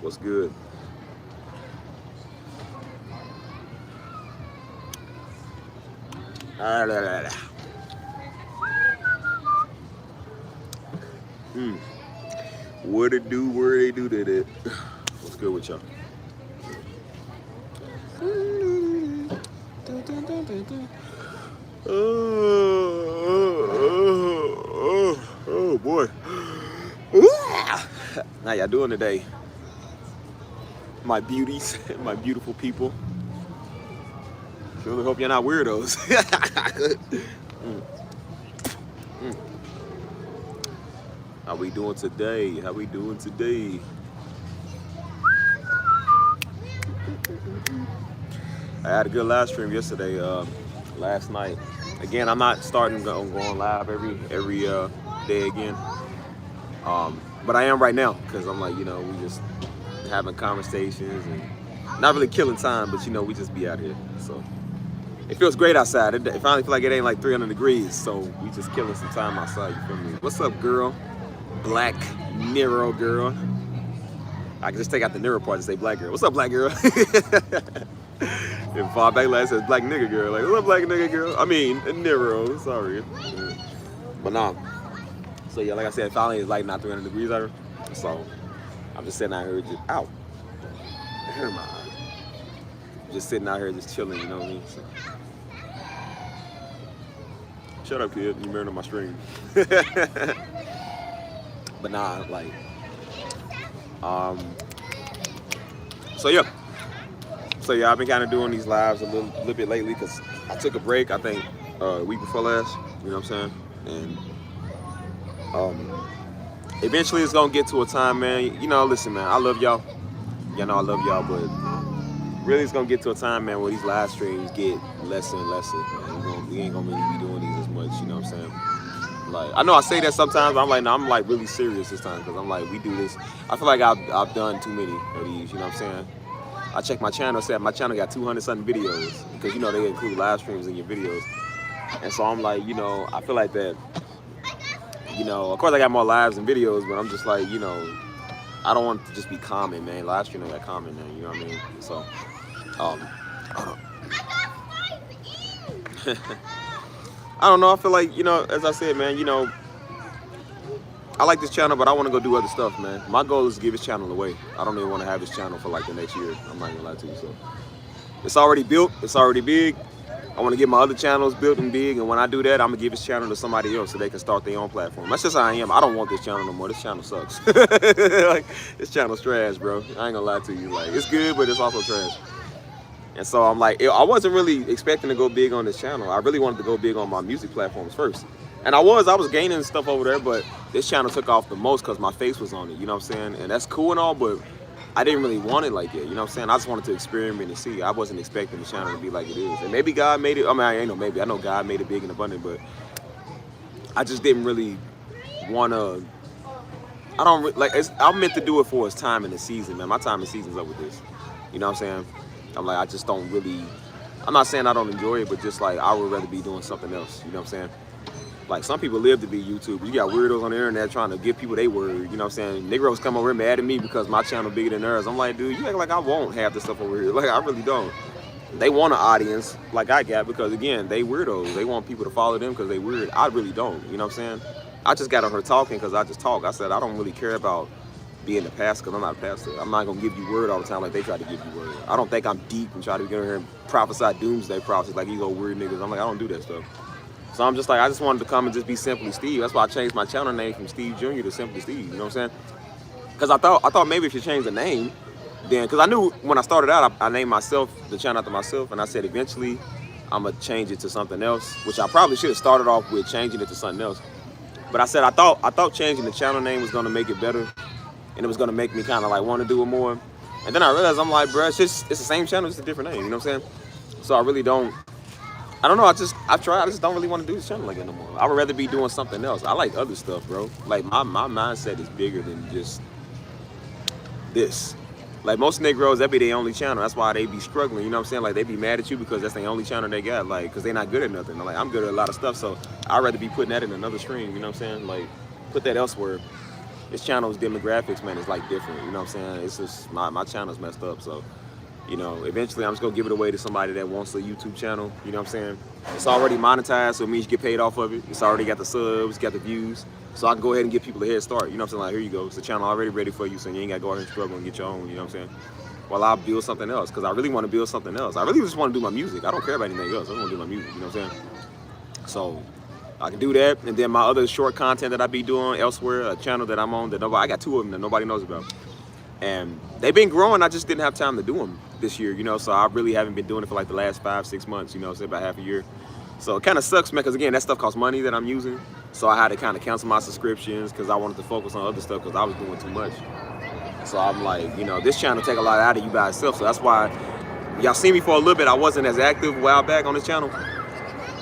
What's good? What it do, where they do that? What's good with y'all? Oh boy. How y'all doing today? My beauties, my beautiful people. Surely hope you're not weirdos. How we doing today? How we doing today? I had a good live stream yesterday, last night. Again, I'm not starting going live every day again. But I am right now because I'm like, we just having conversations and not really killing time, but we just be out here. So it feels great outside. It finally feel like it ain't like 300 degrees, so we just killing some time outside. You feel me? What's up, girl? Black Nero girl. I can just take out the Nero part and say black girl. What's up, black girl? And fall back like says black nigga girl. Like, what's up, black nigga girl? I mean, Nero. Sorry. But no. So yeah, like I said, finally it's like not 300 degrees out here. So I'm just sitting out here just out. Never mind. Just sitting out here just chilling, you know what I mean? So. Shut up, kid. You married on my stream. But nah, like, so yeah, I've been kind of doing these lives a little bit lately because I took a break, I think, a week before last, you know what I'm saying? And eventually it's gonna get to a time, man, listen, man, I love y'all. Y'all know I love y'all, but really it's gonna get to a time, man, where these live streams get lesser and lesser, man. We ain't gonna really be doing these as much, you know what I'm saying? Like, I know I say that sometimes, but I'm like, no, I'm like really serious this time because I'm like, we do this. I feel like I've done too many of these, you know what I'm saying? I checked my channel, said my channel got 200 something videos because they include live streams in your videos. And so I'm like, I feel like that, of course I got more lives and videos, but I'm just like, I don't want it to just be common, man. Live streaming got common, man, you know what I mean? So, I don't know. I feel like, as I said, man, I like this channel, but I want to go do other stuff, man. My goal is to give this channel away. I don't even want to have this channel for like the next year. I'm not gonna lie to you. So it's already built. It's already big. I want to get my other channels built and big, and when I do that, I'm gonna give this channel to somebody else so they can start their own platform. That's just how I am. I don't want this channel no more. This channel sucks. Like, this channel's trash, bro. I ain't gonna lie to you. Like, it's good, but it's also trash. And so I'm like, I wasn't really expecting to go big on this channel. I really wanted to go big on my music platforms first. And I was gaining stuff over there, but this channel took off the most because my face was on it, you know what I'm saying? And that's cool and all, but I didn't really want it like that, you know what I'm saying? I just wanted to experiment and see. I wasn't expecting the channel to be like it is. And maybe God made it, I ain't know maybe. I know God made it big and abundant, but I just didn't really want to, I'm meant to do it for its time in the season, man. My time in the season's up with this, you know what I'm saying? I'm like, I just don't really, I'm not saying I don't enjoy it, but just like, I would rather be doing something else, you know what I'm saying? Like, some people live to be YouTubers. You got weirdos on the internet trying to give people their word, you know what I'm saying? Negroes come over here mad at me because my channel bigger than theirs. I'm like, dude, you act like I won't have this stuff over here. Like, I really don't. They want an audience like I got because, again, they weirdos. They want people to follow them because they weird. I really don't, you know what I'm saying? I just got on her talking because I just talk. I said, I don't really care about being the pastor, because I'm not a pastor. I'm not gonna give you word all the time like they try to give you word. I don't think I'm deep and try to get in here and prophesy doomsday prophecies like you go weird niggas. I'm like, I don't do that stuff. So I'm just like, I just wanted to come and just be Simply Steve. That's why I changed my channel name from Steve Jr. to Simply Steve. You know what I'm saying? Because I thought maybe if you change the name, then, because I knew when I started out, I named myself, the channel after myself, and I said eventually I'm going to change it to something else, which I probably should have started off with changing it to something else. But I said I thought changing the channel name was going to make it better, and it was going to make me kind of like want to do it more. And then I realized, I'm like, bro, it's the same channel, it's a different name, you know what I'm saying? So I really don't, I don't know, I've tried, I just don't really want to do this channel like that no more. I would rather be doing something else. I like other stuff, bro. Like, my mindset is bigger than just this. Like, most Negroes, that be their only channel. That's why they be struggling, you know what I'm saying? Like, they be mad at you because that's the only channel they got, like, because they're not good at nothing. Like, I'm good at a lot of stuff, so I'd rather be putting that in another stream, you know what I'm saying? Like, put that elsewhere. This channel's demographics, man, is like different, you know what I'm saying? It's just, my channel's messed up, so, you know, eventually I'm just gonna give it away to somebody that wants a YouTube channel, you know what I'm saying? It's already monetized, so it means you get paid off of it. It's already got the subs, got the views, so I can go ahead and give people a head start, you know what I'm saying? Like, here you go, it's the channel already ready for you, so you ain't gotta go out and struggle and get your own, you know what I'm saying? While I build something else, because I really want to build something else. I really just want to do my music. I don't care about anything else. I want to do my music, you know what I'm saying? So I can do that, and then my other short content that I be doing elsewhere, a channel that I'm on that I got 2 of them that nobody knows about. And they've been growing, I just didn't have time to do them this year, you know, so I really haven't been doing it for like the last 5-6 months, you know, so about half a year. So it kind of sucks, man, because again, that stuff costs money that I'm using. So I had to kind of cancel my subscriptions because I wanted to focus on other stuff because I was doing too much. So I'm like, you know, this channel take a lot out of you by itself. So that's why y'all see me for a little bit. I wasn't as active a while back on this channel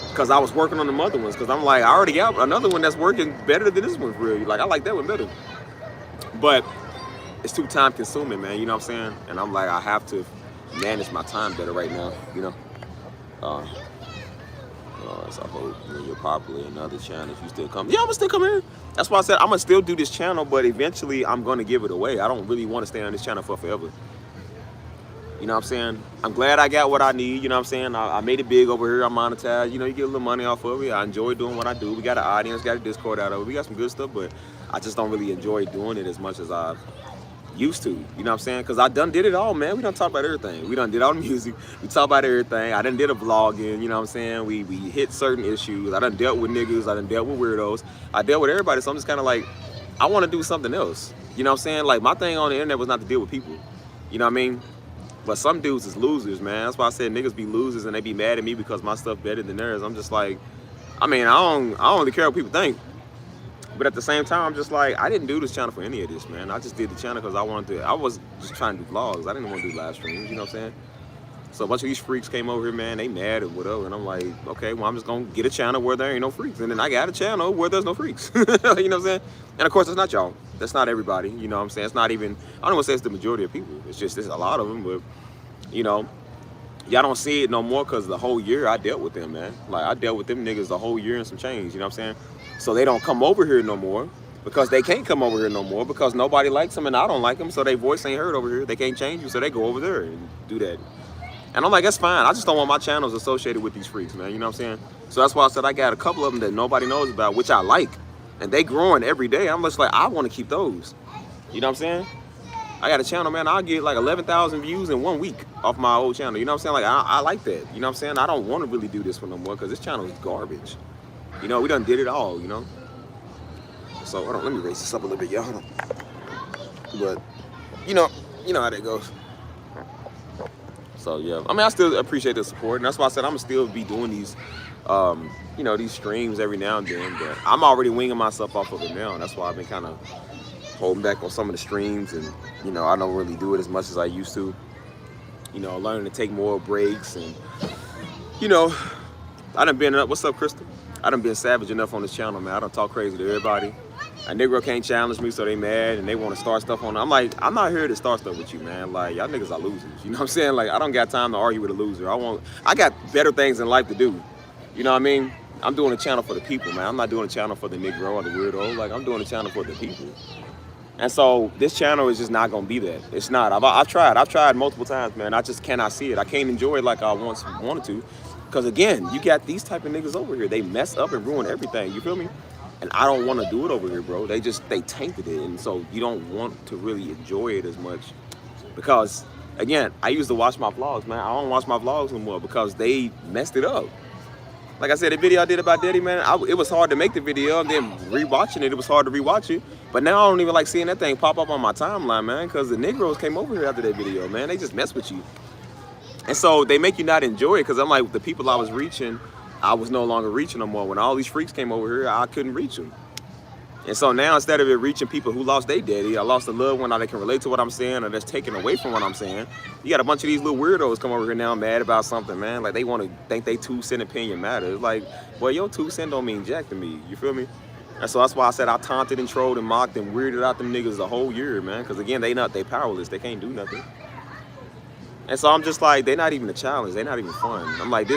because I was working on the other ones. Because I'm like, I already got another one that's working better than this one for real. Like, I like that one better. But it's too time consuming, man. You know what I'm saying? And I'm like, I have to manage my time better right now, you know? So I hope when you're popular in other channels, you still come. Yeah, I'm gonna still come here. That's why I said I'm gonna still do this channel, but eventually I'm gonna give it away. I don't really want to stay on this channel for forever. You know what I'm saying? I'm glad I got what I need, you know what I'm saying? I made it big over here, I monetized, you know, you get a little money off of it. I enjoy doing what I do. We got an audience, got a Discord out of it. We got some good stuff, but I just don't really enjoy doing it as much as I used to, you know what I'm saying? Because I done did it all, man. We done talk about everything. We done did all the music. We talk about everything. I done did a vlogging, you know what I'm saying? We hit certain issues. I done dealt with niggas. I done dealt with weirdos. I dealt with everybody, so I'm just kind of like, I want to do something else. You know what I'm saying? Like, my thing on the internet was not to deal with people. You know what I mean? But some dudes is losers, man. That's why I said niggas be losers and they be mad at me because my stuff better than theirs. I'm just like, I mean, I don't really care what people think. But at the same time, I'm just like, I didn't do this channel for any of this, man. I just did the channel because I was just trying to do vlogs. I didn't want to do live streams, you know what I'm saying? So a bunch of these freaks came over here, man. They mad or whatever. And I'm like, okay, well, I'm just going to get a channel where there ain't no freaks. And then I got a channel where there's no freaks. You know what I'm saying? And of course, it's not y'all. That's not everybody. You know what I'm saying? It's not even, I don't want to say it's the majority of people. It's just, there's a lot of them. But, you know, y'all don't see it no more because the whole year I dealt with them, man. Like, I dealt with them niggas the whole year and some change, you know what I'm saying? So they don't come over here no more because they can't come over here no more because nobody likes them and I don't like them, so their voice ain't heard over here. They can't change you, so they go over there and do that. And I'm like, that's fine. I just don't want my channels associated with these freaks, man. You know what I'm saying? So that's why I said I got a couple of them that nobody knows about, which I like. And they growing every day. I'm just like, I want to keep those. You know what I'm saying? I got a channel, man. I'll get like 11,000 views in 1 week off my old channel. You know what I'm saying? Like, I like that. You know what I'm saying? I don't want to really do this one no more because this channel is garbage. You know, we done did it all, you know? So, hold on, let me raise this up a little bit, y'all. Hold on. But, you know how that goes. So, yeah. I mean, I still appreciate the support. And that's why I said I'm going to still be doing these, you know, these streams every now and then. But I'm already winging myself off of it now. And that's why I've been kind of holding back on some of the streams. And, you know, I don't really do it as much as I used to. You know, learning to take more breaks. And, you know, I done been up. What's up, Crystal? I done been savage enough on this channel, man. I done talk crazy to everybody. A Negro can't challenge me, so they mad and they want to start stuff on. I'm like, I'm not here to start stuff with you, man. Like, y'all niggas are losers. You know what I'm saying? Like, I don't got time to argue with a loser. I got better things in life to do. You know what I mean? I'm doing a channel for the people, man. I'm not doing a channel for the Negro or the weirdo. Like, I'm doing a channel for the people. And so this channel is just not gonna be that. It's not. I've tried multiple times, man. I just cannot see it. I can't enjoy it like I once wanted to. Because again, you got these type of niggas over here. They mess up and ruin everything. You feel me? And I don't want to do it over here, bro. They tainted it, and so you don't want to really enjoy it as much because, again, I used to watch my vlogs, man. I don't watch my vlogs no more because they messed it up. Like I said, the video I did about Daddy, man, it was hard to make the video, and then rewatching it, it was hard to rewatch it. But now I don't even like seeing that thing pop up on my timeline, man, because the Negroes came over here after that video, man. They just mess with you. And so they make you not enjoy it because I'm like, the people I was reaching, I was no longer reaching no more. When all these freaks came over here, I couldn't reach them. And so now, instead of it reaching people who lost their daddy, I lost a loved one, now they can relate to what I'm saying, or that's taken away from what I'm saying. You got a bunch of these little weirdos come over here now mad about something, man. Like, they want to think they 2 cent opinion matters. Like, boy, your 2 cent don't mean jack to me. You feel me? And so that's why I said I taunted and trolled and mocked and weirded out them niggas the whole year, man. Because, again, they powerless. They can't do nothing. And so I'm just like, they're not even a challenge. They're not even fun. I'm like,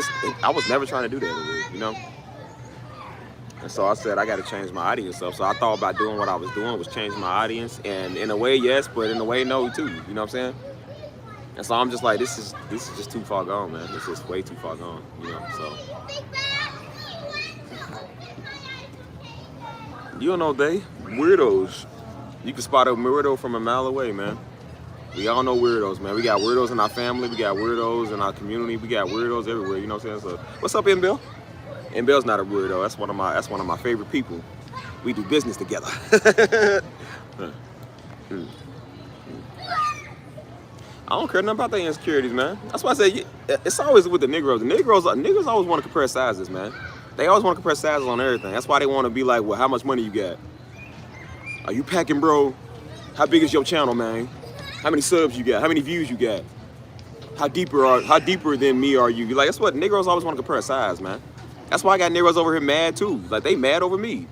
I was never trying to do that over here, you know? And so I said, I got to change my audience up. So I thought about doing what I was doing was change my audience. And in a way, yes, but in a way, no, too. You know what I'm saying? And so I'm just like, this is just too far gone, man. This is way too far gone, you know? So you don't know, they weirdos. You can spot a weirdo from a mile away, man. We all know weirdos, man. We got weirdos in our family. We got weirdos in our community. We got weirdos everywhere. You know what I'm saying? So, what's up, M. Bill? M. Bill's not a weirdo. That's one of my favorite people. We do business together. I don't care nothing about their insecurities, man. That's why I say it's always with the Negroes. The Negroes always want to compare sizes, man. They always want to compare sizes on everything. That's why they want to be like, well, how much money you got? Are you packing, bro? How big is your channel, man? How many subs you got? How many views you got? How deeper than me are you? Like, that's what Negroes always want to compare size, man. That's why I got Negroes over here mad too. Like, they mad over me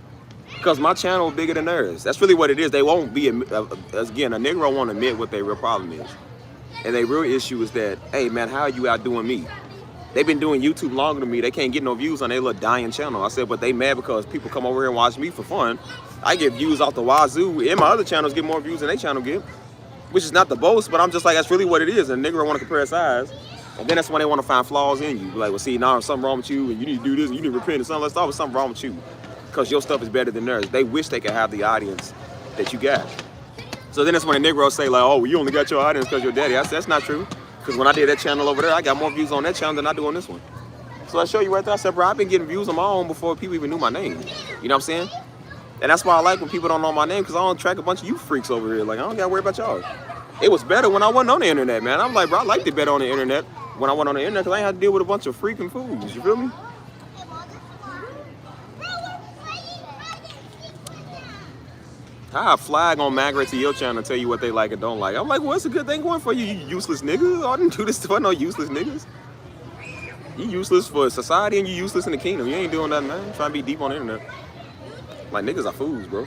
because my channel is bigger than theirs. That's really what it is. They won't be, again, a Negro won't admit what their real problem is. And their real issue is that, hey, man, how are you outdoing me? They've been doing YouTube longer than me. They can't get no views on their little dying channel. I said, but they mad because people come over here and watch me for fun. I get views off the wazoo, and my other channels get more views than their channel get. Which is not the boast, but I'm just like, that's really what it is. And a nigga want to compare size. And then that's when they want to find flaws in you. Like, well, see, now there's something wrong with you, and you need to do this, and you need to repent, and something. Let's start with something wrong with you. Because your stuff is better than theirs. They wish they could have the audience that you got. So then that's when the Negroes say, like, oh, well, you only got your audience because your daddy. I said, that's not true. Because when I did that channel over there, I got more views on that channel than I do on this one. So I show you right there. I said, bro, I've been getting views on my own before people even knew my name. You know what I'm saying? And that's why I like when people don't know my name, because I don't track a bunch of you freaks over here. Like, I don't got to worry about y'all. It was better when I wasn't on the internet, man. I'm like, bro, I liked it better on the internet when I went on the internet because I ain't had to deal with a bunch of freaking fools. You feel me? How I flag on migrate to your channel and tell you what they like and don't like. I'm like, well, it's a good thing going for you, you useless niggas. I didn't do this for no useless niggas. You useless for society and you useless in the kingdom. You ain't doing nothing, man. Trying to be deep on the internet. Like, niggas are fools, bro.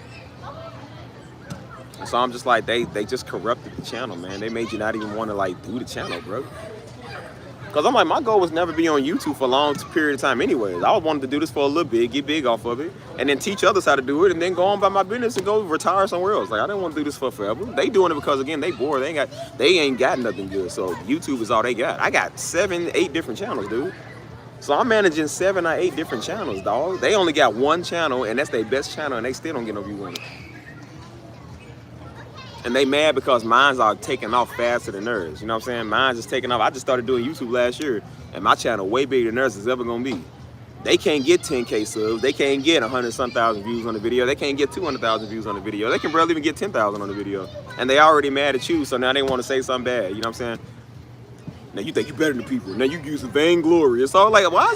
So I'm just like, they just corrupted the channel, man. They made you not even want to, like, do the channel, bro. Because I'm like, my goal was never be on YouTube for a long period of time anyways. I wanted to do this for a little bit, get big off of it, and then teach others how to do it, and then go on by my business and go retire somewhere else. Like, I didn't want to do this for forever. They doing it because, again, they bored. They ain't got nothing good. So YouTube is all they got. I got 7, 8 different channels, dude. So I'm managing 7 or 8 different channels, dog. They only got one channel, and that's their best channel, and they still don't get no views on it. And they mad because mine's are taking off faster than theirs. You know what I'm saying? Mine's just taking off. I just started doing YouTube last year, and my channel way bigger than theirs is ever gonna be. They can't get 10K subs. They can't get 100-some thousand views on the video. They can't get 200,000 views on the video. They can barely even get 10,000 on the video. And they already mad at you, so now they want to say something bad. You know what I'm saying? Now you think you better than people. Now you use vainglory. It's all like, why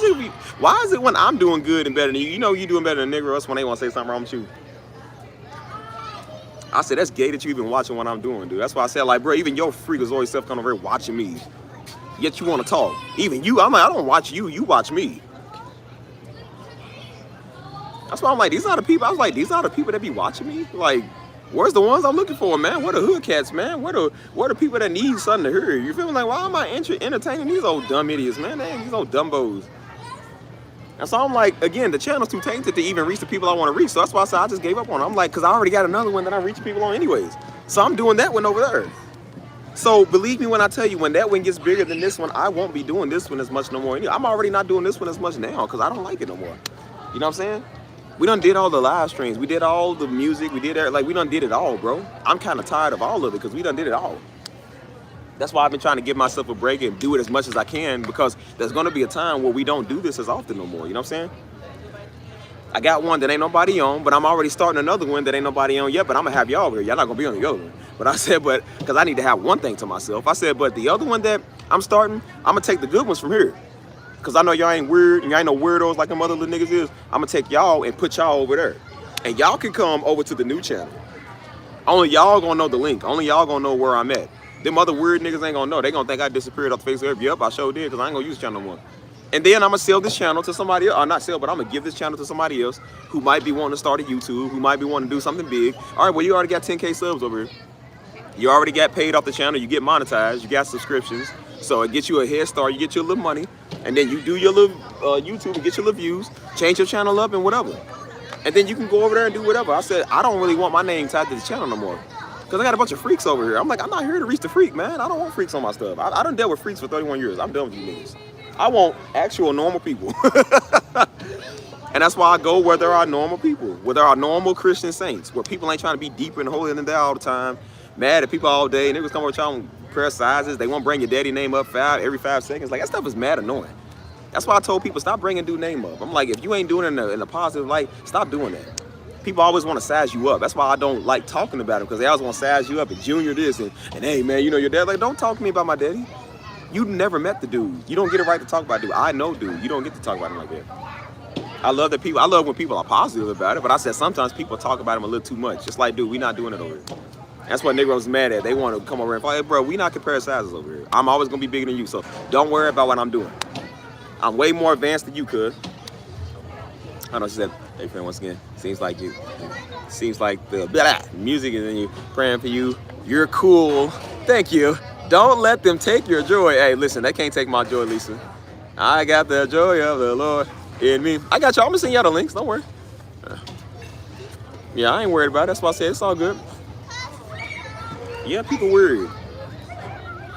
is it when I'm doing good and better than you? You know you doing better than a nigga, that's when they want to say something wrong with you. I said, that's gay that you even watching what I'm doing, dude. That's why I said, like, bro, even your freak is always self coming over here watching me. Yet you want to talk. Even you, I'm like, I don't watch you, you watch me. That's why I'm like, these are the people. I was like, these are the people that be watching me? Like, where's the ones I'm looking for, man? Where the hood cats, man? Where the people that need something to hear? You feel me? Like, why am I entertaining these old dumb idiots, man? These old dumbos. And so I'm like, again, the channel's too tainted to even reach the people I want to reach. So that's why I said I just gave up on it. I'm like, because I already got another one that I reach people on anyways. So I'm doing that one over there. So believe me when I tell you, when that one gets bigger than this one, I won't be doing this one as much no more. I'm already not doing this one as much now because I don't like it no more. You know what I'm saying? We done did all the live streams. We did all the music. We did like we done did it all, bro. I'm kind of tired of all of it because we done did it all. That's why I've been trying to give myself a break and do it as much as I can because there's gonna be a time where we don't do this as often no more. You know what I'm saying? I got one that ain't nobody on, but I'm already starting another one that ain't nobody on yet. But I'm gonna have y'all here. Y'all not gonna be on the other one. But I said, but because I need to have one thing to myself. I said, but the other one that I'm starting, I'm gonna take the good ones from here. Cause I know y'all ain't weird and y'all ain't no weirdos like them other little niggas is. I'm gonna take y'all and put y'all over there. And y'all can come over to the new channel. Only y'all gonna know the link. Only y'all gonna know where I'm at. Them other weird niggas ain't gonna know. They gonna think I disappeared off the face of the earth. Yep, I sure did, cause I ain't gonna use the channel no more. And then I'm gonna sell this channel to somebody else. Or not sell, but I'm gonna give this channel to somebody else who might be wanting to start a YouTube, who might be wanting to do something big. All right, well, you already got 10K subs over here. You already got paid off the channel. You get monetized. You got subscriptions. So it gets you a head start. You get you a little money. And then you do your little YouTube and get your little views. Change your channel up and whatever. And then you can go over there and do whatever. I said, I don't really want my name tied to the channel no more. Because I got a bunch of freaks over here. I'm like, I'm not here to reach the freak, man. I don't want freaks on my stuff. I done dealt with freaks for 31 years. I'm done with you niggas. I want actual normal people. And that's why I go where there are normal people, where there are normal Christian saints, where people ain't trying to be deeper and holier than that all the time, mad at people all day. Niggas come over trying prayer sizes. They won't bring your daddy name up every 5 seconds. Like, that stuff is mad annoying. That's why I told people, stop bringing dude name up. I'm like, if you ain't doing it in a positive light, stop doing that. People always want to size you up. That's why I don't like talking about it, because they always want to size you up and junior this and hey, man, you know your dad. Like, don't talk to me about my daddy. You never met the dude. You don't get a right to talk about dude. I know dude. You don't get to talk about him like that. I love that people. I love when people are positive about it, but I said sometimes people talk about him a little too much. Just like, dude, we not doing it over here. That's what Negroes mad at. They want to come over and fight. Hey, bro, we not comparing sizes over here. I'm always gonna be bigger than you, so don't worry about what I'm doing. I'm way more advanced than you, cuz. I know she said, hey friend, once again, seems like the music is in you, praying for you. You're cool. Thank you. Don't let them take your joy. Hey, listen, they can't take my joy, Lisa. I got the joy of the Lord in me. I got y'all. I'm gonna send y'all the links. Don't worry. Yeah, I ain't worried about it. That's why I said it's all good. Yeah, people weird.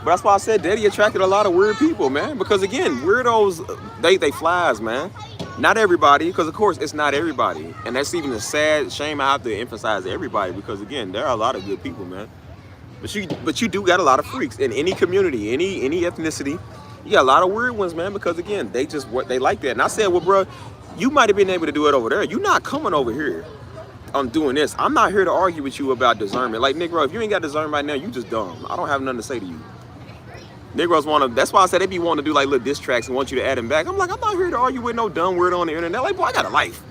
But that's why I said Daddy attracted a lot of weird people, man. Because again, weirdos, they flies, man. Not everybody, because of course it's not everybody. And that's even a sad shame. I have to emphasize everybody, because again, there are a lot of good people, man. But you do got a lot of freaks in any community, any ethnicity. You got a lot of weird ones, man, because again, they like that. And I said, well, bro, you might have been able to do it over there. You're not coming over here. I'm doing this. I'm not here to argue with you about discernment. Like, Negro, if you ain't got discernment right now, you just dumb. I don't have nothing to say to you. Negroes want to, that's why I said they be wanting to do like little diss tracks and want you to add them back. I'm like, I'm not here to argue with no dumb weirdo on the internet. Like, boy, I got a life.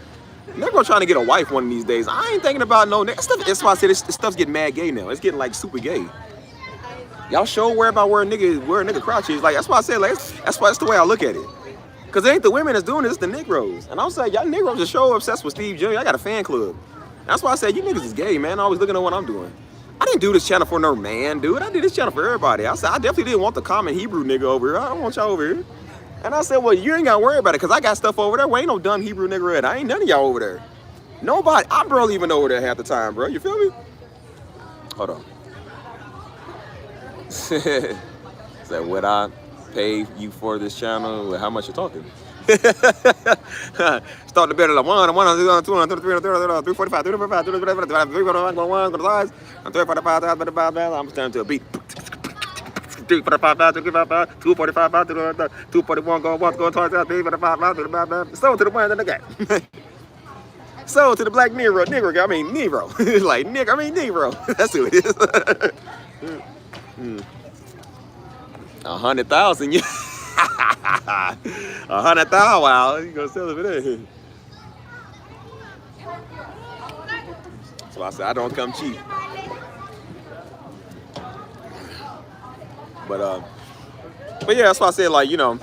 Negro trying to get a wife one of these days. I ain't thinking about no stuff. That's why I said this stuff's getting mad gay now. It's getting like super gay. Y'all sure worry about where a nigga crouch is. Like, that's why I said, like, that's the way I look at it. Cause it ain't the women that's doing it, it's the Negroes. And I was like, y'all Negroes are so obsessed with Steve Jr. I got a fan club. That's why I said, you niggas is gay, man. Always looking at what I'm doing. I didn't do this channel for no man, dude. I did this channel for everybody. I said, I definitely didn't want the common Hebrew nigga over here. I don't want y'all over here. And I said, well, you ain't gotta worry about it, because I got stuff over there. Well, ain't no dumb Hebrew nigga at. I ain't none of y'all over there. Nobody. I barely even over there half the time, bro. You feel me? Hold on. Said, would I pay you for this channel? How much you talking? Start the better like 1, 2, 3, 3, 345, 345, 345, I'm standing to a beat. 345, 245, 241, go once, go twice, 345, sold to the one in the guy. Sold to the black Negro. Like nigga, I mean Negro. That's who it is. 100,000, yeah. 100,000, wow. You gonna sell it for that? So I said, I don't come cheap. But yeah, that's why I said, like, you know,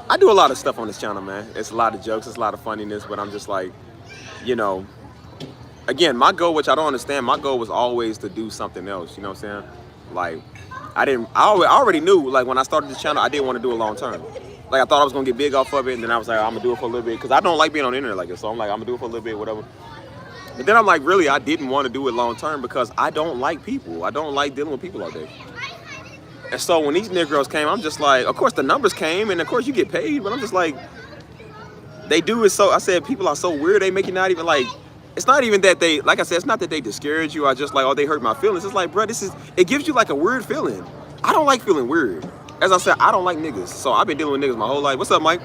I do a lot of stuff on this channel, man. It's a lot of jokes, it's a lot of funniness, but I'm just like, you know, again, my goal, which I don't understand, my goal was always to do something else, you know what I'm saying? Like, I already knew, like, when I started this channel, I didn't want to do it long term. Like, I thought I was going to get big off of it, and then I was like, I'm going to do it for a little bit, because I don't like being on the internet like this, so I'm like, I'm going to do it for a little bit, whatever. But then I'm like, really, I didn't want to do it long term, because I don't like people. I don't like dealing with people all day. And so when these Negroes came, I'm just like, of course the numbers came, and of course you get paid, but I'm just like, They do it so, I said, people are so weird, they make it not even like, it's not even that they, like I said, it's not that they discourage you or just like, oh, they hurt my feelings. It's like, bro, it gives you like a weird feeling. I don't like feeling weird. As I said, I don't like niggas. So I've been dealing with niggas my whole life. What's up, Mike?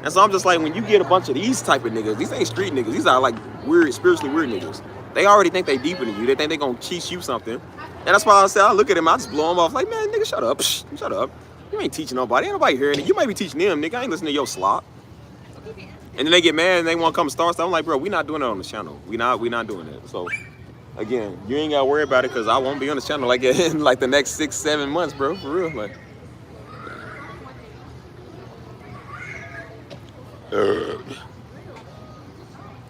And so I'm just like, when you get a bunch of these type of niggas, these ain't street niggas. These are like weird, spiritually weird niggas. They already think they deeper than you. They think they gonna teach you something. And that's why I said, I look at him, I just blow him off like, man, nigga, shut up. Shh, shut up. You ain't teaching nobody. Ain't nobody hearing it. You might be teaching them, nigga. I ain't listening to your slop. And then they get mad and they want to come start stuff. I'm like, bro, we not doing it on the channel. We not doing it. So, again, you ain't got to worry about it because I won't be on the channel like in like the next 6-7 months, bro. For real. Like,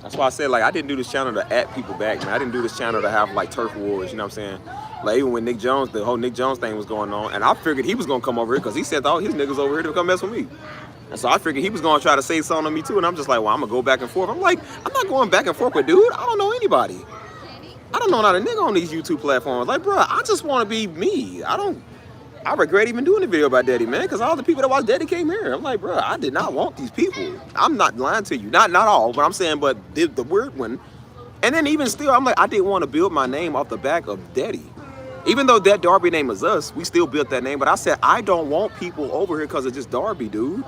that's why I said, like, I didn't do this channel to at people back, man. I didn't do this channel to have, like, turf wars, you know what I'm saying? Like, even when Nick Jones, the whole Nick Jones thing was going on, and I figured he was going to come over here because he said all his niggas over here to come mess with me. And so I figured he was going to try to say something to me, too, and I'm just like, well, I'm going to go back and forth. I'm like, I'm not going back and forth with dude. I don't know anybody. I don't know not a nigga on these YouTube platforms. Like, bro, I just want to be me. I regret even doing the video about Daddy, man, because all the people that watch Daddy came here. I'm like, bro, I did not want these people. I'm not lying to you. Not all, but I'm saying, but the weird one. And then even still, I'm like, I didn't want to build my name off the back of Daddy. Even though that Darby name is us, we still built that name. But I said, I don't want people over here because of just Darby, dude.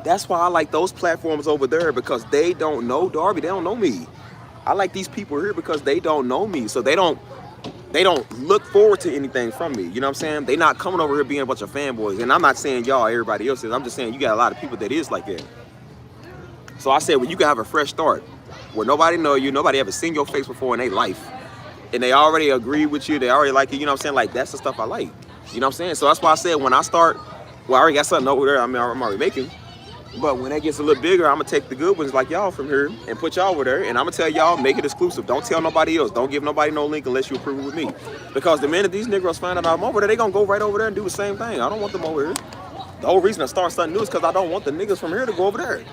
That's why I like those platforms over there, because they don't know Darby. They don't know me. I like these people here because they don't know me. So they don't look forward to anything from me. You know what I'm saying? They not coming over here being a bunch of fanboys. And I'm not saying y'all, everybody else is. I'm just saying you got a lot of people that is like that. So I said, well, you can have a fresh start where nobody know you, nobody ever seen your face before in their life. And they already agree with you. They already like you. You know what I'm saying? Like, that's the stuff I like. You know what I'm saying? So that's why I said when I start, well, I already got something over there. I mean, I'm already making. But when that gets a little bigger, I'm going to take the good ones like y'all from here and put y'all over there. And I'm going to tell y'all, make it exclusive. Don't tell nobody else. Don't give nobody no link unless you approve it with me. Because the minute these Negroes find out I'm over there, they going to go right over there and do the same thing. I don't want them over here. The whole reason I start something new is because I don't want the niggas from here to go over there.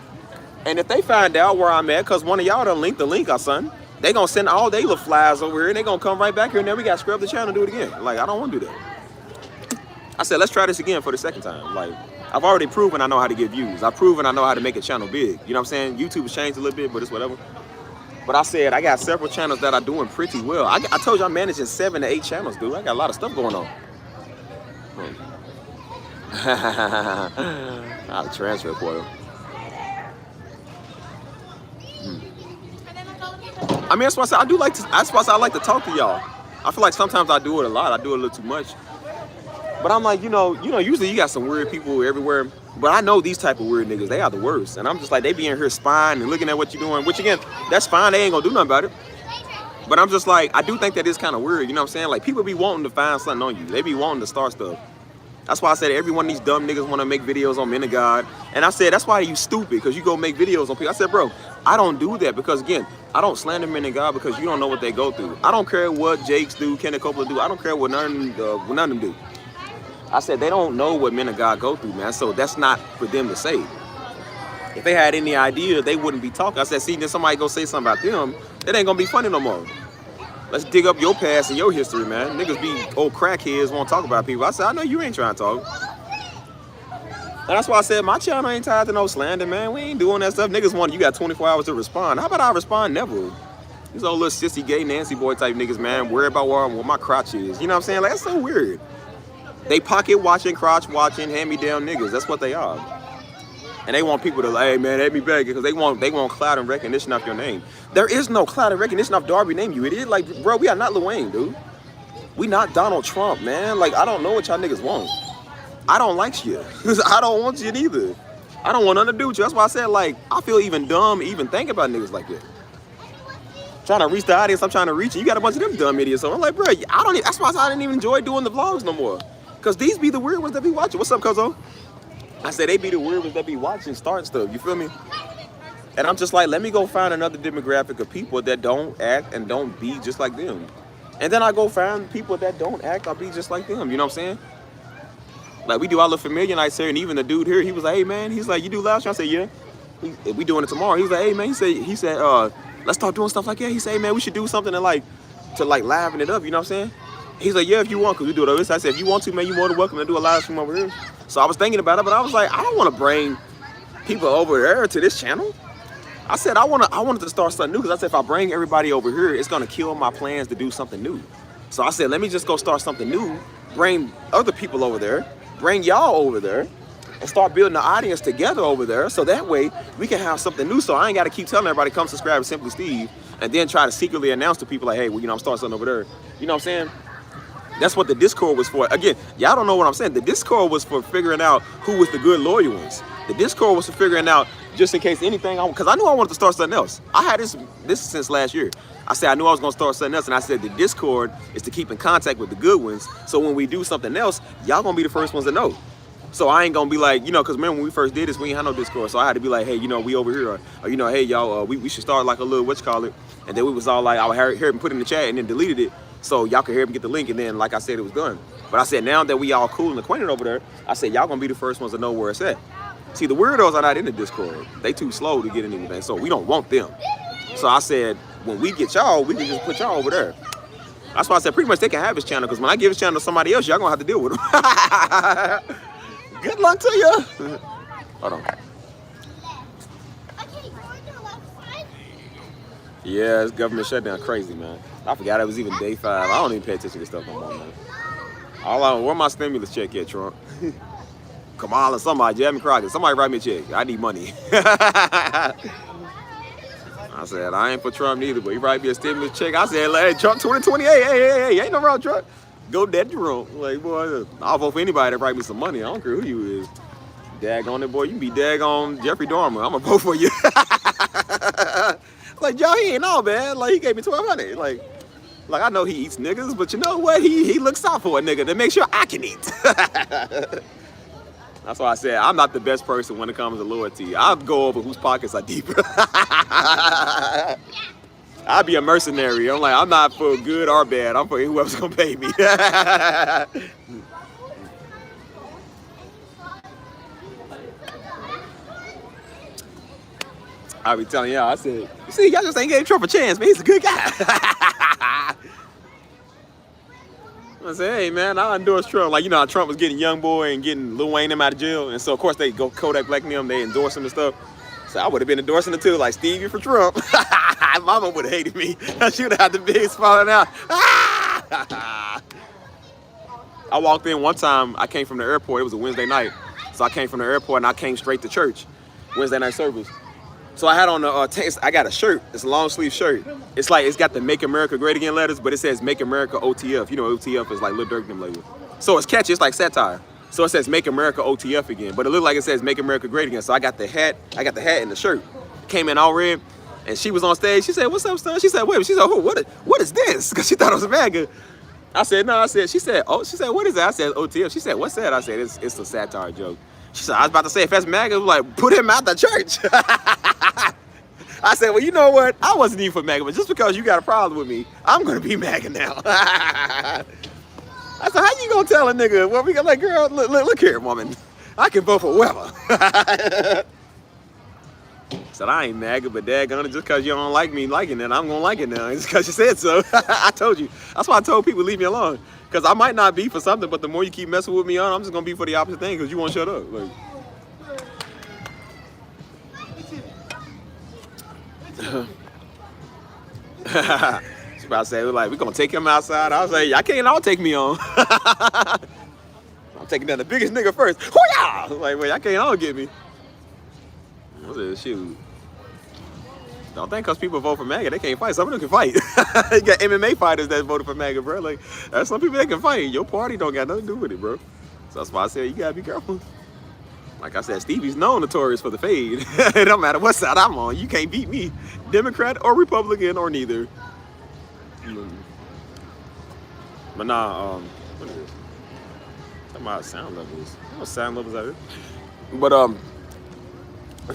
And if they find out where I'm at, because one of y'all done linked the link, son, they going to send all they little flies over here and they going to come right back here and then we got to scrub the channel and do it again. Like, I don't want to do that. I said, let's try this again for the second time. Like, I've already proven I know how to get views. I've proven I know how to make a channel big. You know what I'm saying? YouTube has changed a little bit, but it's whatever. But I said, I got several channels that are doing pretty well. I told you I'm managing 7 to 8 channels, dude. I got a lot of stuff going on. Out of transfer portal. I mean, that's why I said I do like to. That's why I said I like to talk to y'all. I feel like sometimes I do it a lot. I do it a little too much. But I'm like, you know, usually you got some weird people everywhere. But I know these type of weird niggas, they are the worst. And I'm just like, they be in here spying and looking at what you're doing. Which again, that's fine. They ain't gonna do nothing about it. But I'm just like, I do think that is kind of weird. You know what I'm saying? Like, people be wanting to find something on you. They be wanting to start stuff. That's why I said every one of these dumb niggas want to make videos on Men of God. And I said, that's why you stupid, because you go make videos on people. I said, bro, I don't do that because, again, I don't slander Men of God because you don't know what they go through. I don't care what Jakes do, Kenneth Copeland do. I don't care what none of them do. I said, they don't know what Men of God go through, man. So that's not for them to say. If they had any idea, they wouldn't be talking. I said, see, then somebody go say something about them, it ain't going to be funny no more. Let's dig up your past and your history, man. Niggas be old crackheads won't talk about people. I said, I know you ain't trying to talk. And that's why I said my channel ain't tied to no slander, man. We ain't doing that stuff. Niggas want, you got 24 hours to respond. How about I respond never? These old little sissy, gay, Nancy boy type niggas, man, worry about where my crotch is. You know what I'm saying? Like, that's so weird. They pocket watching, crotch watching, hand-me-down niggas. That's what they are. And they want people to, hey, man, let me beg it, because they want clout and recognition off your name. There is no clout and recognition off Darby name, you idiot. Like, bro, we are not Lil Wayne, dude. We not Donald Trump, man. Like, I don't know what y'all niggas want. I don't like you. I don't want you neither. I don't want nothing to do with you. That's why I said, like, I feel even dumb even thinking about niggas like that. Trying to reach the audience I'm trying to reach, and you got a bunch of them dumb idiots. So I'm like, bro, that's why I didn't even enjoy doing the vlogs no more. Because these be the weird ones that be watching. What's up, Cuzzo? I said they be the weird ones that be watching, starting stuff. You feel me? And I'm just like, let me go find another demographic of people that don't act and don't be just like them. And then I go find people that don't act or be just like them. You know what I'm saying? Like, we do our little familiar nights here, and even the dude here, he was like, hey, man, he's like, you do live stream? I said, yeah. We doing it tomorrow. He was like, hey, man, he said, let's start doing stuff like that. He said, hey, man, we should do something to liven it up. You know what I'm saying? He's like, yeah, if you want, because we do it over this. I said, if you want to, man, you're more than welcome to do a live stream over here. So I was thinking about it, but I was like, I don't want to bring people over there to this channel. I said I wanted to start something new because I said if I bring everybody over here, it's gonna kill my plans to do something new. So I said let me just go start something new, bring other people over there, bring y'all over there, and start building the audience together over there. So that way we can have something new. So I ain't got to keep telling everybody come subscribe to Simply Steve and then try to secretly announce to people like, hey, well, you know, I'm starting something over there. You know what I'm saying? That's what the Discord was for. Again, y'all don't know what I'm saying. The Discord was for figuring out who was the good loyal ones. The Discord was for figuring out just in case anything, because I knew I wanted to start something else. I had this since last year. I said I knew I was gonna start something else, and I said the Discord is to keep in contact with the good ones. So when we do something else, y'all gonna be the first ones to know. So I ain't gonna be like, you know, because remember when we first did this, we ain't had no Discord. So I had to be like, hey, you know, we over here, or you know, hey, y'all, we should start like a little whatchamacallit. And then we was all like, I would hear him put it in the chat and then deleted it. So y'all could hear him get the link, and then, like I said, it was done. But I said, now that we all cool and acquainted over there, I said, y'all gonna be the first ones to know where it's at. See, the weirdos are not in the Discord. They too slow to get in anything, so we don't want them. So I said, when we get y'all, we can just put y'all over there. That's why I said pretty much they can have his channel, because when I give his channel to somebody else, y'all gonna have to deal with them. Good luck to you. Hold on. Yeah, it's government shutdown crazy, man. I forgot it was even day 5. I don't even pay attention to stuff no more, man. Where my stimulus check at, Trump? Kamala, somebody, Jamie Crockett, somebody write me a check. I need money. I said, I ain't for Trump neither, but he write me a stimulus check. I said, hey, Trump 2028, hey, ain't no wrong, Trump. Go dead Trump. Like, boy, I'll vote for anybody that write me some money. I don't care who you is. Daggone it, boy. You can be daggone Jeffrey Dahmer. I'm gonna vote for you. Like, Joe, he ain't all bad. Like, he gave me $1,200. Like I know he eats niggas, but you know what? He looks out for a nigga to make sure I can eat. That's why I said I'm not the best person when it comes to loyalty. I'll go over whose pockets are deeper. I'll be a mercenary. I'm like, I'm not for good or bad. I'm for whoever's gonna pay me. I be telling y'all, I said, you see, y'all just ain't giving Trump a chance, man. He's a good guy. I said, hey, man, I endorse Trump. Like, you know how Trump was getting Young Boy and getting Lil Wayne them out of jail. And so, of course, they go Kodak Black and them, they endorse him and stuff. So I would have been endorsing it too, like Stevie for Trump. Mama would have hated me. She would have had the bigs falling out. I walked in one time, I came from the airport, it was a Wednesday night. So I came from the airport and I came straight to church, Wednesday night service. So I had on the, I got a shirt, it's a long sleeve shirt. It's like, it's got the Make America Great Again letters, but it says Make America OTF. You know OTF is like Lil Durk them label. So it's catchy, it's like satire. So it says Make America OTF again, but it looked like it says Make America Great Again. So I got the hat and the shirt. Came in all red, and she was on stage. She said, "What's up, son?" She said, "Wait." She said, "Oh, what is this?" Because she thought it was MAGA. I said, "No." She said, "Oh." She said, "What is that?" I said, "OTF." She said, "What's that?" I said, "It's a satire joke." She said, "I was about to say if that's MAGA, like put him out the church." I said, "Well, you know what? I wasn't even for MAGA, but just because you got a problem with me, I'm gonna be MAGA now." I said, "How you gonna tell a nigga?" Well, we got like, girl, look here, woman. I can vote for whoever. Said I ain't MAGA, but daggone it, just because you don't like me liking it, I'm gonna like it now. It's because you said so. I told you. That's why I told people leave me alone. Because I might not be for something, but the more you keep messing with me on, I'm just gonna be for the opposite thing because you won't shut up. Like. She's about to say, we're gonna take him outside. I was like, y'all can't all take me on. I'm taking down the biggest nigga first. Hoo-yah! Like, well, y'all can't all get me. I said, shoot. Don't think because people vote for MAGA, they can't fight. Some of them can fight. You got MMA fighters that voted for MAGA, bro. Like, there's some people that can fight. Your party don't got nothing to do with it, bro. So that's why I said, you gotta be careful. Like I said, Stevie's notorious for the fade. It don't matter what side I'm on. You can't beat me. Democrat or Republican or neither. But nah, what is it? Talking about sound levels. What sound levels out here?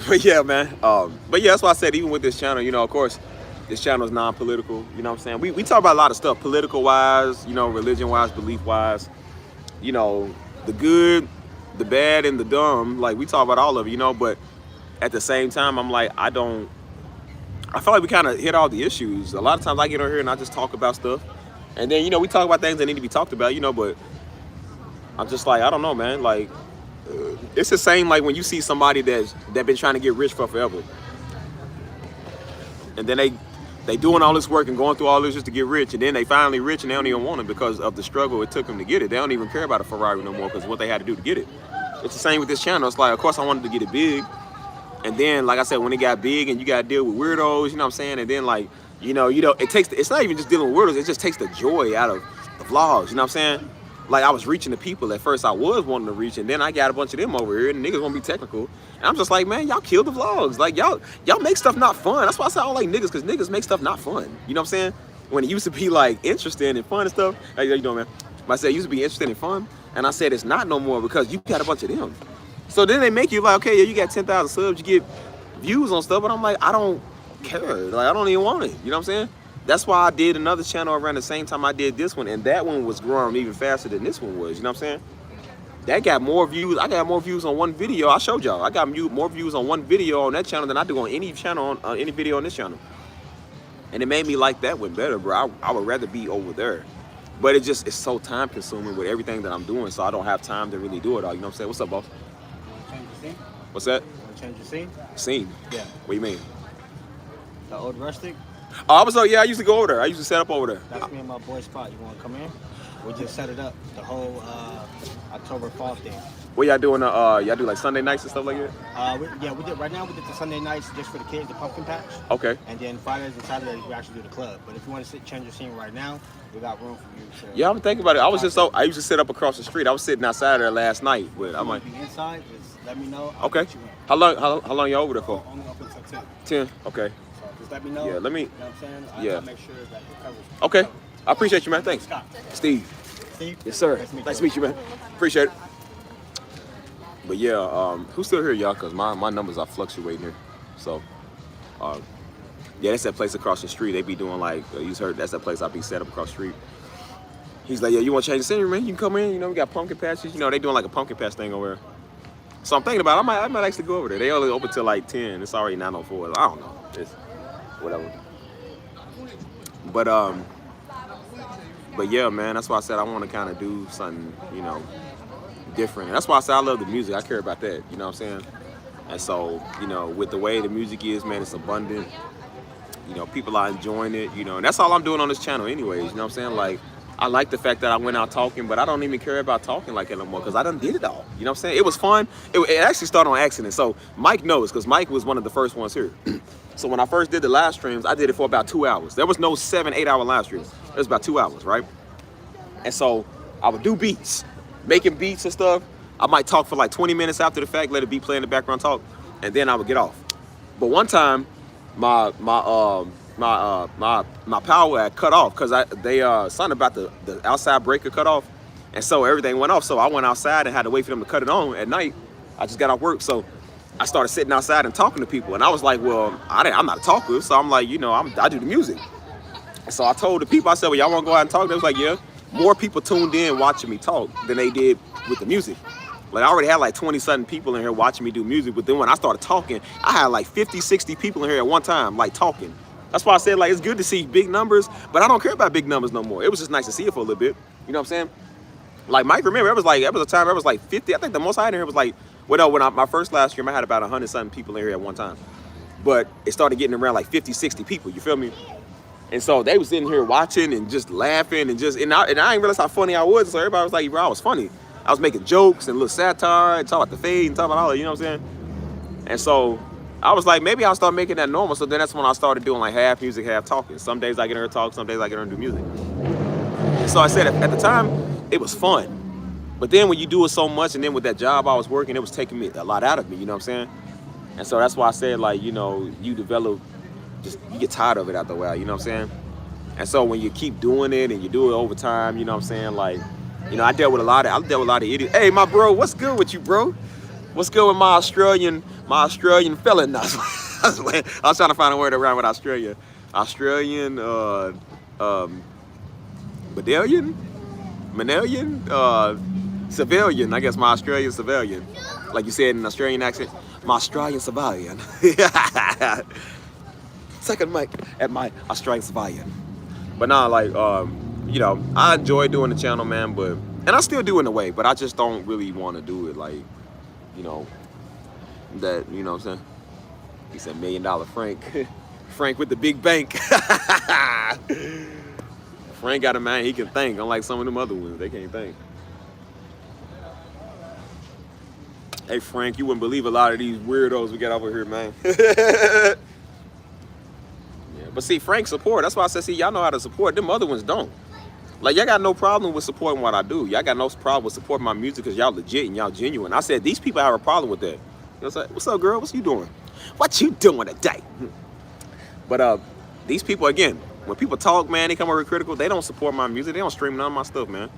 But yeah, man. But yeah, that's why I said even with this channel, you know, of course, this channel is non-political. You know what I'm saying? We talk about a lot of stuff, political-wise, you know, religion-wise, belief-wise. You know, the good, the bad, and the dumb. Like, we talk about all of it, you know, but at the same time, I'm like, I feel like we kind of hit all the issues. A lot of times I get on here and I just talk about stuff. And then, you know, we talk about things that need to be talked about, you know, but I'm just like, I don't know, man. Like, it's the same like when you see somebody that been trying to get rich for forever, and then they doing all this work and going through all this just to get rich, and then they finally rich and they don't even want it because of the struggle it took them to get it. They don't even care about a Ferrari no more because of what they had to do to get it. It's the same with this channel. It's like, of course I wanted to get it big, and then like I said, when it got big and you got to deal with weirdos, you know what I'm saying, and then like it's not even just dealing with weirdos, it just takes the joy out of the vlogs, you know what I'm saying? Like I was reaching the people at first I was wanting to reach, and then I got a bunch of them over here and niggas gonna be technical. And I'm just like, man, y'all kill the vlogs. Like y'all make stuff not fun. That's why I say I don't like niggas, because niggas make stuff not fun. You know what I'm saying? When it used to be like interesting and fun and stuff. How you doing, man? But I said it used to be interesting and fun, and I said it's not no more because you got a bunch of them. So then they make you like, okay, yeah, you got 10,000 subs, you get views on stuff, but I'm like, I don't care. Like I don't even want it. You know what I'm saying? That's why I did another channel around the same time I did this one, and that one was growing even faster than this one was. You know what I'm saying? That got more views. I got more views on one video. I showed y'all. I got more views on one video on that channel than I do on any channel, on any video on this channel. And it made me like that one better, bro. I would rather be over there. But it's so time consuming with everything that I'm doing, so I don't have time to really do it all. You know what I'm saying? What's up, boss? Change the scene? What's that? Change the scene? Scene? Yeah. What do you mean? The old Rustic? Oh, I used to go over there. I used to set up over there. That's me and my boy Spot. You want to come in? We just set it up. The whole October fall thing. What y'all doing? Y'all do like Sunday nights and stuff like that? We did. Right now we did the Sunday nights just for the kids, the pumpkin patch. Okay. And then Fridays and Saturdays we actually do the club. But if you want to change your scene right now, we got room for you. Yeah, I'm thinking about it. I used to sit up across the street. I was sitting outside there last night, but I might be inside. Just let me know. Okay. How long you over there for? Only up until 10. 10. Okay. So just let me know. Yeah. Let me. You know what I'm saying? Yeah. I'll make sure that it covers. Okay. I appreciate you, man. Thanks. Scott. Steve. Steve. Yes, sir. Nice to meet you, man. Appreciate it. But yeah, who's still here, y'all? Cause my numbers are fluctuating here. So, yeah, that's that place across the street. They be doing like you heard. That's that place I be set up across the street. He's like, yeah, you want to change the scenery, man? You can come in. You know, we got pumpkin patches. You know, they doing like a pumpkin patch thing over there. So I'm thinking about it. I might actually go over there. They only open till like 10. It's already 9:04. I don't know. It's whatever. But yeah, man, that's why I said I want to kind of do something, you know, different. And that's why I said I love the music. I care about that. You know what I'm saying? And so, you know, with the way the music is, man, it's abundant. You know, people are enjoying it. You know, and that's all I'm doing on this channel, anyways. You know what I'm saying? Like, I like the fact that I went out talking, but I don't even care about talking like that no more because I done did it all. You know what I'm saying? It was fun. It actually started on accident. So Mike knows because Mike was one of the first ones here. So when I first did the live streams, I did it for about 2 hours. There was no 7-8 hour live streams. It was about 2 hours, right? And so I would do beats, making beats and stuff. I might talk for like 20 minutes after the fact, let it be play in the background talk, and then I would get off. But one time, my power had cut off because something about the outside breaker cut off, and so everything went off. So I went outside and had to wait for them to cut it on at night. I just got off work, so I started sitting outside and talking to people, and I was like, well, I'm not a talker, so I'm like, you know, I do the music. And so I told the people, I said, well, y'all want to go out and talk? They was like, yeah. More people tuned in watching me talk than they did with the music. Like I already had like 20-something people in here watching me do music, but then when I started talking, I had like 50, 60 people in here at one time, like talking. That's why I said like it's good to see big numbers, but I don't care about big numbers no more. It was just nice to see it for a little bit. You know what I'm saying? Like Mike, remember, it was a time it was like 50. I think the most I had in here was like, my first live stream, I had about 100-something people in here at one time. But it started getting around like 50, 60 people, you feel me? And so they was in here watching and just laughing and I didn't realize how funny I was. So everybody was like, bro, I was funny. I was making jokes and a little satire and talking about the fade and talking about all that, you know what I'm saying? And so I was like, maybe I'll start making that normal. So then that's when I started doing like half music, half talking. Some days I get in here talk, some days I get in here and do music. And so I said at the time, it was fun. But then when you do it so much, and then with that job I was working, it was taking me a lot out of me, you know what I'm saying? And so that's why I said, like, you know, you get tired of it after a while, you know what I'm saying? And so when you keep doing it and you do it over time, you know what I'm saying? Like, you know, I dealt with a lot of idiots. Hey, my bro, what's good with you, bro? What's good with my Australian felon? I was trying to find a word around with Australia. Australian, civilian, I guess my Australian civilian. Like you said in an Australian accent, my Australian civilian. Second mic at my Australian civilian. But nah, like, you know, I enjoy doing the channel, man, and I still do in a way, but I just don't really want to do it like you know, that, you know what I'm saying? He said $1 million Frank. Frank with the big bank. Frank got a man, he can think, unlike some of them other ones, they can't think. Hey Frank, you wouldn't believe a lot of these weirdos we got over here, man. Yeah, but see, Frank support, that's why I said, see, y'all know how to support, them other ones don't. Like, y'all got no problem with supporting what I do. Y'all got no problem with supporting my music because y'all legit and y'all genuine. I said, these people have a problem with that. You know what I'm saying? What's up, girl? What you doing? What you doing today? But these people, again, when people talk, man, they come over critical, they don't support my music. They don't stream none of my stuff, man.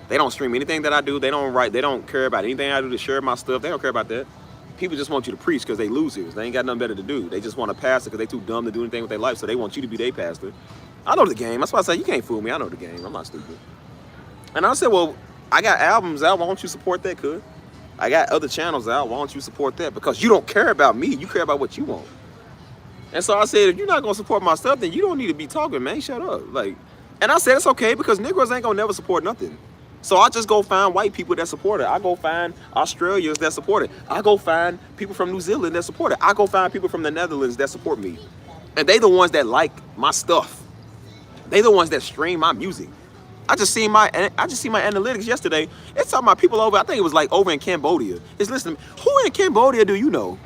They don't stream anything that I do. They don't write. They don't care about anything I do to share my stuff. They don't care about that. People just want you to preach because they losers. They ain't got nothing better to do. They just want a pastor because they too dumb to do anything with their life, so they want you to be their pastor. I know the game. That's why I say you can't fool me. I know the game. I'm not stupid. And I said, well, I got albums out. Why don't you support that, cuz? I got other channels out. Why don't you support that? Because you don't care about me. You care about what you want. And so I said, if you're not going to support my stuff, then you don't need to be talking, man. Shut up. Like, and I said, it's okay because Negroes ain't going to never support nothing. So I just go find white people that support it. I go find Australians that support it. I go find people from New Zealand that support it. I go find people from the Netherlands that support me. And they the ones that like my stuff. They the ones that stream my music. I just see my analytics yesterday. It's talking about people over, I think it was like over in Cambodia. It's listening. Who in Cambodia do you know?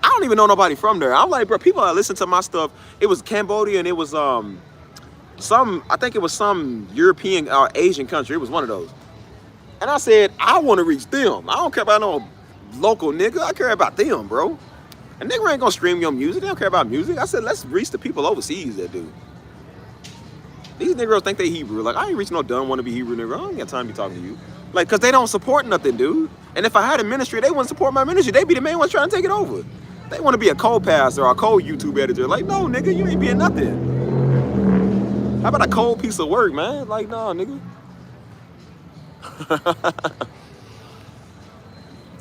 I don't even know nobody from there. I'm like, bro, people that listen to my stuff. It was Cambodia and it was I think it was some European or Asian country. It was one of those. And I said, I want to reach them. I don't care about no local nigga. I care about them, bro. A nigga ain't gonna stream your music. They don't care about music. I said, let's reach the people overseas that do. These Negroes think they Hebrew. Like, I ain't reaching no dumb wanna be Hebrew nigga. I don't got time to be talking to you. Like, cause they don't support nothing, dude. And if I had a ministry, they wouldn't support my ministry. They'd be the main ones trying to take it over. They want to be a co-pastor or a co-YouTube editor. Like, no, nigga, you ain't being nothing. How about a cold piece of work, man? Like, nah, nigga.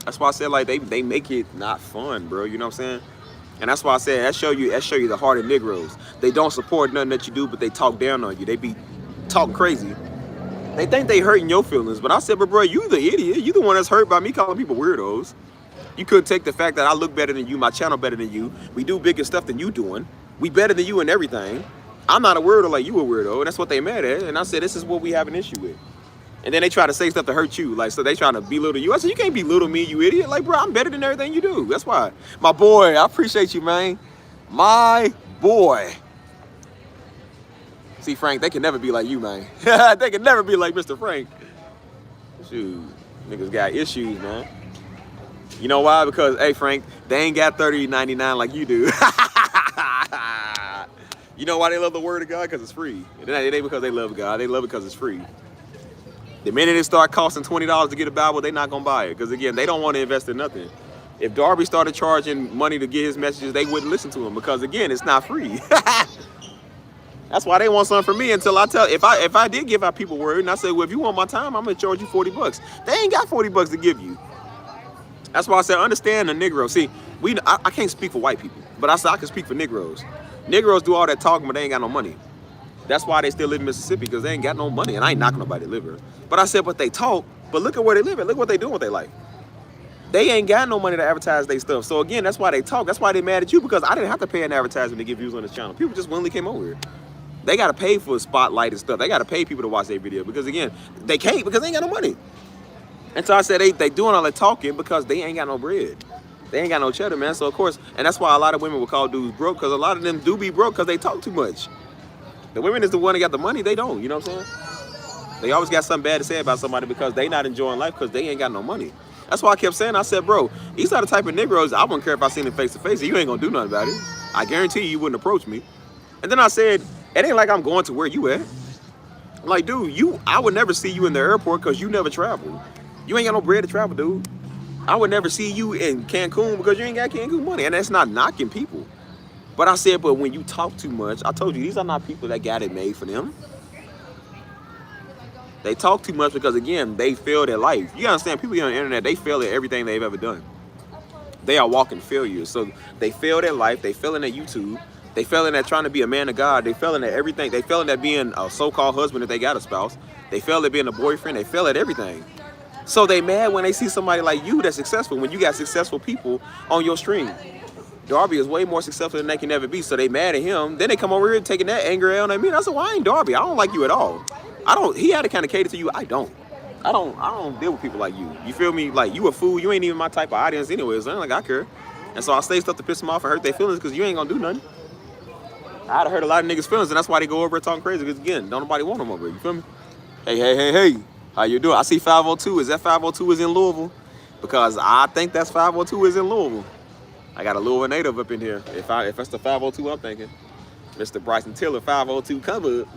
That's why I said, like, they make it not fun, bro. You know what I'm saying? And that's why I said that show you the heart of Negroes. They don't support nothing that you do, but they talk down on you. They be talking crazy. They think they hurting your feelings, but I said, but bro, you the idiot. You the one that's hurt by me calling people weirdos. You couldn't take the fact that I look better than you, my channel better than you. We do bigger stuff than you doing. We better than you in everything. I'm not a weirdo like you a weirdo, and that's what they mad at. And I said, this is what we have an issue with. And then they try to say stuff to hurt you. Like, so they trying to belittle you. I said, you can't belittle me, you idiot. Like, bro, I'm better than everything you do. That's why. My boy, I appreciate you, man. My boy. See, Frank, they can never be like you, man. They can never be like Mr. Frank. Shoot, niggas got issues, man. You know why? Because, hey, Frank, they ain't got $30.99 like you do. You know why they love the word of God? Because it's free. It ain't because they love God. They love it because it's free. The minute it start costing $20 to get a Bible, they not going to buy it. Because, again, they don't want to invest in nothing. If Darby started charging money to get his messages, they wouldn't listen to him. Because, again, it's not free. That's why they want something from me until I tell. If I did give out people word and I say, well, if you want my time, I'm going to charge you $40. They ain't got $40 to give you. That's why I said, understand the Negro. See, I can't speak for white people, but I said I can speak for Negroes. Negroes do all that talking, but they ain't got no money. That's why they still live in Mississippi, because they ain't got no money. And I ain't knocking nobody to live here. But I said, but they talk, but look at where they live at. Look what they doing with their life. They ain't got no money to advertise their stuff. So again, that's why they talk. That's why they mad at you, because I didn't have to pay an advertisement to get views on this channel. People just willingly came over here. They got to pay for a spotlight and stuff. They got to pay people to watch their video, because again, they can't because they ain't got no money. And so I said they doing all that talking because they ain't got no bread. They ain't got no cheddar, man. So of course, and that's why a lot of women will call dudes broke, because a lot of them do be broke because they talk too much. The women is the one that got the money, they don't, you know what I'm saying? They always got something bad to say about somebody because they not enjoying life because they ain't got no money. That's why I kept saying, I said, bro, these are the type of Negroes, I wouldn't care if I seen them face to face, you ain't gonna do nothing about it. I guarantee you wouldn't approach me. And then I said, it ain't like I'm going to where you at. Like, dude, I would never see you in the airport because you never travel. You ain't got no bread to travel, dude. I would never see you in Cancun because you ain't got Cancun money. And that's not knocking people. But I said, but when you talk too much, I told you, these are not people that got it made for them. They talk too much because, again, they failed at life. You understand, people on the internet, they fail at everything they've ever done. They are walking failures. So they failed at life. They failing at YouTube. They failing at trying to be a man of God. They failing at everything. They failing at being a so-called husband if they got a spouse. They failed at being a boyfriend. They fail at everything. So they mad when they see somebody like you that's successful, when you got successful people on your stream. Darby is way more successful than they can ever be, so they mad at him. Then they come over here taking that anger out on me. I said, well, I ain't Darby. I don't like you at all. He had to kind of cater to you. I don't deal with people like you. You feel me? Like, you a fool. You ain't even my type of audience anyways. So I ain't like, I care. And so I say stuff to piss them off and hurt their feelings because you ain't gonna do nothing. I'd have hurt a lot of niggas' feelings, and that's why they go over and talking crazy. Because again, don't nobody want them over. You feel me? Hey. How you doing? I see 502. Is that 502 is in Louisville? Because I think that's 502 is in Louisville. I got a Louisville native up in here. If that's the 502 I'm thinking. Mr. Bryson Tiller, 502 come up.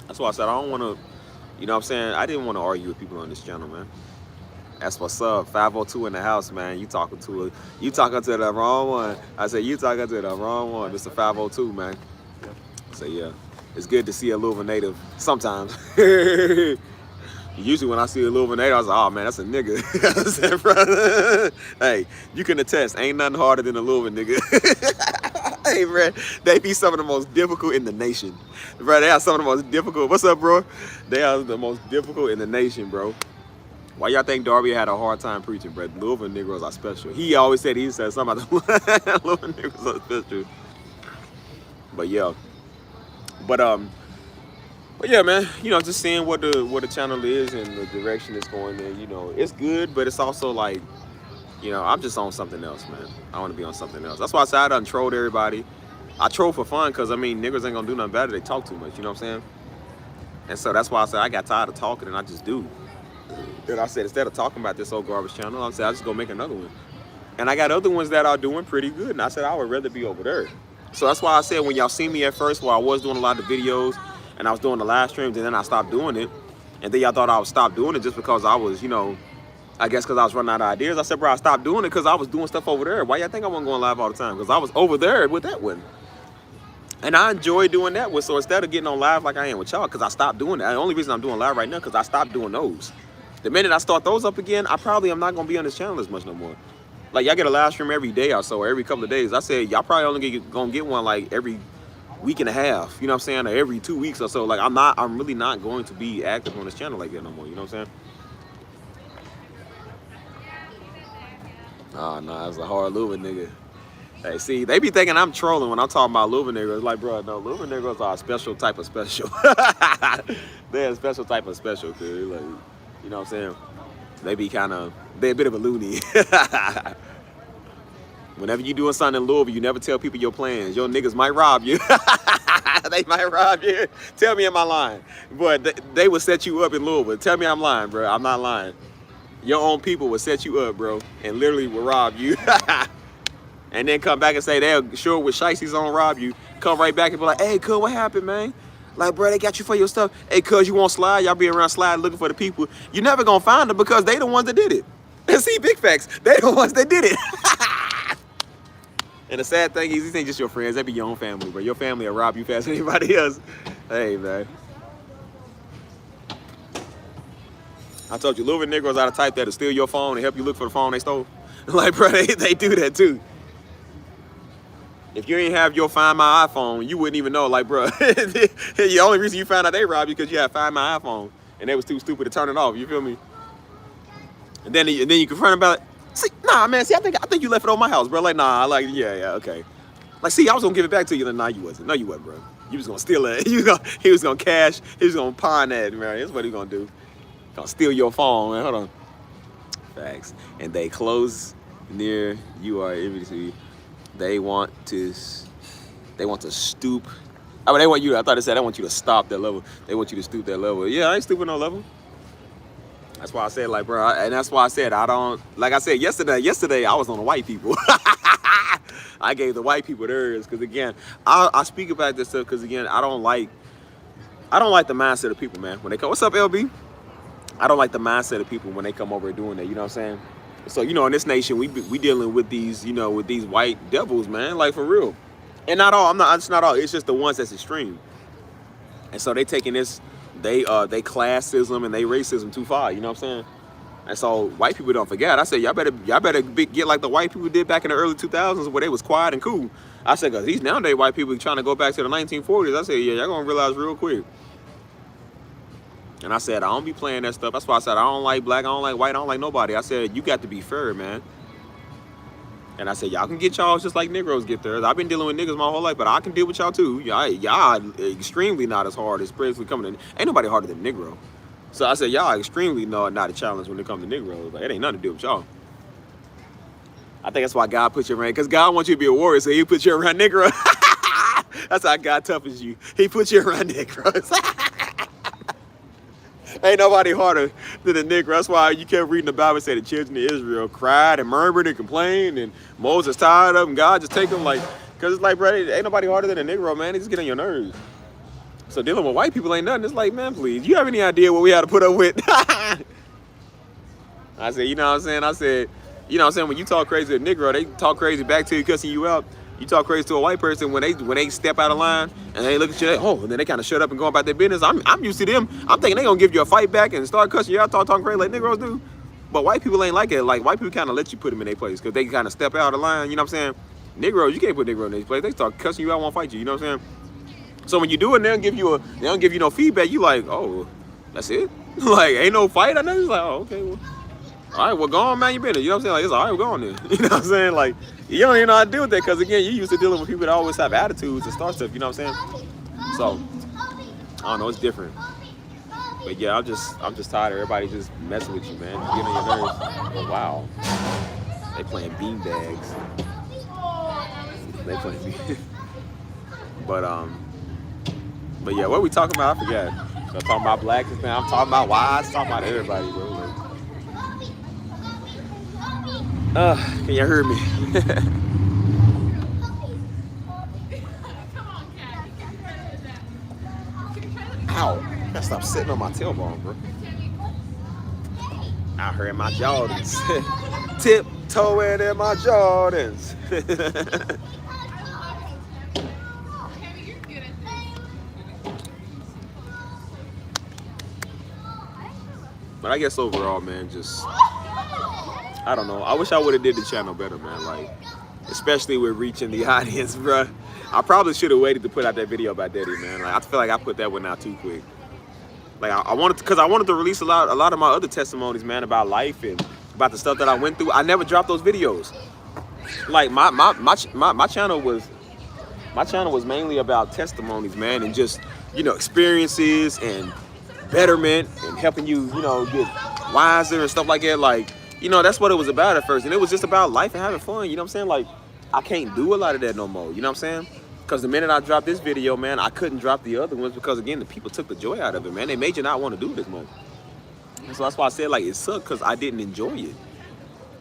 That's why I said I don't want to, you know what I'm saying? I didn't want to argue with people on this channel, man. That's what's up. 502 in the house, man. You talking to the wrong one. I said, you talking to the wrong one. Mr. 502, man. So yeah, it's good to see a Louisville native sometimes. Usually when I see a Louisville native, I was like, oh man, that's a nigga. I said, brother, hey, you can attest, ain't nothing harder than a Louisville nigga. Hey, bro, they be some of the most difficult in the nation. Bro, they are some of the most difficult. What's up, bro? They are the most difficult in the nation, bro. Why y'all think Darby had a hard time preaching, bro? Louisville Negroes are special. He always said, something about the Louisville Negroes are special. But yeah. But yeah, man, you know, just seeing what the channel is and the direction it's going in, you know, it's good, but it's also like, you know, I'm just on something else, man. I want to be on something else. That's why I said I done trolled everybody. I troll for fun because, I mean, niggas ain't gonna do nothing better. They talk too much, you know what I'm saying? And so that's why I said I got tired of talking and I just do. And I said, instead of talking about this old garbage channel, I said, I just go make another one. And I got other ones that are doing pretty good. And I said, I would rather be over there. So that's why I said, when y'all see me at first, where I was doing a lot of videos and I was doing the live streams and then I stopped doing it. And then y'all thought I would stop doing it just because I was, you know, I guess because I was running out of ideas. I said, bro, I stopped doing it because I was doing stuff over there. Why y'all think I wasn't going live all the time? Because I was over there with that one. And I enjoy doing that one. So instead of getting on live like I am with y'all, because I stopped doing that. The only reason I'm doing live right now because I stopped doing those. The minute I start those up again, I probably am not going to be on this channel as much no more. Like, y'all get a live stream every day or so, or every couple of days. I said, y'all probably only going to get one like every week and a half, you know what I'm saying, or every 2 weeks or so. Like, I'm really not going to be active on this channel like that no more, you know what I'm saying? Oh, no, that's a hard Louisville nigga. Hey, see, they be thinking I'm trolling when I'm talking about Louisville niggas. Like, bro, no, Louisville niggas are a special type of special. They're a special type of special, cuz, like, you know what I'm saying? They be they're a bit of a loony. Whenever you doing something in Louisville, you never tell people your plans. Your niggas might rob you. They might rob you. Tell me am I lying? But they will set you up in Louisville. Tell me I'm lying, bro. I'm not lying. Your own people will set you up, bro, and literally will rob you. And then come back and say they'll sure with shiesties on rob you. Come right back and be like, hey, cuz, what happened, man? Like, bro, they got you for your stuff. Hey, cuz, you want slide? Y'all be around slide looking for the people. You're never gonna find them because they the ones that did it. And see, big facts. They the ones that did it. And the sad thing is, these ain't just your friends. They be your own family, bro. Your family will rob you faster than anybody else. Hey, man. I told you, Louisville Negroes are the type that'll steal your phone and help you look for the phone they stole. Like, bro, they do that too. If you ain't have your Find My iPhone, you wouldn't even know. Like, bro, the only reason you found out they robbed you because you had Find My iPhone and they was too stupid to turn it off. You feel me? And then you confront them about it. See, nah, man. See, I think you left it on my house, bro. Like, nah. Like, yeah, okay. Like, see, I was gonna give it back to you. Then, nah, you wasn't. No, you wasn't, bro. You was gonna steal it. He was gonna cash. He was gonna pawn that, man. That's what he gonna do. Gonna steal your phone, man. Hold on. Facts. And they close near you are envy. They want to stoop. I mean, they want you. I thought it said they want you to stop that level. They want you to stoop that level. Yeah, I ain't stooping no level. That's why I said, like, bro, and that's why I said I don't. Like I said yesterday I was on the white people. I gave the white people theirs because again, I speak about this stuff because again, I don't like the mindset of people, man. When they come, what's up, LB? I don't like the mindset of people when they come over doing that. You know what I'm saying? So, you know, in this nation, we dealing with these, you know, with these white devils, man, like for real. And not all, it's not all, it's just the ones that's extreme. And so they taking this, they classism and they racism too far, you know what I'm saying? And so white people don't forget. I said, y'all better get like the white people did back in the early 2000s where they was quiet and cool. I said, because these nowadays white people trying to go back to the 1940s. I said, yeah, y'all gonna realize real quick. And I said, I don't be playing that stuff. That's why I said, I don't like black, I don't like white, I don't like nobody. I said, you got to be fair, man. And I said, y'all can get y'all just like Negroes get theirs. I've been dealing with niggas my whole life, but I can deal with y'all too. Y'all extremely not as hard as basically coming in. Ain't nobody harder than Negro. So I said, y'all extremely not a challenge when it comes to Negroes. Like, it ain't nothing to do with y'all. I think that's why God put you around, because God wants you to be a warrior, so he put you around Negro. That's how God toughens you. He put you around Negroes. Ain't nobody harder than a Negro. That's why you kept reading the Bible and say the children of Israel cried and murmured and complained, and Moses tired of them. God just take them like, because it's like, bro, ain't nobody harder than a Negro, man. They just get on your nerves. So dealing with white people ain't nothing. It's like, man, please, you have any idea what we had to put up with? I said, you know what I'm saying? I said, you know what I'm saying? When you talk crazy to a Negro, they talk crazy back to you, cussing you out. You talk crazy to a white person when they step out of line and they look at you, and then they kind of shut up and go about their business. I'm used to them. I'm thinking they gonna give you a fight back and start cussing you out, talking crazy like Negroes do. But white people ain't like it. Like, white people kind of let you put them in their place because they kind of step out of line. You know what I'm saying? Negroes, you can't put Negro in their place. They start cussing you out, won't fight you. You know what I'm saying? So when you do it, they don't give you no feedback. You like, oh, that's it? Like, ain't no fight? I know. It's like, oh, okay, well, all right, well, go on, man, you been there. You know what I'm saying? Like, it's all right, we're going there. You know what I'm saying? Like, you don't even know how to deal with that because, again, you used to dealing with people that always have attitudes and start stuff. You know what I'm saying? So, I don't know. It's different. But, yeah, I'm just tired of everybody just messing with you, man. Getting on your nerves. Oh, wow. They playing beanbags. They playing beanbags. But, yeah, what are we talking about? I forgot. So I'm talking about blacks, man. I'm talking about whites. I'm talking about everybody, bro. Like, can you hear me? Ow. I gotta stop sitting on my tailbone, bro. Out here in my Jordans. Tiptoeing in my Jordans. But I guess overall, man, just, I don't know. I wish I would have did the channel better, man. Like, especially with reaching the audience, bro. I probably should have waited to put out that video about Daddy, man. Like, I feel like I put that one out too quick. Like, I wanted to, because I wanted to release a lot of my other testimonies, man, about life and about the stuff that I went through. I never dropped those videos. Like, my channel was mainly about testimonies, man, and just, you know, experiences and betterment and helping you, you know, get wiser and stuff like that. Like, you know, that's what it was about at first. And it was just about life and having fun. You know what I'm saying? Like, I can't do a lot of that no more. You know what I'm saying? Because the minute I dropped this video, man, I couldn't drop the other ones because, again, the people took the joy out of it, man. They made you not want to do it as much. And so that's why I said, like, it sucked because I didn't enjoy it.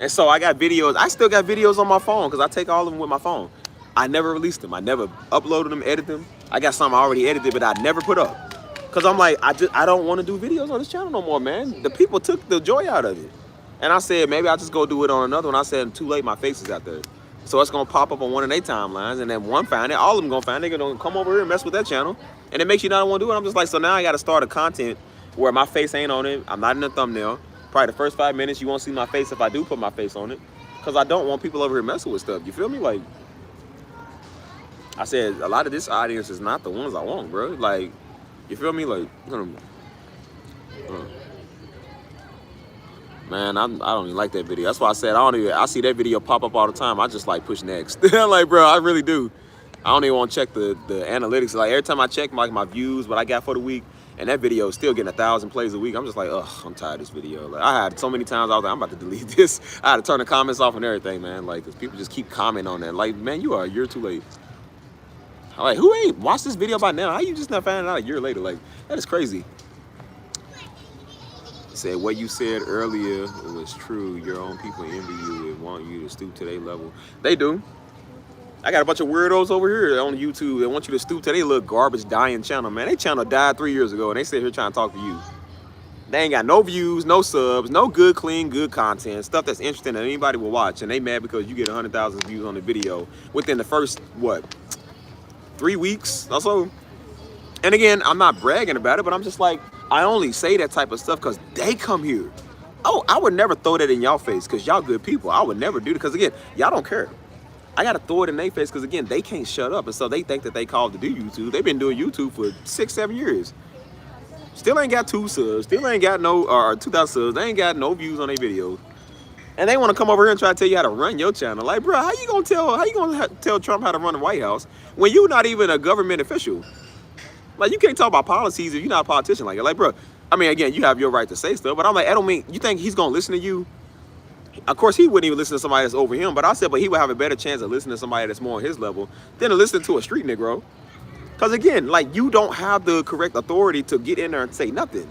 And so I got videos. I still got videos on my phone because I take all of them with my phone. I never released them. I never uploaded them, edited them. I got some I already edited, but I never put up. Because I'm like, I don't want to do videos on this channel no more, man. The people took the joy out of it. And I said, maybe I'll just go do it on another one. I said, too late, my face is out there. So it's going to pop up on one of their timelines. And then one find it, all of them going to find it. They're going to come over here and mess with that channel. And it makes you not want to do it. I'm just like, so now I got to start a content where my face ain't on it. I'm not in the thumbnail. Probably the first 5 minutes, you won't see my face if I do put my face on it. Because I don't want people over here messing with stuff. You feel me? Like, I said, a lot of this audience is not the ones I want, bro. Like, you feel me? Like, man, I don't even like that video. That's why I said I see that video pop up all the time. I just like push next. I'm like, bro, I really do. I don't even want to check the analytics. Like, every time I check my views, what I got for the week, and that video is still getting 1,000 plays a week. I'm just like, ugh, I'm tired of this video. Like, I had so many times I was like, I'm about to delete this. I had to turn the comments off and everything, man. Like, because people just keep commenting on that. Like, man, you are a year too late. I'm like, who ain't watched this video by now? How you just not finding out a year later? Like, that is crazy. Said what you said earlier, it was true. Your own people envy you and want you to stoop to their level. They do. I got a bunch of weirdos over here on YouTube that want you to stoop to their little garbage dying channel, man. Their channel died 3 years ago and they sit here trying to talk to you. They ain't got no views, no subs, no good, clean, good content, stuff that's interesting that anybody will watch. And they mad because you get 100,000 views on the video within the first, what, 3 weeks or so. And again, I'm not bragging about it, but I'm just like, I only say that type of stuff because they come here. Oh, I would never throw that in y'all face because y'all good people. I would never do it because, again, y'all don't care. I got to throw it in their face because, again, they can't shut up. And so they think that they called to do YouTube. They've been doing YouTube for 6-7 years. Still ain't got 2 subs. Still ain't got no, or 2,000 subs. They ain't got no views on their videos. And they want to come over here and try to tell you how to run your channel. Like, bro, how you gonna tell Trump how to run the White House when you're not even a government official? Like, you can't talk about policies if you're not a politician like, bro, I mean, again, you have your right to say stuff, but I'm like, I don't mean, you think he's gonna listen to you? Of course, he wouldn't even listen to somebody that's over him, but I said, but he would have a better chance of listening to somebody that's more on his level than to listen to a street Negro. Because again, like, you don't have the correct authority to get in there and say nothing.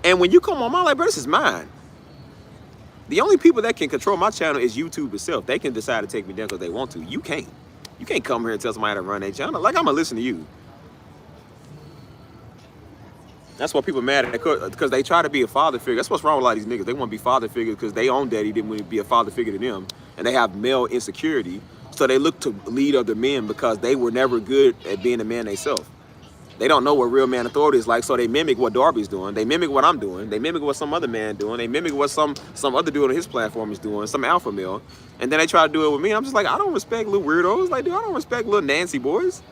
And when you come on my life, bro, this is mine. The only people that can control my channel is YouTube itself. They can decide to take me down because they want to. You can't. You can't come here and tell somebody to run their channel. Like, I'm gonna listen to you. That's why people mad at it, because they try to be a father figure. That's what's wrong with a lot of these niggas. They want to be father figures because their own daddy didn't want to be a father figure to them. And they have male insecurity. So they look to lead other men because they were never good at being a man themselves. They don't know what real man authority is like, so they mimic what Darby's doing. They mimic what I'm doing. They mimic what some other man doing. They mimic what some other dude on his platform is doing, some alpha male. And then they try to do it with me. I'm just like, I don't respect little weirdos. Like, dude, I don't respect little Nancy boys.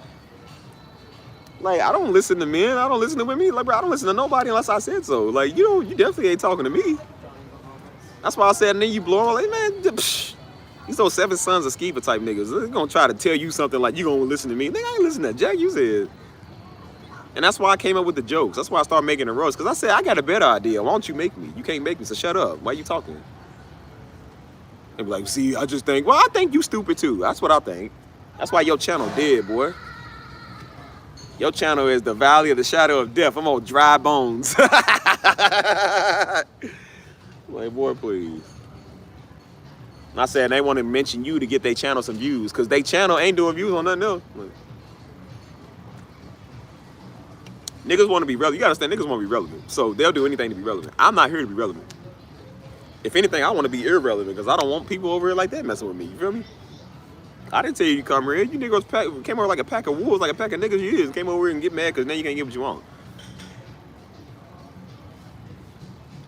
Like, I don't listen to men. I don't listen to women. Like, bro, I don't listen to nobody unless I said so. Like, you definitely ain't talking to me. That's why I said, and then you blow on, like, man, psh, these those 7 sons of Skeever type niggas. They're gonna try to tell you something like you gonna listen to me. Nigga, I ain't listen to Jack, you said. And that's why I came up with the jokes. That's why I started making the roast. Because I said, I got a better idea. Why don't you make me? You can't make me, so shut up. Why you talking? They be like, see, I just think, well, I think you stupid too. That's what I think. That's why your channel dead, boy. Your channel is the valley of the shadow of death. I'm on dry bones. Like, boy, please. And I said they want to mention you to get their channel some views, because they channel ain't doing views on nothing else. Like, niggas want to be relevant. You gotta understand, niggas want to be relevant. So they'll do anything to be relevant. I'm not here to be relevant. If anything, I want to be irrelevant, because I don't want people over here like that messing with me. You feel me? I didn't tell you to come here. You niggas came over like a pack of wolves, like a pack of niggas you is. Came over here and get mad because now you can't get what you want.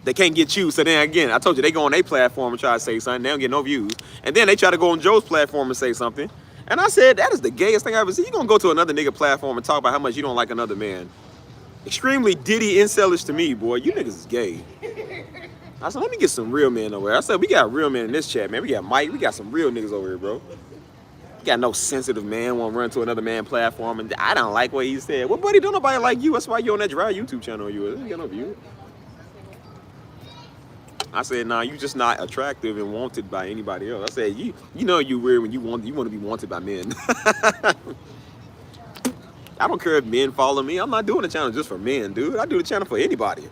They can't get you. So then again, I told you, they go on their platform and try to say something. They don't get no views. And then they try to go on Joe's platform and say something. And I said, that is the gayest thing I ever seen. You gonna go to another nigga platform and talk about how much you don't like another man. Extremely Diddy incelish to me, boy. You niggas is gay. I said, let me get some real men over here. I said, we got real men in this chat, man. We got Mike. We got some real niggas over here, bro. Got no sensitive man want to run to another man platform and I don't like what he said. Well, buddy, don't nobody like you. That's why you on that dry YouTube channel of yours. You got no view. I said, nah, you just not attractive and wanted by anybody else. I said, you know you weird when you want to be wanted by men. I don't care if men follow me. I'm not doing the channel just for men, dude. I do the channel for anybody.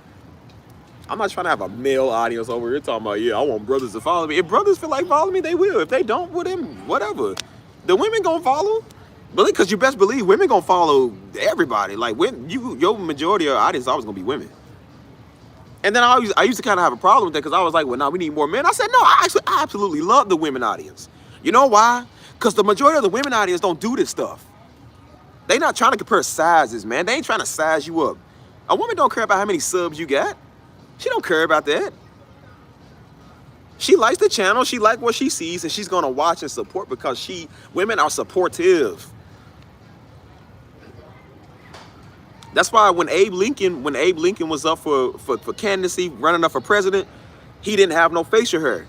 I'm not trying to have a male audience over here talking about, yeah, I want brothers to follow me. If brothers feel like following me, they will. If they don't, well, then whatever. The women gonna follow, because you best believe women gonna follow everybody. Like, when your majority of audience is always gonna be women. And then I used to kind of have a problem with that, because I was like, well, now we need more men. I said, no, I absolutely love the women audience. You know why? Because the majority of the women audience don't do this stuff. They not trying to compare sizes, man. They ain't trying to size you up. A woman don't care about how many subs you got. She don't care about that. She likes the channel, she likes what she sees, and she's gonna watch and support because women are supportive. That's why when Abe Lincoln was up for candidacy, running up for president, he didn't have no facial hair.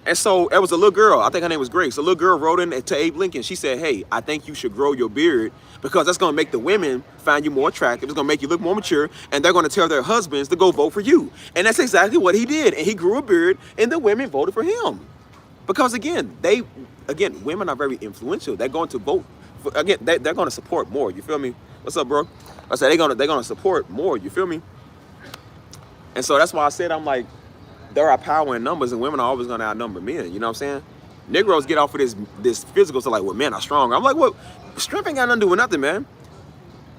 And so there was a little girl, I think her name was Grace. A little girl wrote in to Abe Lincoln. She said, hey, I think you should grow your beard because that's gonna make the women find you more attractive. It's gonna make you look more mature, and they're gonna tell their husbands to go vote for you. And that's exactly what he did. And he grew a beard, and the women voted for him. Because again, women are very influential. They're going to vote for, again, they're gonna support more. You feel me? What's up, bro? I said they're gonna support more. You feel me? And so that's why I said, I'm like, there are power in numbers, and women are always gonna outnumber men. You know what I'm saying? Negroes get off of this physical, so like, well, men are stronger. I'm like, well, strength ain't got nothing to do with nothing, man.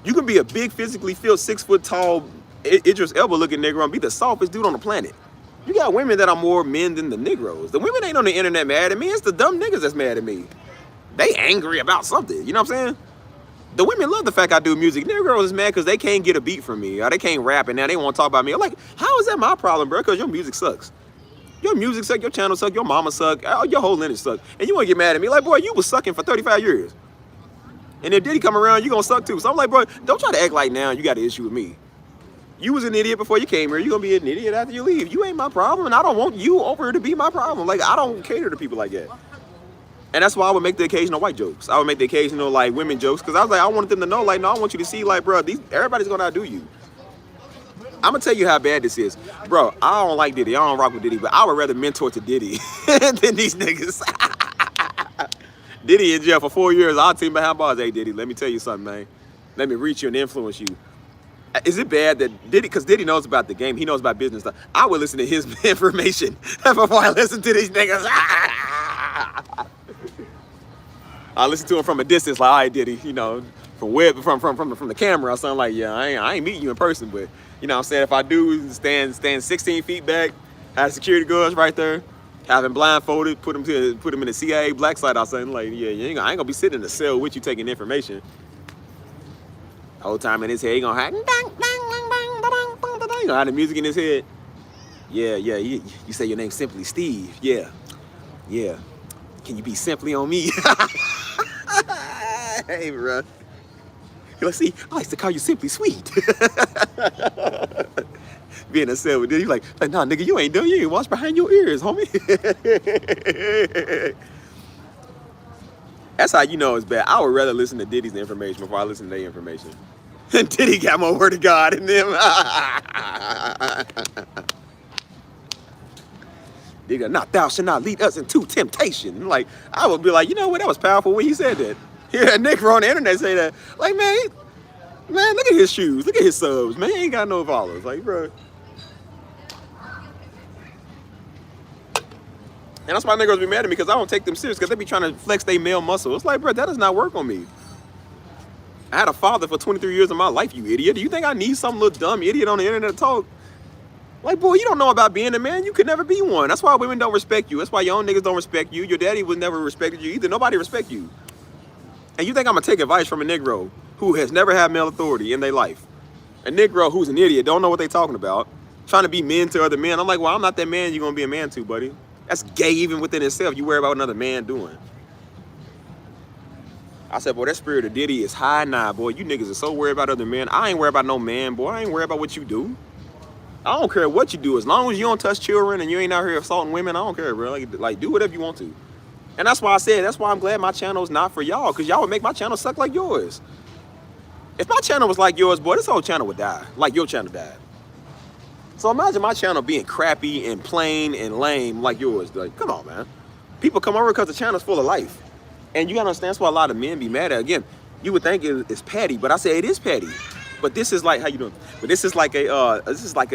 You can be a big, physically fit, 6 foot tall, Idris Elba looking Negro and be the softest dude on the planet. You got women that are more men than the Negroes. The women ain't on the internet mad at me. It's the dumb niggas that's mad at me. They angry about something. You know what I'm saying? The women love the fact I do music. Negroes is mad because they can't get a beat from me, or they can't rap, and now they want to talk about me. I'm like, how is that my problem, bro? Because your music sucks. Your music suck, your channel suck, your mama suck, your whole lineage suck. And you want to get mad at me like, boy, you was sucking for 35 years. And if Diddy come around, you gonna suck too. So I'm like, bro, don't try to act like now you got an issue with me. You was an idiot before you came here. You gonna be an idiot after you leave. You ain't my problem, and I don't want you over here to be my problem. Like, I don't cater to people like that. And that's why I would make the occasional white jokes. I would make the occasional like women jokes, because I was like, I wanted them to know, like, no, I want you to see, like, bro, everybody's gonna outdo you. I'm gonna tell you how bad this is. Bro, I don't like Diddy. I don't rock with Diddy, but I would rather mentor to Diddy than these niggas. Diddy in jail for 4 years. I'll team behind bars. Hey, Diddy, let me tell you something, man. Let me reach you and influence you. Is it bad that Diddy, because Diddy knows about the game, he knows about business stuff. I would listen to his information before I listen to these niggas. I listen to him from a distance, like, all right, Diddy, you know, from the camera or something, like, yeah, I ain't meeting you in person, but you know what I'm saying, if I do stand 16 feet back, have security guards right there, have him blindfolded, put him in the CIA black site or something, like, yeah, I ain't gonna be sitting in the cell with you taking information. The whole time in his head, he gonna have, you gonna have the music in his head. Yeah, you say your name Simply Steve. Yeah. Can you be simply on me? Hey, bro. Let's see, I like to call you Simply Sweet. Being a cell with Diddy, like, nah, nigga, you ain't done. You ain't watch behind your ears, homie. That's how you know it's bad. I would rather listen to Diddy's information before I listen to their information. And Diddy got more word of God in them. Diddy got, not thou shalt not lead us into temptation. Like, I would be like, you know what, that was powerful when he said that. Yeah, Nick on the internet say that. Like, man, look at his shoes. Look at his subs. Man, he ain't got no followers. Like, bro. And that's why niggas be mad at me, because I don't take them serious, because they be trying to flex their male muscle. It's like, bro, that does not work on me. I had a father for 23 years of my life, you idiot. Do you think I need some little dumb idiot on the internet to talk? Like, boy, you don't know about being a man. You could never be one. That's why women don't respect you. That's why your own niggas don't respect you. Your daddy was never respected you either. Nobody respect you. And you think I'm gonna take advice from a Negro who has never had male authority in their life? A Negro who's an idiot, don't know what they talking about, trying to be men to other men. I'm like, well, I'm not that man you're gonna be a man to, buddy. That's gay even within itself. You worry about what another man doing. I said, boy, that spirit of Diddy is high now, boy. You niggas are so worried about other men. I ain't worried about no man, boy. I ain't worried about what you do. I don't care what you do. As long as you don't touch children and you ain't out here assaulting women, I don't care, bro. Like do whatever you want to. And that's why I said, that's why I'm glad my channel is not for y'all, because y'all would make my channel suck like yours. If my channel was like yours, boy, this whole channel would die, like your channel died. So imagine my channel being crappy and plain and lame like yours. Like, come on, man. People come over because the channel's full of life. And you gotta understand, that's why a lot of men be mad at. Again, you would think it's petty, but I say it is petty. But this is like, how you doing? But this is like a, it's like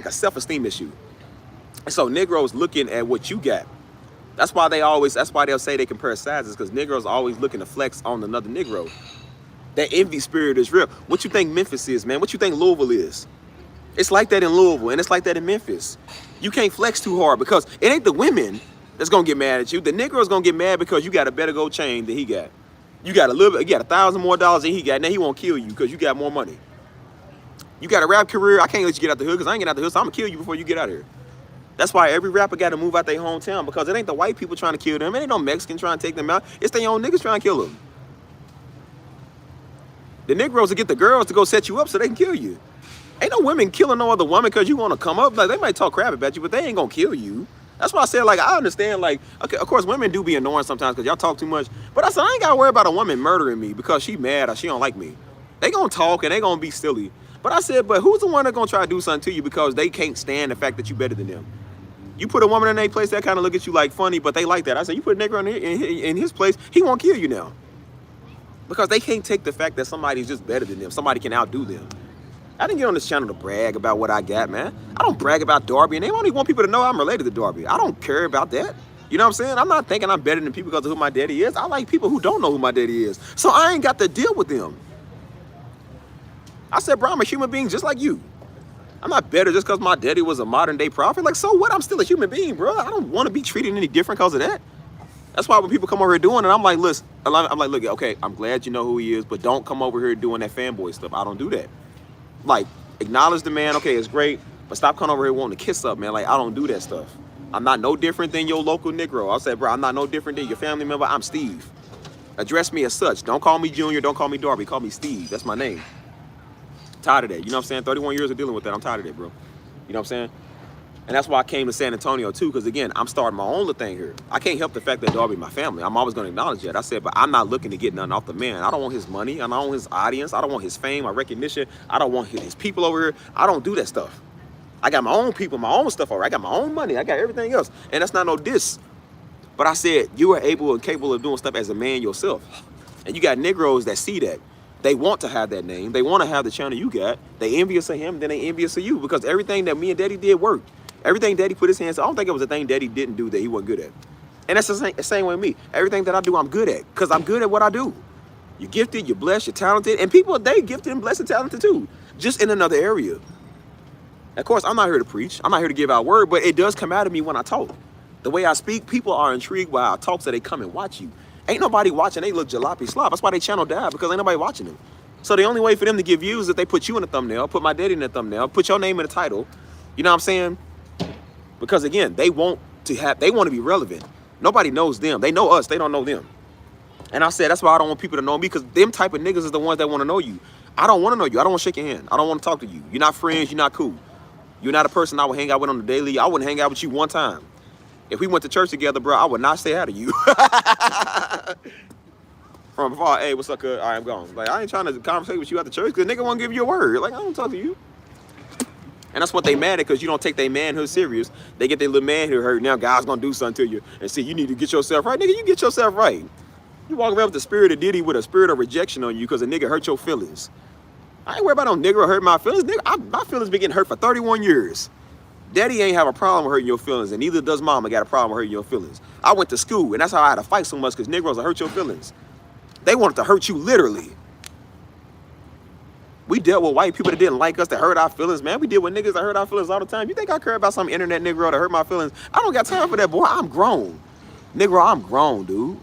a self-esteem issue. So Negroes looking at what you got. That's why they'll say they compare sizes, because Negroes always looking to flex on another Negro. That envy spirit is real. What you think Memphis is, man? What you think Louisville is? It's like that in Louisville, and it's like that in Memphis. You can't flex too hard, because it ain't the women that's gonna get mad at you. The Negro's gonna get mad because you got a better gold chain than he got. You got $1,000 more than he got. Now he won't kill you because you got more money. You got a rap career. I can't let you get out the hood because I ain't get out the hood, so I'm gonna kill you before you get out of here. That's why every rapper got to move out their hometown, because it ain't the white people trying to kill them. It ain't no Mexican trying to take them out. It's their own niggas trying to kill them. The Negroes will get the girls to go set you up so they can kill you. Ain't no women killing no other woman because you want to come up. Like, they might talk crap about you, but they ain't gonna kill you. That's why I said, like, I understand, like, okay, of course, women do be annoying sometimes because y'all talk too much. But I said, I ain't got to worry about a woman murdering me because she mad or she don't like me. They gonna talk and they gonna be silly. But I said, but who's the one that's gonna try to do something to you because they can't stand the fact that you better than them? You put a woman in their place, that kind of look at you like funny, but they like that. I said, you put a nigga in his place, he won't kill you now. Because they can't take the fact that somebody's just better than them. Somebody can outdo them. I didn't get on this channel to brag about what I got, man. I don't brag about Darby, and they only want people to know I'm related to Darby. I don't care about that. You know what I'm saying? I'm not thinking I'm better than people because of who my daddy is. I like people who don't know who my daddy is. So I ain't got to deal with them. I said, bro, I'm a human being just like you. I'm not better just because my daddy was a modern day prophet. Like, so what? I'm still a human being, bro. I don't want to be treated any different because of that. That's why when people come over here doing it, I'm like, listen, I'm like, look, okay, I'm glad you know who he is, but don't come over here doing that fanboy stuff. I don't do that. Like, acknowledge the man, okay, it's great, but stop coming over here wanting to kiss up, man. Like, I don't do that stuff. I'm not no different than your local Negro. I said, bro, I'm not no different than your family member. I'm Steve. Address me as such. Don't call me Junior. Don't call me Darby. Call me Steve. That's my name. Tired of that. You know what I'm saying? 31 years of dealing with that. I'm tired of that, bro. You know what I'm saying? And that's why I came to San Antonio, too, because, again, I'm starting my own little thing here. I can't help the fact that Darby my family. I'm always going to acknowledge that. I said, but I'm not looking to get nothing off the man. I don't want his money. I don't want his audience. I don't want his fame or recognition. I don't want his people over here. I don't do that stuff. I got my own people, my own stuff over here. I got my own money. I got everything else. And that's not no diss. But I said, you are able and capable of doing stuff as a man yourself. And you got Negroes that see that. They want to have that name. They want to have the channel you got. They envious of him, then they envious of you, because everything that me and Daddy did worked. Everything Daddy put his hands to, I don't think it was a thing Daddy didn't do that he wasn't good at. And that's the same with me. Everything that I do, I'm good at, because I'm good at what I do. You're gifted, you're blessed, you're talented, and people, they gifted and blessed and talented too, just in another area. Of course, I'm not here to preach. I'm not here to give out word, but it does come out of me when I talk. The way I speak, people are intrigued by I talk, so they come and watch you. Ain't nobody watching. They look jalopy slop. That's why they channel died, because ain't nobody watching them. So the only way for them to get views is if they put you in the thumbnail, put my daddy in the thumbnail, put your name in the title. You know what I'm saying? Because again, they want to be relevant. Nobody knows them. They know us. They don't know them. And I said, that's why I don't want people to know me, because them type of niggas is the ones that want to know you. I don't want to know you. I don't want to shake your hand. I don't want to talk to you. You're not friends. You're not cool. You're not a person I would hang out with on the daily. I wouldn't hang out with you one time. If we went to church together, bro, I would not say hi to you. From before, hey, what's up, cuz? All right, I'm gone. Like, I ain't trying to conversate with you at the church, because nigga won't give you a word. Like, I don't talk to you. And that's what they mad at, because you don't take their manhood serious. They get their little manhood hurt. Now God's going to do something to you. And see, you need to get yourself right. Nigga, you get yourself right. You walk around with the spirit of Diddy with a spirit of rejection on you because a nigga hurt your feelings. I ain't worried about no nigga hurt my feelings. Nigga, my feelings been getting hurt for 31 years. Daddy ain't have a problem with hurting your feelings, and neither does mama got a problem with hurting your feelings. I went to school, and that's how I had to fight so much, because Negroes will hurt your feelings. They wanted to hurt you literally. We dealt with white people that didn't like us, that hurt our feelings, man. We deal with niggas that hurt our feelings all the time. You think I care about some internet Negro that hurt my feelings? I don't got time for that, boy. I'm grown. Negro, I'm grown, dude.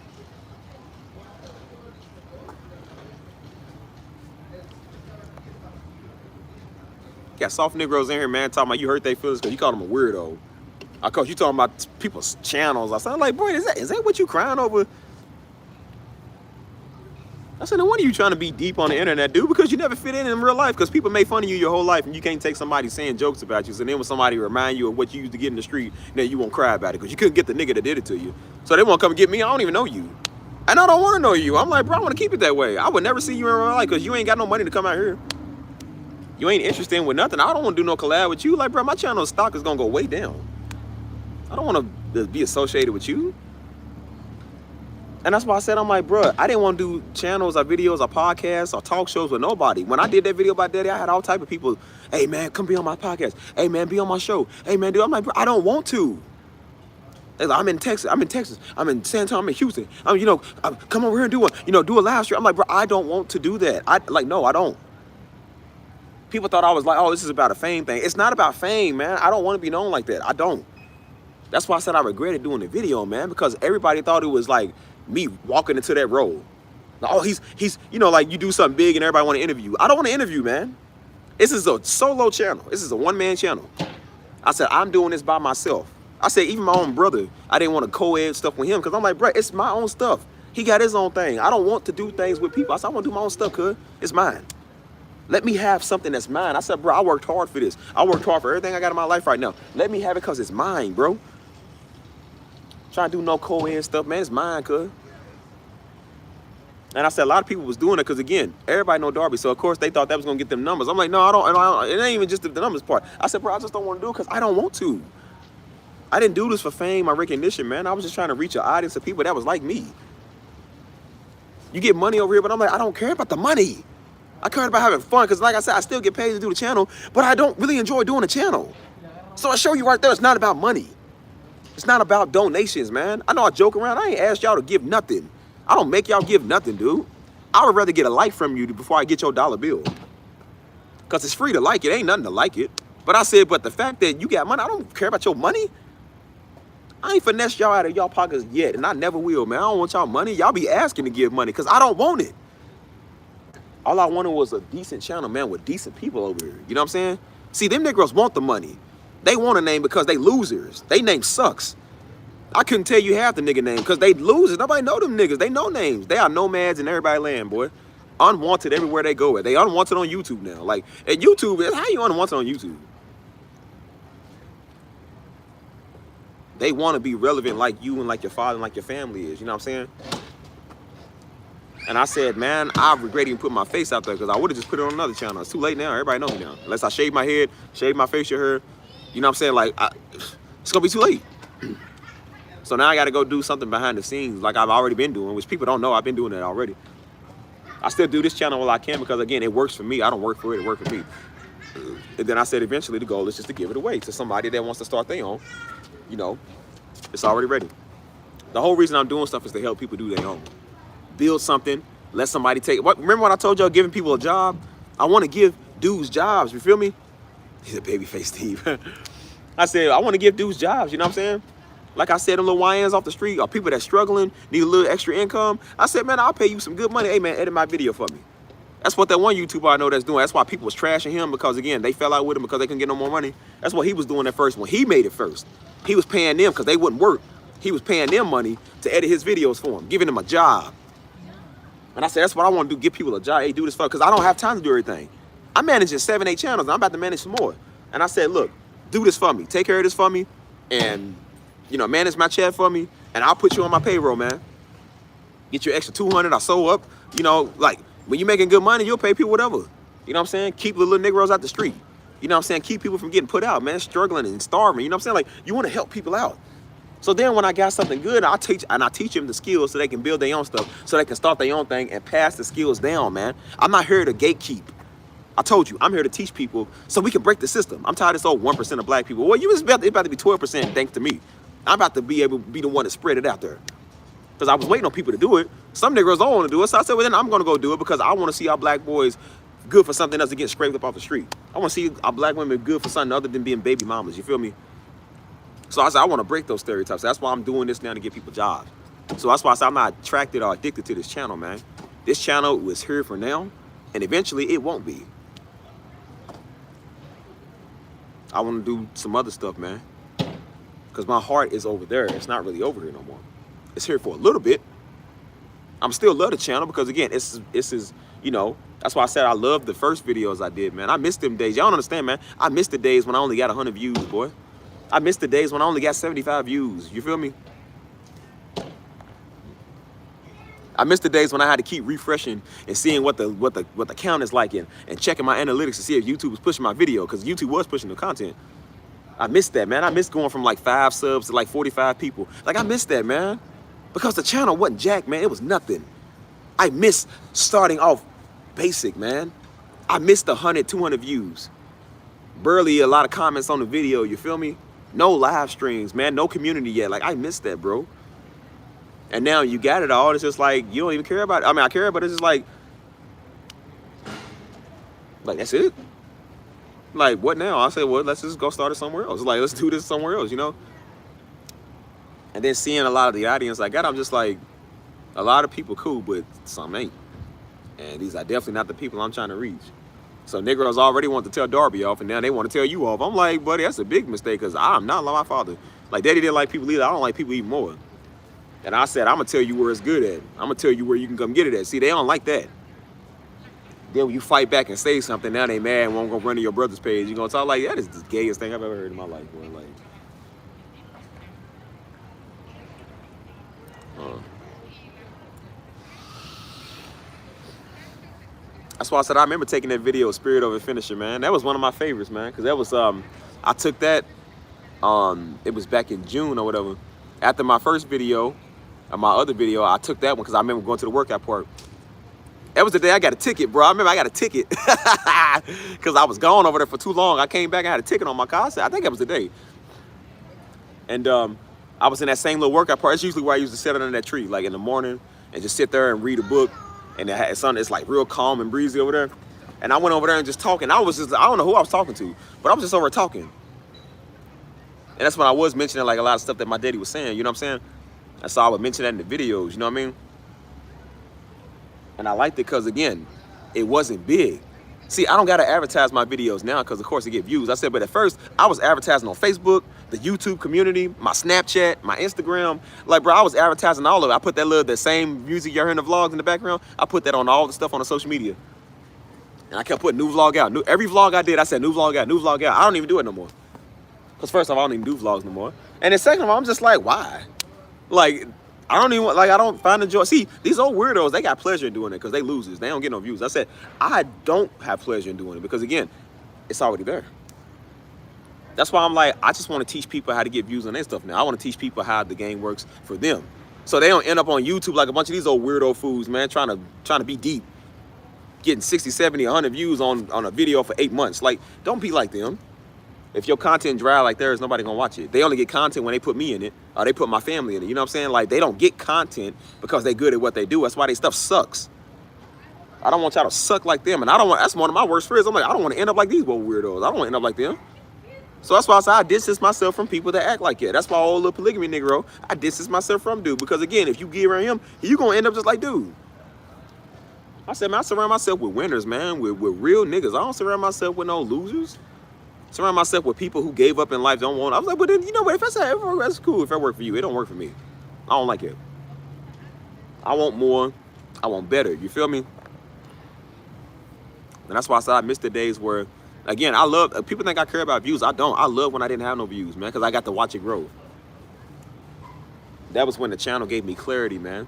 Got soft Negroes in here, man, talking about you hurt their feelings because you called them a weirdo. Of course, you talking about people's channels. I sound like, boy, is that what you crying over? I said, no wonder you trying to be deep on the internet, dude, because you never fit in real life, because people make fun of you your whole life, and you can't take somebody saying jokes about you. So then when somebody remind you of what you used to get in the street, then you won't cry about it, because you couldn't get the nigga that did it to you. So they won't come and get me. I don't even know you. And I don't want to know you. I'm like, bro, I want to keep it that way. I would never see you in real life, because you ain't got no money to come out here. You ain't interested in with nothing. I don't want to do no collab with you. Like, bro, my channel stock is going to go way down. I don't want to be associated with you. And that's why I said, I'm like, bro, I didn't want to do channels or videos or podcasts or talk shows with nobody. When I did that video about Daddy, I had all type of people, hey, man, come be on my podcast. Hey, man, be on my show. Hey, man, dude. I'm like, bro, I don't want to. They're like, I'm in Texas. I'm in San Antonio. I'm in Houston. Come over here and do a live stream. I'm like, bro, I don't want to do that. No, I don't. People thought I was like, oh, this is about a fame thing. It's not about fame, man. I don't want to be known like that. I don't. That's why I said I regretted doing the video, man, because everybody thought it was like me walking into that role. Like, oh, he's like you do something big and everybody want to interview you. I don't want to interview, man. This is a solo channel. This is a one-man channel. I said, I'm doing this by myself. I said, even my own brother, I didn't want to co-ed stuff with him, because I'm like, bro, it's my own stuff. He got his own thing. I don't want to do things with people. I said, I want to do my own stuff, cuz it's mine. Let me have something that's mine. I said, bro, I worked hard for this. I worked hard for everything I got in my life right now. Let me have it because it's mine, bro. Trying to do no co-ed stuff, man. It's mine, cuz. And I said a lot of people was doing it because, again, everybody know Darby. So, of course, they thought that was going to get them numbers. I'm like, no, I don't. It ain't even just the numbers part. I said, bro, I just don't want to do it because I don't want to. I didn't do this for fame or recognition, man. I was just trying to reach an audience of people that was like me. You get money over here, but I'm like, I don't care about the money. I care about having fun because, like I said, I still get paid to do the channel, but I don't really enjoy doing the channel. So I show you right there, it's not about money. It's not about donations, man. I know I joke around. I ain't asked y'all to give nothing. I don't make y'all give nothing, dude. I would rather get a like from you before I get your dollar bill. Because it's free to like it. Ain't nothing to like it. But I said, but the fact that you got money, I don't care about your money. I ain't finessed y'all out of y'all pockets yet, and I never will, man. I don't want y'all money. Y'all be asking to give money because I don't want it. All I wanted was a decent channel, man, with decent people over here. You know what I'm saying? See, them niggas want the money. They want a name because they losers. They name sucks. I couldn't tell you half the nigga name because they losers. Nobody know them niggas. They know names. They are nomads in everybody's land, boy. Unwanted everywhere they go. They unwanted on YouTube now. Like, at YouTube, how you unwanted on YouTube? They want to be relevant like you and like your father and like your family is. You know what I'm saying? And I said, man, I regret even putting my face out there because I would have just put it on another channel. It's too late now. Everybody know me now. Unless I shave my head, shave my facial hair. You know what I'm saying? Like, it's going to be too late. So now I got to go do something behind the scenes like I've already been doing, which people don't know. I've been doing that already. I still do this channel while I can because, again, it works for me. I don't work for it. It works for me. And then I said eventually the goal is just to give it away to somebody that wants to start their own. You know, it's already ready. The whole reason I'm doing stuff is to help people do their own. Build something, let somebody take it. Remember when I told y'all giving people a job? I want to give dudes jobs, you feel me? He's a babyface Steve. I said, I want to give dudes jobs, you know what I'm saying? Like I said, them little YNs off the street or people that's struggling, need a little extra income. I said, man, I'll pay you some good money. Hey, man, edit my video for me. That's what that one YouTuber I know that's doing. That's why people was trashing him because, again, they fell out with him because they couldn't get no more money. That's what he was doing at first when he made it first. He was paying them because they wouldn't work. He was paying them money to edit his videos for him, giving them a job. And I said, that's what I want to do, give people a job. Hey, do this for, because I don't have time to do everything. I'm managing 7, 8 channels, and I'm about to manage some more. And I said, look, do this for me. Take care of this for me, and, you know, manage my chat for me, and I'll put you on my payroll, man. Get your extra 200, I'll sew up. You know, like, when you're making good money, you'll pay people whatever. You know what I'm saying? Keep the little Negroes out the street. You know what I'm saying? Keep people from getting put out, man, struggling and starving. You know what I'm saying? Like, you want to help people out. So then when I got something good, I teach them the skills so they can build their own stuff, so they can start their own thing and pass the skills down, man. I'm not here to gatekeep. I told you, I'm here to teach people so we can break the system. I'm tired of this old 1% of black people. Well, it's about to be 12% thanks to me. I'm about to be able to be the one to spread it out there. Because I was waiting on people to do it. Some niggas don't want to do it. So I said, well, then I'm going to go do it because I want to see our black boys good for something else than getting scraped up off the street. I want to see our black women good for something other than being baby mamas. You feel me? So I said, I want to break those stereotypes. That's why I'm doing this now, to give people jobs. So that's why I said I'm not attracted or addicted to this channel, man. This channel was here for now, and eventually it won't be. I want to do some other stuff, man. Because my heart is over there. It's not really over here no more. It's here for a little bit. I'm still love the channel because, again, this is, you know, that's why I said I love the first videos I did, man. I miss them days. Y'all don't understand, man. I miss the days when I only got 100 views, boy. I miss the days when I only got 75 views. You feel me? I miss the days when I had to keep refreshing and seeing what the count is like and checking my analytics to see if YouTube was pushing my video, because YouTube was pushing the content. I miss that, man. I miss going from like 5 subs to like 45 people. Like, I miss that, man. Because the channel wasn't jack, man. It was nothing. I miss starting off basic, man. I missed 100, 200 views. Barely a lot of comments on the video, you feel me? No live streams, man. No community yet. Like, I missed that, bro. And now you got it all. It's just like, you don't even care about it. I mean, I care, but it's just like, that's it? Like, what now? I said, well, let's just go start it somewhere else. Like, let's do this somewhere else, you know? And then seeing a lot of the audience I got, I'm just like, a lot of people cool, but some ain't. And these are definitely not the people I'm trying to reach. So Negroes already want to tell Darby off, and now they want to tell you off. I'm like, buddy, that's a big mistake, because I'm not like my father. Like, Daddy didn't like people either. I don't like people even more. And I said, I'm going to tell you where it's good at. I'm going to tell you where you can come get it at. See, they don't like that. Then when you fight back and say something, now they mad and won't go run to your brother's page. You're going to talk like, that is the gayest thing I've ever heard in my life, boy. Like, that's why I said I remember taking that video, Spirit Over Finisher, man. That was one of my favorites, man, because that was, I took that, it was back in June or whatever. After my first video, my other video, I took that one because I remember going to the workout park. That was the day I got a ticket, bro. I remember I got a ticket because I was gone over there for too long. I came back, I had a ticket on my car. I said, I think that was the day. And I was in that same little workout park. That's usually where I used to sit under that tree, like in the morning, and just sit there and read a book. And it's like real calm and breezy over there. And I went over there and just talking. I don't know who I was talking to, but I was just over there talking. And that's when I was mentioning like a lot of stuff that my daddy was saying, you know what I'm saying? And so I would mention that in the videos, you know what I mean? And I liked it because, again, it wasn't big. See, I don't got to advertise my videos now because, of course, it get views. I said, but at first, I was advertising on Facebook, the YouTube community, my Snapchat, my Instagram. Like, bro, I was advertising all of it. I put that same music you're hearing the vlogs in the background, I put that on all the stuff on the social media. And I kept putting new vlog out. Every vlog I did, I said new vlog out, new vlog out. I don't even do it no more. Because first of all, I don't even do vlogs no more. And then second of all, I'm just like, why? Like, I don't find the joy. See, these old weirdos, they got pleasure in doing it because they losers. They don't get no views. I said, I don't have pleasure in doing it because, again, it's already there. That's why I'm like, I just want to teach people how to get views on their stuff now. I want to teach people how the game works for them. So they don't end up on YouTube like a bunch of these old weirdo fools, man, trying to be deep. Getting 60, 70, 100 views on a video for 8 months. Like, don't be like them. If your content dry like theirs, nobody gonna watch it. They only get content when they put me in it, or they put my family in it. You know what I'm saying? Like, they don't get content because they good at what they do. That's why their stuff sucks. I don't want y'all to suck like them, and that's one of my worst fears. I'm like, I don't want to end up like these old weirdos. I don't want to end up like them. So that's why I say I distance myself from people that act like that. That's why all the polygamy Negro, I distance myself from dude. Because again, if you get around him, you gonna end up just like dude. I said, man, I surround myself with winners, man, with real niggas. I don't surround myself with no losers. Surround myself with people who gave up in life, don't want. I was like, but then, you know what? If that's cool. If that work for you, it don't work for me. I don't like it. I want more. I want better. You feel me? And that's why I said I miss the days where, again, I love. People think I care about views. I don't. I love when I didn't have no views, man, because I got to watch it grow. That was when the channel gave me clarity, man.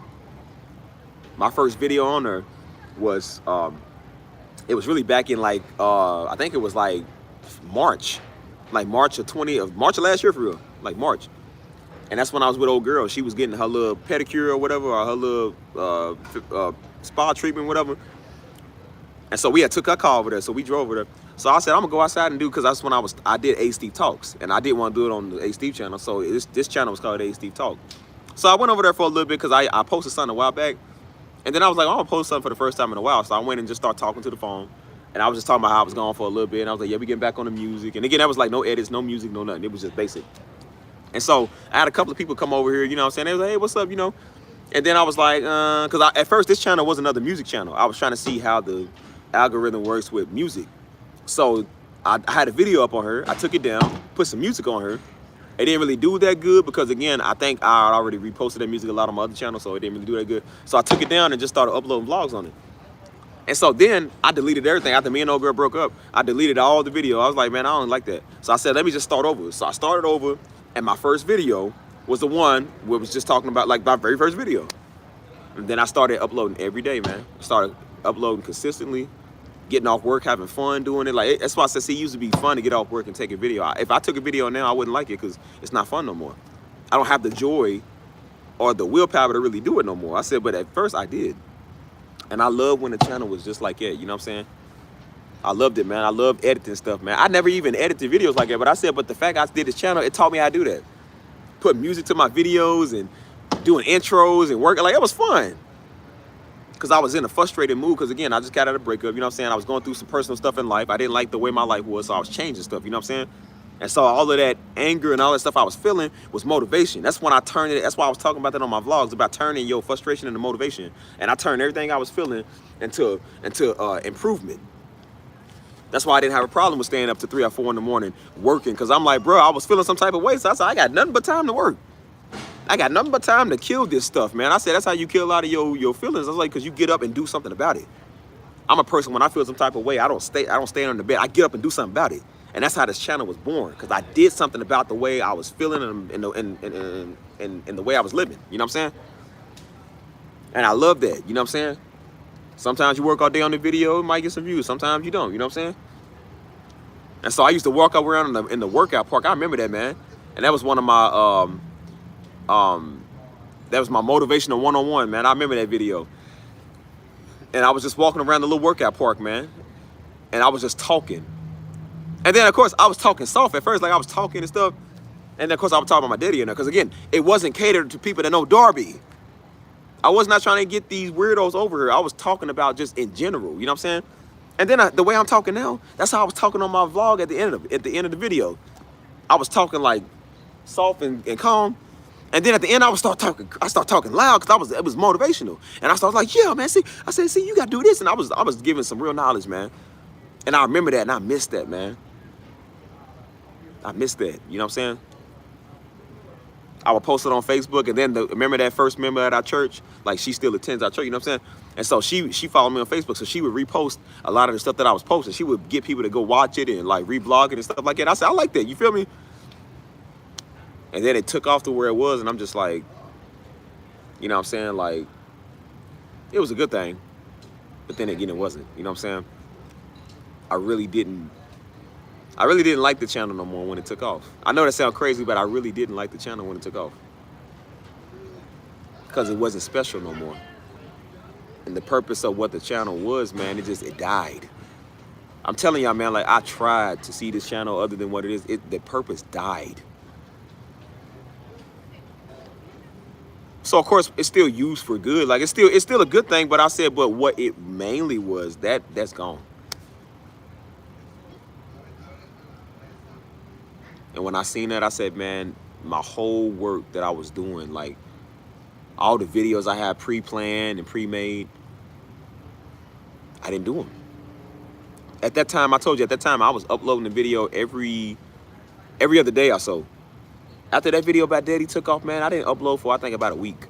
My first video on there was, it was really back in like, I think it was like March of last year, for real, like March. And that's when I was with old girl. She was getting her little pedicure or whatever, or her little spa treatment, whatever. And so we had took her car over there, so we drove over there. So I said, I'm gonna go outside and do, because that's when I did A Steve Talks, and I didn't want to do it on the A Steve channel, so this channel was called A Steve Talk. So I went over there for a little bit because I posted something a while back, and then I was like, I'm gonna post something for the first time in a while. So I went and just started talking to the phone. And I was just talking about how I was gone for a little bit. And I was like, yeah, we getting back on the music. And again, that was like no edits, no music, no nothing. It was just basic. And so I had a couple of people come over here, you know what I'm saying? They was like, hey, what's up, you know? And then I was like, because at first this channel was another music channel. I was trying to see how the algorithm works with music. So I had a video up on her. I took it down, put some music on her. It didn't really do that good because, again, I think I already reposted that music a lot on my other channel, so it didn't really do that good. So I took it down and just started uploading vlogs on it. And so then I deleted everything. After me and old girl broke up, I deleted all the video. I was like, man, I don't like that. So I said, let me just start over. So I started over, and my first video was the one where it was just talking about like my very first video. And then I started uploading every day, man. I started uploading consistently, getting off work, having fun doing it. Like, that's why I said, see, it used to be fun to get off work and take a video. If I took a video now, I wouldn't like it because it's not fun no more. I don't have the joy or the willpower to really do it no more. I said, but at first I did. And I love when the channel was just like that, you know what I'm saying? I loved it, man. I love editing stuff, man. I never even edited videos like that, but I said, but the fact I did this channel, it taught me how to do that. Put music to my videos and doing intros and working, like, it was fun. Because I was in a frustrated mood, because again, I just got out of a breakup, you know what I'm saying? I was going through some personal stuff in life. I didn't like the way my life was, so I was changing stuff, you know what I'm saying? And so all of that anger and all that stuff I was feeling was motivation. That's when I turned it. That's why I was talking about that on my vlogs, about turning your frustration into motivation. And I turned everything I was feeling into improvement. That's why I didn't have a problem with staying up to 3 or 4 in the morning working. Because I'm like, bro, I was feeling some type of way. So I said, I got nothing but time to work. I got nothing but time to kill this stuff, man. I said, that's how you kill a lot of your feelings. I was like, because you get up and do something about it. I'm a person, when I feel some type of way, I don't stay on the bed. I get up and do something about it. And that's how this channel was born, because I did something about the way I was feeling and the way I was living. You know what I'm saying? And I love that. You know what I'm saying? Sometimes you work all day on the video, you might get some views. Sometimes you don't. You know what I'm saying? And so I used to walk up around in the workout park. I remember that, man. And that was one of my that was my motivational one-on-one, man. I remember that video. And I was just walking around the little workout park, man. And I was just talking. And then, of course, I was talking soft at first, like I was talking and stuff. And then, of course, I was talking about my daddy in there. Because, again, it wasn't catered to people that know Darby. I was not trying to get these weirdos over here. I was talking about just in general, you know what I'm saying? And then the way I'm talking now, that's how I was talking on my vlog at the end of the video. I was talking like soft and calm. And then at the end, I start talking loud because it was motivational. And I started like, yeah, man, see, I said, see, you got to do this. And I was giving some real knowledge, man. And I remember that, and I missed that, man. I missed that, you know what I'm saying? I would post it on Facebook, and then remember that first member at our church? Like, she still attends our church, you know what I'm saying? And so she followed me on Facebook, so she would repost a lot of the stuff that I was posting. She would get people to go watch it and, like, reblog it and stuff like that. I said, I like that, you feel me? And then it took off to where it was, and I'm just like, you know what I'm saying? Like, it was a good thing, but then again, it wasn't, you know what I'm saying? I really didn't like the channel no more when it took off. I know that sounds crazy, but I really didn't like the channel when it took off. Because it wasn't special no more. And the purpose of what the channel was, man, it died. I'm telling y'all, man, like, I tried to see this channel other than what it is. The purpose died. So of course it's still used for good. Like, it's still a good thing, but I said, but what it mainly was, that's gone. And when I seen that, I said, man, my whole work that I was doing, like all the videos I had pre-planned and pre-made, I didn't do them. At that time, I told you, at that time, I was uploading the video every other day or so. After that video about Daddy took off, man, I didn't upload for, I think, about a week.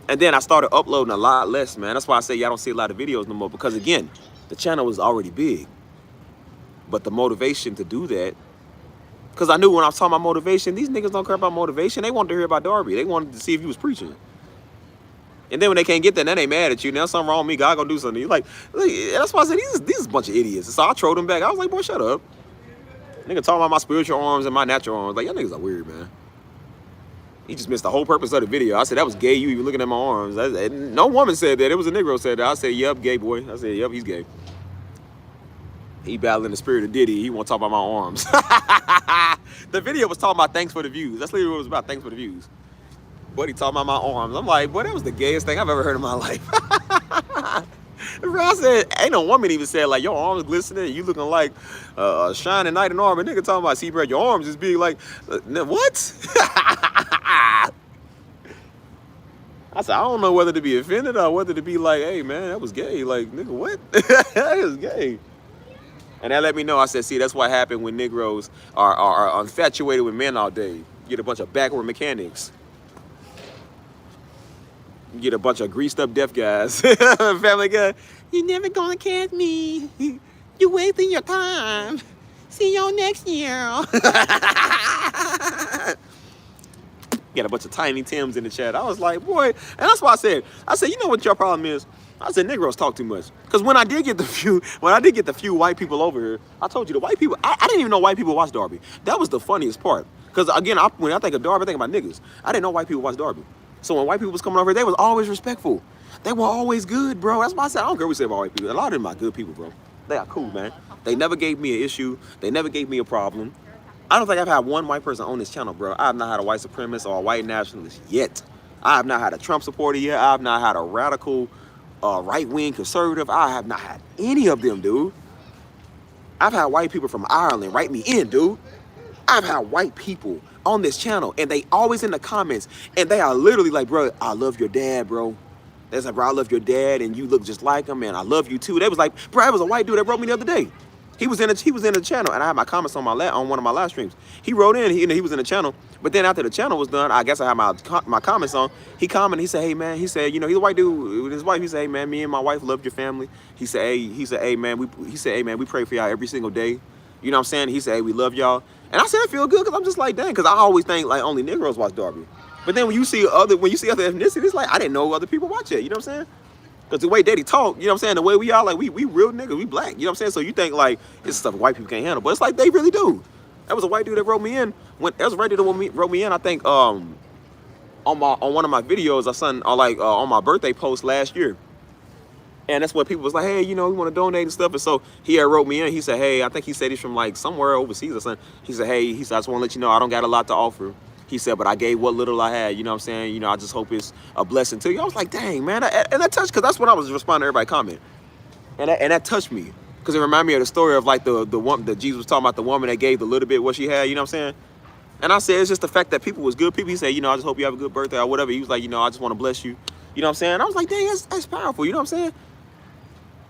And then I started uploading a lot less, man. That's why I say y'all don't see a lot of videos no more, because again, the channel was already big. But the motivation to do that, because I knew when I was talking about motivation, these niggas don't care about motivation. They wanted to hear about Darby. They wanted to see if you was preaching. And then when they can't get that, then they mad at you. Now something wrong with me. God gonna do something. You're like, that's why I said these is a bunch of idiots. So I trolled them back. I was like, boy, shut up. Nigga talking about my spiritual arms and my natural arms. Like, y'all niggas are weird, man. He just missed the whole purpose of the video. I said, that was gay, you even looking at my arms. No woman said that. It was a Negro said that. I said, yep, gay boy. I said, yep, he's gay. He battling the spirit of Diddy. He want to talk about my arms. The video was talking about thanks for the views. That's literally what it was about, thanks for the views. But he talking about my arms. I'm like, boy, that was the gayest thing I've ever heard in my life. Bro, I said, ain't no woman even said, like, your arms glistening, you looking like a shining knight in armor. Nigga talking about, see, bro, your arms just big like, what? I said, I don't know whether to be offended or whether to be like, hey, man, that was gay. Like, nigga, what? That was gay. And that let me know. I said, see, that's what happened when Negroes are infatuated with men all day. You get a bunch of backward mechanics. You get a bunch of greased up deaf guys. Family Guy, you're never gonna catch me. You're wasting your time. See you next year. Got a bunch of Tiny Tims in the chat. I was like, boy, and that's why I said, you know what your problem is? I said, Negroes talk too much. Because when I did get the few white people over here, I told you the white people, I didn't even know white people watch Darby. That was the funniest part. Because again, when I think of Darby, I think about niggas. I didn't know white people watch Darby. So when white people was coming over here, they was always respectful. They were always good, bro. That's why I said, I don't care what we say about white people. A lot of them are good people, bro. They are cool, man. They never gave me an issue. They never gave me a problem. I don't think I've had one white person on this channel, bro. I have not had a white supremacist or a white nationalist yet. I have not had a Trump supporter yet. I have not had a radical right-wing conservative. I have not had any of them, dude. I've had white people from Ireland write me in, dude. I've had white people on this channel, and they always in the comments, and they are literally like, bro, I love your dad, bro. They was like, bro, I love your dad, and you look just like him, man. I love you too. They was like, bro, it was a white dude that wrote me the other day. He was in the channel, and I had my comments on one of my live streams. He wrote in, he was in the channel, but then after the channel was done, I guess I had my comments on. He commented, he said, hey man, he said, you know, he's a white dude with his wife. He said, hey man, me and my wife loved your family. He said, hey man, we pray for y'all every single day. You know what I'm saying? He said, hey, we love y'all. And I said, I feel good because I'm just like, dang, because I always think like only Negroes watch Darby. But then when you see other ethnicities, it's like I didn't know other people watch it. You know what I'm saying? Because the way Daddy talk, you know what I'm saying? The way we are, like, we real niggas, we black. You know what I'm saying? So you think, like, it's stuff white people can't handle. But it's like, they really do. That was a white dude that wrote me in. That was a white dude that wrote me in, I think, on one of my videos, on my birthday post last year. And that's what people was like, hey, you know, we want to donate and stuff. And so he had wrote me in. He said, hey, I think he said he's from, like, somewhere overseas or something. He said, hey, I just want to let you know I don't got a lot to offer. He said, but I gave what little I had, you know what I'm saying? You know, I just hope it's a blessing to you. I was like, dang, man. And that touched, because that's when I was responding to everybody comment. And that touched me. Because it reminded me of the story of, like, the woman that Jesus was talking about, the woman that gave the little bit what she had, you know what I'm saying? And I said, it's just the fact that people was good people. He said, you know, I just hope you have a good birthday or whatever. He was like, you know, I just want to bless you. You know what I'm saying? I was like, dang, that's powerful. You know what I'm saying?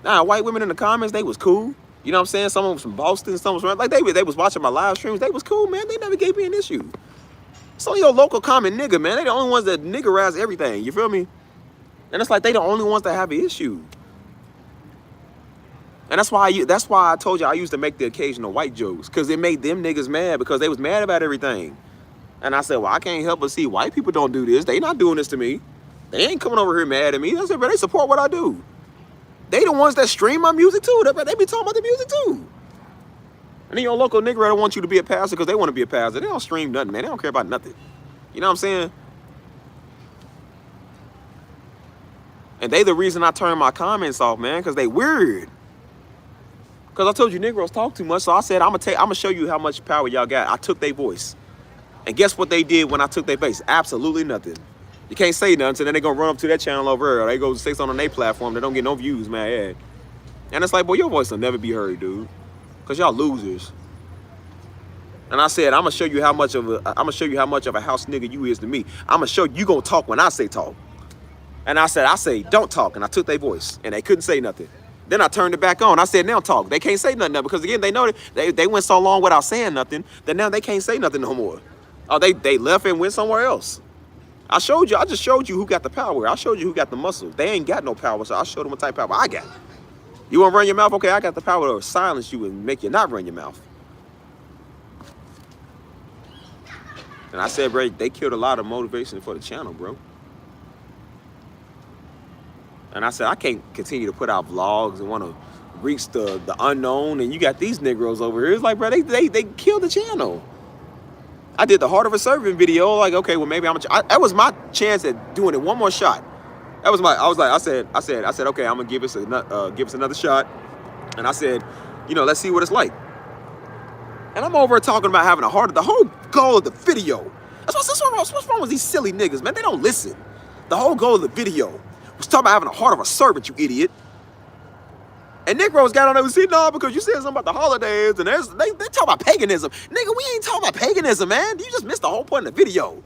Nah, white women in the comments, they was cool. You know what I'm saying? Someone was from Boston, someone was from, like, they was watching my live streams. They was cool, man. They never gave me an issue. It's only your local common nigga, man. They the only ones that niggerize everything. You feel me? And it's like they the only ones that have an issue. And that's why I told you I used to make the occasional white jokes, because it made them niggas mad because they was mad about everything. And I said, well, I can't help but see white people don't do this. They not doing this to me. They ain't coming over here mad at me. I said, but they support what I do. They the ones that stream my music too. They be talking about the music too. And then your local nigga don't want you to be a pastor because they want to be a pastor. They don't stream nothing, man. They don't care about nothing. You know what I'm saying? And they the reason I turn my comments off, man, because they weird. Because I told you Negroes talk too much, so I said, I'm gonna show you how much power y'all got. I took their voice. And guess what they did when I took their face? Absolutely nothing. You can't say nothing, so then they gonna run up to that channel over there, or they go say something on their platform, they don't get no views, man. Yeah. And it's like, boy, your voice will never be heard, dude. Because y'all losers. And I said, I'm gonna show you how much of a house nigga you is to me. I'm gonna show you gonna talk when I say talk. And I say, don't talk. And I took their voice. And they couldn't say nothing. Then I turned it back on. I said, now talk. They can't say nothing now. Because again, they know that they went so long without saying nothing that now they can't say nothing no more. Oh, they left and went somewhere else. I just showed you who got the power. I showed you who got the muscle. They ain't got no power, so I showed them what type of power I got. You want to run your mouth? Okay, I got the power to silence you and make you not run your mouth. And I said, bro, they killed a lot of motivation for the channel, bro. And I said, I can't continue to put out vlogs and want to reach the unknown. And you got these Negroes over here. It's like, bro, they killed the channel. I did the Heart of a Servant video. Like, okay, well, maybe that was my chance at doing it one more shot. I said, okay, I'm gonna give us another shot. And I said, you know, let's see what it's like. And I'm over talking about having a heart. The whole goal of the video. What's wrong with these silly niggas, man? They don't listen. The whole goal of the video was talking about having a heart of a servant, you idiot. And Negroes got on there and said, no, because you said something about the holidays, and they talk about paganism. Nigga, we ain't talking about paganism, man. You just missed the whole point of the video.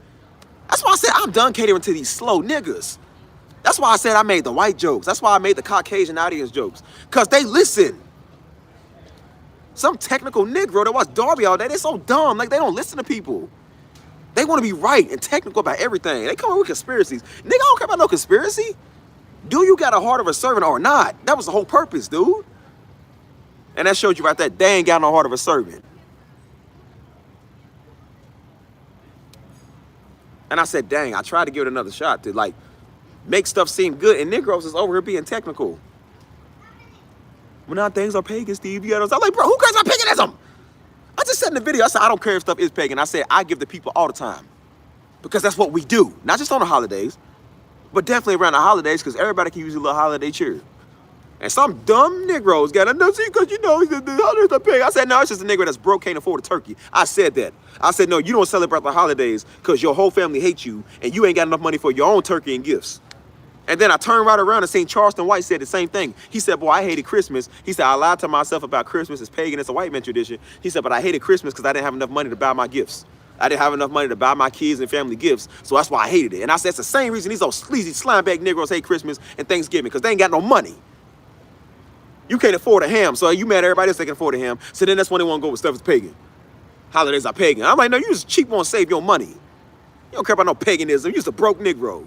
That's why I said I'm done catering to these slow niggas. That's why I said I made the white jokes. That's why I made the Caucasian audience jokes. Because they listen. Some technical Negro that watch Darby all day, they're so dumb. Like, they don't listen to people. They want to be right and technical about everything. They come up with conspiracies. Nigga, I don't care about no conspiracy. Do you got a heart of a servant or not? That was the whole purpose, dude. And that showed you right there, they ain't got no heart of a servant. And I said, dang, I tried to give it another shot to, like, make stuff seem good. And Negroes is over here being technical. Well, now things are pagan, Steve. You know, I'm like, bro, who cares about paganism? I just said in the video, I said, I don't care if stuff is pagan. I said, I give the people all the time. Because that's what we do. Not just on the holidays, but definitely around the holidays, because everybody can use a little holiday cheer. And some dumb Negroes got to see, because you know, the holidays are pagan. I said, no, it's just a Negro that's broke, can't afford a turkey. I said that. I said, no, you don't celebrate the holidays because your whole family hates you and you ain't got enough money for your own turkey and gifts. And then I turned right around and seen Charleston White said the same thing. He said, boy, I hated Christmas. He said, I lied to myself about Christmas. It's pagan. It's a white man tradition. He said, but I hated Christmas because I didn't have enough money to buy my gifts. I didn't have enough money to buy my kids and family gifts. So that's why I hated it. And I said, it's the same reason these old sleazy slimebag Negroes hate Christmas and Thanksgiving, because they ain't got no money. You can't afford a ham. So you mad at everybody else that can afford a ham. So then that's when they want to go with stuff that's pagan. Holidays are pagan. I'm like, no, you just cheap want to save your money. You don't care about no paganism. You're just a broke Negro.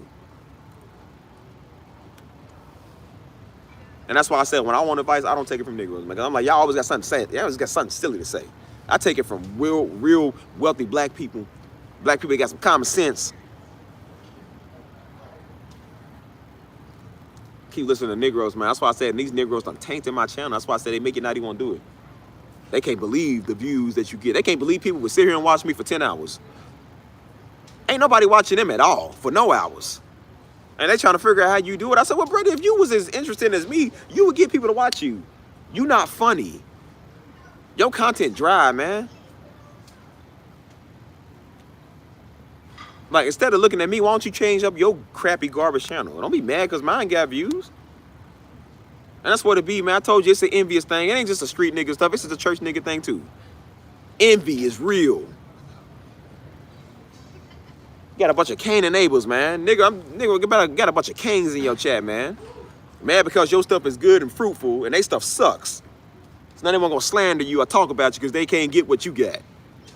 And that's why I said, when I want advice, I don't take it from Negroes. Because I'm like, y'all always got something to say. Y'all always got something silly to say. I take it from real wealthy black people. Black people that got some common sense. Keep listening to Negroes, man. That's why I said these Negroes done tainted my channel. That's why I said they make it not even want to do it. They can't believe the views that you get. They can't believe people would sit here and watch me for 10 hours. Ain't nobody watching them at all for no hours. And they trying to figure out how you do it. I said, well, brother, if you was as interested as me, you would get people to watch you. You not funny. Your content dry, man. Like, instead of looking at me, why don't you change up your crappy garbage channel? Don't be mad because mine got views. And that's what it be, man. I told you it's an envious thing. It ain't just a street nigga stuff. It's just a church nigga thing, too. Envy is real. You got a bunch of Cain enablers, man. Nigga, got a bunch of Cains in your chat, man. Mad because your stuff is good and fruitful and they stuff sucks. So now they won't gonna slander you or talk about you because they can't get what you got.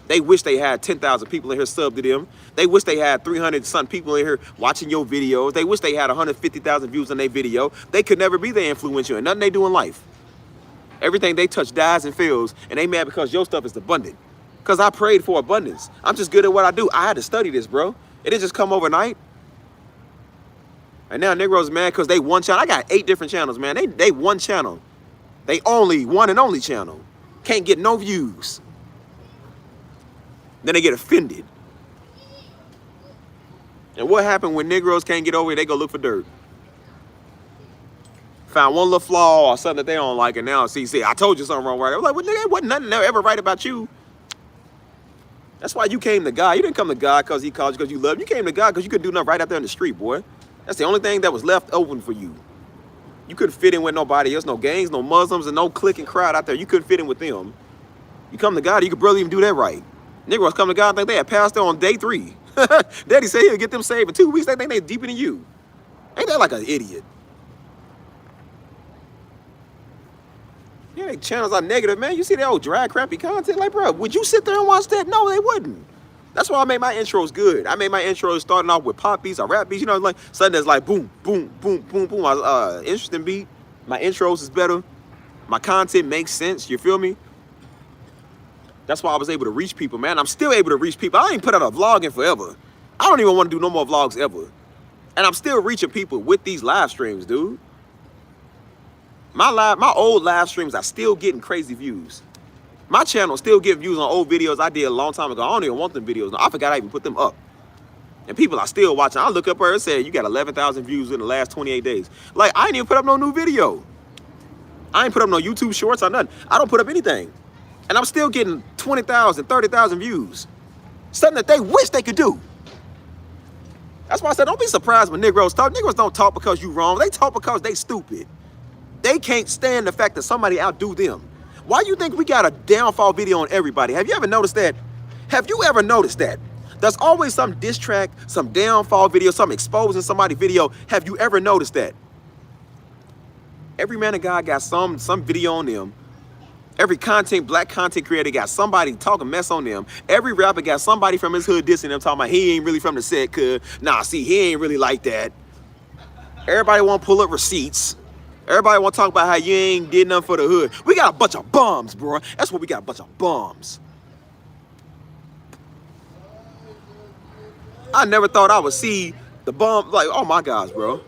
They wish they had 10,000 people in here sub to them. They wish they had 300-something people in here watching your videos. They wish they had 150,000 views on their video. They could never be their influential and nothing they do in life. Everything they touch dies and fails, and they mad because your stuff is abundant. Because I prayed for abundance. I'm just good at what I do. I had to study this, bro. It didn't just come overnight. And now Negroes mad because they one channel. I got 8 different channels, man. They one channel. They one and only channel. Can't get no views. Then they get offended. And what happened when Negroes can't get over it? They go look for dirt. Found one little flaw or something that they don't like, and now see, I told you something wrong, right? I was like, well, nigga, it wasn't nothing ever right about you. That's why you came to God. You didn't come to God because he called you because you loved him. You came to God because you couldn't do nothing right out there in the street, boy. That's the only thing that was left open for you. You couldn't fit in with nobody else, no gangs, no Muslims, and no clique crowd out there. You couldn't fit in with them. You come to God, you could barely even do that right. Negroes come to God and think they had pastor on day 3. Daddy said he'll get them saved in 2 weeks. They think they're deeper than you. Ain't that like an idiot? Yeah, they channels are negative, man. You see that old dry, crappy content? Like, bro, would you sit there and watch that? No, they wouldn't. That's why I made my intros good. I made my intros starting off with pop beats or rap beats. You know, like something that's like boom, boom, boom, boom, boom. Interesting beat. My intros is better. My content makes sense. You feel me? That's why I was able to reach people, man. I'm still able to reach people. I ain't put out a vlog in forever. I don't even want to do no more vlogs ever. And I'm still reaching people with these live streams, dude. My old live streams are still getting crazy views. My channel still getting views on old videos I did a long time ago. I don't even want them videos. I forgot I even put them up. And people are still watching. I look up there and say, you got 11,000 views in the last 28 days. Like, I ain't even put up no new video. I ain't put up no YouTube shorts or nothing. I don't put up anything. And I'm still getting 20,000, 30,000 views. Something that they wish they could do. That's why I said, don't be surprised when Negroes talk. Negroes don't talk because you wrong. They talk because they stupid. They can't stand the fact that somebody outdo them. Why do you think we got a downfall video on everybody? Have you ever noticed that? Have you ever noticed that? There's always some diss track, some downfall video, some exposing somebody video. Have you ever noticed that? Every man of God got some video on them. Every black content creator got somebody talking mess on them. Every rapper got somebody from his hood dissing them, talking about he ain't really from the set, cuz, nah, see, he ain't really like that. Everybody want to pull up receipts. Everybody want to talk about how you ain't did nothing for the hood. We got a bunch of bums, bro. That's what we got, a bunch of bums. I never thought I would see the bum, like, oh my gosh, bro.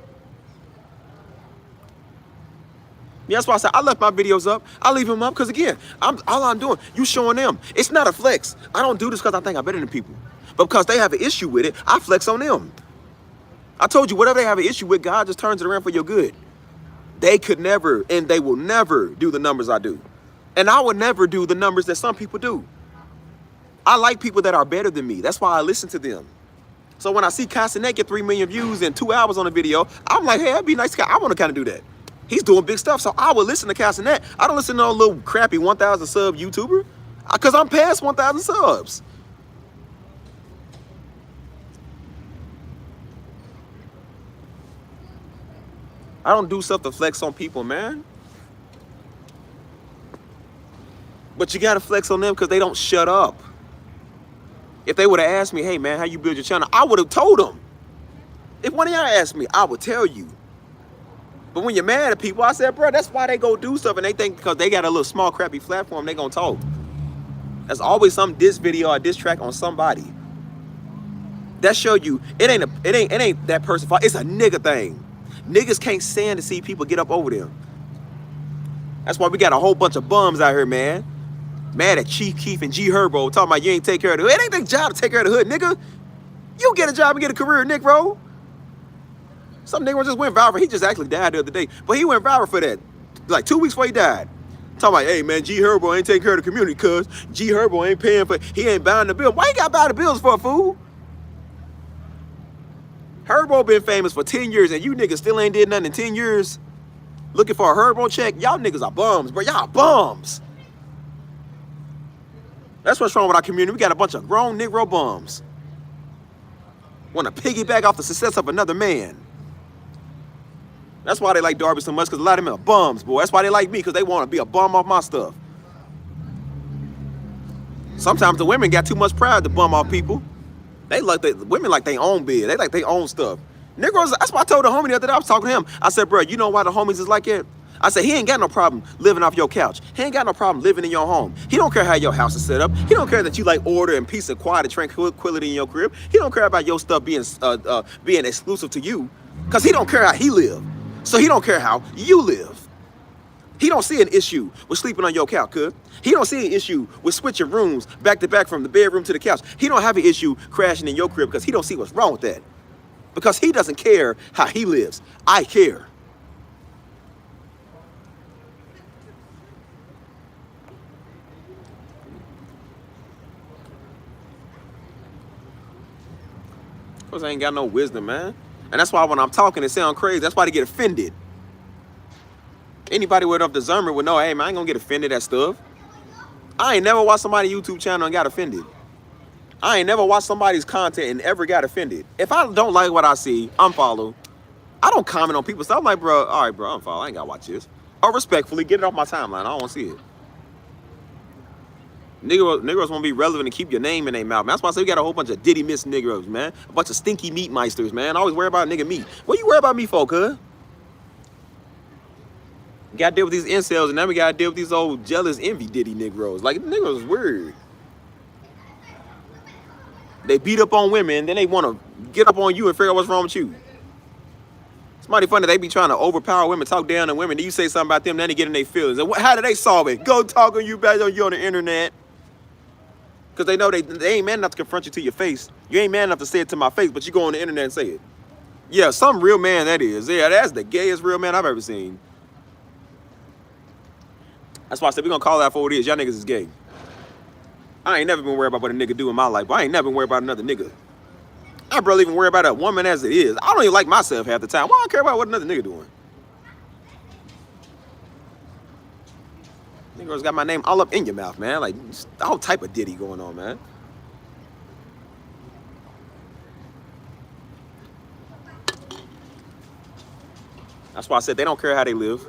Yeah, that's why I said I left my videos up. I leave them up because, again, all I'm doing, you showing them. It's not a flex. I don't do this because I think I'm better than people. But because they have an issue with it, I flex on them. I told you, whatever they have an issue with, God just turns it around for your good. They could never, and they will never do the numbers I do. And I would never do the numbers that some people do. I like people that are better than me. That's why I listen to them. So when I see Castanet get 3 million views in 2 hours on a video, I'm like, hey, that'd be nice. I want to kind of do that. He's doing big stuff, so I would listen to Castanet. I don't listen to no little crappy 1,000 sub YouTuber because I'm past 1,000 subs. I don't do stuff to flex on people, man. But you gotta flex on them because they don't shut up. If they would have asked me, hey man, how you build your channel? I would have told them. If one of y'all asked me, I would tell you. But when you're mad at people, I said, bro, that's why they go do stuff, and they think because they got a little small crappy platform, they gonna talk. There's always some diss video or diss track on somebody. That show you it ain't that person's fault. It's a nigga thing. Niggas can't stand to see people get up over them. That's why we got a whole bunch of bums out here, man. Mad at Chief Keef and G Herbo talking about you ain't take care of the hood. It ain't their job to take care of the hood, nigga. You get a job and get a career, Nick, bro. Some nigga just went viral. He just actually died the other day. But he went viral for that. Like 2 weeks before he died. Talking about, hey man, G Herbo ain't taking care of the community cuz G Herbo ain't paying for, he ain't buying the bill. Why you gotta buy the bills for a fool? Herbo been famous for 10 years and you niggas still ain't did nothing in 10 years. Looking for a Herbo check? Y'all niggas are bums, bro. Y'all bums. That's what's wrong with our community. We got a bunch of grown Negro bums. Want to piggyback off the success of another man. That's why they like Darby so much, because a lot of them are bums, boy. That's why they like me, because they want to be a bum off my stuff. Sometimes the women got too much pride to bum off people. They like the women like they own bed. They like they own stuff. Negroes, that's why I told the homie the other day, I was talking to him. I said, bro, you know why the homies is like that? I said, he ain't got no problem living off your couch. He ain't got no problem living in your home. He don't care how your house is set up. He don't care that you like order and peace and quiet and tranquility in your crib. He don't care about your stuff being exclusive to you, because he don't care how he live. So he don't care how you live. He don't see an issue with sleeping on your couch, cuz. He don't see an issue with switching rooms back to back from the bedroom to the couch. He don't have an issue crashing in your crib because he don't see what's wrong with that. Because he doesn't care how he lives. I care. Because I ain't got no wisdom, man. And that's why when I'm talking, it sounds crazy. That's why they get offended. Anybody with enough discernment would know, hey, man, I ain't gonna get offended at stuff. I ain't never watched somebody's YouTube channel and got offended. I ain't never watched somebody's content and ever got offended. If I don't like what I see, unfollow. I don't comment on people's stuff. I'm like, bro, all right, bro, unfollow. I ain't gotta watch this. Or respectfully, get it off my timeline. I don't wanna see it. Negroes want to be relevant and keep your name in their mouth, man. That's why I say we got a whole bunch of Diddy Miss Negroes, man. A bunch of stinky meat meisters, man. I always worry about nigga meat. What you worry about me for, cuz? Got to deal with these incels, and now we got to deal with these old jealous envy Diddy Negroes. Like, Negroes is weird. They beat up on women, then they want to get up on you and figure out what's wrong with you. It's mighty funny. They be trying to overpower women, talk down on women. Then you say something about them, then they get in their feelings. And how do they solve it? Go talk on you back on you on the internet. Because they know they ain't man enough to confront you to your face. You ain't man enough to say it to my face, but you go on the internet and say it. Yeah, some real man that is. Yeah, that's the gayest real man I've ever seen. That's why I said we're going to call that for what it is. Y'all niggas is gay. I ain't never been worried about what a nigga do in my life, but I ain't never been worried about another nigga. I barely even worry about a woman as it is. I don't even like myself half the time. Why I care about what another nigga doing? Niggas got my name all up in your mouth, man. Like, all type of Diddy going on, man. That's why I said they don't care how they live.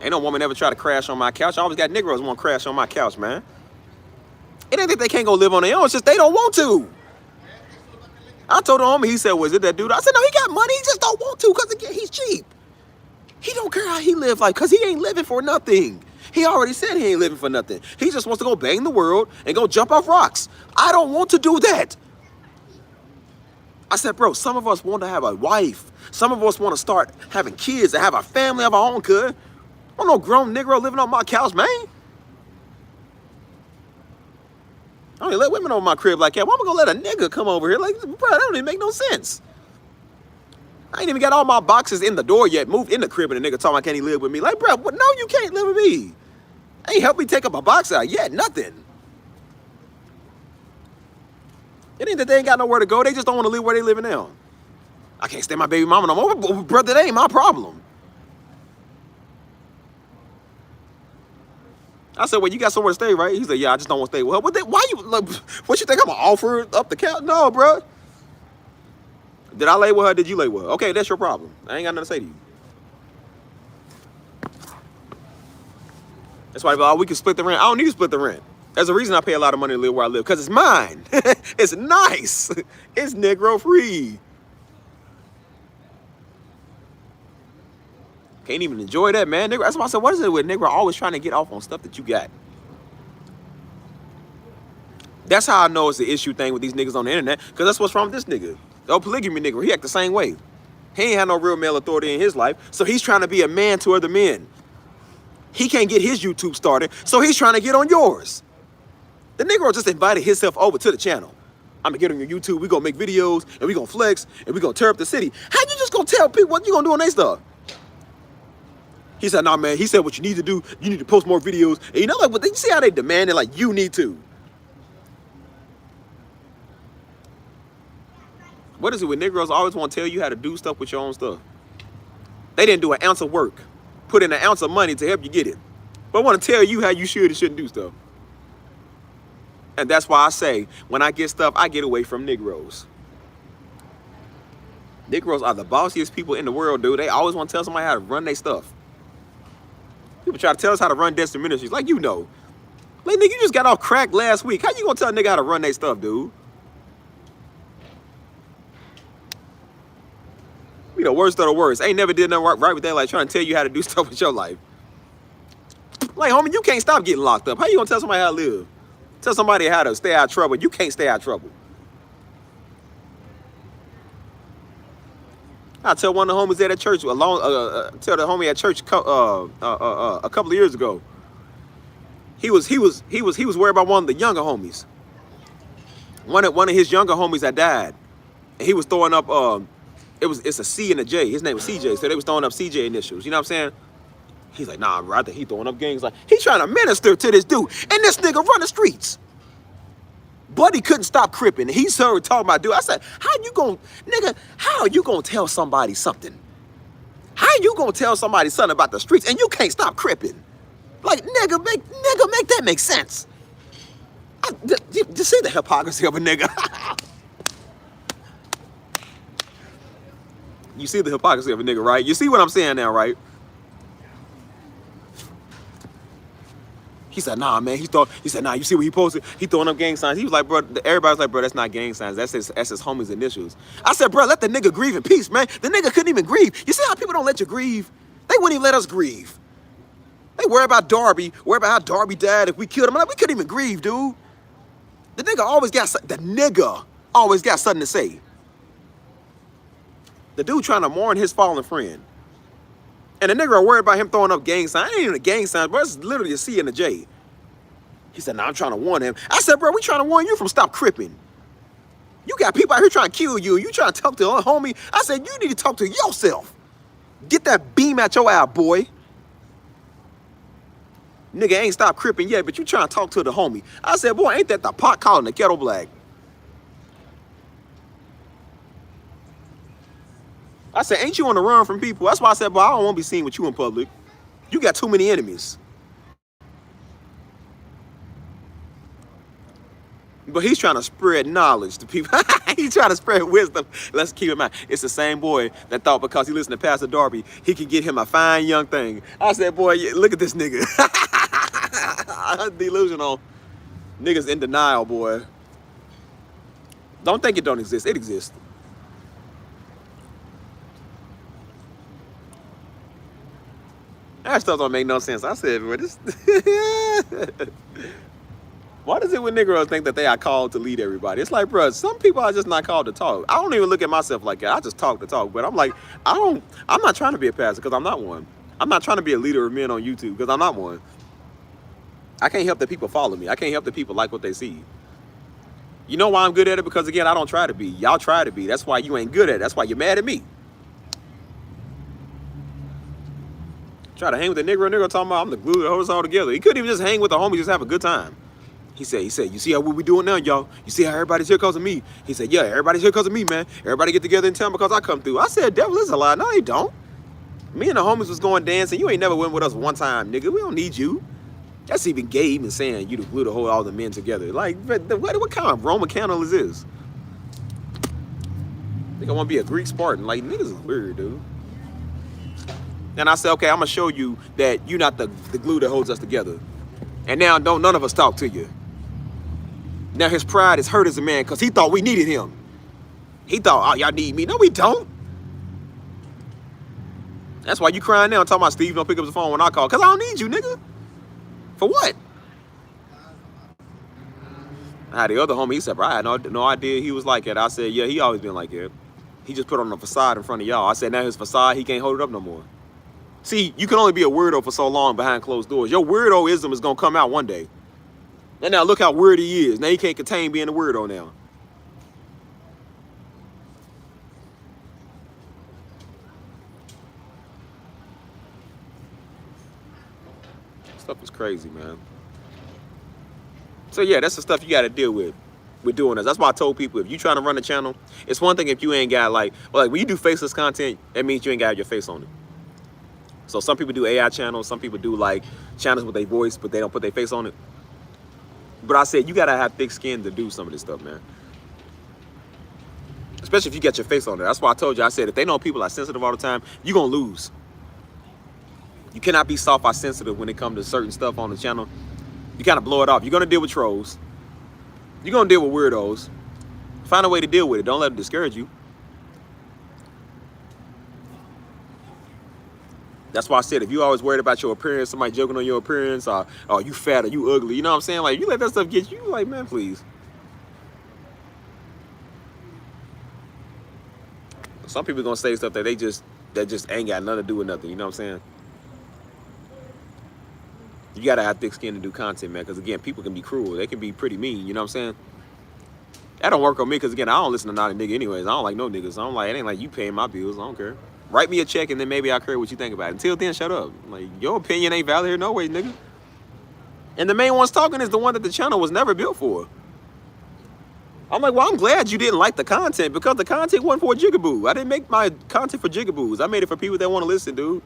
Ain't no woman ever try to crash on my couch. I always got Negroes want to crash on my couch, man. It ain't that they can't go live on their own. It's just they don't want to. I told the homie, he said, was it that dude? I said, no, he got money. He just don't want to because he's cheap. He don't care how he live like, because he ain't living for nothing. He already said he ain't living for nothing. He just wants to go bang the world and go jump off rocks. I don't want to do that. I said, bro, some of us want to have a wife. Some of us want to start having kids and have a family of our own, cuz. I'm no grown Negro living on my couch, man. I don't even let women on my crib like that. Why am I gonna let a nigga come over here? Like, bro, that don't even make no sense. I ain't even got all my boxes in the door yet. Moved in the crib and the nigga talking, can he live with me? Like, bro, what? No, you can't live with me. Ain't helped me take up a box out yet. Nothing. It ain't that they ain't got nowhere to go. They just don't want to live where they living now. I can't stay my baby mama no more. Brother, that ain't my problem. I said, well, you got somewhere to stay, right? He said, yeah, I just don't want to stay. Well, why you, like, what you think, I'm going to offer up the couch? No, bro. Did I lay with her? Did you lay with her? Okay, that's your problem. I ain't got nothing to say to you. That's why we can split the rent. I don't need to split the rent. There's a reason I pay a lot of money to live where I live, because it's mine. It's nice. It's Negro free. Can't even enjoy that, man. Negro, that's why I said, what is it with Negro always trying to get off on stuff that you got? That's how I know it's the issue thing with these niggas on the internet, because that's what's wrong with this nigga. The old polygamy nigga, he act the same way. He ain't had no real male authority in his life, so he's trying to be a man to other men. He can't get his YouTube started, so he's trying to get on yours. The Negro just invited himself over to the channel. I'm gonna get on your YouTube, we gonna make videos, and we gonna flex, and we gonna tear up the city. How you just gonna tell people what you gonna do on their stuff? He said, nah, man, he said what you need to do, you need to post more videos. And you know, like, but you see how they demand it, like, you need to. What is it with Negroes always want to tell you how to do stuff with your own stuff? They didn't do an ounce of work, put in an ounce of money to help you get it, but want to tell you how you should and shouldn't do stuff. And that's why I say, when I get stuff, I get away from Negroes. Negroes are the bossiest people in the world, dude. They always want to tell somebody how to run their stuff. People try to tell us how to run Destiny Ministries. Like, you know. Like, nigga, you just got off crack last week. How you gonna tell a nigga how to run their stuff, dude? Be the worst of the worst. Ain't never did nothing right with that, like trying to tell you how to do stuff with your life. Like, homie, you can't stop getting locked up. How you gonna tell somebody how to live? Tell somebody how to stay out of trouble. You can't stay out of trouble. I tell one of the homies at church tell the homie at church a couple of years ago. He was worried about one of the younger homies. One of his younger homies that died, and he was throwing up it's a C and a J. His name was CJ, so they was throwing up CJ initials. You know what I'm saying? He's like, nah, bro, I think he throwing up gangs. Like, he's trying to minister to this dude, and this nigga run the streets. Buddy couldn't stop cripping. He started talking about dude. I said, how you gonna tell somebody something? How you gonna tell somebody something about the streets and you can't stop cripping? Like, nigga, make that make sense. You see the hypocrisy of a nigga? You see the hypocrisy of a nigga, right? You see what I'm saying now, right? He said, nah, man. He said, nah, you see what he posted? He throwing up gang signs. He was like, bro, everybody's like, bro, that's not gang signs. That's his homie's initials. I said, bro, let the nigga grieve in peace, man. The nigga couldn't even grieve. You see how people don't let you grieve? They wouldn't even let us grieve. They worry about Darby, worry about how Darby died if we killed him. I'm like, we couldn't even grieve, dude. The nigga always got something to say. The dude trying to mourn his fallen friend. And the nigga are worried about him throwing up gang signs. It ain't even a gang sign, bro. It's literally a C and a J. He said, nah, I'm trying to warn him. I said, bro, we trying to warn you from stop cripping. You got people out here trying to kill you. You trying to talk to a homie. I said, you need to talk to yourself. Get that beam out your eye, boy. Nigga ain't stopped cripping yet, but you trying to talk to the homie. I said, boy, ain't that the pot calling the kettle black? I said, ain't you on the run from people? That's why I said, boy, I don't want to be seen with you in public. You got too many enemies. But he's trying to spread knowledge to people. He's trying to spread wisdom. Let's keep in mind, it's the same boy that thought because he listened to Pastor Darby, he could get him a fine young thing. I said, boy, look at this nigga. Delusional. Niggas in denial, boy. Don't think it don't exist. It exists. That stuff don't make no sense. I said, bro, this... Why does it when Negroes think that they are called to lead everybody? It's like, bro, some people are just not called to talk. I don't even look at myself like that. I just talk to talk. But I'm like, I'm not trying to be a pastor because I'm not one. I'm not trying to be a leader of men on YouTube because I'm not one. I can't help that people follow me. I can't help that people like what they see. You know why I'm good at it? Because, again, I don't try to be. Y'all try to be. That's why you ain't good at it. That's why you're mad at me. Try to hang with the Negro talking about I'm the glue that holds us all together. He couldn't even just hang with the homies, just have a good time. He said, you see how what we doing now, y'all? You see how everybody's here because of me? He said, yeah, everybody's here because of me, man. Everybody get together in town because I come through. I said, devil is a lie. No, they don't. Me and the homies was going dancing. You ain't never went with us one time, nigga. We don't need you. That's even gay even saying you the glue to hold all the men together. Like, what kind of Roman candle is this? I think I want to be a Greek Spartan. Like, niggas is weird, dude. And I said, okay, I'm going to show you that you're not the glue that holds us together. And now none of us talk to you. Now his pride is hurt as a man because he thought we needed him. He thought, oh, y'all need me. No, we don't. That's why you crying now and talking about Steve don't pick up the phone when I call. Because I don't need you, nigga. For what? I had the other homie, he said, bro, I had no idea he was like that. I said, yeah, he always been like that. He just put on a facade in front of y'all. I said, now his facade, he can't hold it up no more. See, you can only be a weirdo for so long behind closed doors. Your weirdoism is going to come out one day. And now look how weird he is. Now he can't contain being a weirdo now. Stuff is crazy, man. So yeah, that's the stuff you got to deal with doing this. That's why I told people, if you trying to run a channel, it's one thing if you ain't got like when you do faceless content, that means you ain't got your face on it. So some people do AI channels, some people do like channels with their voice, but they don't put their face on it. But I said, you gotta have thick skin to do some of this stuff, man. Especially if you get your face on there. That's why I told you, I said, if they know people are sensitive all the time, you're gonna lose. You cannot be soft or sensitive when it comes to certain stuff on the channel. You kind of blow it off. You're gonna deal with trolls. You're gonna deal with weirdos. Find a way to deal with it. Don't let it discourage you. That's why I said, if you always worried about your appearance, somebody joking on your appearance, or you fat or you ugly, you know what I'm saying? Like, you let that stuff get you, like, man, please. Some people gonna say stuff that just ain't got nothing to do with nothing, you know what I'm saying? You gotta have thick skin to do content, man, because again, people can be cruel. They can be pretty mean, you know what I'm saying? That don't work on me, because again, I don't listen to naughty nigga anyways. I don't like no niggas. I'm like, it ain't like you paying my bills. I don't care. Write me a check and then maybe I'll care what you think about it. Until then, shut up. Like, your opinion ain't valid here no way, nigga. And the main one's talking is the one that the channel was never built for. I'm like, well, I'm glad you didn't like the content, because the content wasn't for Jigaboo. I didn't make my content for Jigaboos. I made it for people that want to listen, dude.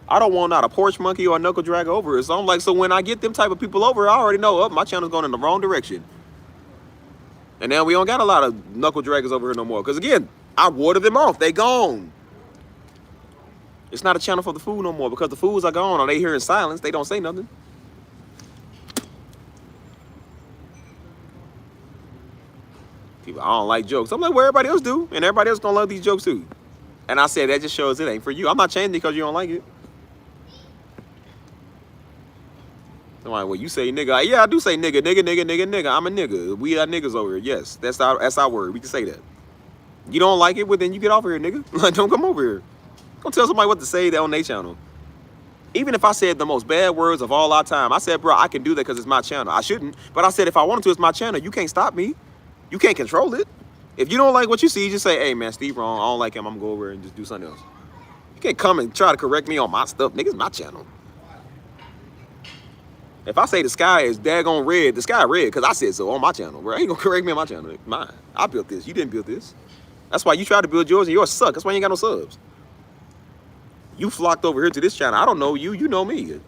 I don't want not a porch monkey or a knuckle drag over it. So I'm like, so when I get them type of people over, I already know, my channel's going in the wrong direction. And now we don't got a lot of knuckle draggers over here no more. Because again, I watered them off. They gone. It's not a channel for the food no more, because the fools are gone. Or they hear in silence. They don't say nothing. People, I don't like jokes. I'm like, well, everybody else do. And everybody else gonna love these jokes too. And I said, that just shows it ain't for you. I'm not changing because you don't like it. I'm like, well, you say nigga. Yeah, I do say nigga, nigga. I'm a nigga. We are niggas over here. Yes, that's our word. We can say that. You don't like it, well, then you get off here, nigga. Like, don't come over here. Don't tell somebody what to say on their channel. Even if I said the most bad words of all our time, I said, bro, I can do that because it's my channel. I shouldn't. But I said, if I wanted to, it's my channel. You can't stop me. You can't control it. If you don't like what you see, just say, hey, man, Steve wrong. I don't like him. I'm going to go over and just do something else. You can't come and try to correct me on my stuff. Nigga, it's my channel. If I say the sky is daggone red, the sky red because I said so on my channel, bro. I ain't going to correct me on my channel. It's mine. I built this. You didn't build this. That's why you tried to build yours and yours suck. That's why you ain't got no subs. You flocked over here to this channel. I don't know you. You know me.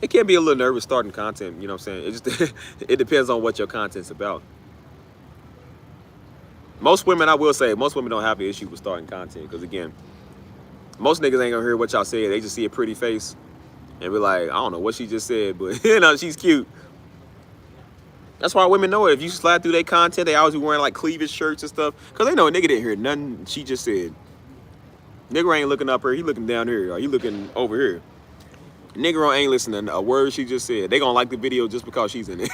It can be a little nervous starting content, you know what I'm saying? It just it depends on what your content's about. Most women, I will say, most women don't have an issue with starting content, because again, most niggas ain't gonna hear what y'all say. They just see a pretty face and be like, I don't know what she just said, but you know, she's cute. That's why women know it. If you slide through their content, they always be wearing like cleavage shirts and stuff, because they know a nigga didn't hear nothing she just said. Nigga ain't looking up here, he looking down here, or he looking over here. Nigga ain't listening to a word she just said. They gonna like the video just because she's in it.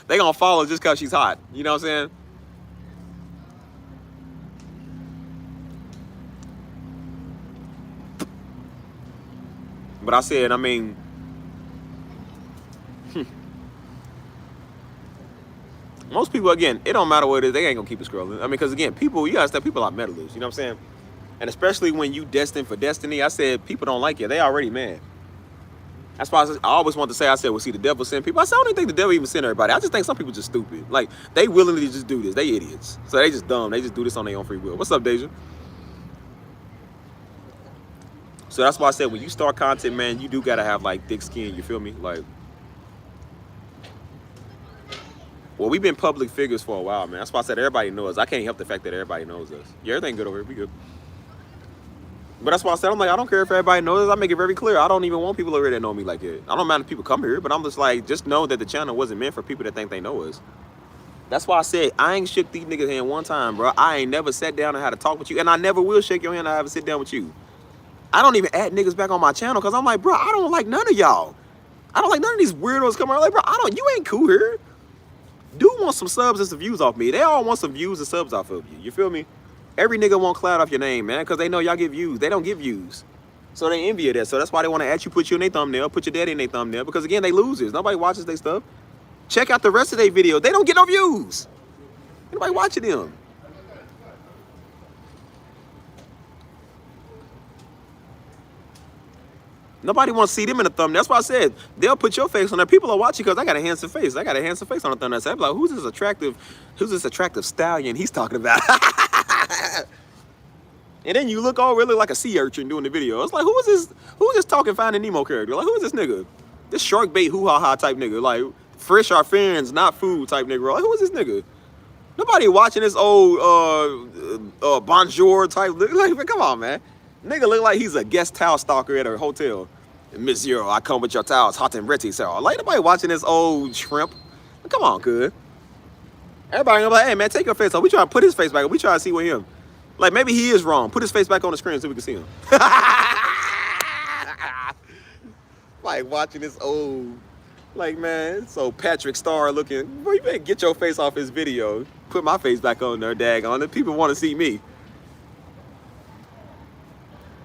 They gonna follow just because she's hot. You know what I'm saying? But I said, I mean, most people, again, it don't matter what it is, they ain't gonna keep it scrolling. I mean, because again, people, you gotta step, people are meddlers, you know what I'm saying? And especially when you destined for destiny, I said, people don't like you. They already mad. That's why I always want to say, I said, well, see, the devil send people. I said, I don't even think the devil even send everybody. I just think some people just stupid. Like, they willingly just do this. They idiots. So they just dumb. They just do this on their own free will. What's up, Deja? So that's why I said, when you start content, man, you do got to have, like, thick skin. You feel me? Like, well, we've been public figures for a while, man. That's why I said everybody knows us. I can't help the fact that everybody knows us. Yeah, everything good over here. We good. But that's why I said, I'm like, I don't care if everybody knows. I make it very clear. I don't even want people over here that know me like that. I don't mind if people come here, but I'm just like, just know that the channel wasn't meant for people that think they know us. That's why I said, I ain't shook these niggas' hand one time, bro. I ain't never sat down and had to talk with you, and I never will shake your hand. I haven't sit down with you. I don't even add niggas back on my channel, because I'm like, bro, I don't like none of y'all. I don't like none of these weirdos coming around. Like, bro, you ain't cool here. Do want some subs and some views off me. They all want some views and subs off of you. You feel me? Every nigga want clout off your name, man, because they know y'all get views. They don't get views. So they envy that. So that's why they want to at you, put you in their thumbnail, put your daddy in their thumbnail, because again, they losers. Nobody watches their stuff. Check out the rest of their video. They don't get no views. Nobody watching them. Nobody want to see them in the thumbnail. That's why I said, they'll put your face on there. People are watching because I got a handsome face. I got a handsome face on the thumbnail. So I'm like, who's this attractive stallion he's talking about? And then you look over, it look like a sea urchin doing the video. It's like, who is this? Who is this talking Finding Nemo character? Like, who is this nigga? This shark bait hoo ha ha type nigga. Like, fish are fins, not food type nigga. Like, who is this nigga? Nobody watching this old bonjour type. Like, come on, man. Nigga look like he's a guest towel stalker at a hotel. Monsieur, I come with your towels, hot and ready, sir. Like, nobody watching this old shrimp. Come on, good. Everybody gonna be like, hey man, take your face off. We trying to put his face back. We trying to see with him. Like, maybe he is wrong. Put his face back on the screen so we can see him. Like, watching this old, like, man, so Patrick Star looking. Boy, you better get your face off his video. Put my face back on there, daggone it. People want to see me.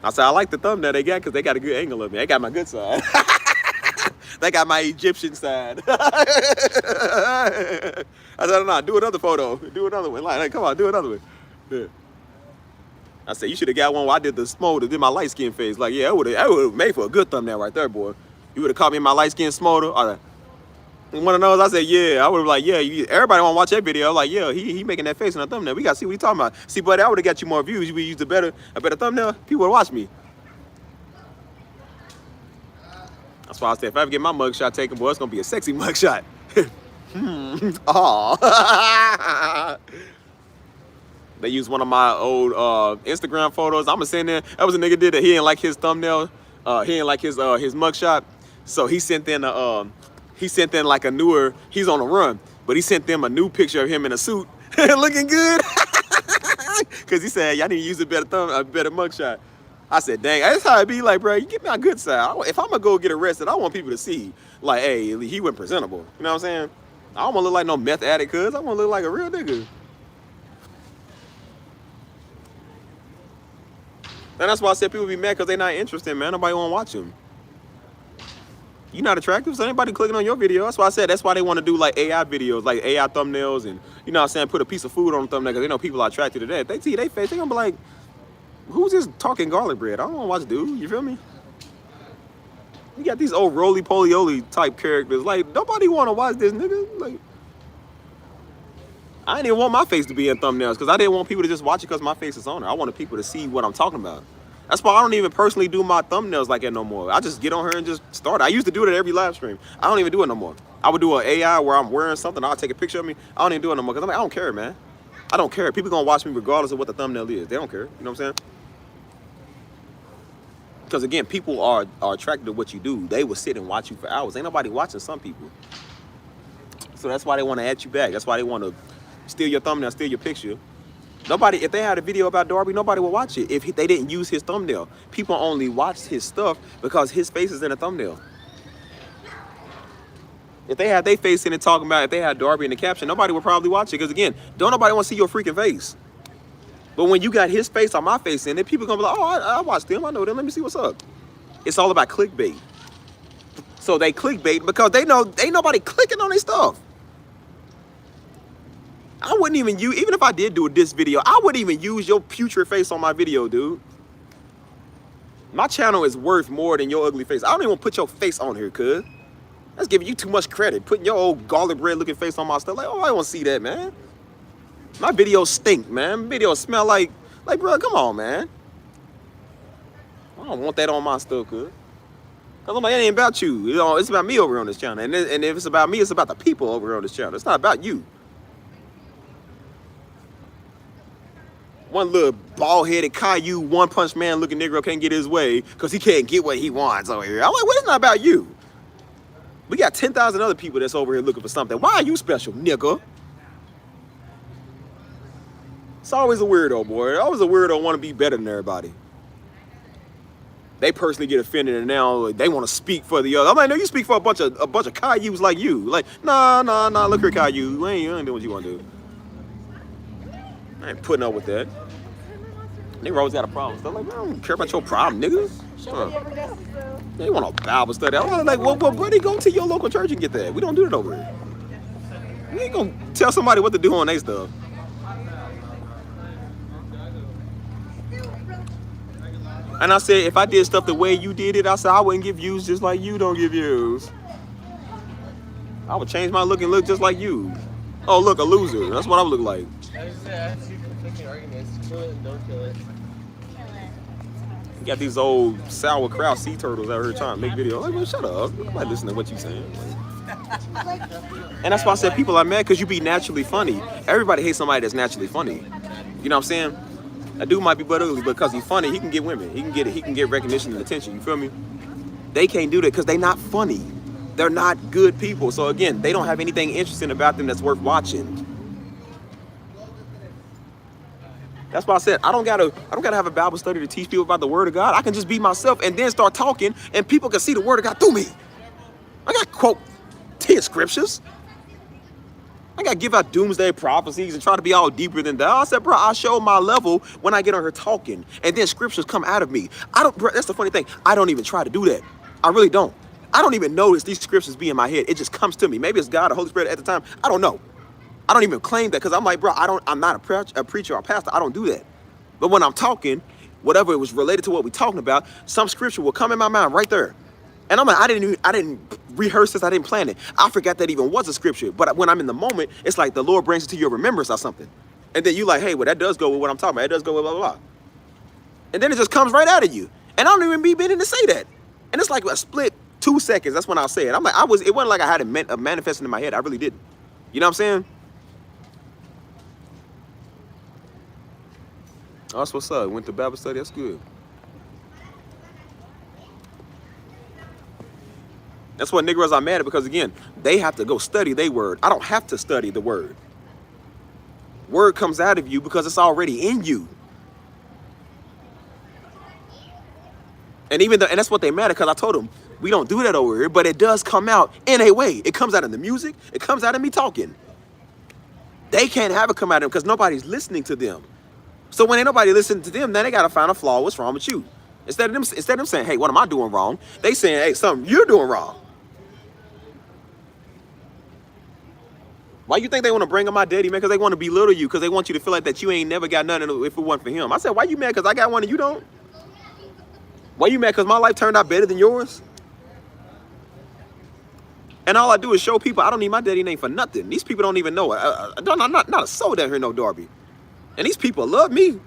I said, I like the thumbnail they got because they got a good angle of me. They got my good side. They got my Egyptian side. I said, no, do another photo. Do another one. Like, come on, do another one. Yeah. I said, you should have got one where I did the smolder, did my light skin face. Like, yeah, that would have made for a good thumbnail right there, boy. You would have caught me in my light skin smolder. Or one of those, I said, yeah. I would have like, yeah, everybody want to watch that video. I'm like, yeah, he making that face in the thumbnail. We got to see what he talking about. See, buddy, I would have got you more views. You would use a better thumbnail. People would watch me. That's why I said, if I ever get my mugshot taken, boy, it's going to be a sexy mugshot. Aw. They used one of my old Instagram photos. I'm going to send in. That was a nigga did that. He didn't like his thumbnail. He didn't like his mugshot. So he sent in like a newer, he's on a run, but he sent them a new picture of him in a suit looking good. Cause he said, y'all need to use a better mugshot. I said, dang, that's how it be. Like, bro, you get me my good side. If I'm gonna go get arrested, I want people to see, like, hey, he went presentable. You know what I'm saying? I don't wanna look like no meth addict, cuz I wanna look like a real nigga. And that's why I said people be mad because they not interested, man. Nobody wanna watch them. You not attractive, so anybody clicking on your video. That's why I said that's why they want to do like AI videos, like AI thumbnails, and you know what I'm saying, put a piece of food on the thumbnail because they know people are attracted to that. They see their face, they gonna be like, who's this talking garlic bread? I don't want to watch dude, you feel me? You got these old roly-poly-oly type characters. Like, nobody want to watch this nigga. Like, I didn't even want my face to be in thumbnails because I didn't want people to just watch it because my face is on there. I wanted people to see what I'm talking about. That's why I don't even personally do my thumbnails like that no more. I just get on here and just start. I used to do it at every live stream. I don't even do it no more. I would do an AI where I'm wearing something. I'll take a picture of me. I don't even do it no more because I'm like, I don't care, man. I don't care. People gonna watch me regardless of what the thumbnail is. They don't care. You know what I'm saying? Because again, people are attracted to what you do. They will sit and watch you for hours. Ain't nobody watching some people. So that's why they want to add you back. That's why they want to steal your thumbnail, steal your picture. Nobody, if they had a video about Darby, nobody would watch it if they didn't use his thumbnail. People only watch his stuff because his face is in the thumbnail. If they had their face in it talking about, if they had Darby in the caption, nobody would probably watch it. Because again, don't nobody want to see your freaking face. But when you got his face or my face in it, people gonna be like, oh, I watched them, I know them, let me see what's up. It's all about clickbait. So they clickbait because they know ain't nobody clicking on their stuff. I wouldn't even use, even if I did do this video, I wouldn't even use your putrid face on my video, dude. My channel is worth more than your ugly face. I don't even want to put your face on here, cuz. That's giving you too much credit. Putting your old garlic bread looking face on my stuff. Like, oh, I don't want to see that, man. My videos stink, man. Videos smell like, bro, come on, man. I don't want that on my stuff, cuz. Cause I'm like, it ain't about you. You know, it's about me over on this channel. And if it's about me, it's about the people over on this channel. It's not about you. One little bald-headed Caillou, one-punch man looking Negro can't get his way because he can't get what he wants over here. I'm like, well, it's not about you. We got 10,000 other people that's over here looking for something. Why are you special, nigga? It's always a weirdo, boy. Always a weirdo want to be better than everybody. They personally get offended and now they want to speak for the other. I'm like, no, you speak for a bunch of Cailloux like you. Like, nah, look here, Caillou. You ain't doing what you want to do. I ain't putting up with that. Nigga always got a problem. So like, I don't care about your problem, nigga. They want a Bible study. I'm like, well, buddy, go to your local church and get that. We don't do that over here. We ain't gonna tell somebody what to do on their stuff. And I said, if I did stuff the way you did it, I said I wouldn't give views just like you don't give views. I would change my look and look just like you. Oh, look, a loser. That's what I would look like. I just said, I see conflicting arguments. Kill it and don't kill it. You got these old sauerkraut sea turtles out here trying to make videos. Like, well, shut up. Nobody listen to what you saying. And that's why I said people are mad because you be naturally funny. Everybody hates somebody that's naturally funny. You know what I'm saying? A dude might be butt ugly, but because he's funny, he can get women. He can get recognition and attention. You feel me? They can't do that because they not funny. They're not good people. So again, they don't have anything interesting about them that's worth watching. That's why I said I don't gotta have a Bible study to teach people about the Word of God. I can just be myself and then start talking, and people can see the Word of God through me. I got to quote 10 scriptures. I got to give out doomsday prophecies and try to be all deeper than that. I said, bro, I show my level when I get on here talking, and then scriptures come out of me. Bro, that's the funny thing. I don't even try to do that. I really don't. I don't even notice these scriptures be in my head. It just comes to me. Maybe it's God or Holy Spirit at the time. I don't know. I don't even claim that because I'm like, bro, I'm not a preacher or a pastor. I don't do that. But when I'm talking, whatever it was related to what we're talking about, some scripture will come in my mind right there. And I'm like, I didn't rehearse this. I didn't plan it. I forgot that even was a scripture. But when I'm in the moment, it's like the Lord brings it to your remembrance or something. And then you like, hey, well, that does go with what I'm talking about. It does go with blah, blah, blah. And then it just comes right out of you. And I don't even be meaning to say that. And it's like a split 2 seconds. That's when I'll say it. I'm like, it wasn't like I had it manifesting in my head. I really didn't. You know what I'm saying? Oh, that's what's up. Went to Bible study. That's good. That's what Negroes are mad at because, again, they have to go study their word. I don't have to study the word. Word comes out of you because it's already in you. And and that's what they mad at because I told them, we don't do that over here, but it does come out in a way. It comes out in the music. It comes out of me talking. They can't have it come out of them because nobody's listening to them. So when ain't nobody listening to them, then they got to find a flaw. What's wrong with you? Instead of them saying, hey, what am I doing wrong? They saying, hey, something you're doing wrong. Why you think they want to bring up my daddy, man? Because they want to belittle you, because they want you to feel like that you ain't never got nothing if it wasn't for him. I said, why you mad because I got one and you don't? Why you mad because my life turned out better than yours? And all I do is show people I don't need my daddy name for nothing. These people don't even know it. Not a soul down here know Darby. And these people love me.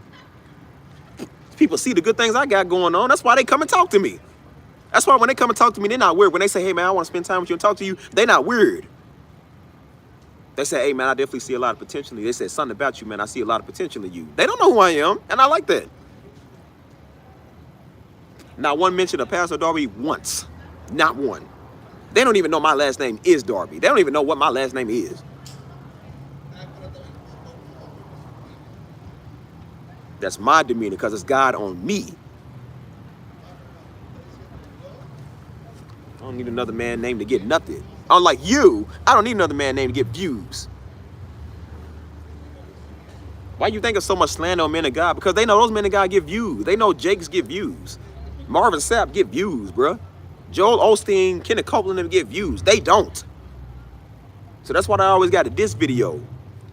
People see the good things I got going on. That's why they come and talk to me. That's why when they come and talk to me, they're not weird. When they say, hey, man, I want to spend time with you and talk to you, they're not weird. They say, hey, man, I definitely see a lot of potential in you. They said something about you, man. I see a lot of potential in you. They don't know who I am, and I like that. Not one mention of Pastor Darby once. Not one. They don't even know my last name is Darby. They don't even know what my last name is. That's my demeanor because it's God on me. I don't need another man name to get nothing. Unlike you, I don't need another man name to get views. Why you think of so much slander on men of God? Because they know those men of God get views. They know Jakes get views. Marvin Sapp get views, bruh. Joel Osteen, Kenneth Copeland, them get views. They don't. So that's why I always got a diss video.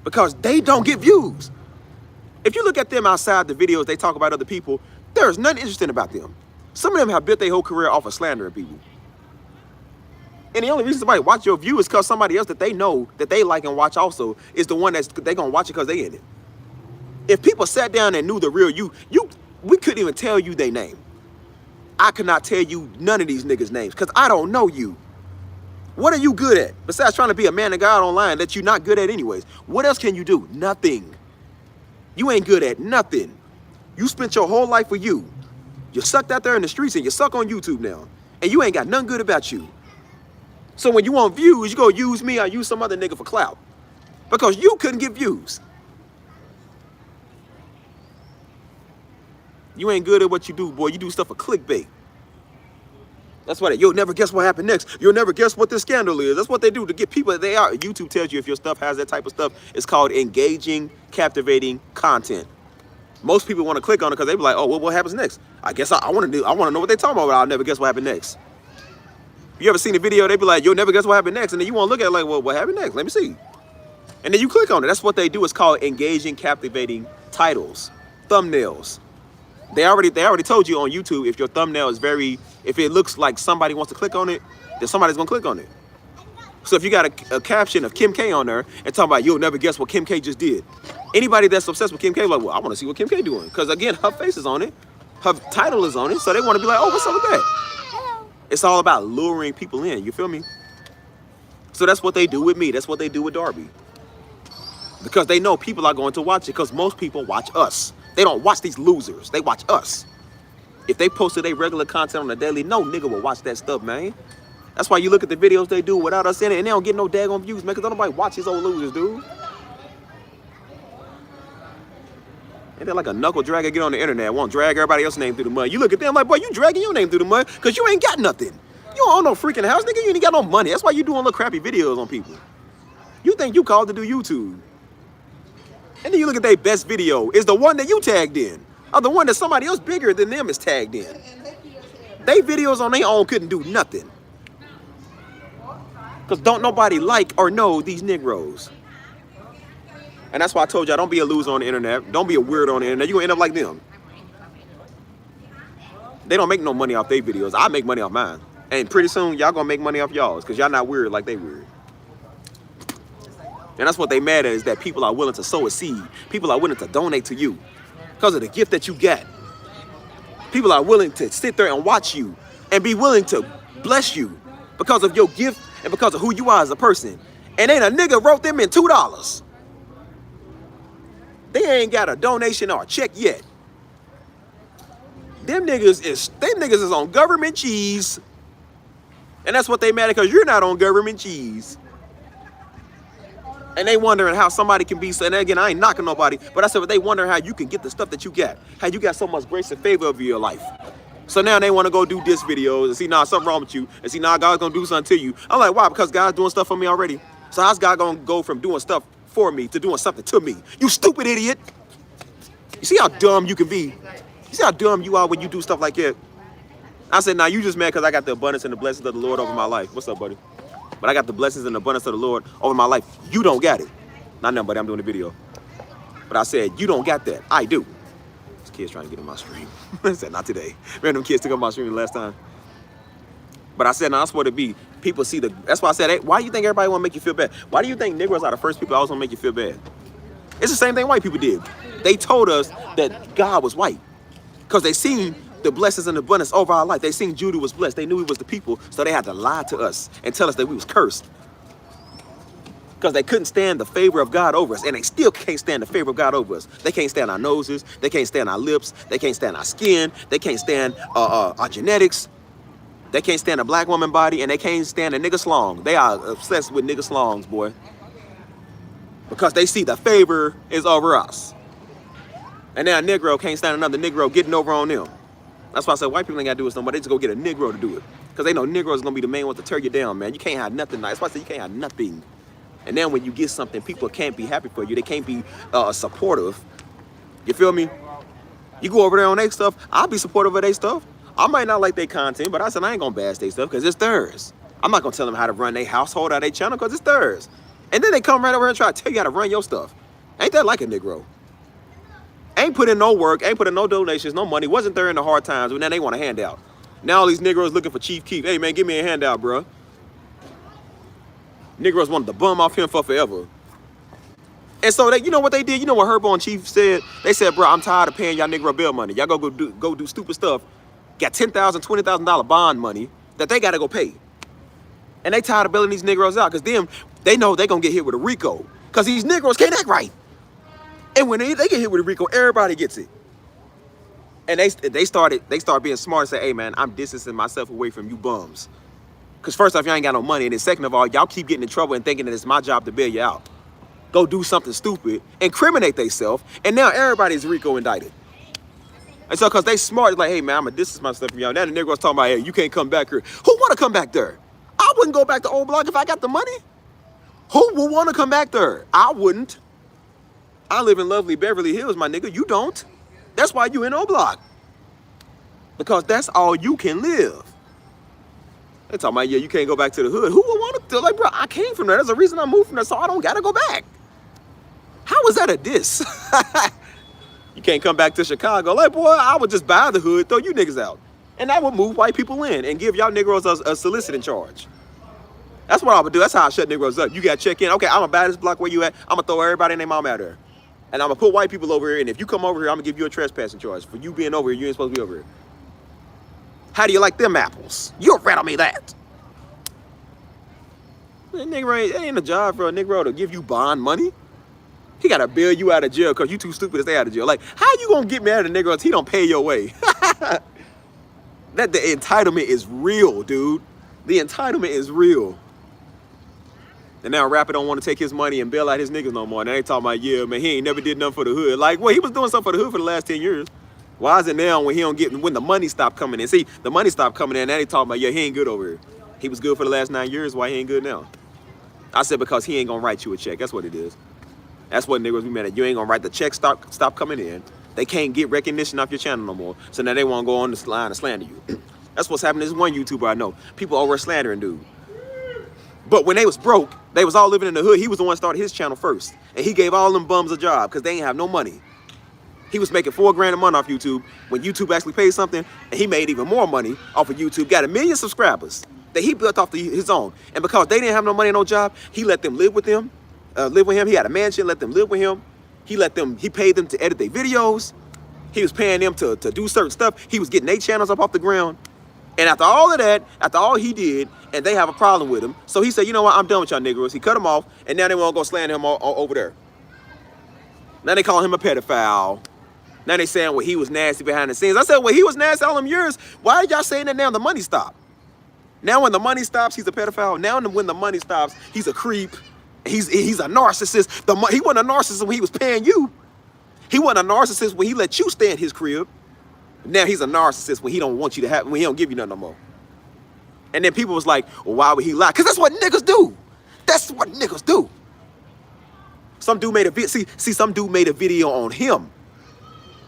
Because they don't get views. If you look at them outside the videos, they talk about other people, there's nothing interesting about them. Some of them have built their whole career off of slandering people. And the only reason somebody watch your view is because somebody else that they know, that they like and watch also, is the one they going to watch it because they in it. If people sat down and knew the real you, we couldn't even tell you their name. I could not tell you none of these niggas' names because I don't know you. What are you good at? Besides trying to be a man of God online that you're not good at anyways. What else can you do? Nothing. You ain't good at nothing. You spent your whole life with you. You sucked out there in the streets and you suck on YouTube now. And you ain't got nothing good about you. So when you want views, you go use me or use some other nigga for clout. Because you couldn't get views. You ain't good at what you do, boy. You do stuff for clickbait. That's why you'll never guess what happened next. You'll never guess what this scandal is. That's what they do to get people. YouTube tells you if your stuff has that type of stuff, it's called engaging, captivating content. Most people want to click on it because they be like, oh, well, what happens next? I guess I want to know what they're talking about, but I'll never guess what happened next. You ever seen a video, they be like, you'll never guess what happened next. And then you want to look at it like, well, what happened next? Let me see. And then you click on it. That's what they do. It's called engaging, captivating titles, thumbnails. They already told you on YouTube if your thumbnail is if it looks like somebody wants to click on it, then somebody's gonna click on it. So if you got a caption of Kim K on there and talking about you'll never guess what Kim K just did, anybody that's obsessed with Kim K like, well, I want to see what Kim K doing because again, her face is on it. Her title is on it, so they want to be like, oh, what's up with that? Hello. It's all about luring people in, you feel me? So that's what they do with me. That's what they do with Darby. Because they know people are going to watch it, because most people watch us. They don't watch these losers. They watch us. If they posted their regular content on the daily, no nigga will watch that stuff, man. That's why you look at the videos they do without us in it, and they don't get no daggone views, man, because don't nobody watch these old losers, dude. And they're like a knuckle dragger get on the internet, won't drag everybody else's name through the mud. You look at them like, boy, you dragging your name through the mud because you ain't got nothing. You don't own no freaking house, nigga. You ain't got no money. That's why you doing little crappy videos on people. You think you called to do YouTube. And then you look at their best video. It's the one that you tagged in. Or the one that somebody else bigger than them is tagged in. They videos on their own couldn't do nothing. Because don't nobody like or know these Negroes. And that's why I told y'all, don't be a loser on the internet. Don't be a weirdo on the internet. You're going to end up like them. They don't make no money off their videos. I make money off mine. And pretty soon, y'all going to make money off y'all's because y'all not weird like they weird. And that's what they mad at, is that people are willing to sow a seed. People are willing to donate to you because of the gift that you got. People are willing to sit there and watch you and be willing to bless you because of your gift and because of who you are as a person. And ain't a nigga wrote them in $2. They ain't got a donation or a check yet. Them niggas is on government cheese. And that's what they mad at, because you're not on government cheese. And they wondering how somebody can be, and again, I ain't knocking nobody, but I said, but they wondering how you can get the stuff that you got. How you got so much grace and favor over your life. So now they want to go do diss videos and see, nah, something wrong with you. And see, nah, God's going to do something to you. I'm like, why? Because God's doing stuff for me already. So how's God going to go from doing stuff for me to doing something to me? You stupid idiot. You see how dumb you can be? You see how dumb you are when you do stuff like that? I said, nah, you just mad because I got the abundance and the blessings of the Lord over my life. What's up, buddy? But I got the blessings and the abundance of the Lord over my life. You don't got it. Not nothing, buddy. I'm doing a video. But I said, you don't got that. I do. This kid's trying to get in my stream. I said, not today. Random kids took up my stream the last time. But I said, nah, that's what it be. People see the, that's why I said, hey, why do you think everybody want to make you feel bad? Why do you think Negroes are the first people always want to make you feel bad? It's the same thing white people did. They told us that God was white because they seen the blessings and the abundance over our life. They seen Judah was blessed. They knew he was the people, so they had to lie to us and tell us that we was cursed. Because they couldn't stand the favor of God over us, and they still can't stand the favor of God over us. They can't stand our noses. They can't stand our lips. They can't stand our skin. They can't stand our genetics. They can't stand a black woman body, and they can't stand a nigga slong. They are obsessed with nigga slongs, boy. Because they see the favor is over us. And now a Negro can't stand another Negro getting over on them. That's why I said white people ain't got to do it no more. They just go get a Negro to do it. Because they know Negroes is going to be the main one to tear you down, man. You can't have nothing. That's why I said you can't have nothing. And then when you get something, people can't be happy for you. They can't be supportive. You feel me? You go over there on their stuff, I'll be supportive of their stuff. I might not like their content, but I said I ain't going to bash their stuff because it's theirs. I'm not going to tell them how to run their household or their channel because it's theirs. And then they come right over here and try to tell you how to run your stuff. Ain't that like a Negro? Ain't put in no work, ain't put in no donations, no money, wasn't there in the hard times, but now they want a handout. Now all these Negroes looking for Chief Keef. Hey, man, give me a handout, bro. Negroes wanted to bum off him for forever. And so, they, you know what they did? You know what Herbo and Chief said? They said, bro, I'm tired of paying y'all Negro bail money. Y'all go do stupid stuff. Got $10,000, $20,000 bond money that they got to go pay. And they tired of bailing these Negroes out because them, they know they going to get hit with a RICO because these Negroes can't act right. And when they get hit with a RICO, everybody gets it. And they start being smart and say, hey, man, I'm distancing myself away from you bums. Because first off, y'all ain't got no money. And then second of all, y'all keep getting in trouble and thinking that it's my job to bail you out. Go do something stupid, incriminate themselves, and now everybody's RICO indicted. And so because they smart, it's like, hey, man, I'm going to distance myself from y'all. Now the Negroes talking about, hey, you can't come back here. Who want to come back there? I wouldn't go back to old block if I got the money. Who would want to come back there? I wouldn't. I live in lovely Beverly Hills, my nigga. You don't. That's why you in O Block. Because that's all you can live. They talking about, yeah, you can't go back to the hood. Who would want to? Like, bro, I came from there. There's a reason I moved from there, so I don't got to go back. How is that a diss? You can't come back to Chicago. Like, boy, I would just buy the hood, throw you niggas out. And I would move white people in and give y'all Negroes a soliciting charge. That's what I would do. That's how I shut Negroes up. You got to check in. Okay, I'm going to buy this block where you at. I'm going to throw everybody and their mom out there. And I'm gonna put white people over here, and if you come over here, I'm gonna give you a trespassing charge. For you being over here, you ain't supposed to be over here. How do you like them apples? You rattle me that. That nigga it ain't a job for a Negro to give you bond money. He gotta bail you out of jail because you too stupid to stay out of jail. Like, how you gonna get mad at a Negro if he don't pay your way? That the entitlement is real, dude. The entitlement is real. And now rapper don't want to take his money and bail out his niggas no more. Now they talking about, yeah, man, he ain't never did nothing for the hood. Like, well, he was doing something for the hood for the last 10 years. Why is it now when he don't get, when the money stopped coming in? See, the money stopped coming in, now they talking about, yeah, he ain't good over here. He was good for the last 9 years, why he ain't good now? I said because he ain't gonna write you a check. That's what it is. That's what niggas be mad at. You ain't gonna write the check, stop coming in. They can't get recognition off your channel no more. So now they wanna go on the line and slander you. That's what's happening. This one YouTuber I know. People over slandering dude. But when they was broke, they was all living in the hood. He was the one that started his channel first. And he gave all them bums a job because they ain't have no money. He was making $4 grand a month off YouTube when YouTube actually paid something, and he made even more money off of YouTube. Got 1 million subscribers that he built off his own. And because they didn't have no money, no job, he let them live with him. He had a mansion, let them live with him. He paid them to edit their videos. He was paying them to do certain stuff. He was getting 8 channels up off the ground. And after all of that, after all he did, and they have a problem with him, so he said, you know what, I'm done with y'all Negroes. He cut him off, and now they want to go slander him all over there. Now they call him a pedophile. Now they saying, well, he was nasty behind the scenes. I said, well, he was nasty all them years. Why are y'all saying that now? The money stopped. Now when the money stops, he's a pedophile. Now when the money stops, he's a creep. He's a narcissist. He wasn't a narcissist when he was paying you. He wasn't a narcissist when he let you stay in his crib. Now he's a narcissist when he don't want you to have, when he don't give you nothing no more. And then people was like, well, why would he lie? Because that's what niggas do. That's what niggas do. Some dude made a video. See, some dude made a video on him.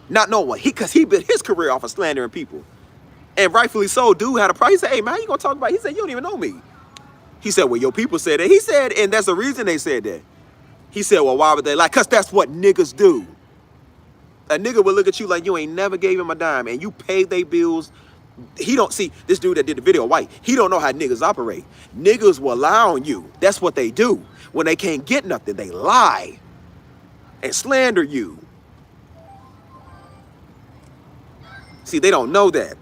Not knowing what because he built his career off of slandering people. And rightfully so, dude had a price. He said, hey man, how you gonna talk about it? He said, you don't even know me. He said, well, your people said that. He said, and that's the reason they said that. He said, well, why would they lie? Because that's what niggas do. A nigga will look at you like you ain't never gave him a dime and you paid their bills. He don't see this dude that did the video white. He don't know how niggas operate. Niggas will lie on you. That's what they do. When they can't get nothing, they lie and slander you. See, they don't know that.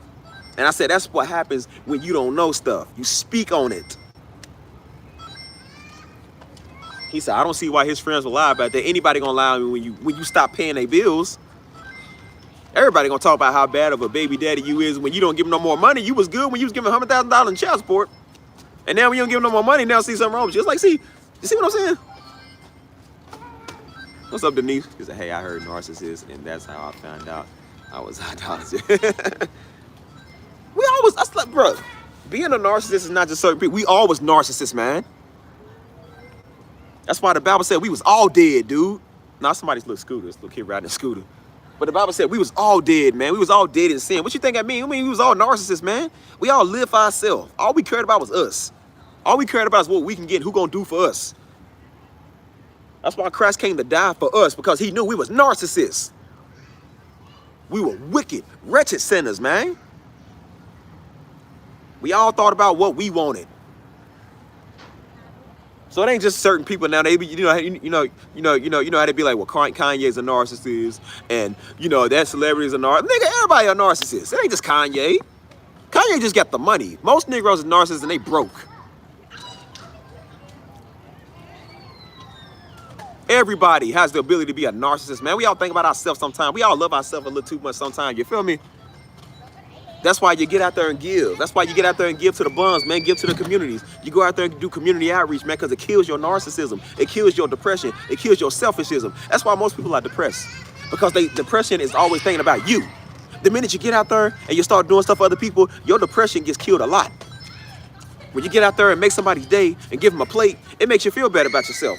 And I said, that's what happens when you don't know stuff. You speak on it. He said, I don't see why his friends will lie about that. Anybody gonna lie on me when you stop paying their bills. Everybody gonna talk about how bad of a baby daddy you is when you don't give them no more money. You was good when you was giving $100,000 in child support. And now when you don't give them no more money, now see something wrong with you. It's like, see, you see what I'm saying? What's up, Denise? She said, hey, I heard narcissist, and that's how I found out I was idolater. That's like, bro, being a narcissist is not just certain people. We all was narcissists, man. That's why the Bible said we was all dead, dude. Now somebody's little scooter, this little kid riding a scooter. But the Bible said we was all dead, man. We was all dead in sin. What you think that mean? I mean, we was all narcissists, man. We all live for ourselves. All we cared about was us. All we cared about is what we can get and who gonna do for us. That's why Christ came to die for us, because he knew we was narcissists. We were wicked, wretched sinners, man. We all thought about what we wanted. So it ain't just certain people now. They be, you know how they be like, well, Kanye's a narcissist, and that celebrity's a narcissist. Nigga, everybody a narcissist. It ain't just Kanye. Kanye just got the money. Most Negroes are narcissists and they broke. Everybody has the ability to be a narcissist, man. We all think about ourselves sometimes. We all love ourselves a little too much sometimes. You feel me? That's why you get out there and give. That's why you get out there and give to the bums, man. Give to the communities. You go out there and do community outreach, man, because it kills your narcissism. It kills your depression. It kills your selfishism. That's why most people are depressed, because depression is always thinking about you. The minute you get out there and you start doing stuff for other people, your depression gets killed a lot. When you get out there and make somebody's day and give them a plate, it makes you feel better about yourself.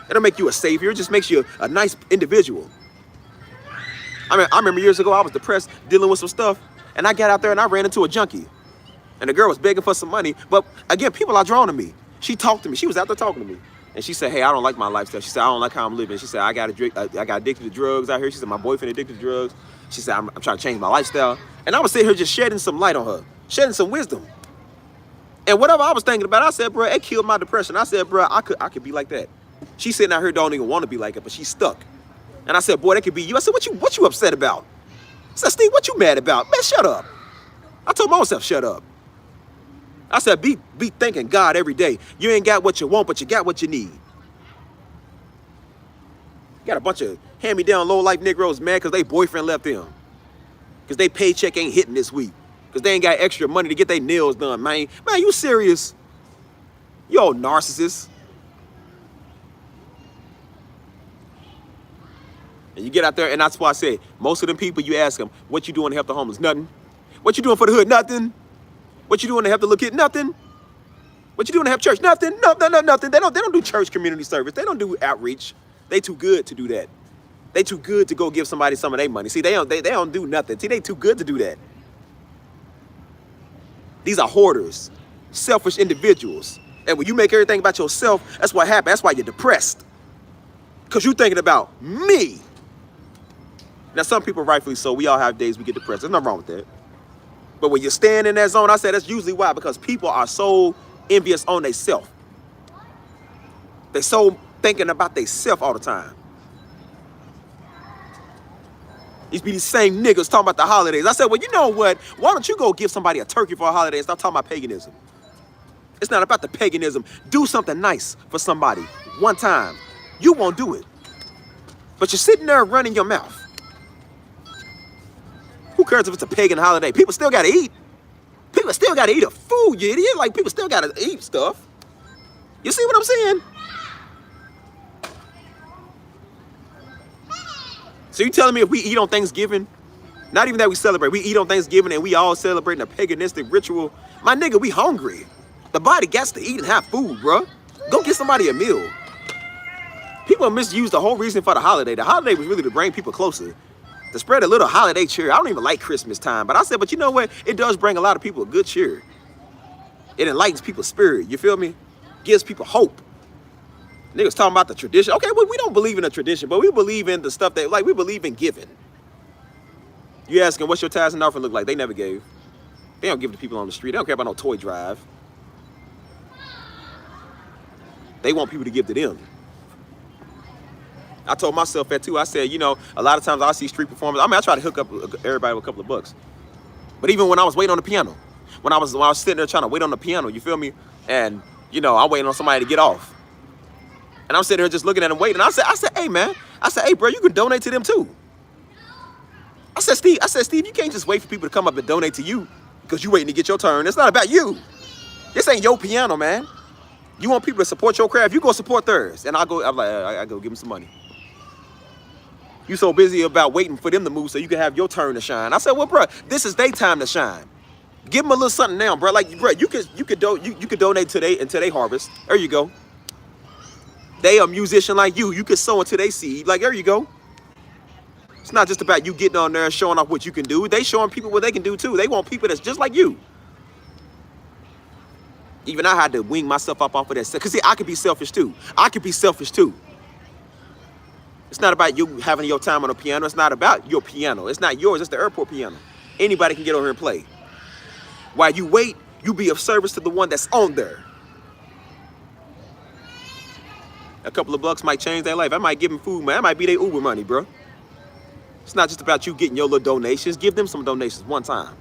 It don't make you a savior. It just makes you a nice individual. I remember years ago, I was depressed, dealing with some stuff, and I got out there and I ran into a junkie. And the girl was begging for some money, but again, people are drawn to me. She talked to me. She was out there talking to me. And she said, hey, I don't like my lifestyle. She said, I don't like how I'm living. She said, I got addicted to drugs out here. She said, my boyfriend addicted to drugs. She said, I'm trying to change my lifestyle. And I was sitting here just shedding some light on her, shedding some wisdom. And whatever I was thinking about, I said, bro, it killed my depression. I said, bro, I could be like that. She's sitting out here don't even want to be like it, but she's stuck. And I said, boy, that could be you. I said, what you upset about? I said, Steve, what you mad about? Man, shut up. I told myself, shut up. I said, be thanking God every day. You ain't got what you want, but you got what you need. Got a bunch of hand-me-down low-life Negroes mad because they boyfriend left them. Because they paycheck ain't hitting this week. Because they ain't got extra money to get their nails done, man. Man, you serious? You old narcissist. And you get out there, and that's why I say, most of them people, you ask them, what you doing to help the homeless? Nothing. What you doing for the hood? Nothing. What you doing to help the little kid? Nothing. What you doing to help church? Nothing. No, nothing. They don't do church community service. They don't do outreach. They too good to do that. They too good to go give somebody some of their money. See, they don't do nothing. See, they too good to do that. These are hoarders, selfish individuals. And when you make everything about yourself, that's what happens. That's why you're depressed. Because you're thinking about me. Now, some people, rightfully so, we all have days we get depressed. There's nothing wrong with that. But when you're staying in that zone, I said that's usually why. Because people are so envious on themselves. They're so thinking about themselves all the time. These be these same niggas talking about the holidays. I said, well, you know what? Why don't you go give somebody a turkey for a holiday and stop talking about paganism? It's not about the paganism. Do something nice for somebody one time. You won't do it. But you're sitting there running your mouth. Who cares if it's a pagan holiday? People still got to eat. People still got to eat a food, you idiot. Like, people still got to eat stuff. You see what I'm saying? So you telling me if we eat on Thanksgiving, not even that we celebrate, we eat on Thanksgiving and we all celebrating a paganistic ritual, my nigga, we hungry. The body gets to eat and have food, bruh. Go get somebody a meal. People misuse the whole reason for the holiday. The holiday was really to bring people closer, to spread a little holiday cheer. I don't even like Christmas time, but I said, but you know what? It does bring a lot of people a good cheer. It enlightens people's spirit, you feel me? Gives people hope. Niggas talking about the tradition. Okay, well, we don't believe in a tradition, but we believe in the stuff that, like, we believe in giving. You asking, what's your tithes and offering look like? They never gave. They don't give to people on the street. They don't care about no toy drive. They want people to give to them. I told myself that too. I said, you know, a lot of times I see street performers. I mean, I try to hook up everybody with a couple of bucks. But even when I was waiting on the piano, when I was sitting there trying to wait on the piano, you feel me? And, you know, I'm waiting on somebody to get off. And I'm sitting here just looking at them waiting. I said, hey, man. I said, hey, bro, you can donate to them too. I said, Steve, you can't just wait for people to come up and donate to you because you waiting to get your turn. It's not about you. This ain't your piano, man. You want people to support your craft, you go support theirs. And I'm like, I go give them some money. You so busy about waiting for them to move so you can have your turn to shine. I said, well, bro, this is their time to shine. Give them a little something now, bro. Like, bro, you could donate today into their harvest. There you go. They a musician like you. You could sow into their seed. Like, there you go. It's not just about you getting on there and showing off what you can do. They showing people what they can do too. They want people that's just like you. Even I had to wing myself up off of that. Because see, I could be selfish too. It's not about you having your time on a piano. It's not about your piano. It's not yours. It's the airport piano. Anybody can get over here and play. While you wait, you be of service to the one that's on there. A couple of bucks might change their life. I might give them food, man. That might be their Uber money, bro. It's not just about you getting your little donations. Give them some donations one time.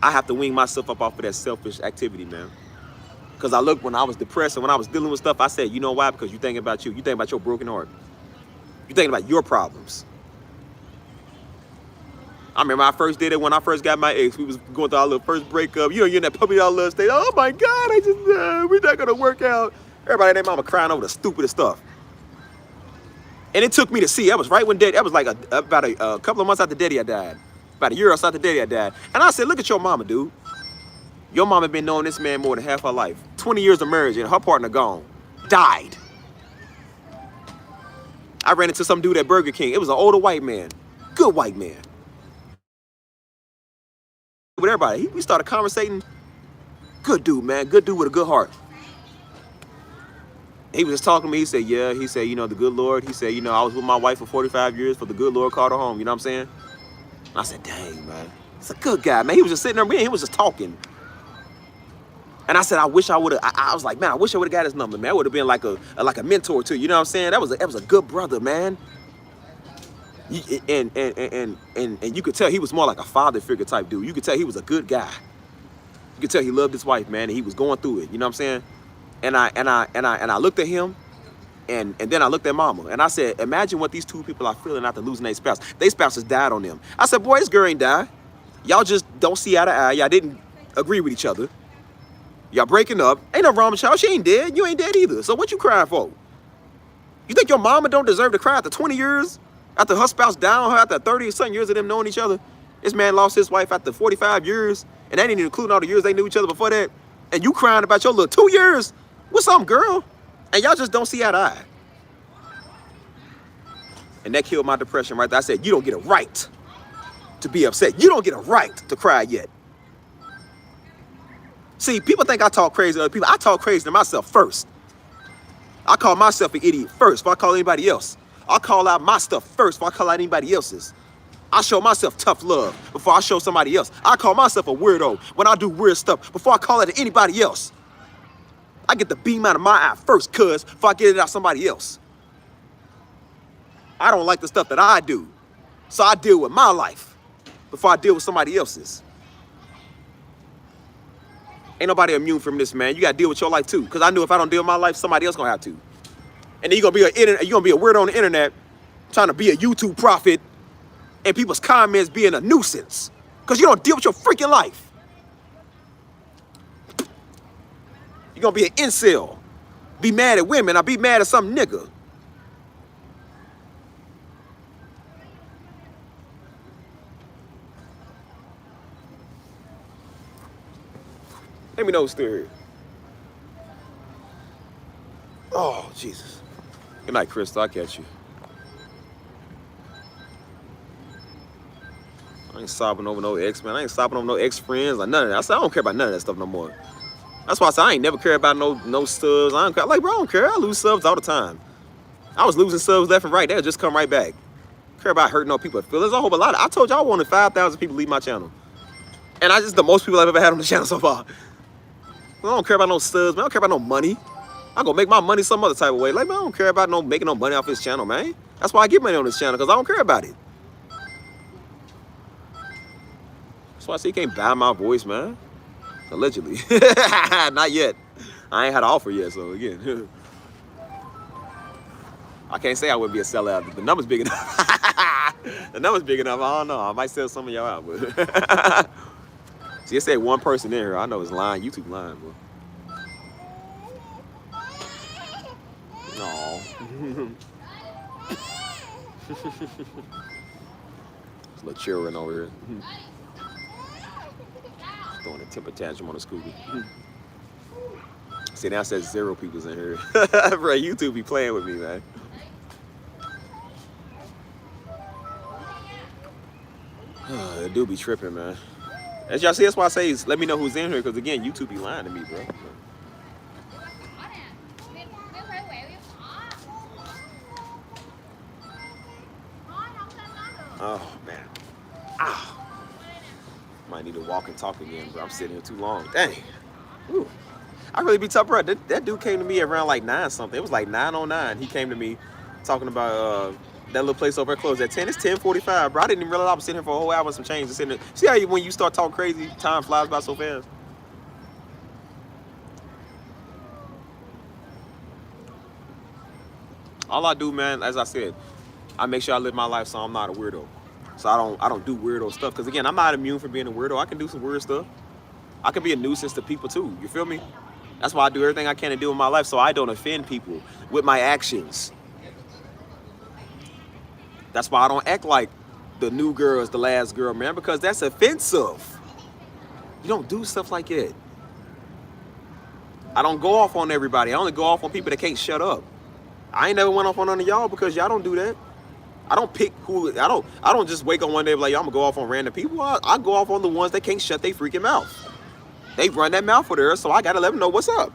I have to wing myself up off of that selfish activity, man. Because I looked when I was depressed and when I was dealing with stuff, I said, you know why? Because you thinking about you. You thinking about your broken heart. You thinking about your problems. I remember I first did it when I first got my ex. We was going through our little first breakup. You know, you're in that puppy dog love state. Oh my God, we're not gonna work out. Everybody and their mama crying over the stupidest stuff. And it took me to see. That was right when Daddy, that was like about a couple of months after Daddy had died. About a year or so after Daddy had died. And I said, look at your mama, dude. Your mama been knowing this man more than half her life. 20 years of marriage and her partner gone. Died. I ran into some dude at Burger King. It was an older white man. Good white man. With everybody. We started conversating. Good dude, man. Good dude with a good heart. He was just talking to me. He said, yeah. He said, you know, the good Lord. He said, you know, I was with my wife for 45 years, for the good Lord called her home. You know what I'm saying? I said, dang, man. He's a good guy, man. He was just sitting there, man. He was just talking. And I said, I wish I would have. I was like, man, I wish I would have got his number, man. I would have been like a mentor to you. You know what I'm saying? That was a good brother, man. And you could tell he was more like a father figure type dude. You could tell he was a good guy. You could tell he loved his wife, man, and he was going through it. You know what I'm saying? And I looked at him, and then I looked at Mama, and I said, imagine what these two people are feeling after losing their spouse. Their spouses died on them. I said, boy, this girl ain't died. Y'all just don't see eye to eye. Y'all didn't agree with each other. Y'all breaking up. Ain't no wrong with y'all. She ain't dead. You ain't dead either. So what you crying for? You think your mama don't deserve to cry after 20 years? After her spouse died on her after 30-something years of them knowing each other? This man lost his wife after 45 years, and that didn't even include all the years they knew each other before that. And you crying about your little 2 years? What's up, girl? And y'all just don't see eye to eye. And that killed my depression right there. I said, you don't get a right to be upset. You don't get a right to cry yet. See, people think I talk crazy to other people. I talk crazy to myself first. I call myself an idiot first before I call anybody else. I call out my stuff first before I call out anybody else's. I show myself tough love before I show somebody else. I call myself a weirdo when I do weird stuff before I call it to anybody else. I get the beam out of my eye first, cuz, before I get it out somebody else. I don't like the stuff that I do, so I deal with my life before I deal with somebody else's. Ain't nobody immune from this, man. You gotta deal with your life too. Cause I knew if I don't deal with my life, somebody else gonna have to. And then you're gonna be a weirdo on the internet, trying to be a YouTube prophet, and people's comments being a nuisance. Cause you don't deal with your freaking life. You're gonna be an incel. Be mad at women, I'll be mad at some nigga. Let me know who's still here. Oh, Jesus. Good night, Crystal. I'll catch you. I ain't sobbing over no ex, man. I ain't sobbing over no ex-friends or none of that. I said, I don't care about none of that stuff no more. That's why I said I ain't never care about no subs. I don't care. Like, bro, I don't care. I lose subs all the time. I was losing subs left and right. They'll just come right back. Care about hurting no people's feelings. I hope a lot of, I told y'all I wanted 5,000 people leave my channel. And I just the most people I've ever had on the channel so far. I don't care about no subs, man. I don't care about no money. I'm gonna make my money some other type of way. Like, man, I don't care about making no money off this channel, man. That's why I get money on this channel, because I don't care about it. That's why I say you can't buy my voice, man. Allegedly. Not yet. I ain't had an offer yet, so again. I can't say I would be a sellout. The number's big enough. The number's big enough. I don't know. I might sell some of y'all out, but see, it said one person in here. I know it's lying. YouTube lying, bro. No. There's a little children over here. Throwing a temper tantrum on the Scooby. See, now it says 0 people's in here. Bro, YouTube be playing with me, man. It do be tripping, man. As y'all see, that's why I say, let me know who's in here, because again, YouTube be lying to me, bro. Oh, man. Ah. Might need to walk and talk again, bro. I'm sitting here too long. Dang. Whew. I really be tough, bro. That dude came to me around like 9 something. It was like 9:09. He came to me talking about that little place over there closed at 10. It's 10:45, bro. I didn't even realize I was sitting here for a whole hour and some change. Sitting there. See how when you start talking crazy, time flies by so fast? All I do, man, as I said, I make sure I live my life so I'm not a weirdo. So I don't do weirdo stuff. Because again, I'm not immune from being a weirdo. I can do some weird stuff. I can be a nuisance to people too. You feel me? That's why I do everything I can to do in my life so I don't offend people with my actions. That's why I don't act like the new girl is the last girl, man, because that's offensive. You don't do stuff like that. I don't go off on everybody. I only go off on people that can't shut up. I ain't never went off on none of y'all because y'all don't do that. I don't pick who, I don't just wake up one day and be like, I'm gonna go off on random people. I go off on the ones that can't shut their freaking mouth. They run that mouth for theirs, so I gotta let them know what's up.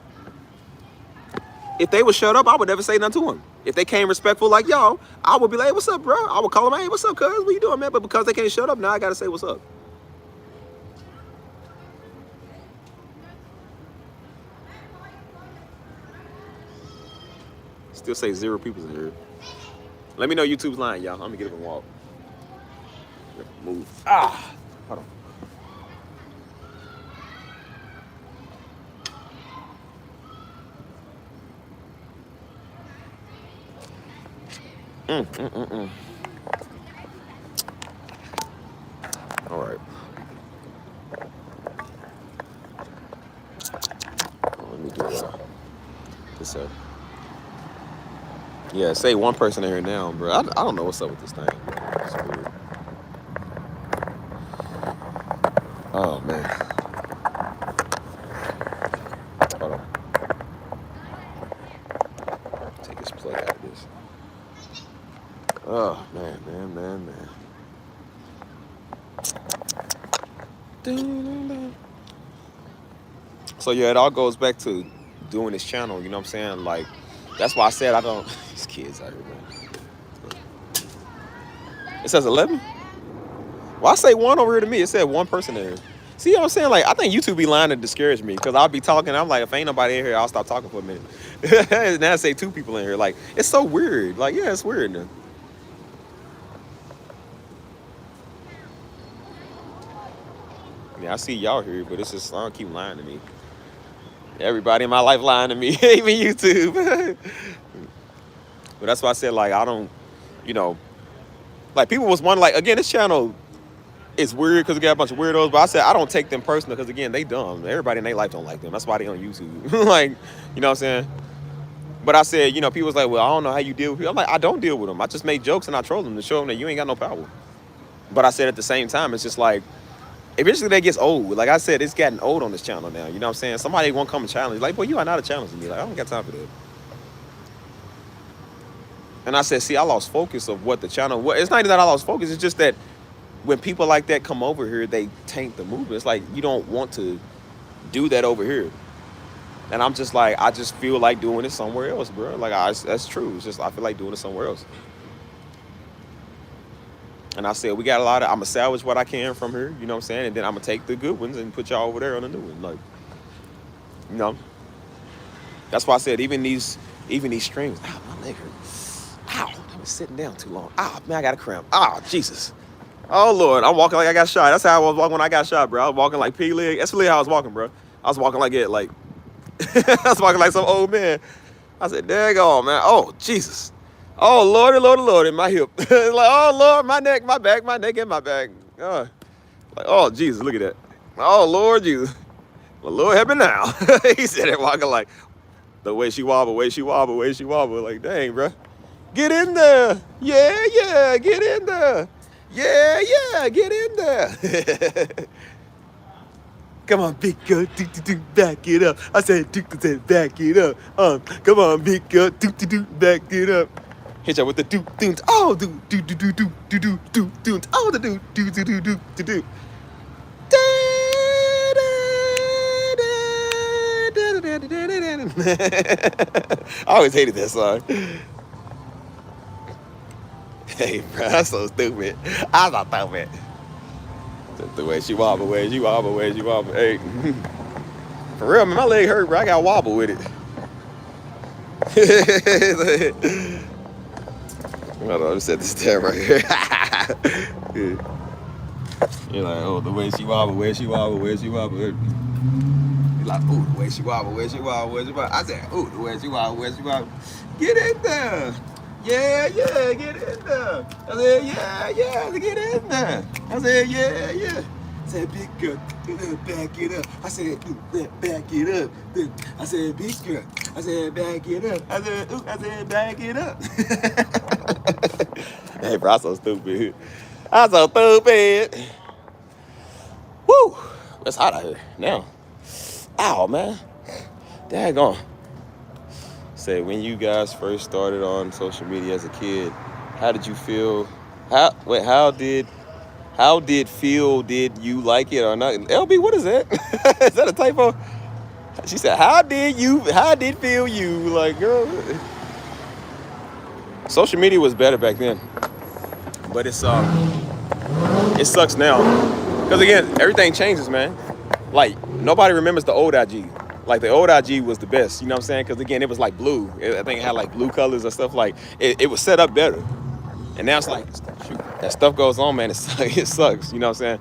If they would shut up, I would never say nothing to them. If they came respectful like y'all, I would be like, hey, what's up, bro? I would call them, hey, what's up, cuz? What you doing, man? But because they can't shut up, now I gotta say what's up. Still say 0 people in here. Let me know YouTube's lying, y'all. I'm gonna get up and walk. Move. Hold on. All right. Let me do this. Yeah, say one person in here now, bro. I don't know what's up with this thing, bro. It's weird. Oh man. Hold on. Take this plug out of this. Oh man. So yeah, it all goes back to doing this channel, you know what I'm saying? Like, that's why I said I don't these kids out here, man. It says 11? Well, I say 1 over here to me. It said 1 person in here. See what I'm saying? Like, I think YouTube be lying to discourage me because I'll be talking. I'm like, if ain't nobody in here, I'll stop talking for a minute. Now I say 2 people in here. Like, it's so weird. Like, yeah, it's weird now. Yeah, I see y'all here, but it's just, I don't keep lying to me. Everybody in my life lying to me, even YouTube. But that's why I said, like, I don't, you know, like, people was wondering, like, again, this channel is weird because we got a bunch of weirdos, but I said I don't take them personal because, again, they dumb. Everybody in their life don't like them. That's why they on YouTube. Like, you know what I'm saying? But I said, you know, people was like, well, I don't know how you deal with people. I'm like, I don't deal with them. I just make jokes and I troll them to show them that you ain't got no power. But I said at the same time, it's just like, eventually that gets old. Like I said, it's getting old on this channel now. You know what I'm saying? Somebody won't come and challenge. Like, boy, you are not a challenge to me. Like, I don't got time for that. And I said, see, I lost focus of what the channel was. It's not even that I lost focus. It's just that when people like that come over here, they taint the movement. It's like, you don't want to do that over here. And I'm just like, I just feel like doing it somewhere else, bro. Like, that's true. It's just, I feel like doing it somewhere else. And I said, we got a lot of, I'm going to salvage what I can from here, you know what I'm saying? And then I'm going to take the good ones and put y'all over there on the new one. Like, you know, that's why I said, even these streams, ow, my leg hurt. Ow, I was sitting down too long. Ow, man, I got a cramp. Oh, Jesus. Oh, Lord, I'm walking like I got shot. That's how I was walking when I got shot, bro. I was walking like pig leg. That's really how I was walking, bro. I was walking like it, like, I was walking like some old man. I said, daggone, man. Oh, Jesus. Oh, Lord, in my hip. Like, oh, Lord, my neck, my back, my neck, and my back. Like, oh, Jesus, look at that. Oh, Lord, Jesus. Well, Lord, help me now. He said it walking like, the way she wobble, way she wobble, way she wobble. Like, dang, bro. Get in there. Yeah, get in there. Yeah, get in there. Come on, big girl, back it up. I said, back it up. Come on, big girl, back it up. Hit you with the do, oh, do, oh, the do. I always hated that song. Hey, bro, that's so stupid. I'm not stupid. The way she wobble, way she wobble. Hey, for real, man, my leg hurt, bro. I got wobble with it. Hold on, I just set this down right here. You're like, oh, the way she wobble, way she wobble. You're like, ooh, the way she wobble. I said, ooh, the way she wobble. Get in there. Yeah, get in there. I said, yeah, get in there. I said, yeah. I said, big girl, back it up. I said, back it up. I said, big girl. I said, back it up. I said, back it up. Hey, bro, I'm so stupid. Woo, it's hot out here now. Ow, man. Daggone. Say, when you guys first started on social media as a kid, how did you feel? How did feel? Did you like it or not? LB, what is that? Is that a typo? She said, how did feel you? Like, girl, social media was better back then, but it sucks now. Because again, everything changes, man. Like, nobody remembers the old IG. Like the old IG was the best, you know what I'm saying? Because again, it was like blue. I think it had like blue colors and stuff. Like it was set up better. And now it's like, shoot, that stuff goes on, man. It sucks, you know what I'm saying?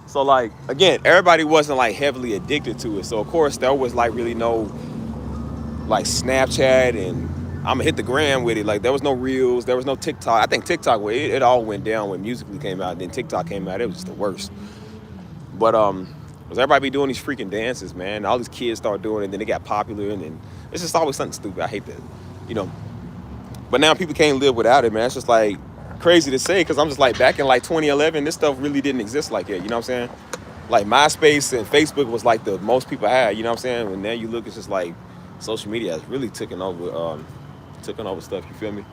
So like again, everybody wasn't like heavily addicted to it. So of course there was like really no like Snapchat and I'm gonna hit the gram with it. Like there was no reels, there was no TikTok. I think TikTok, it all went down when Musical.ly came out. Then TikTok came out. It was just the worst. But was everybody be doing these freaking dances, man? All these kids start doing it, and then they got popular, and then it's just always something stupid. I hate that, you know. But now people can't live without it, man. It's just like crazy to say, because I'm just like back in like 2011, this stuff really didn't exist like that. You know what I'm saying? Like MySpace and Facebook was like the most people had. You know what I'm saying? And now you look, it's just like social media has really taken over stuff. You feel me?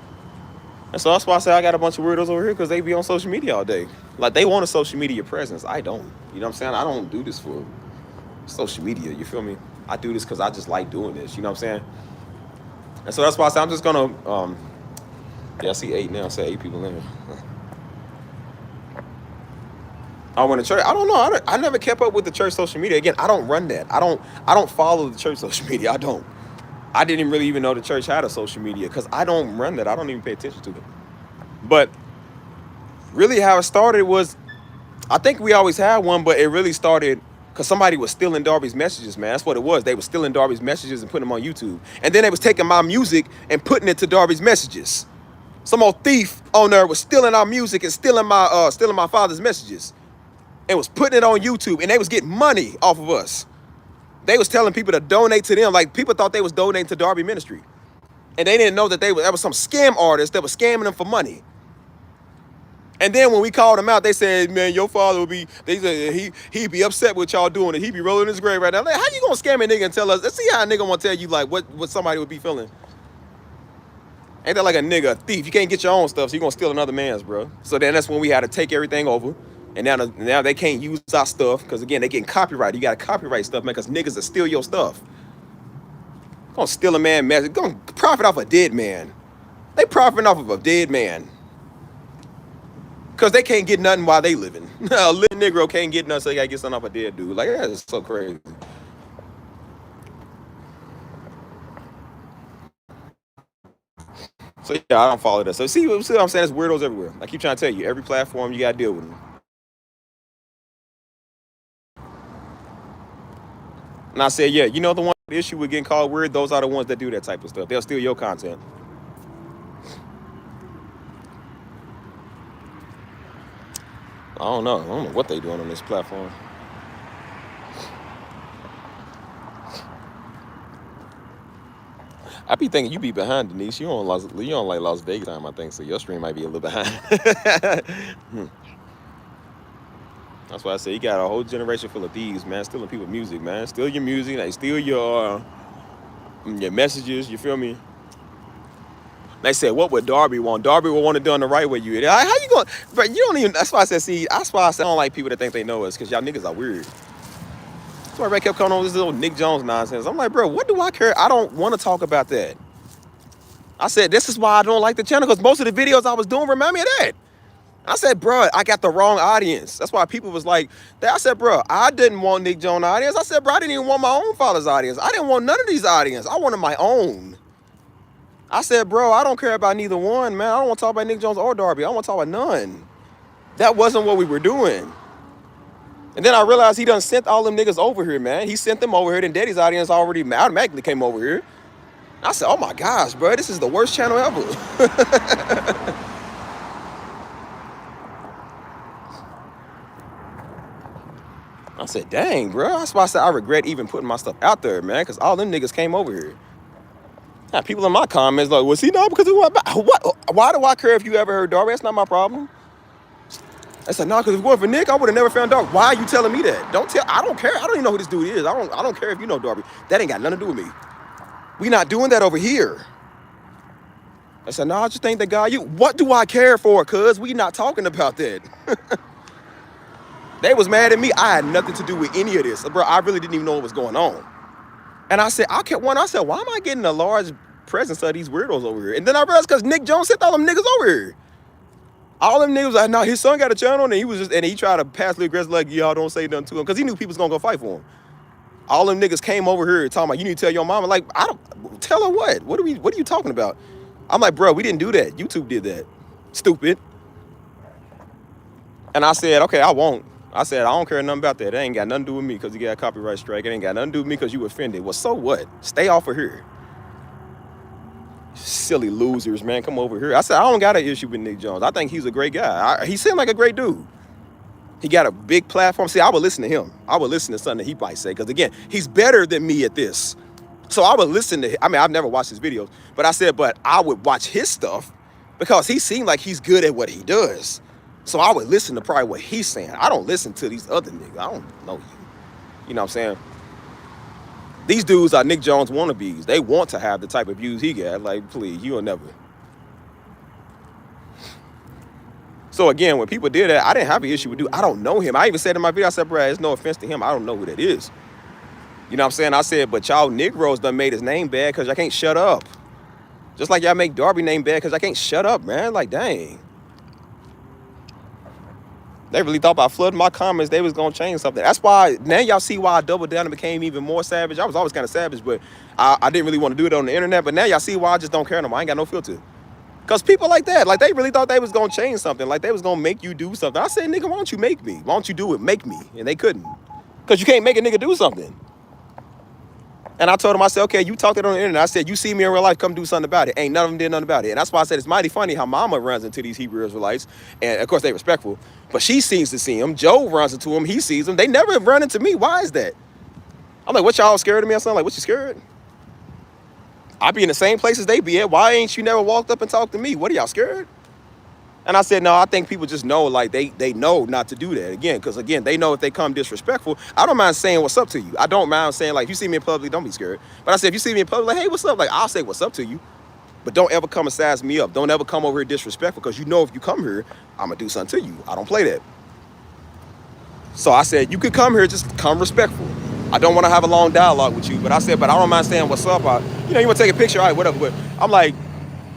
And so that's why I say I got a bunch of weirdos over here, because they be on social media all day. Like they want a social media presence. I don't. You know what I'm saying? I don't do this for social media. You feel me? I do this because I just like doing this. You know what I'm saying? And so that's why I say I'm just gonna. Yeah, I see 8 now. I say 8 people in here. I went to church. I don't know. I never kept up with the church social media. Again, I don't run that. I don't follow the church social media. I don't. I didn't really even know the church had a social media, because I don't run that. I don't even pay attention to it. But really how it started was, I think we always had one, but it really started because somebody was stealing Darby's messages, man. That's what it was. They were stealing Darby's messages and putting them on YouTube. And then they was taking my music and putting it to Darby's messages. Some old thief on there was stealing our music and stealing my father's messages and was putting it on YouTube, and they was getting money off of us. They was telling people to donate to them. Like, people thought they was donating to Darby Ministry. And they didn't know that that was some scam artist that was scamming them for money. And then when we called him out, they said, man, your father would be, they said he'd be upset with y'all doing it. He'd be rolling his grave right now. Like, how you gonna scam a nigga and tell us? Let's see how a nigga wanna tell you like what somebody would be feeling. Ain't that like a nigga, a thief? You can't get your own stuff, so you gonna steal another man's, bro. So then that's when we had to take everything over. And now they can't use our stuff, because again, they getting copyrighted. You gotta copyright stuff, man, because niggas will steal your stuff. Gonna steal a man message, gonna profit off a dead man. They profiting off of a dead man. Because they can't get nothing while they living. A living Negro can't get nothing, so they gotta get something off a dead dude. Like, that is so crazy. So yeah, I don't follow that. So see what I'm saying? There's weirdos everywhere. I keep trying to tell you, every platform you gotta deal with them. And I said, yeah, you know the one issue with getting called weird? Those are the ones that do that type of stuff. They'll steal your content. I don't know what they doing on this platform. I be thinking you be behind, Denise. You don't like Las Vegas time, I think, so your stream might be a little behind. That's why I say you got a whole generation full of thieves, man, stealing people's music, man. Steal your music, they steal your messages, you feel me? They said, what would Darby want? Darby would want it done the right way. How you going? But you don't even, that's why I said, see, that's why I said I don't like people that think they know us, because y'all niggas are weird. That's why everybody kept coming on with this little Nick Jones nonsense. I'm like, bro, what do I care? I don't want to talk about that. I said, this is why I don't like the channel, because most of the videos I was doing remind me of that. I said, bro, I got the wrong audience. That's why people was like, I said, bro, I didn't want Nick Jones audience. I said, bro, I didn't even want my own father's audience. I didn't want none of these audience. I wanted my own. I said, bro, I don't care about neither one, man. I don't want to talk about Nick Jones or Darby. I don't want to talk about none. That wasn't what we were doing. And then I realized he done sent all them niggas over here, man. He sent them over here, and Daddy's audience already automatically came over here. I said, oh my gosh, bro, this is the worst channel ever. I said, dang, bro. That's why I said I regret even putting my stuff out there, man, because all them niggas came over here. Now, people in my comments like, was he not because of what? Why do I care if you ever heard Darby? That's not my problem. I said, no, because if it weren't for Nick, I would have never found Darby. Why are you telling me that? I don't care. I don't even know who this dude is. I don't care if you know Darby. That ain't got nothing to do with me. We not doing that over here. I said, no, I just think that guy, what do I care for? Cuz we not talking about that. They was mad at me. I had nothing to do with any of this. Bro, I really didn't even know what was going on. And I said, I said, why am I getting a large presence of these weirdos over here? And then I realized because Nick Jones sent all them niggas over here. All them niggas like, no, his son got a channel, and he tried to pass the aggressive like, y'all don't say nothing to him, because he knew people was gonna go fight for him. All them niggas came over here talking about you need to tell your mama. Like, I don't tell her what? What are you talking about? I'm like, bro, we didn't do that. YouTube did that. Stupid. And I said, okay, I won't. I said, I don't care nothing about that. It ain't got nothing to do with me because you got a copyright strike. It ain't got nothing to do with me because you offended. Well, so what? Stay off of here. Silly losers, man. Come over here. I said, I don't got an issue with Nick Jones. I think he's a great guy. He seemed like a great dude. He got a big platform. See, I would listen to him. I would listen to something that he might say. Because, again, he's better than me at this. So I would listen to him. I mean, I've never watched his videos. But I said, but I would watch his stuff because he seemed like he's good at what he does. So I would listen to probably what he's saying. I don't listen to these other niggas. I don't know you. You know what I'm saying? These dudes are Nick Jones wannabes. They want to have the type of views he got. Like, please, you'll never. So again, when people did that, I didn't have an issue with dude. I don't know him. I even said in my video, I said, bro, it's no offense to him. I don't know who that is. You know what I'm saying? I said, but y'all Negroes done made his name bad because y'all can't shut up. Just like y'all make Darby name bad because I can't shut up, man. Like, dang. They really thought by flooding my comments, they was going to change something. That's why, now y'all see why I doubled down and became even more savage. I was always kind of savage, but I didn't really want to do it on the internet. But now y'all see why I just don't care no more. I ain't got no filter. Because people like that, like they really thought they was going to change something. Like they was going to make you do something. I said, nigga, why don't you make me? Why don't you do it? Make me. And they couldn't. Because you can't make a nigga do something. And I told him, I said, okay, you talked it on the internet. I said, you see me in real life, come do something about it. Ain't none of them did nothing about it. And that's why I said it's mighty funny how mama runs into these Hebrew Israelites. And of course they respectful. But she seems to see him. Joe runs into him. He sees him. They never run into me. Why is that? I'm like, what y'all scared of me or something? Like, what you scared? I be in the same places they be at. Why ain't you never walked up and talked to me? What are y'all scared? And I said, no, I think people just know, like, they know not to do that. Again, because, again, they know if they come disrespectful, I don't mind saying what's up to you. I don't mind saying, like, if you see me in public, don't be scared. But I said, if you see me in public, like, hey, what's up? Like, I'll say what's up to you. But don't ever come and size me up. Don't ever come over here disrespectful because you know if you come here, I'm going to do something to you. I don't play that. So I said, you could come here, just come respectful. I don't want to have a long dialogue with you. But I said, but I don't mind saying what's up. You want to take a picture, all right, whatever. But I'm like,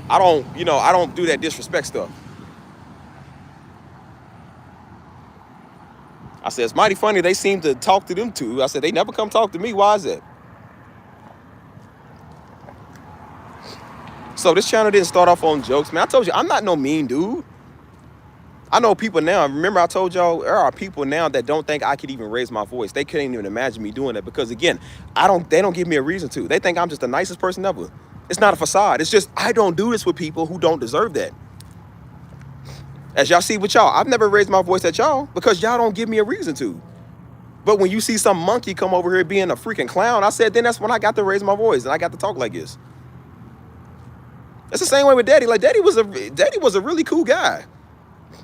I don't do that disrespect stuff. I said, it's mighty funny. They seem to talk to them too. I said, they never come talk to me. Why is that? So this channel didn't start off on jokes, man. I told you, I'm not no mean dude. I know people now. Remember I told y'all, there are people now that don't think I could even raise my voice. They couldn't even imagine me doing that because, again, they don't give me a reason to. They think I'm just the nicest person ever. It's not a facade. It's just I don't do this with people who don't deserve that. As y'all see with y'all, I've never raised my voice at y'all because y'all don't give me a reason to. But when you see some monkey come over here being a freaking clown, I said, then that's when I got to raise my voice and I got to talk like this. It's the same way with Daddy. Like, Daddy was a really cool guy.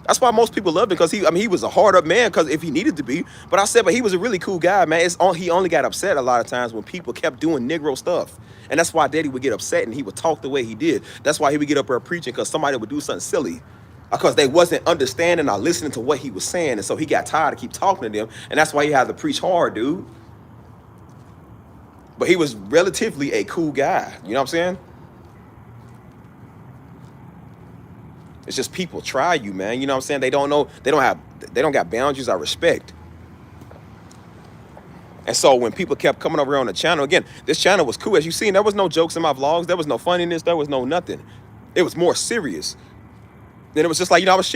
That's why most people loved him because he was a hard up man because if he needed to be. But I said, but he was a really cool guy, man. He only got upset a lot of times when people kept doing Negro stuff. And that's why Daddy would get upset and he would talk the way he did. That's why he would get up there preaching because somebody would do something silly. Because they wasn't understanding or listening to what he was saying. And so he got tired of keep talking to them. And that's why he had to preach hard, dude. But he was relatively a cool guy. You know what I'm saying? It's just people try you, man. You know what I'm saying? They don't know. They don't got boundaries or respect. And so when people kept coming over on the channel, again, this channel was cool. As you seen, there was no jokes in my vlogs. There was no funniness. There was no nothing. It was more serious. Then it was just like, I was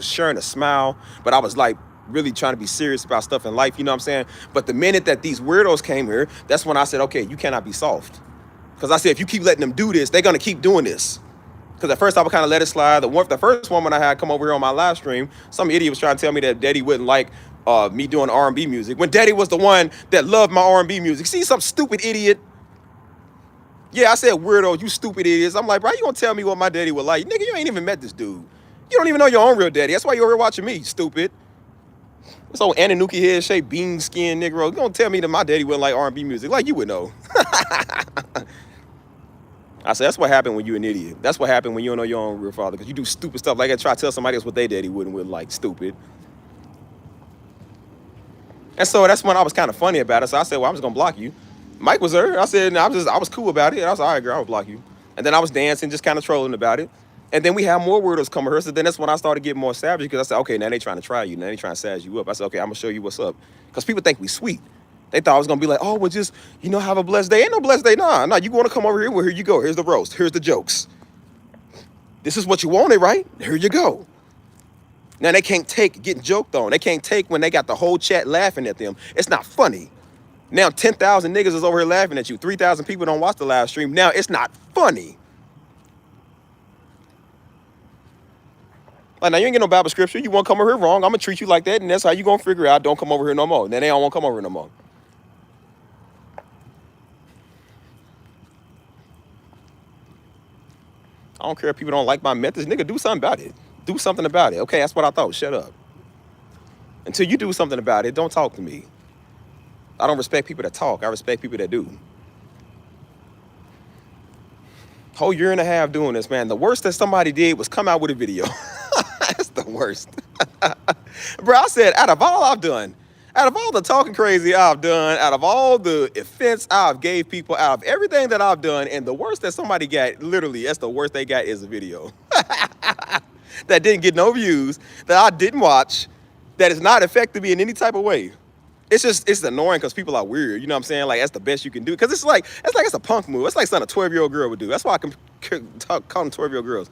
sharing a smile, but I was like really trying to be serious about stuff in life, you know what I'm saying? But the minute that these weirdos came here, that's when I said, okay, you cannot be soft. Because I said, if you keep letting them do this, they're going to keep doing this. Because at first I would kind of let it slide. The first woman I had come over here on my live stream, some idiot was trying to tell me that Daddy wouldn't like me doing R&B music. When Daddy was the one that loved my R&B music. See, some stupid idiot. Yeah, I said weirdo, you stupid idiots. I'm like, bro, you gonna tell me what my daddy would like? Nigga, you ain't even met this dude. You don't even know your own real daddy. That's why you're here watching me, stupid. This old Ananuki head shaped bean skin Negro. You gonna tell me that my daddy wouldn't like R&B music? Like you would know. I said, that's what happened when you're an idiot. That's what happened when you don't know your own real father. Because you do stupid stuff like I try to tell somebody else what their daddy wouldn't like, stupid. And so that's when I was kind of funny about it. So I said, well, I'm just gonna block you. Mike was there. I said, I was cool about it. I was all right, girl, I would block you. And then I was dancing, just kind of trolling about it. And then we have more weirdos come here. So then that's when I started getting more savage because I said, okay, now they trying to try you. Now they trying to size you up. I said, okay, I'm going to show you what's up. Because people think we sweet. They thought I was going to be like, oh, well, just, have a blessed day. Ain't no blessed day. Nah, you want to come over here? Well, here you go. Here's the roast. Here's the jokes. This is what you wanted, right? Here you go. Now, they can't take getting joked on. They can't take when they got the whole chat laughing at them. It's not funny. Now, 10,000 niggas is over here laughing at you. 3,000 people don't watch the live stream. Now, it's not funny. Like, now, you ain't get no Bible scripture. You want to come over here wrong, I'm going to treat you like that, and that's how you going to figure out don't come over here no more. Then they don't want to come over here no more. I don't care if people don't like my methods. Nigga, do something about it. Do something about it. Okay, that's what I thought. Shut up. Until you do something about it, don't talk to me. I don't respect people that talk. I respect people that do. Whole year and a half doing this, man. The worst that somebody did was come out with a video. That's the worst. Bro, I said, out of all I've done, out of all the talking crazy I've done, out of all the offense I've gave people, out of everything that I've done, and the worst that somebody got, literally, that's the worst they got is a video. That didn't get no views, that I didn't watch, that is not affecting me in any type of way. It's annoying because people are weird. You know what I'm saying? Like, that's the best you can do. Because it's a punk move. It's like something a 12-year-old girl would do. That's why I can call them 12-year-old girls.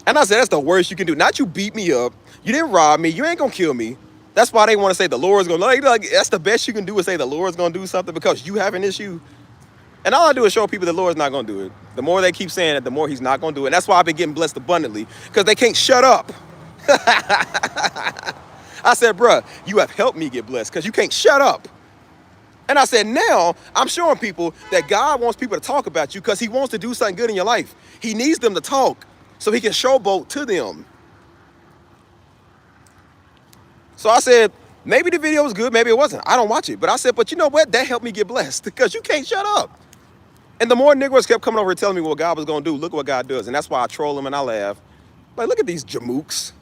And I said, that's the worst you can do. Not you beat me up. You didn't rob me. You ain't going to kill me. That's why they want to say the Lord's going to, like, that's the best you can do is say the Lord's going to do something because you have an issue. And all I do is show people the Lord's not going to do it. The more they keep saying it, the more he's not going to do it. And that's why I've been getting blessed abundantly because they can't shut up. I said, bruh, you have helped me get blessed because you can't shut up. And I said, now I'm showing people that God wants people to talk about you because he wants to do something good in your life. He needs them to talk so he can showboat to them. So I said, maybe the video was good, maybe it wasn't. I don't watch it. But I said, but you know what? That helped me get blessed because you can't shut up. And the more Negroes kept coming over and telling me what God was going to do, look what God does. And that's why I troll them and I laugh. Like, look at these jamooks.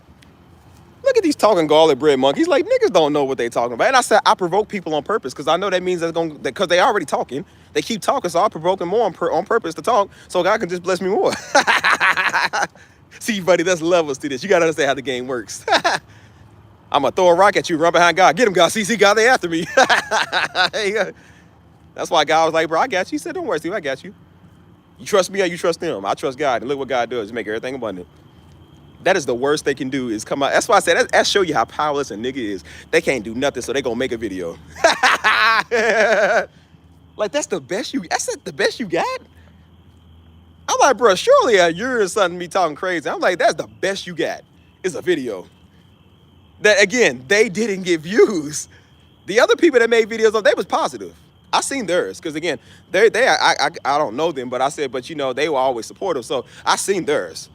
Look at these talking garlic bread monkeys. Like, niggas don't know what they talking about. And I said, I provoke people on purpose because I know that means that's going to, because they already talking. They keep talking, so I provoke them more on purpose to talk so God can just bless me more. See, buddy, that's levels to this. You got to understand how the game works. I'm going to throw a rock at you, run behind God. Get him, God. See, God, they after me. That's why God was like, bro, I got you. He said, don't worry, Steve, I got you. You trust me or you trust them? I trust God. And look what God does. Make everything abundant. That is the worst they can do is come out. That's why I said, that show you how powerless a nigga is. They can't do nothing, so they gonna make a video. Like, that's the best you got? I'm like, bro, surely you're something me talking crazy. I'm like, that's the best you got is a video. That, again, they didn't get views. The other people that made videos, they was positive. I seen theirs, because, again, I don't know them, but I said, but, they were always supportive, so I seen theirs.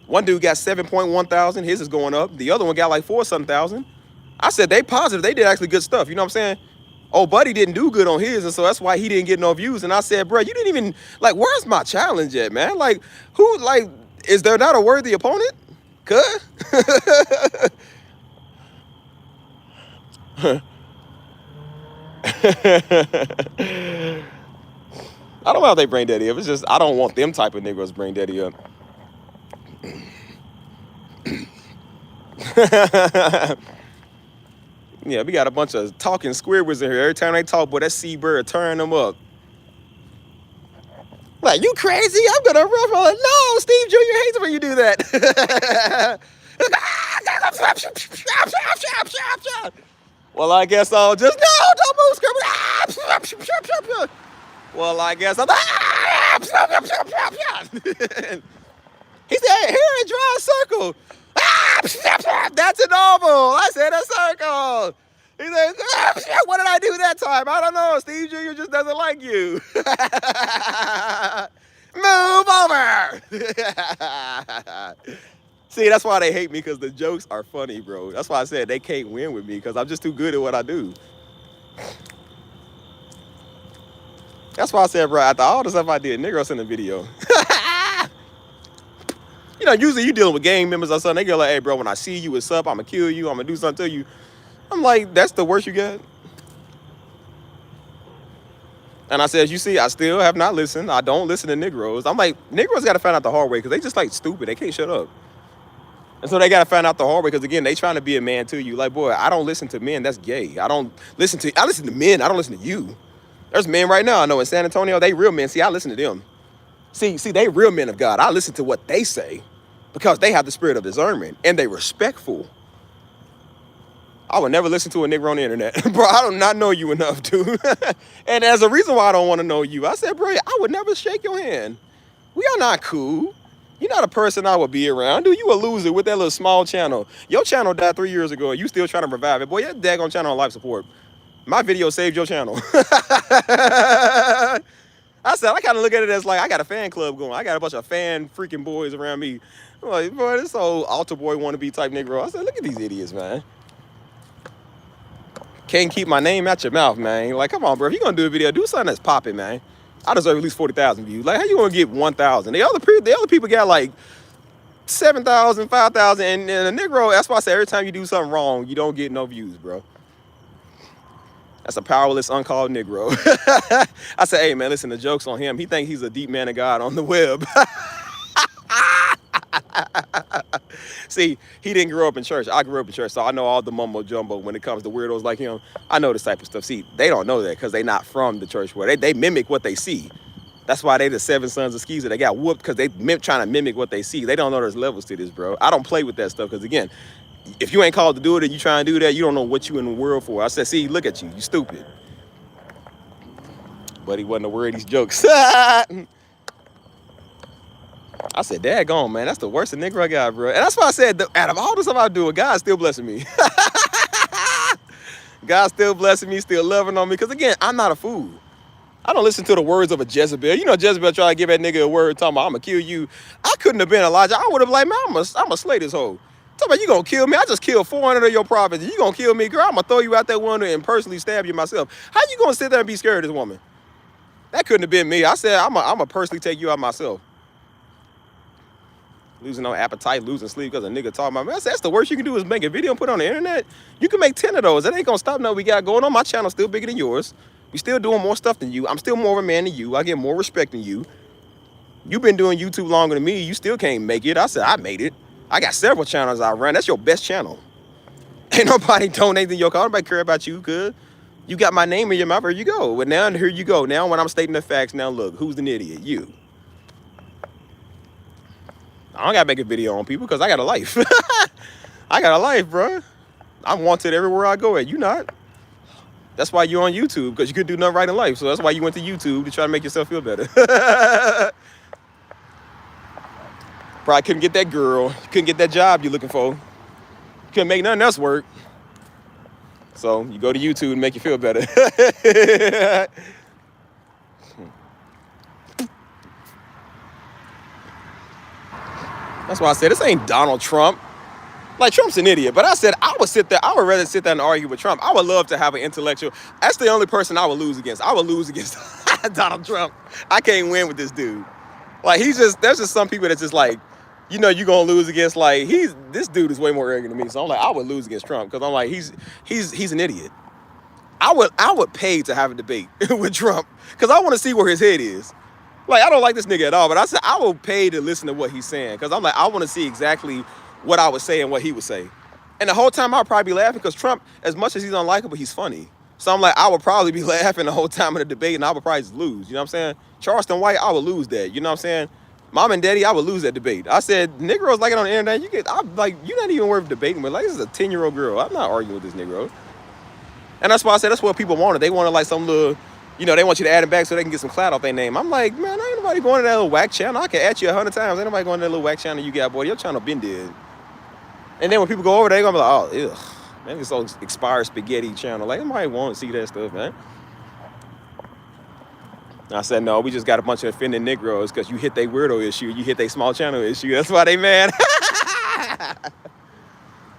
One dude got 7.1 thousand. His is going up. The other one got like 4-something thousand. I said, they positive. They did actually good stuff. You know what I'm saying? Oh, buddy didn't do good on his, and so that's why he didn't get no views. And I said, bro, you didn't even, like, where's my challenge at, man? Like, is there not a worthy opponent? I don't know how they brain daddy up. It's just, I don't want them type of Negroes brain daddy up. Yeah, we got a bunch of talking Squidwards in here. Every time they talk, boy, that seabird turn them up. Like, you crazy? I'm gonna run. I'm like, no, Steve Jr. hates it when you do that. Well, I guess I'll just, no, don't move, Squidward. Well, I guess I'll, he said, hey, here in draw a circle. That's a normal. I said a circle. He said, what did I do that time? I don't know. Steve Jr. just doesn't like you. Move over. See, that's why they hate me, because the jokes are funny, bro. That's why I said they can't win with me, because I'm just too good at what I do. That's why I said, bro, after all the stuff I did, Negroes in the video. Usually you dealing with gang members or something. They go like, hey, bro, when I see you, what's up? I'm going to kill you. I'm going to do something to you. I'm like, that's the worst you got? And I said, as you see, I still have not listened. I don't listen to Negroes. I'm like, Negroes got to find out the hard way because they just like stupid. They can't shut up. And so they got to find out the hard way because, again, they trying to be a man to you. Like, boy, I don't listen to men. That's gay. I listen to men. I don't listen to you. There's men right now I know in San Antonio, they real men. See, I listen to them. See, they real men of God. I listen to what they say because they have the spirit of discernment and they respectful. I would never listen to a nigga on the internet. Bro, I do not know you enough, dude. And as a reason why I don't want to know you, I said, bro, I would never shake your hand. We are not cool. You're not a person I would be around. Dude, you a loser with that little small channel. Your channel died 3 years ago and you still trying to revive it. Boy, your daggone channel on life support. My video saved your channel. I said, I kind of look at it as like, I got a fan club going. I got a bunch of fan freaking boys around me. I'm like, boy, this old altar boy wannabe type Negro. I said, look at these idiots, man. Can't keep my name out your mouth, man. Like, come on, bro. If you're going to do a video, do something that's popping, man. I deserve at least 40,000 views. Like, how you going to get 1,000? The other people got like 7,000, 5,000. And a Negro, that's why I say every time you do something wrong, you don't get no views, bro. That's a powerless, uncalled Negro. I said, hey, man, listen, the joke's on him. He think he's a deep man of God on the web. See, he didn't grow up in church. I grew up in church, so I know all the mumbo jumbo when it comes to weirdos like him. I know this type of stuff. See, they don't know that because they not from the church world. They mimic what they see. That's why they the 7 sons of Skeezer. They got whooped because they trying to mimic what they see. They don't know there's levels to this, bro. I don't play with that stuff because, again, if you ain't called to do it and you try and do that, you don't know what you in the world for. I said, see, look at you. You stupid. But he wasn't aware of these jokes. I said, daggone, man, that's the worst a nigga I got, bro. And that's why I said, out of all the stuff I do, God's still blessing me. God's still blessing me, still loving on me. Because, again, I'm not a fool. I don't listen to the words of a Jezebel. You know, Jezebel try to give that nigga a word talking about, I'm going to kill you. I couldn't have been Elijah. I would have like, man, I'm going to slay this hoe. Talking about, you going to kill me? I just killed 400 of your prophets. You going to kill me? Girl, I'm going to throw you out that window and personally stab you myself. How you going to sit there and be scared of this woman? That couldn't have been me. I said, I'm going to personally take you out myself. Losing no appetite, losing sleep because a nigga talking about me. I said, that's the worst you can do is make a video and put it on the internet. You can make 10 of those. That ain't going to stop nothing we got going on. My channel's still bigger than yours. We still doing more stuff than you. I'm still more of a man than you. I get more respect than you. You've been doing YouTube longer than me. You still can't make it. I said, I made it. I got several channels I run. That's your best channel. Ain't nobody donating your call. Nobody care about you, cuz. You got my name in your mouth. Here you go. But now, here you go. Now, when I'm stating the facts, now look, who's an idiot? You. I don't gotta make a video on people because I got a life. I got a life, bro. I'm wanted everywhere I go at. You not. That's why you're on YouTube, because you couldn't do nothing right in life. So that's why you went to YouTube to try to make yourself feel better. Probably couldn't get that girl. Couldn't get that job you're looking for. Couldn't make nothing else work. So you go to YouTube and make you feel better. That's why I said this ain't Donald Trump. Like, Trump's an idiot, but I said I would rather sit there and argue with Trump. I would love to have an intellectual. That's the only person I would lose against. I would lose against Donald Trump. I can't win with this dude. Like, there's just some people that's just like, you know, you're gonna lose against, like, this dude is way more arrogant than me. So I'm like, I would lose against Trump because I'm like, he's an idiot. I would pay to have a debate with Trump because I want to see where his head is. Like, I don't like this nigga at all, but I said I will pay to listen to what he's saying because I'm like, I want to see exactly what I would say and what he would say. And the whole time I'll probably be laughing because Trump, as much as he's unlikable, he's funny. So I'm like, I would probably be laughing the whole time of the debate and I would probably just lose. You know what I'm saying? Charleston White, I would lose that. You know what I'm saying? Mom and Daddy, I would lose that debate. I said, Negroes like it on the internet. I'm like, you're not even worth debating with. Like, this is a 10-year-old girl. I'm not arguing with this Negro. And that's why I said that's what people wanted. They wanted like some little, you know, they want you to add them back so they can get some clout off their name. I'm like, man, ain't nobody going to that little whack channel. I can add you 100 times. Ain't nobody going to that little whack channel you got, boy. Your channel been dead. And then when people go over there, they're going to be like, oh, ugh. Man, it's so expired spaghetti channel. Like, nobody want to see that stuff, man. I said, no, we just got a bunch of offended Negroes because you hit their weirdo issue. You hit their small channel issue. That's why they mad.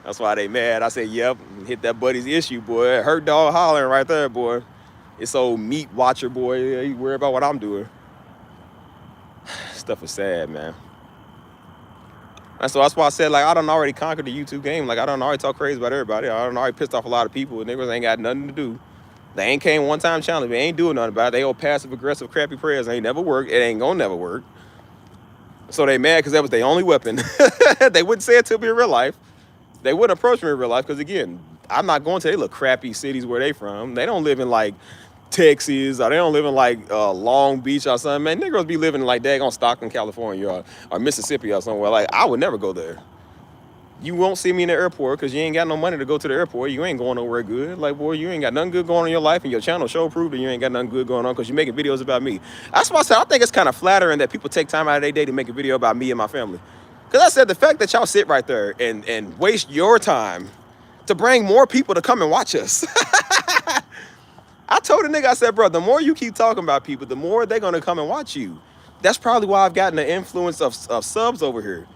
That's why they mad. I said, yep, hit that buddy's issue, boy. Hurt dog hollering right there, boy. It's old meat watcher, boy. Yeah, you worry about what I'm doing. Stuff is sad, man. And so that's why I said, like, I done already conquered the YouTube game. Like, I done already talk crazy about everybody. I done already pissed off a lot of people. And niggas ain't got nothing to do They ain't came one time challenge. They ain't doing nothing about it. They old passive aggressive crappy prayers ain't never worked. It ain't gonna never work. So they mad because that was their only weapon. They wouldn't say it to me in real life. They wouldn't approach me in real life because again, I'm not going to they little crappy cities where they from. They don't live in like Texas or they don't live in like Long Beach or something. Man, niggas be living in like daggone Stockton, California or Mississippi or somewhere. Like I would never go there. You won't see me in the airport because you ain't got no money to go to the airport. You ain't going nowhere good. Like, boy, you ain't got nothing good going on in your life, and your channel show prove that you ain't got nothing good going on because you're making videos about me. That's why I said I think it's kind of flattering that people take time out of their day to make a video about me and my family. Because I said the fact that y'all sit right there and waste your time to bring more people to come and watch us. I told the nigga, I said, bro, the more you keep talking about people, the more they're going to come and watch you. That's probably why I've gotten the influence of subs over here.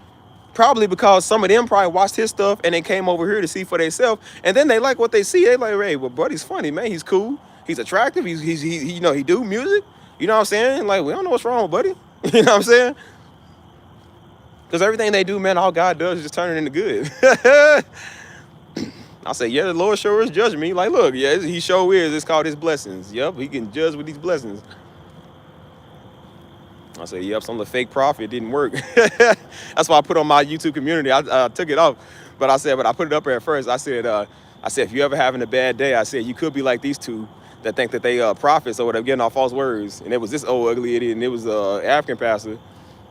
Probably because some of them probably watched his stuff and they came over here to see for themselves, and then they like what they see. They like, hey, well, buddy's funny, man. He's cool. He's attractive. He you know, he do music. You know what I'm saying? Like, we don't know what's wrong with buddy. You know what I'm saying? Because everything they do, man, all God does is just turn it into good. I say, yeah, the Lord sure is judging me. Like, look, yeah, he sure is. It's called his blessings. Yep, he can judge with these blessings. I said, yep, some of the fake prophet didn't work. That's why I put on my YouTube community. I took it off, but I put it up there at first. I said, if you ever having a bad day, I said, you could be like these two that think that they prophets or whatever, getting off false words. And it was this old ugly idiot, and it was African pastor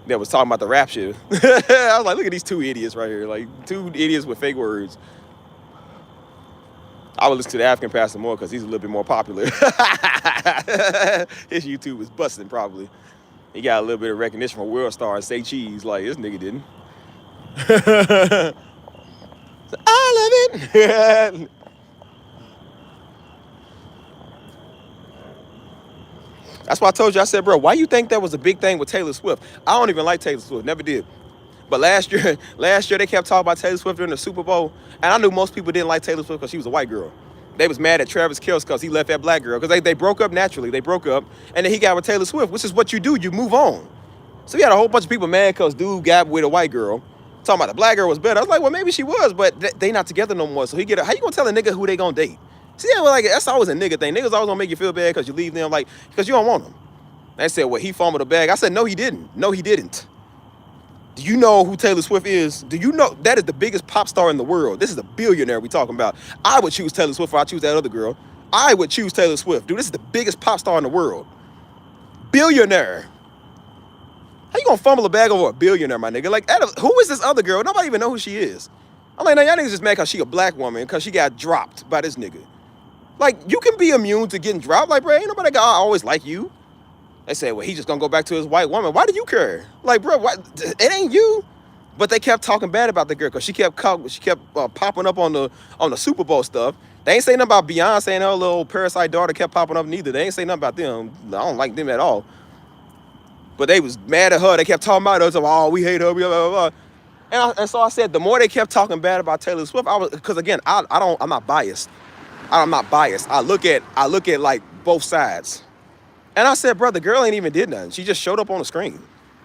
that was talking about the rapture. I was like, look at these two idiots right here, like two idiots with fake words. I would listen to the African pastor more because he's a little bit more popular. His YouTube is busting probably. He got a little bit of recognition from World Star, Say Cheese, like this nigga didn't. I love it. That's why I told you, I said, bro, why you think that was a big thing with Taylor Swift? I don't even like Taylor Swift, never did. But last year they kept talking about Taylor Swift during the Super Bowl, and I knew most people didn't like Taylor Swift because she was a white girl. They was mad at Travis Kelce because he left that black girl, because they broke up naturally. They broke up, and then he got with Taylor Swift, which is what you do. You move on. So you had a whole bunch of people mad because dude got with a white girl, talking about the black girl was better. I was like, well, maybe she was, but they not together no more. So how you gonna tell a nigga who they gonna date? See, like that's always a nigga thing. Niggas always gonna make you feel bad because you leave them, like, because you don't want them. They said, well, he fumbled the bag. I said, no, he didn't. No, he didn't. Do you know who Taylor Swift is? Do you know that is the biggest pop star in the world? This is a billionaire we talking about. I would choose Taylor Swift if I choose that other girl. I would choose Taylor Swift. Dude, this is the biggest pop star in the world. Billionaire. How you gonna fumble a bag over a billionaire, my nigga? Like, who is this other girl? Nobody even know who she is. I'm like, now y'all niggas just mad because she a black woman because she got dropped by this nigga. Like, you can be immune to getting dropped. Like, bro, ain't nobody gonna always like you. They said, well, he just gonna go back to his white woman. Why do you care? Like, bro, it ain't you. But they kept talking bad about the girl because she kept popping up on the Super Bowl stuff. They ain't say nothing about Beyonce and her little parasite daughter kept popping up neither. They ain't say nothing about them. I don't like them at all. But they was mad at her. They kept talking about her. So, oh, we hate her. Blah, blah, blah. And so I said, the more they kept talking bad about Taylor Swift, because again, I'm not biased. I'm not biased. I look at like both sides. And I said, bro, the girl ain't even did nothing. She just showed up on the screen.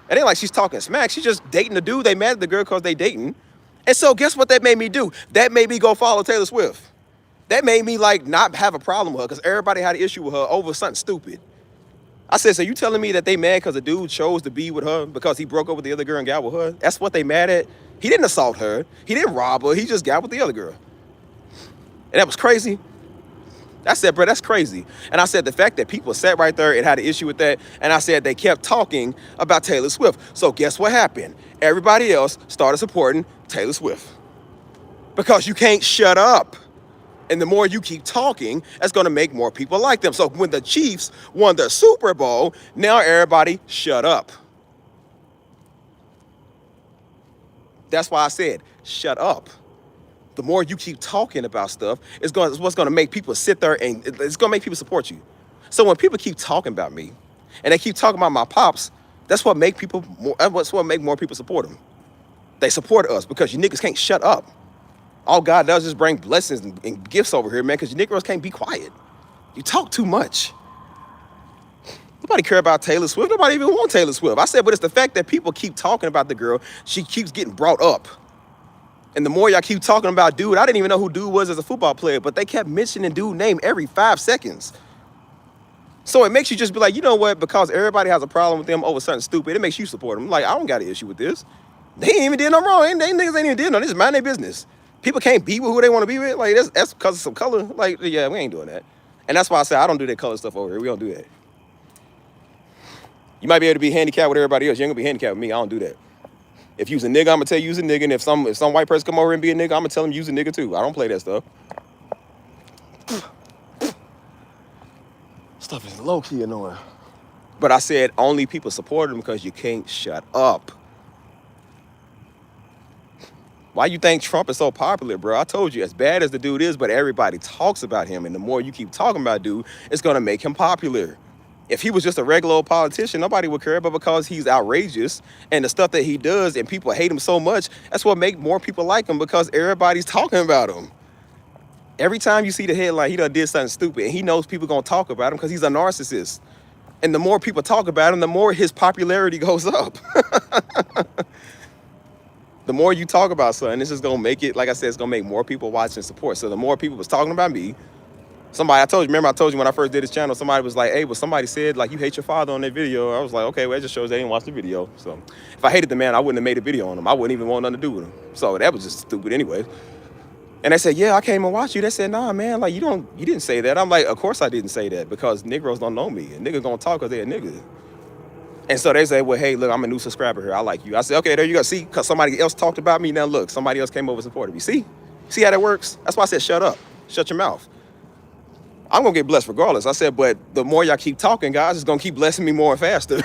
It ain't like she's talking smack. She's just dating the dude. They mad at the girl because they dating. And so guess what that made me do? That made me go follow Taylor Swift. That made me like not have a problem with her because everybody had an issue with her over something stupid. I said, so you telling me that they mad because the dude chose to be with her because he broke up with the other girl and got with her? That's what they mad at? He didn't assault her. He didn't rob her. He just got with the other girl. And that was crazy. I said, bro, that's crazy. And I said, the fact that people sat right there and had an issue with that, and I said they kept talking about Taylor Swift. So guess what happened? Everybody else started supporting Taylor Swift. Because you can't shut up. And the more you keep talking, that's going to make more people like them. So when the Chiefs won the Super Bowl, now everybody shut up. That's why I said, shut up. The more you keep talking about stuff, it's what's going to make people sit there and it's going to make people support you. So when people keep talking about me and they keep talking about my pops, that's what make people more. That's what make more people support them. They support us because you niggas can't shut up. All God does is bring blessings and gifts over here, man, because you niggas can't be quiet. You talk too much. Nobody care about Taylor Swift. Nobody even want Taylor Swift. I said, but it's the fact that people keep talking about the girl. She keeps getting brought up. And the more y'all keep talking about dude, I didn't even know who dude was as a football player, but they kept mentioning dude name every 5 seconds. So it makes you just be like, you know what? Because everybody has a problem with them over something stupid, it makes you support them. Like, I don't got an issue with this. They ain't even did no wrong. They niggas ain't even did no. This is mind their business. People can't be with who they want to be with. Like, that's because of some color. Like, yeah, we ain't doing that. And that's why I say I don't do that color stuff over here. We don't do that. You might be able to be handicapped with everybody else. You ain't gonna be handicapped with me. I don't do that. If you's a nigga, I'm gonna tell you you's a nigga. And if some white person come over and be a nigga, I'm gonna tell him you's a nigga too. I don't play that stuff. Stuff is low-key annoying. But I said only people support him because you can't shut up. Why you think Trump is so popular, bro? I told you, as bad as the dude is, but everybody talks about him. And the more you keep talking about dude, it's gonna make him popular. If he was just a regular old politician, nobody would care. But because he's outrageous and the stuff that he does and people hate him so much, that's what make more people like him, because everybody's talking about him. Every time you see the headline, he done did something stupid, and he knows people gonna talk about him because he's a narcissist. And the more people talk about him, the more his popularity goes up. The more you talk about something, this is gonna make it, like I said, it's gonna make more people watch and support. So the more people was talking about me, somebody, I told you when I first did this channel, somebody was like, hey, well, somebody said like you hate your father on that video. I was like, okay, well, it just shows they didn't watch the video. So if I hated the man, I wouldn't have made a video on him. I wouldn't even want nothing to do with him. So that was just stupid anyway. And they said, yeah, I came and watched you. They said, nah, man, like you didn't say that. I'm like, of course I didn't say that, because Negroes don't know me. And niggas gonna talk because they're a nigga. And so they say, well, hey, look, I'm a new subscriber here. I like you. I said, okay, there you go. See, because somebody else talked about me. Now look, somebody else came over and supported me. See how that works? That's why I said, shut up. Shut your mouth. I'm going to get blessed regardless. I said, but the more y'all keep talking, guys, it's going to keep blessing me more and faster.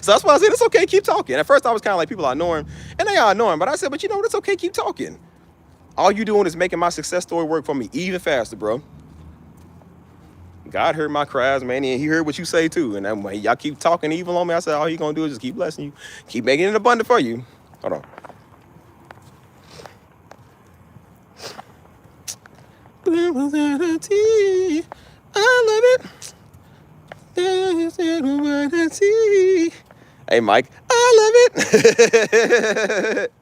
So that's why I said, it's okay, keep talking. At first, I was kind of like, people are annoying. And they are annoying. But I said, but you know what? It's okay, keep talking. All you doing is making my success story work for me even faster, bro. God heard my cries, man, and he heard what you say too. And when y'all keep talking evil on me, I said, all he gonna do is just keep blessing you, keep making it abundant for you. Hold on. I love it. Hey, Mike, I love it.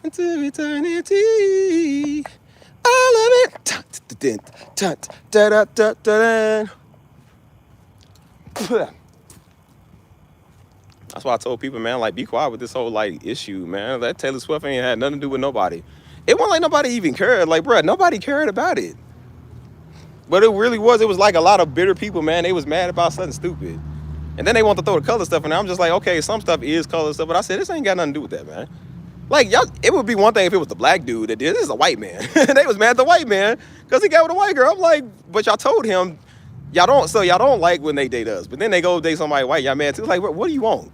Until eternity. I love it. That's why I told people, man, like, be quiet with this whole like issue, man. That Taylor Swift ain't had nothing to do with nobody. It wasn't like nobody even cared. Like, bro, nobody cared about it. But it really was. It was like a lot of bitter people, man. They was mad about something stupid. And then they want to throw the color stuff in there. I'm just like, okay, some stuff is color stuff. But I said, this ain't got nothing to do with that, man. Like, y'all, it would be one thing if it was the black dude that did. This is a white man. They was mad at the white man because he got with a white girl. I'm like, but y'all told him, y'all don't like when they date us. But then they go date somebody white, y'all mad too. Like, what do you want?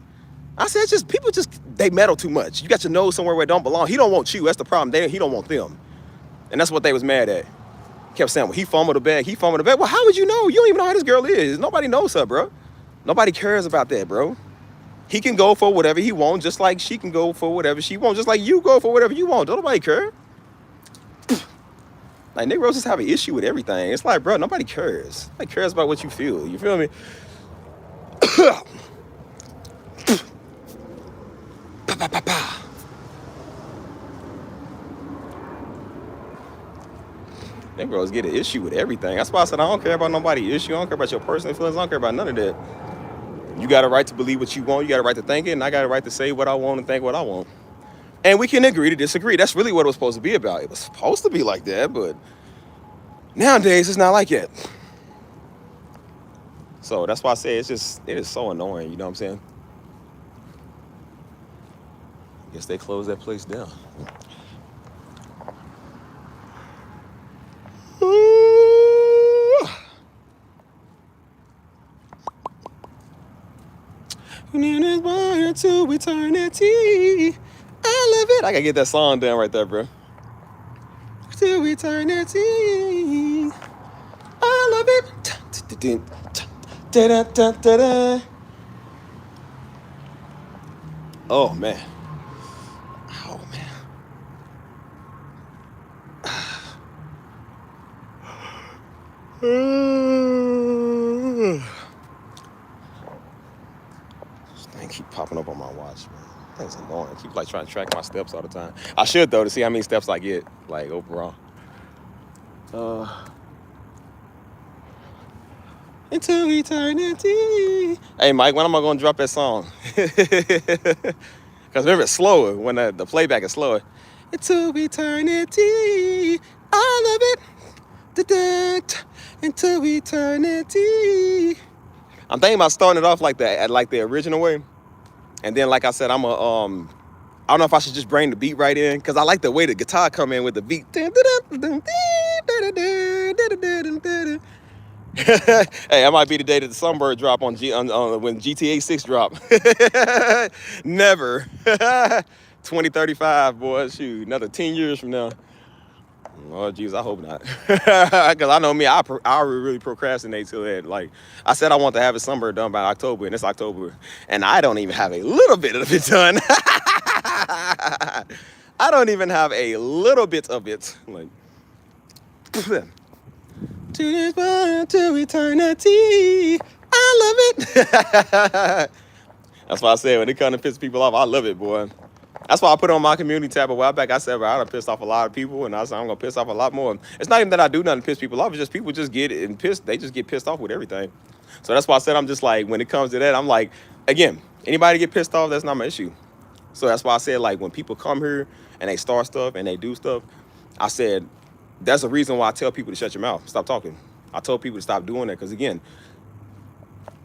I said, people they meddle too much. You got your nose somewhere where it don't belong. He don't want you. That's the problem. He don't want them. And that's what they was mad at. Kept saying, well, he fumbled the bag. Well, how would you know? You don't even know how this girl is. Nobody knows her, bro. Nobody cares about that, bro. He can go for whatever he wants, just like she can go for whatever she wants, just like you go for whatever you want. Don't nobody care. Like, Negroes just have an issue with everything. It's like, bro, nobody cares. Nobody cares about what you feel. You feel me? Negroes get an issue with everything. That's why I said I don't care about nobody's issue. I don't care about your personal feelings. I don't care about none of that. You got a right to believe what you want. You got a right to think it. And I got a right to say what I want and think what I want. And we can agree to disagree. That's really what it was supposed to be about. It was supposed to be like that, but nowadays it's not like that. So that's why I say it is so annoying. You know what I'm saying? I guess they closed that place down. To eternity. I love it. I gotta get that song down right there, bro. To eternity. I love it. Oh man. Oh man. This thing keep popping up on my watch, man. Thing's annoying. annoying. I keep like trying to track my steps all the time. I should though to see how many steps I get like overall. Into eternity. Hey Mike, when am I gonna drop that song? Because remember, it's slower when the playback is slower. Into eternity, all of it. Into eternity. I'm thinking about starting it off like that, like the original way, and then like I said, I don't know if I should just bring the beat right in because I like the way the guitar come in with the beat. Hey, that might be the day that the Sunbird drop on when GTA 6 drop. Never. 2035, boy. Shoot, another 10 years from now. Oh, jeez, I hope not. Because I know me, I really procrastinate till that. Like, I said I want to have a Sunbird done by October, and it's October. And I don't even have a little bit of it done. I don't even have a little bit of it. Like, to eternity. I love it. That's why I said when it comes to piss people off, I love it, boy. That's why I put on my community tab a while back. I said, bro, I done pissed off a lot of people, and I said I'm gonna piss off a lot more. It's not even that I do nothing to piss people off. It's just people just get it and pissed. They just get pissed off with everything. So that's why I said I'm just like, when it comes to that, I'm like, again, anybody get pissed off, that's not my issue. So that's why I said, like, when people come here and they start stuff and they do stuff, I said, that's the reason why I tell people to shut your mouth, stop talking. I told people to stop doing that because, again,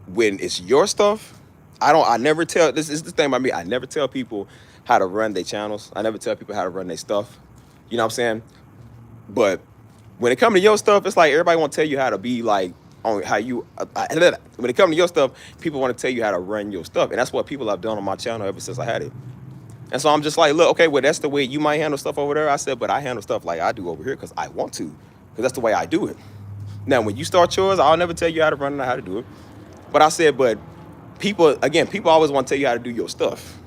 when it's your stuff, I never tell, this is the thing about me, I never tell people how to run their channels. I never tell people how to run their stuff. You know what I'm saying? But when it comes to your stuff, it's like everybody want to tell you how to be like, on how you, when it comes to your stuff, people want to tell you how to run your stuff. And that's what people have done on my channel ever since I had it. And so I'm just like, look, okay, well, that's the way you might handle stuff over there. I said, but I handle stuff like I do over here because I want to, because that's the way I do it. Now, when you start yours, I'll never tell you how to run it or how to do it. But I said, but people always want to tell you how to do your stuff.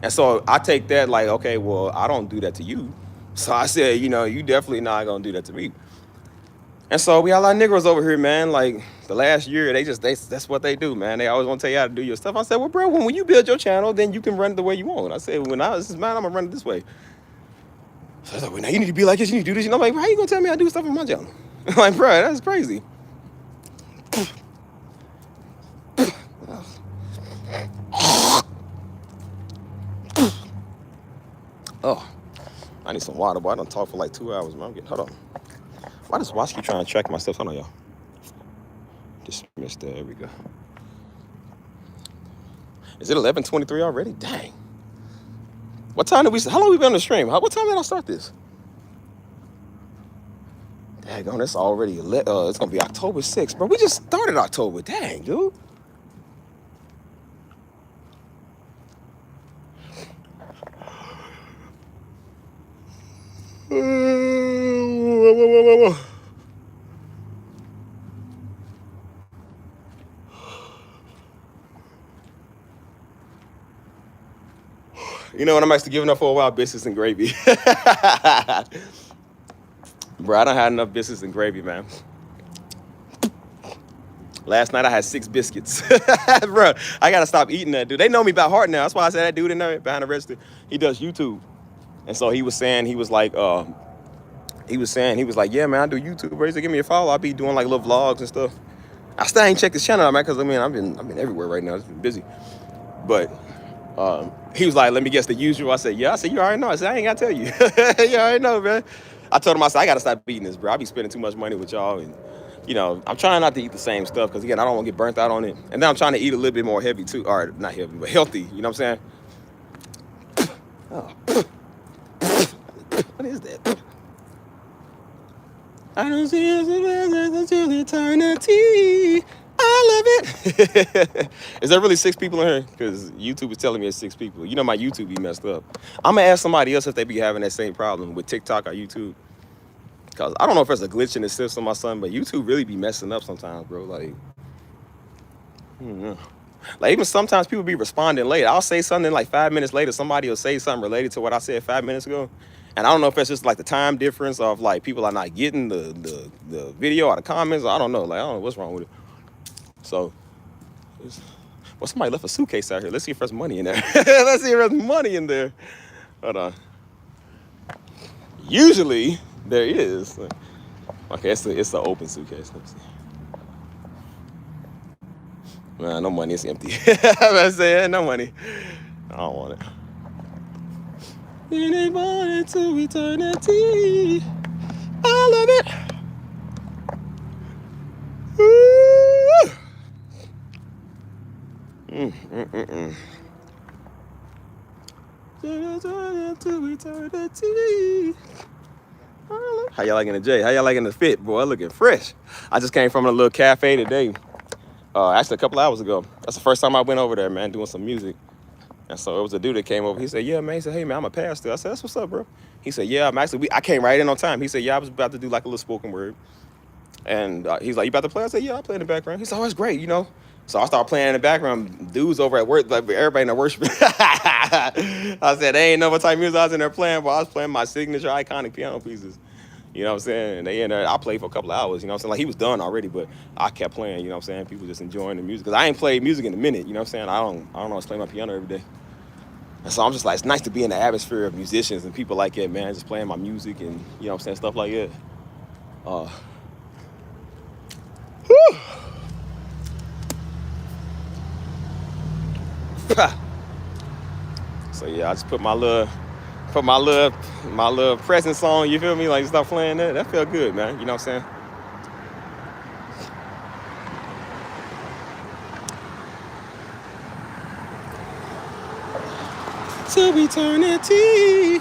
And so I take that like, okay, well, I don't do that to you. So I said, you know, you definitely not going to do that to me. And so we got a lot of niggas over here, man. Like the last year, that's what they do, man. They always want to tell you how to do your stuff. I said, well, bro, when you build your channel, then you can run it the way you want. I said, this is mine, I'm going to run it this way. So I was like, well, now you need to be like this, you need to do this. And I'm like, how you going to tell me how to do stuff on my channel? I'm like, bro, that's crazy. Oh, I need some water, boy. I done talk for like 2 hours, man. Hold on. Why does watch keep trying to track my steps? Hold on, y'all. Dismiss that. There we go. Is it 11:23 already? Dang. What time did how long we been on the stream? What time did I start this? Dang, it's already, it's going to be October 6th, bro. We just started October. Dang, dude. Whoa. You know what I'm actually giving up for a while? Biscuits and gravy. Bro, I done had enough biscuits and gravy, man. Last night I had 6 biscuits. Bro, I gotta stop eating that, dude. They know me by heart now. That's why I said that dude in there behind the register, he does YouTube. And so he was saying, he was like, yeah, man, I do YouTube. Bro, he said, give me a follow. I'll be doing like little vlogs and stuff. I still ain't checked his channel out, man, because I mean, I've been everywhere right now. It's been busy. But he was like, let me guess the usual. I said, yeah. I said, you already know. I said, I ain't gotta tell you. You already know, man. I told him, I said, I gotta stop eating this, bro. I be spending too much money with y'all. And, you know, I'm trying not to eat the same stuff because, again, I don't want to get burnt out on it. And then I'm trying to eat a little bit more heavy, too. Or not heavy, but healthy. You know what I'm saying? Oh. What is that? I don't see us until eternity. I love it. Is there really 6 people in here? Because YouTube is telling me it's 6 people. You know my YouTube be messed up. I'm going to ask somebody else if they be having that same problem with TikTok or YouTube. Because I don't know if there's a glitch in the system or something, but YouTube really be messing up sometimes, bro. Like, like even sometimes people be responding late. I'll say something like 5 minutes later, somebody will say something related to what I said 5 minutes ago. And I don't know if it's just like the time difference of like people are not getting the video or the comments. Or I don't know. Like, I don't know what's wrong with it. So, Well, somebody left a suitcase out here. Let's see if there's money in there. Let's see if there's money in there. Hold on. Usually there is. Okay, it's the open suitcase. Let's see. Nah, no money. It's empty. I'm saying no money. I don't want it. Anybody to eternity. I love it. Woo! To eternity. How y'all liking the J? How y'all liking the fit, boy? Looking fresh. I just came from a little cafe today. Actually, a couple hours ago. That's the first time I went over there, man, doing some music. And so it was a dude that came over. He said, yeah, man. He said, hey, man, I'm a pastor. I said, that's what's up, bro. He said, yeah, I came right in on time. He said, yeah, I was about to do like a little spoken word. And he's like, you about to play? I said, yeah, I play in the background. He said, oh, it's great, you know. So I started playing in the background. Dudes over at work, like everybody in the worship. I said, they ain't know what type of music I was in there playing, but I was playing my signature iconic piano pieces. You know what I'm saying? And they in there, I played for a couple of hours, you know what I'm saying? Like, he was done already, but I kept playing, you know what I'm saying? People just enjoying the music. Because I ain't played music in a minute, you know what I'm saying? I don't know how to play my piano every day. And so I'm just like, it's nice to be in the atmosphere of musicians and people like that, man, just playing my music and, you know what I'm saying, stuff like that. Whew. So yeah, I just put my little presence on, you feel me? Like, start playing that. That felt good, man. You know what I'm saying? To eternity,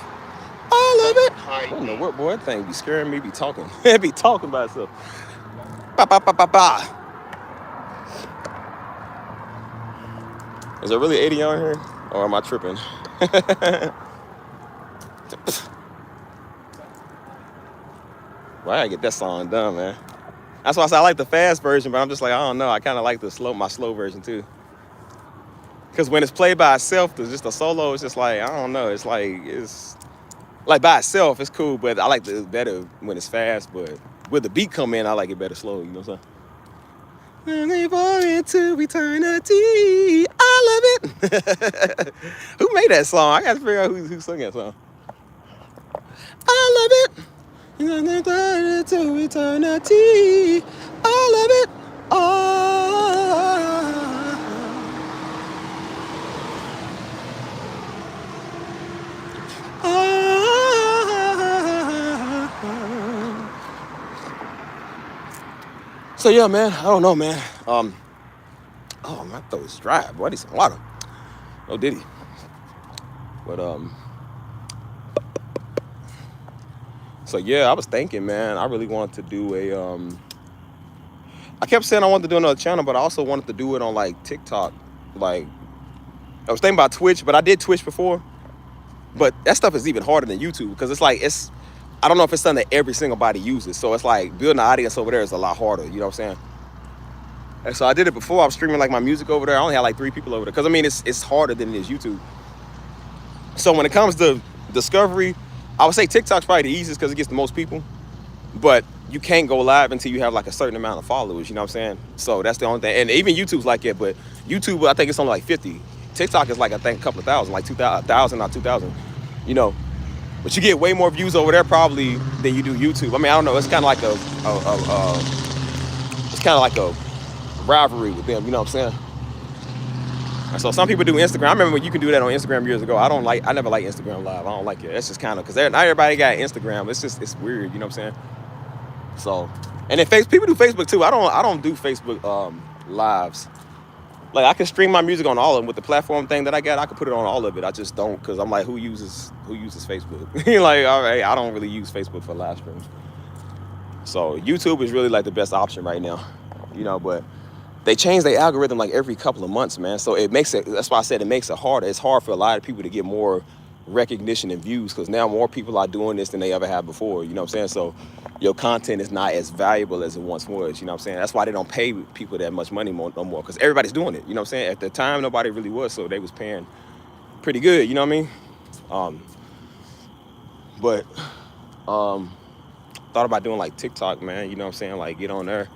all of it. I don't know what, boy, that thing be scaring me, be talking. It be talking by itself. Ba, ba, ba, ba, ba. Is there really 80 on here? Or am I tripping? Well, I gotta get that song done, man. That's why I said I like the fast version, but I'm just like, I don't know. I kind of like my slow version too. Because when it's played by itself, there's just a solo. It's just like, I don't know. It's like by itself, it's cool, but I like it better when it's fast. But with the beat come in, I like it better slow. You know what I'm saying? Into eternity, I love it. Who made that song? I gotta figure out who sung that song. I love it. To eternity, I love it. So yeah, man, I don't know, man. Oh, my throat is dry, boy. I need some water. Oh, did he? But so yeah, I was thinking, man, I really wanted to do I kept saying I wanted to do another channel, but I also wanted to do it on like TikTok. Like, I was thinking about Twitch, but I did Twitch before. But that stuff is even harder than YouTube because I don't know if it's something that every single body uses. So it's like building an audience over there is a lot harder. You know what I'm saying? And so I did it before. I was streaming like my music over there. I only had like 3 people over there because I mean it's harder than it is YouTube. So when it comes to discovery, I would say TikTok's probably the easiest because it gets the most people. But you can't go live until you have like a certain amount of followers. You know what I'm saying? So that's the only thing. And even YouTube's like it, but YouTube I think it's only like 50. TikTok is like I think a couple of thousand, like 2,000 or 2,000. You know. But you get way more views over there probably than you do YouTube. I mean, I don't know. It's kind of like a rivalry with them. You know what I'm saying? And so some people do Instagram. I remember when you can do that on Instagram years ago. I never liked Instagram Live. I don't like it. It's just kind of because not everybody got Instagram. It's weird. You know what I'm saying? So, and then people do Facebook too. I don't do Facebook lives. Like I can stream my music on all of them with the platform thing that I got. I can put it on all of it. I just don't because I'm like, who uses Facebook? Like, all right, I don't really use Facebook for live streams. So YouTube is really like the best option right now, you know. But they change their algorithm like every couple of months, man. So it makes it. That's why I said it makes it harder. It's hard for a lot of people to get more recognition and views because now more people are doing this than they ever have before. You know what I'm saying? So your content is not as valuable as it once was. You know what I'm saying? That's why they don't pay people that much money no more because everybody's doing it. You know what I'm saying? At the time, nobody really was, so they was paying pretty good. You know what I mean? But thought about doing like TikTok, man. You know what I'm saying? Like get on there.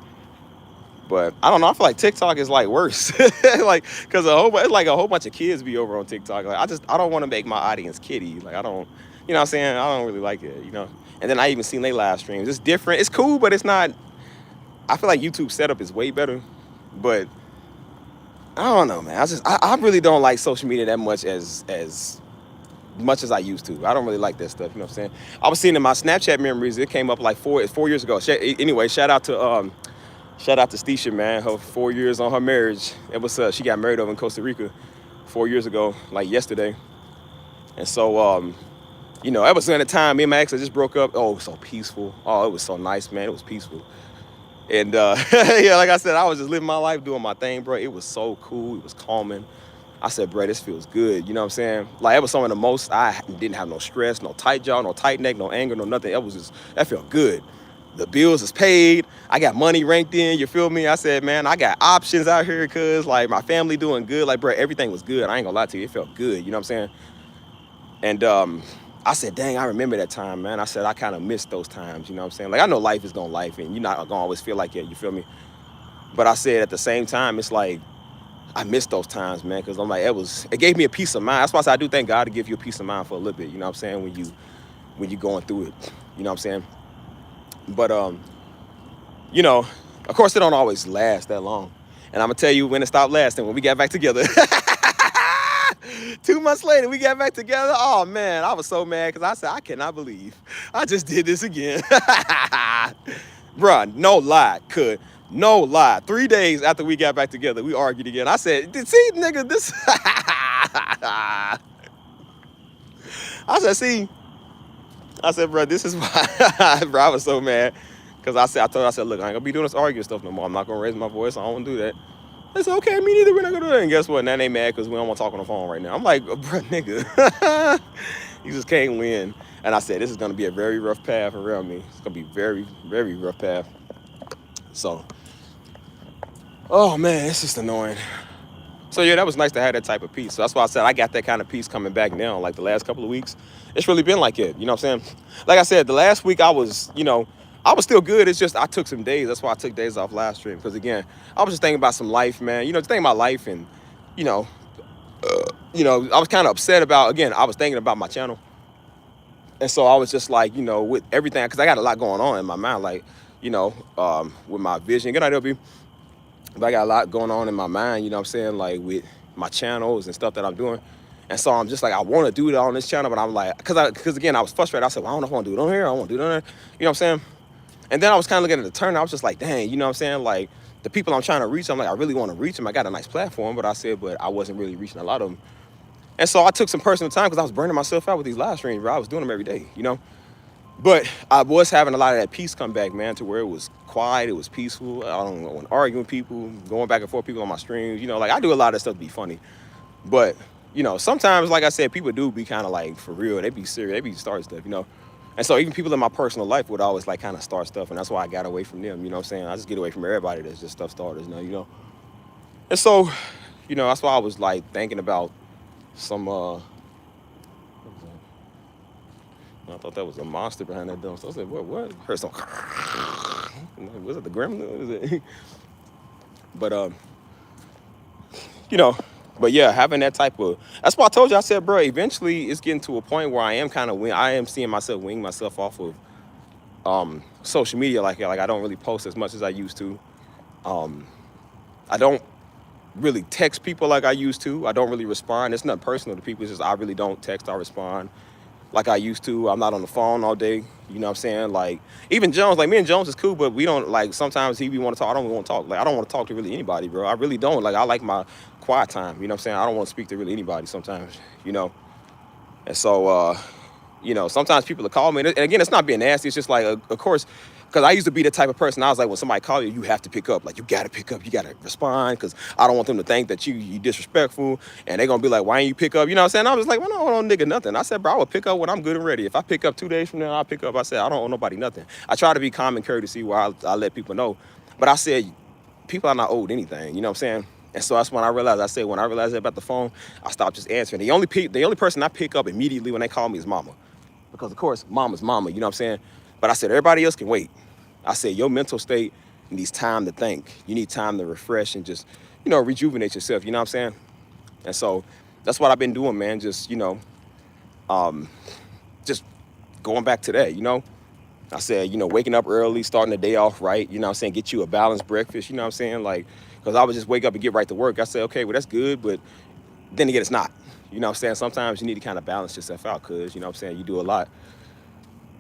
But I don't know. I feel like TikTok is like worse, like because it's like a whole bunch of kids be over on TikTok. Like I don't want to make my audience kiddie. Like I don't, you know what I'm saying? I don't really like it, you know. And then I even seen they live streams. It's different. It's cool, but it's not. I feel like YouTube setup is way better, but I don't know, man. I really don't like social media that much as I used to. I don't really like that stuff. You know what I'm saying? I was seeing in my Snapchat memories. It came up like 4 years ago. Anyway, shout out to Stisha, man. Her 4 years on her marriage. It was she got married over in Costa Rica 4 years ago, like yesterday. And so you know, that was in the time me and my ex just broke up. Oh, it was so peaceful. Oh, it was so nice, man. It was peaceful. And yeah, like I said, I was just living my life, doing my thing, bro. It was so cool. It was calming. I said, bro, this feels good. You know what I'm saying? Like, it was some of the most, I didn't have no stress, no tight jaw, no tight neck, no anger, no nothing. That felt good. The bills is paid. I got money ranked in, you feel me? I said, man, I got options out here because, like, my family doing good. Like, bro, everything was good. I ain't gonna lie to you. It felt good. You know what I'm saying? And I said, dang, I remember that time, man. I said, I kind of missed those times. You know what I'm saying? Like, I know life is gonna life, and you're not gonna always feel like it. You feel me? But I said, at the same time, it's like, I miss those times, man, because I'm like, it gave me a peace of mind. That's why I said I do thank God to give you a peace of mind for a little bit, you know what I'm saying, when you going through it, you know what I'm saying? But, you know, of course, it don't always last that long. And I'm going to tell you when it stopped lasting, when we got back together. 2 months later, we got back together. Oh, man, I was so mad because I said, I cannot believe I just did this again. Bruh, no lie, no lie. 3 days after we got back together, we argued again. I said, see, nigga, this. I said, bro, this is why. Bro, I was so mad. Because I told her, look, I ain't going to be doing this arguing stuff no more. I'm not going to raise my voice. I don't want to do that. They said, okay, me neither. We're not going to do that. And guess what? Now they mad because we don't want to talk on the phone right now. I'm like, bro, nigga, you just can't win. And I said, this is going to be a very rough path around me. It's going to be very, very rough path. So, oh, man, it's just annoying. So, yeah, that was nice to have that type of peace. So that's why I said I got that kind of peace coming back now. Like the last couple of weeks, it's really been like it. You know what I'm saying? Like I said, the last week I was still good. It's just I took some days. That's why I took days off live stream. Because, again, I was just thinking about some life, man. You know, just thinking about life and, I was kind of upset about, again, I was thinking about my channel. And so I was just like, with everything, because I got a lot going on in my mind, like, with my vision. Good night, LB. But I got a lot going on in my mind, you know what I'm saying, like with my channels and stuff that I'm doing. And so I'm just like, I want to do it on this channel, but I'm like, because again, I was frustrated. I said, well, I don't know if I want to do it on here. I don't want to do it on there. You know what I'm saying? And then I was kind of looking at the turn. I was just like, dang, you know what I'm saying? Like the people I'm trying to reach, I'm like, I really want to reach them. I got a nice platform, but I wasn't really reaching a lot of them. And so I took some personal time because I was burning myself out with these live streams, bro. I was doing them every day, But I was having a lot of that peace come back, man, to where it was quiet, it was peaceful. I don't want to argue with people, going back and forth, people on my streams. Like I do a lot of stuff to be funny. But, sometimes, like I said, people do be kind of like, for real, they be serious, they be starting stuff, And so even people in my personal life would always like kind of start stuff. And that's why I got away from them, you know what I'm saying? I just get away from everybody that's just stuff starters, And so, that's why I was like thinking about some, I thought that was a monster behind that dump. So I said, what? Heard some. Was it the gremlin? Was it? But, but yeah, having that type of, that's why I told you, I said, bro, eventually it's getting to a point where I am seeing myself wing myself off of social media like I don't really post as much as I used to. I don't really text people like I used to. I don't really respond. It's nothing personal to people. It's just I really don't text or respond like I used to. I'm not on the phone all day. You know what I'm saying? Like, even Jones, like me and Jones is cool, but we don't, like, sometimes he want to talk. I don't want to talk. Like, I don't want to talk to really anybody, bro. I really don't. Like, I like my quiet time. You know what I'm saying? I don't want to speak to really anybody sometimes, And so, sometimes people will call me. And again, it's not being nasty. It's just like, of course, because I used to be the type of person, I was like, when somebody call you, you have to pick up. Like, you got to pick up. You got to respond because I don't want them to think that you disrespectful. And they're going to be like, why ain't you pick up? You know what I'm saying? I was like, well, no, nigga, nothing. I said, bro, I will pick up when I'm good and ready. If I pick up 2 days from now, I'll pick up. I said, I don't owe nobody nothing. I try to be calm and courteous where I let people know. But I said, people are not owed anything. You know what I'm saying? And so that's when I realized, when I realized about the phone, I stopped just answering. The only person I pick up immediately when they call me is mama. Because, of course, mama's mama, you know what I'm saying? But I said, everybody else can wait. I said, your mental state needs time to think. You need time to refresh and just, you know, rejuvenate yourself. You know what I'm saying? And so that's what I've been doing, man. Just, you know, just going back to that, you know. I said, you know, waking up early, starting the day off right, you know what I'm saying, get you a balanced breakfast, you know what I'm saying, like, because I would just wake up and get right to work. I said, okay, well, that's good, but then again, it's not. You know what I'm saying? Sometimes you need to kind of balance yourself out because, you know what I'm saying, you do a lot.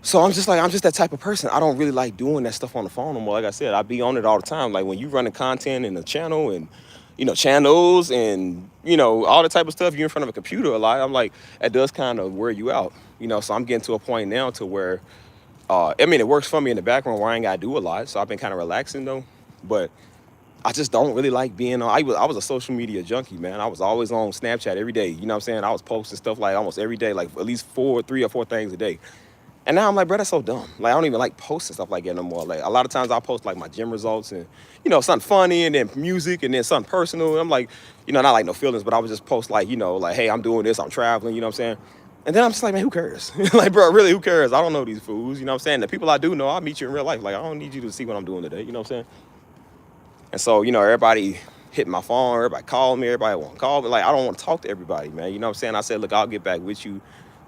So I'm just that type of person. I don't really like doing that stuff on the phone no more. Like I said, I be on it all the time. Like when you running content in the channel and, you know, channels and, you know, all the type of stuff, you're in front of a computer a lot. I'm like, that does kind of wear you out, you know? So I'm getting to a point now to where, I mean, it works for me in the background where I ain't got to do a lot. So I've been kind of relaxing though. But I just don't really like being on. I was a social media junkie, man. I was always on Snapchat every day. You know what I'm saying? I was posting stuff like almost every day, like at least 3 or 4 things a day. And now I'm like, bro, that's so dumb. Like, I don't even like posting stuff like that no more. Like, a lot of times I'll post like my gym results and, you know, something funny and then music and then something personal. And I'm like, you know, not like no feelings, but I would just post like, you know, like, hey, I'm doing this, I'm traveling, you know what I'm saying? And then I'm just like, man, who cares? Like, bro, really, who cares? I don't know these fools, you know what I'm saying? The people I do know, I'll meet you in real life. Like, I don't need you to see what I'm doing today, you know what I'm saying? And so, you know, everybody hitting my phone, everybody calling me, everybody want to call me. Like, I don't want to talk to everybody, man. You know what I'm saying? I said, look, I'll get back with you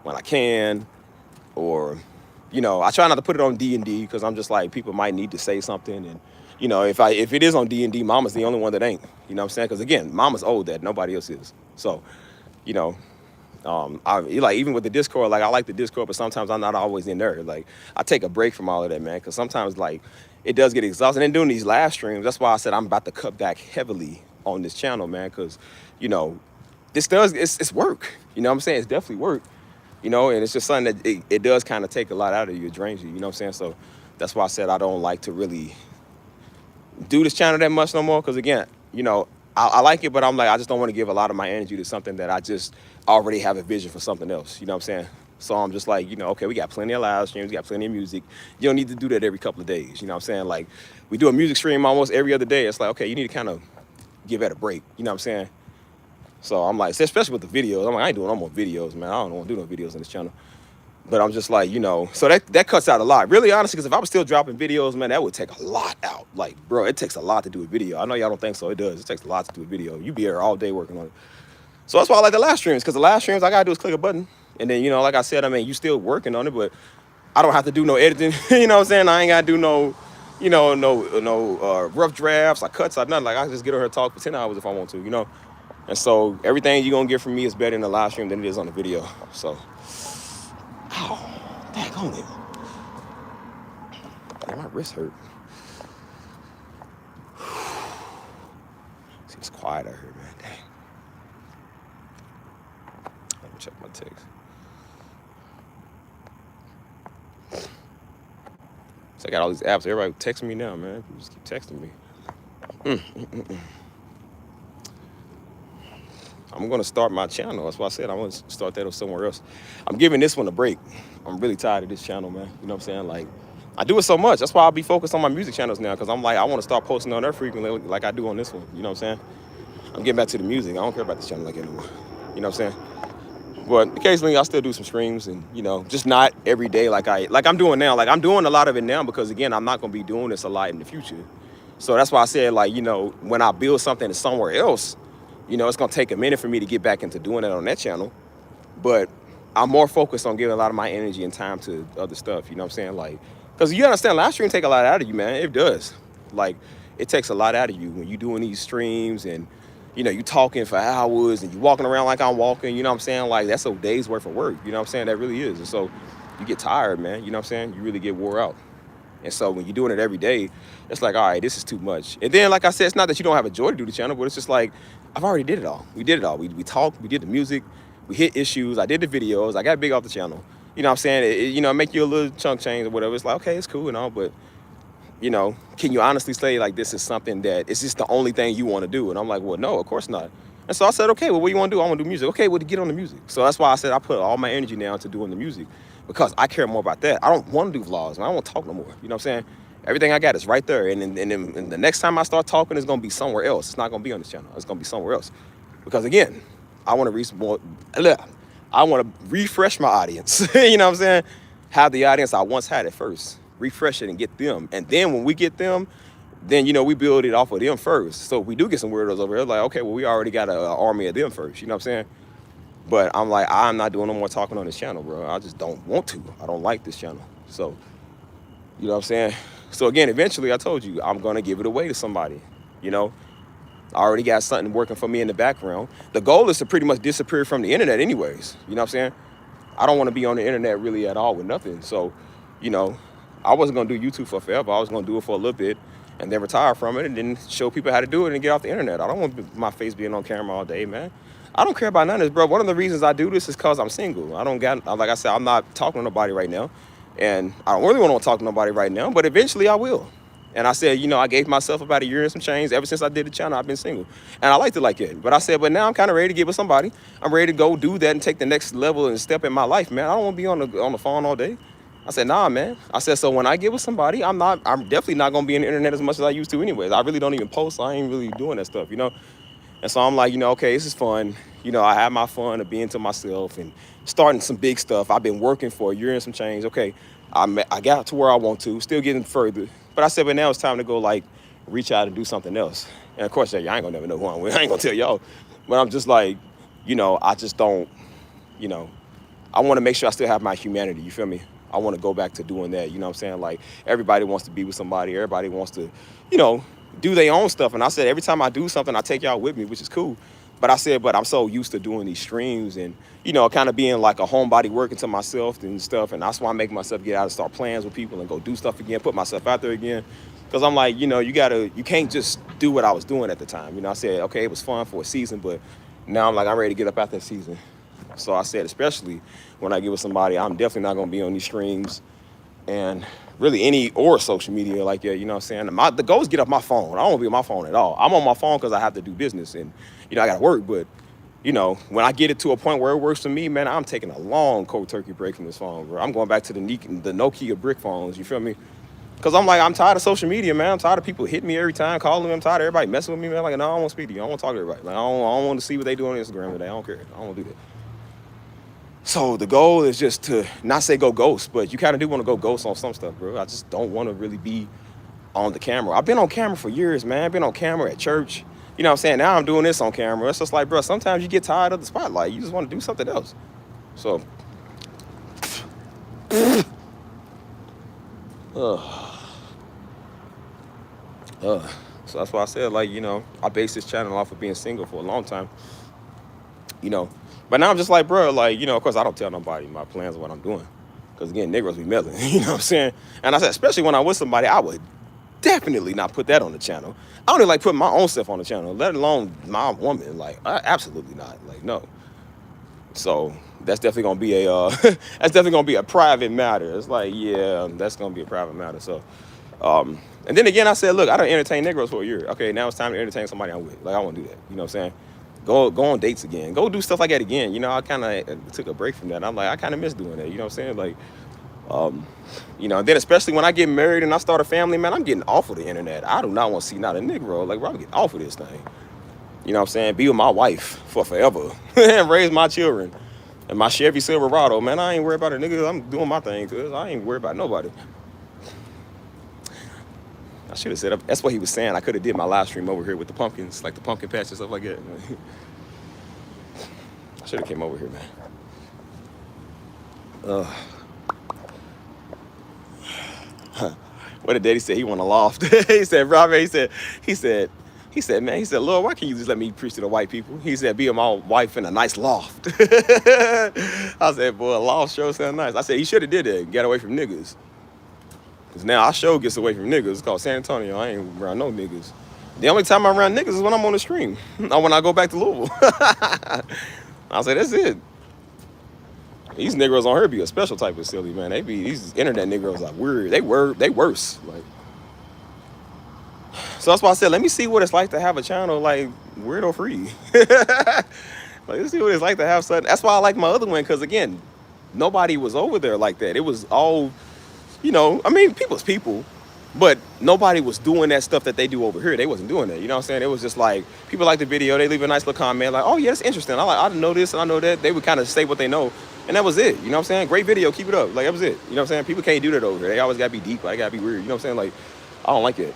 when I can. Or, you know, I try not to put it on D&D because I'm just like, people might need to say something. And, you know, if it is on D&D, Mama's the only one that ain't. You know what I'm saying? Because, again, Mama's old that nobody else is. So, you know, like even with the Discord, like I like the Discord, but sometimes I'm not always in there. Like I take a break from all of that, man, because sometimes like it does get exhausting. And doing these live streams, that's why I said I'm about to cut back heavily on this channel, man, because you know it's work. You know what I'm saying? It's definitely work. You know, and it's just something that it does kind of take a lot out of you. It drains you. You know what I'm saying? So that's why I said I don't like to really do this channel that much no more. Because again, you know, I like it, but I'm like, I just don't want to give a lot of my energy to something that I just already have a vision for something else. You know what I'm saying? So I'm just like, you know, okay, we got plenty of live streams, we got plenty of music. You don't need to do that every couple of days. You know what I'm saying? Like, we do a music stream almost every other day. It's like, okay, you need to kind of give that a break. You know what I'm saying? So I'm like, especially with the videos, I'm like, I ain't doing no more videos, man. I don't want to do no videos on this channel. But I'm just like, you know, so that cuts out a lot. Really, honestly, because if I was still dropping videos, man, that would take a lot out. Like, bro, it takes a lot to do a video. I know y'all don't think so. It does. It takes a lot to do a video. You be here all day working on it. So that's why I like the live streams, because the live streams, I got to do is click a button. And then, you know, like I said, I mean, you still working on it, but I don't have to do no editing. You know what I'm saying? I ain't got to do no, you know, no rough drafts or cuts or nothing. Like, I can just get on here and talk for 10 hours if I want to, you know? And so everything you're going to get from me is better in the live stream than it is on the video. So, ow. Dang on it. Man, my wrist hurt. Seems quiet out here, man. Dang. Let me check my text. So I got all these apps. Everybody texting me now, man. People just keep texting me. I'm going to start my channel. That's why I said I want to start that somewhere else. I'm giving this one a break. I'm really tired of this channel, man. You know what I'm saying? Like, I do it so much. That's why I'll be focused on my music channels now, because I'm like, I want to start posting on there frequently like I do on this one. You know what I'm saying? I'm getting back to the music. I don't care about this channel like anymore. You know what I'm saying? But occasionally I still do some streams and, you know, just not every day like I'm doing now. Like, I'm doing a lot of it now because, again, I'm not going to be doing this a lot in the future. So that's why I said, like, you know, when I build something somewhere else, you know, it's going to take a minute for me to get back into doing it on that channel. But I'm more focused on giving a lot of my energy and time to other stuff. You know what I'm saying? Like, because you understand, live stream take a lot out of you, man. It does. Like, it takes a lot out of you when you're doing these streams and, you know, you talking for hours and you walking around like I'm walking. You know what I'm saying? Like, that's a day's worth of work. You know what I'm saying? That really is. And so you get tired, man. You know what I'm saying? You really get wore out. And so when you're doing it every day, it's like, all right, this is too much. And then, like I said, it's not that you don't have a joy to do the channel, but it's just like, I've already did it all. We did it all. We talked, we did the music, we hit issues, I did the videos, I got big off the channel. You know what I'm saying? You know, make you a little chunk change or whatever. It's like, okay, it's cool and all, but, you know, can you honestly say, like, this is something that, it's just the only thing you want to do? And I'm like, well, no, of course not. And so I said, okay, well, what do you want to do? I want to do music. Okay, well, to get on the music. So that's why I said I put all my energy now into doing the music, because I care more about that. I don't want to do vlogs, man. I don't want to talk no more. You know what I'm saying? Everything I got is right there. And then the next time I start talking, it's going to be somewhere else. It's not going to be on this channel. It's going to be somewhere else. Because, again, I want to refresh my audience. You know what I'm saying? Have the audience I once had at first. Refresh it and get them. And then when we get them, then, we build it off of them first. So if we do get some weirdos over here, like, okay, well, we already got an army of them first. You know what I'm saying? But I'm like, I'm not doing no more talking on this channel, bro. I just don't want to. I don't like this channel. So, you know what I'm saying? So again, eventually, I told you, I'm going to give it away to somebody, I already got something working for me in the background. The goal is to pretty much disappear from the internet anyways. You know what I'm saying? I don't want to be on the internet really at all with nothing. So, I wasn't going to do YouTube for forever. I was going to do it for a little bit and then retire from it and then show people how to do it and get off the internet. I don't want my face being on camera all day, man. I don't care about none of this, bro. One of the reasons I do this is because I'm single. I don't got, like I said, I'm not talking to nobody right now. And I don't really want to talk to nobody right now, but eventually I will. And I said, I gave myself about a year and some change. Ever since I did the channel, I've been single. And I liked it like that. But I said, but now I'm kind of ready to get with somebody. I'm ready to go do that and take the next level and step in my life, man. I don't want to be on the phone all day. I said, nah, man. I said, so when I get with somebody, I'm definitely not going to be on the internet as much as I used to anyways. I really don't even post. So I ain't really doing that stuff, And so I'm like, okay, this is fun. I have my fun of being to myself and starting some big stuff. I've been working for a year and some change. Okay, I got to where I want to, still getting further. But I said, but now it's time to go, reach out and do something else. And, of course, y'all ain't going to never know who I'm with. I ain't going to tell y'all. But I'm just like, I just don't, I want to make sure I still have my humanity. You feel me? I want to go back to doing that. You know what I'm saying? Everybody wants to be with somebody. Everybody wants to, do their own stuff. And I said, every time I do something, I take y'all with me, which is cool. But I said, but I'm so used to doing these streams and, kind of being like a homebody working to myself and stuff. And that's why I make myself get out and start plans with people and go do stuff again, put myself out there again. Because I'm like, you can't just do what I was doing at the time. I said, okay, it was fun for a season, but now I'm ready to get up out that season. So I said, especially when I get with somebody, I'm definitely not going to be on these streams and really or social media like that, you know what I'm saying? The goal is get off my phone. I don't want to be on my phone at all. I'm on my phone because I have to do business and, I got to work. But, when I get it to a point where it works for me, man, I'm taking a long cold turkey break from this phone, bro. I'm going back to the Nokia brick phones, you feel me? Because I'm tired of social media, man. I'm tired of people hitting me every time, calling me. I'm tired of everybody messing with me, man. No, I don't want to speak to you. I don't want to talk to everybody. I don't want to see what they do on Instagram today. I don't care. I don't want to do that. So the goal is just to not say go ghost, but you kind of do want to go ghost on some stuff, bro. I just don't want to really be on the camera. I've been on camera for years, man. I've been on camera at church. You know what I'm saying? Now I'm doing this on camera. It's just like, bro, sometimes you get tired of the spotlight. You just want to do something else. So, so that's why I said, I based this channel off of being single for a long time. But now I'm just like, bro, of course I don't tell nobody my plans of what I'm doing. Because again, niggas be meddling, you know what I'm saying? And I said, especially when I'm with somebody, I would definitely not put that on the channel. I don't even like putting my own stuff on the channel, let alone my woman. Absolutely not. No. So that's definitely gonna be a private matter. It's that's gonna be a private matter. So and then again I said, look, I don't entertain Negroes for a year. Okay, now it's time to entertain somebody I'm with. I wanna do that. You know what I'm saying? Go on dates again. Go do stuff like that again. I kind of took a break from that. I'm I kind of miss doing that. You know what I'm saying? And then especially when I get married and I start a family, man, I'm getting off of the internet. I do not want to see not a Negro. Bro, I'm getting off of this thing. You know what I'm saying? Be with my wife for forever and raise my children. And my Chevy Silverado, man, I ain't worried about a nigga. I'm doing my thing, cuz I ain't worried about nobody. I should have said, that's what he was saying. I could have did my live stream over here with the pumpkins, like the pumpkin patch and stuff like that. I should have came over here, man. What did Daddy say? He want a loft. He said, Robert, he said, man, Lord, why can't you just let me preach to the white people? He said, be with my wife in a nice loft. I said, boy, a loft sure sound nice. I said, he should have did that, get away from niggas. Because now our show gets away from niggas. It's called San Antonio. I ain't around no niggas. The only time I'm around niggas is when I'm on the stream. Or when I go back to Louisville. I said, that's it. These Negroes on here be a special type of silly, man. These internet Negroes are weird. They worse. So that's why I said, let me see what it's like to have a channel weirdo free. Let's see what it's like to have something. That's why I like my other one, because again, nobody was over there like that. It was all, people's people, but nobody was doing that stuff that they do over here. They wasn't doing that. You know what I'm saying? It was just people like the video, they leave a nice little comment, oh yeah, that's interesting. I know this and I know that. They would kind of say what they know. And that was it. You know what I'm saying? Great video, keep it up. That was it. You know what I'm saying? People can't do that over here. They always gotta be deep. They gotta be weird. You know what I'm saying? I don't like it.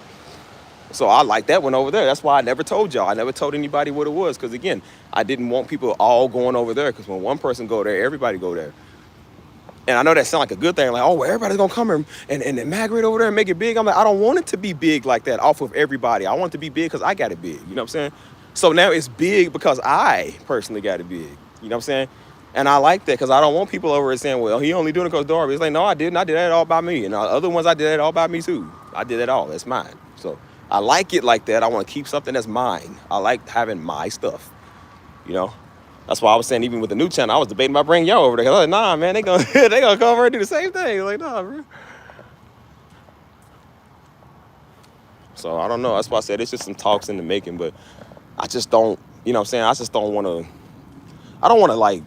So I like that one over there. That's why I never told y'all. I never told anybody what it was. Because again, I didn't want people all going over there. Because when one person go there, everybody go there. And I know that sounds like a good thing. Like, oh, well, everybody's going to come and migrate over there and make it big. I'm like, I don't want it to be big like that off of everybody. I want it to be big because I got it big. You know what I'm saying? So now it's big because I personally got it big. You know what I'm saying? And I like that because I don't want people over there saying, well, he only doing it because Darby. It's like, no, I didn't. I did that all by me. And the other ones, I did that all by me too. I did it all. That's mine. So I like it like that. I want to keep something that's mine. I like having my stuff, you know? That's why I was saying, even with the new channel, I was debating about bringing y'all over there. Cause I was like, nah, man, they gonna come over and do the same thing. Like, nah, bro. So I don't know. That's why I said it's just some talks in the making, but I just don't, you know what I'm saying? I just don't want to, I don't want to like,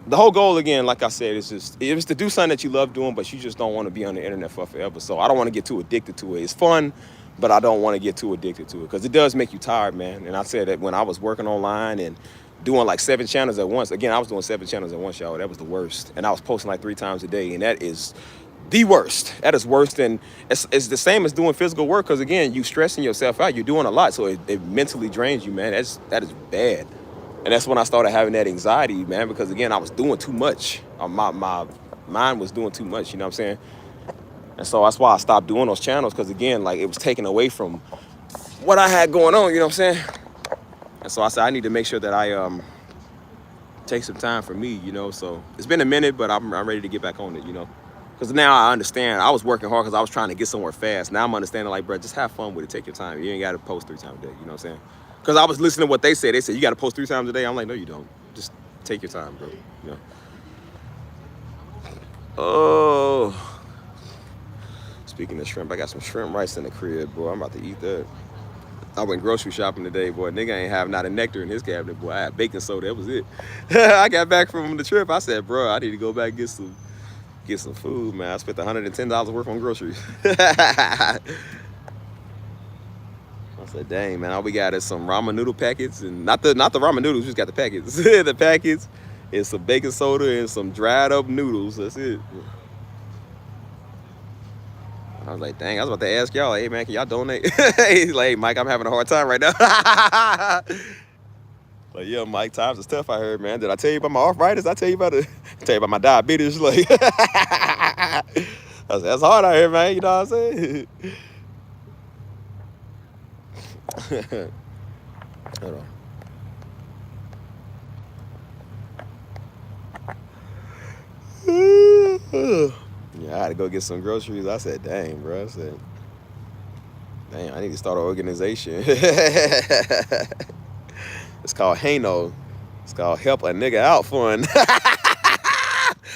the whole goal again, like I said, is just, it was to do something that you love doing, but you just don't want to be on the internet for forever. So I don't want to get too addicted to it. It's fun, but I don't want to get too addicted to it because it does make you tired, man. And I said that when I was working online and doing like 7 channels at once. Again, I was doing 7 channels at once, y'all. That was the worst. And I was posting like 3 times a day, and that is the worst. That is worse than, it's the same as doing physical work because, again, you stressing yourself out. You're doing a lot, so it mentally drains you, man. That is bad. And that's when I started having that anxiety, man, because, again, I was doing too much. My mind was doing too much, you know what I'm saying? And so that's why I stopped doing those channels because, again, like, it was taken away from what I had going on, you know what I'm saying? And so I said I need to make sure that I take some time for me, you know? So it's been a minute, but I'm ready to get back on it, you know? Because now I understand. I was working hard because I was trying to get somewhere fast. Now I'm understanding, like, bro, just have fun with it. Take your time. You ain't got to post 3 times a day, you know what I'm saying? Because I was listening to what they said. They said, you got to post 3 times a day. I'm like, no, you don't. Just take your time, bro, you know? Oh. Speaking of shrimp, I got some shrimp rice in the crib, boy. I'm about to eat that. I went grocery shopping today, boy. Nigga ain't have not a nectar in his cabinet, boy. I had baking soda. That was it. I got back from the trip. I said, bro, I need to go back and get some food, man. I spent $110 worth on groceries. I said, dang, man, all we got is some ramen noodle packets, and not the ramen noodles, we just got the packets. The packets and some baking soda and some dried up noodles. That's it. I was like, dang, I was about to ask y'all, hey, man, can y'all donate? He's like, hey, Mike, I'm having a hard time right now. Like, yeah, Mike, times is tough, I heard, man. Did I tell you about my arthritis? I tell you about my diabetes. Like, I said, that's hard out here, man. You know what I'm saying? Hold on. Yeah, I had to go get some groceries. I said, dang, bro. I said, dang, I need to start an organization. It's called Hano. It's called Help a Nigga Out Fund.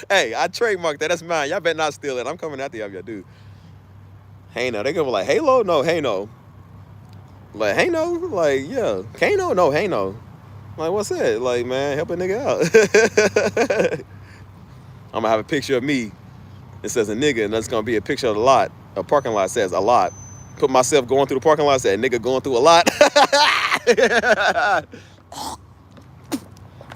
Hey, I trademarked that. That's mine. Y'all better not steal it. I'm coming after y'all do. Hano. They gonna be like, Halo? No, Hano. Like, Hano? Like, yeah. Kano? No, Hano. Like, what's that? Like, man, help a nigga out. I'm gonna have a picture of me. It says a nigga, and that's gonna be a picture of the lot. A parking lot says a lot. Put myself going through the parking lot, said nigga going through a lot.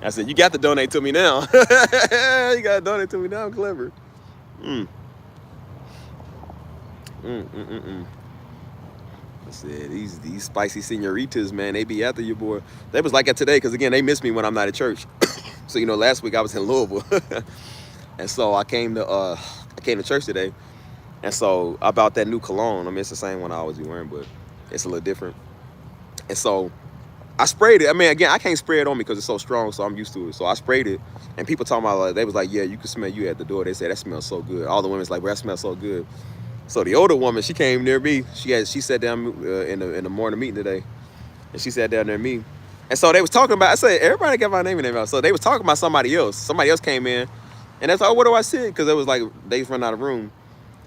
I said, you got to donate to me now. You got to donate to me now. I'm clever. I said, these spicy senoritas, man, they be after you, boy. They was like that today, because, again, they miss me when I'm not at church. So, you know, last week I was in Louisville. And so I came to church today. And so I bought that new cologne. I mean, it's the same one I always be wearing, but it's a little different. And so I sprayed it. I mean, again, I can't spray it on me because it's so strong, so I'm used to it. So I sprayed it, and people talking about, like, they was like, yeah, you can smell you at the door. They said, that smells so good. All the women's like, well, that smells so good. So the older woman, she came near me. She sat down in the morning meeting today, and she sat down near me. And so they was talking about, I said, everybody got my name in there. So they was talking about somebody else. Somebody else came in, and that's like, oh, what do I say? Because it was like, they run out of room.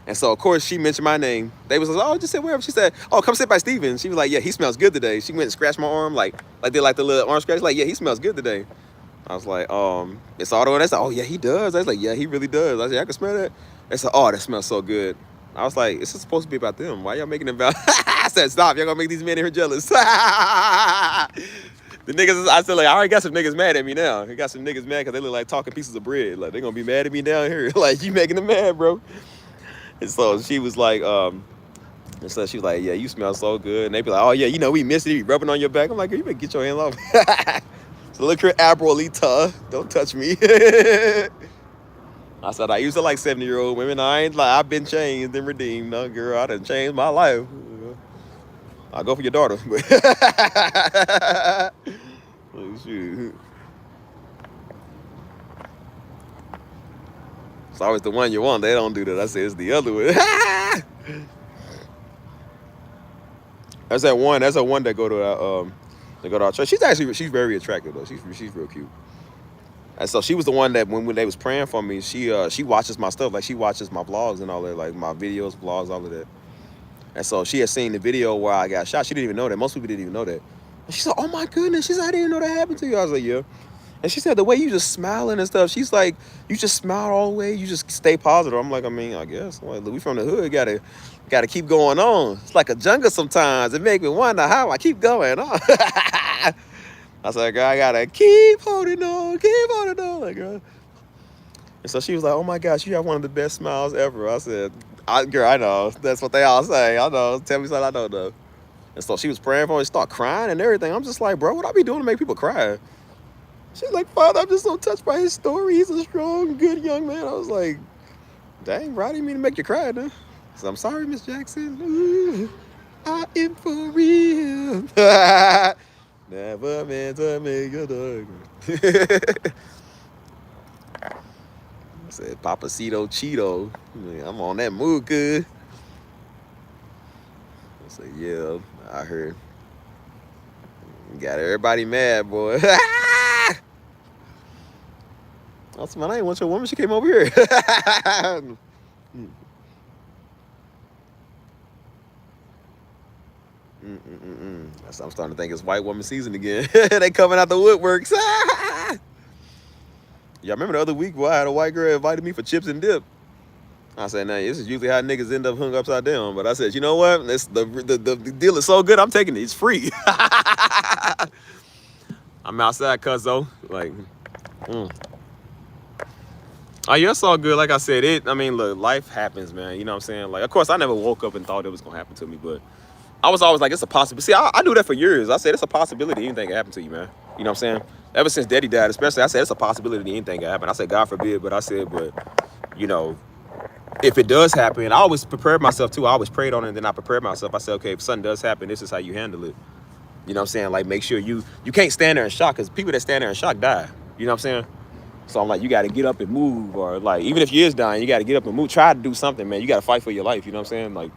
And so, of course, she mentioned my name. They was like, oh, just sit wherever. She said, oh, come sit by Steven. She was like, yeah, he smells good today. She went and scratched my arm, like did like the little arm scratch. Like, yeah, he smells good today. I was like, it's all the way. They said, oh, yeah, he does. I was like, yeah, he really does. I said, I can smell that. They said, oh, that smells so good. I was like, it's supposed to be about them. Why y'all making it about? I said, stop. Y'all gonna make these men in here jealous. The niggas, I said, like, I already got some niggas mad at me now. I got some niggas mad because they look like talking pieces of bread. Like, they're gonna be mad at me down here. Like, you making them mad, bro. And so she was like, And so she was like, yeah, you smell so good. And they be like, oh, yeah, you know, we miss it. You rubbing on your back. I'm like, girl, you better get your hands off. So look here, Abuelita. Don't touch me. I said, I used to like 70-year-old women. I ain't like, I've been changed and redeemed. No, girl, I done changed my life. I'll go for your daughter. Oh, shoot. It's always the one you want. They don't do that. I say it's the other one. That's that one. That's that one that go to our church. She's very attractive though. She's real cute. And so she was the one that when they was praying for me, she watches my stuff. Like she watches my vlogs and all that, like my videos, vlogs, all of that. And so she had seen the video where I got shot. She didn't even know that. Most people didn't even know that. And she said, oh my goodness. She said, I didn't know that happened to you. I was like, yeah. And she said, the way you just smiling and stuff, she's like, you just smile all the way. You just stay positive. I'm like, I mean, I guess. Like, we from the hood, gotta keep going on. It's like a jungle sometimes. It make me wonder how I keep going on. I said, girl, I gotta keep holding on. Like, girl. And so she was like, oh my gosh, you have one of the best smiles ever. I said, girl, I know. That's what they all say. I know. Tell me something I don't know. And so she was praying for me, start crying and everything. I'm just like, bro, what I be doing to make people cry? She's like, Father, I'm just so touched by his story. He's a strong, good young man. I was like, dang, bro, I didn't mean to make you cry, though. So I'm sorry, Miss Jackson. Ooh, I am for real. Never meant to make you dog. I said, Papacito Cheeto. I'm on that mood, good. I said, yeah, I heard. Got everybody mad, boy. I said, man, I ain't want your woman. She came over here. I'm starting to think it's white woman season again. They coming out the woodworks. Y'all remember the other week, boy, I had a white girl invited me for chips and dip. I said, nah, this is usually how niggas end up hung upside down. But I said, you know what? The deal is so good, I'm taking it. It's free. I'm outside, cuzzo. Like, Oh, yeah, it's all good. Like I said, look, life happens, man. You know what I'm saying? Like, of course, I never woke up and thought it was going to happen to me, but I was always like, it's a possibility. See, I knew that for years. I said, it's a possibility anything can happen to you, man. You know what I'm saying? Ever since Daddy died, especially, I said, it's a possibility anything can happen. I said, God forbid, but I said, you know, if it does happen, I always prepared myself, too. I always prayed on it, and then I prepared myself. I said, okay, if something does happen, this is how you handle it. You know what I'm saying? Like, make sure you can't stand there in shock, because people that stand there in shock die. You know what I'm saying? So I'm like, you got to get up and move, or like, even if you is dying, you got to get up and move. Try to do something, man. You got to fight for your life. You know what I'm saying? Like,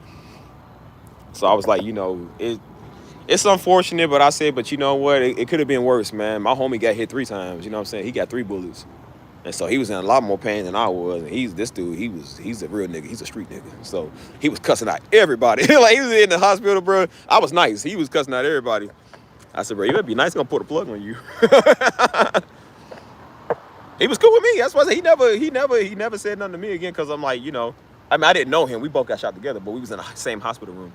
so I was like, you know, it's unfortunate, but I said, but you know what? It could have been worse, man. My homie got hit 3 times. You know what I'm saying? He got 3 bullets. And so he was in a lot more pain than I was. And he's a real nigga. He's a street nigga. So he was cussing out everybody. Like, he was in the hospital, bro. I was nice. He was cussing out everybody. I said, bro, you better be nice. I'm going to put a plug on you. He was cool with me. That's why I said he never said nothing to me again, because I'm like, you know, I mean, I didn't know him. We both got shot together, but we was in the same hospital room.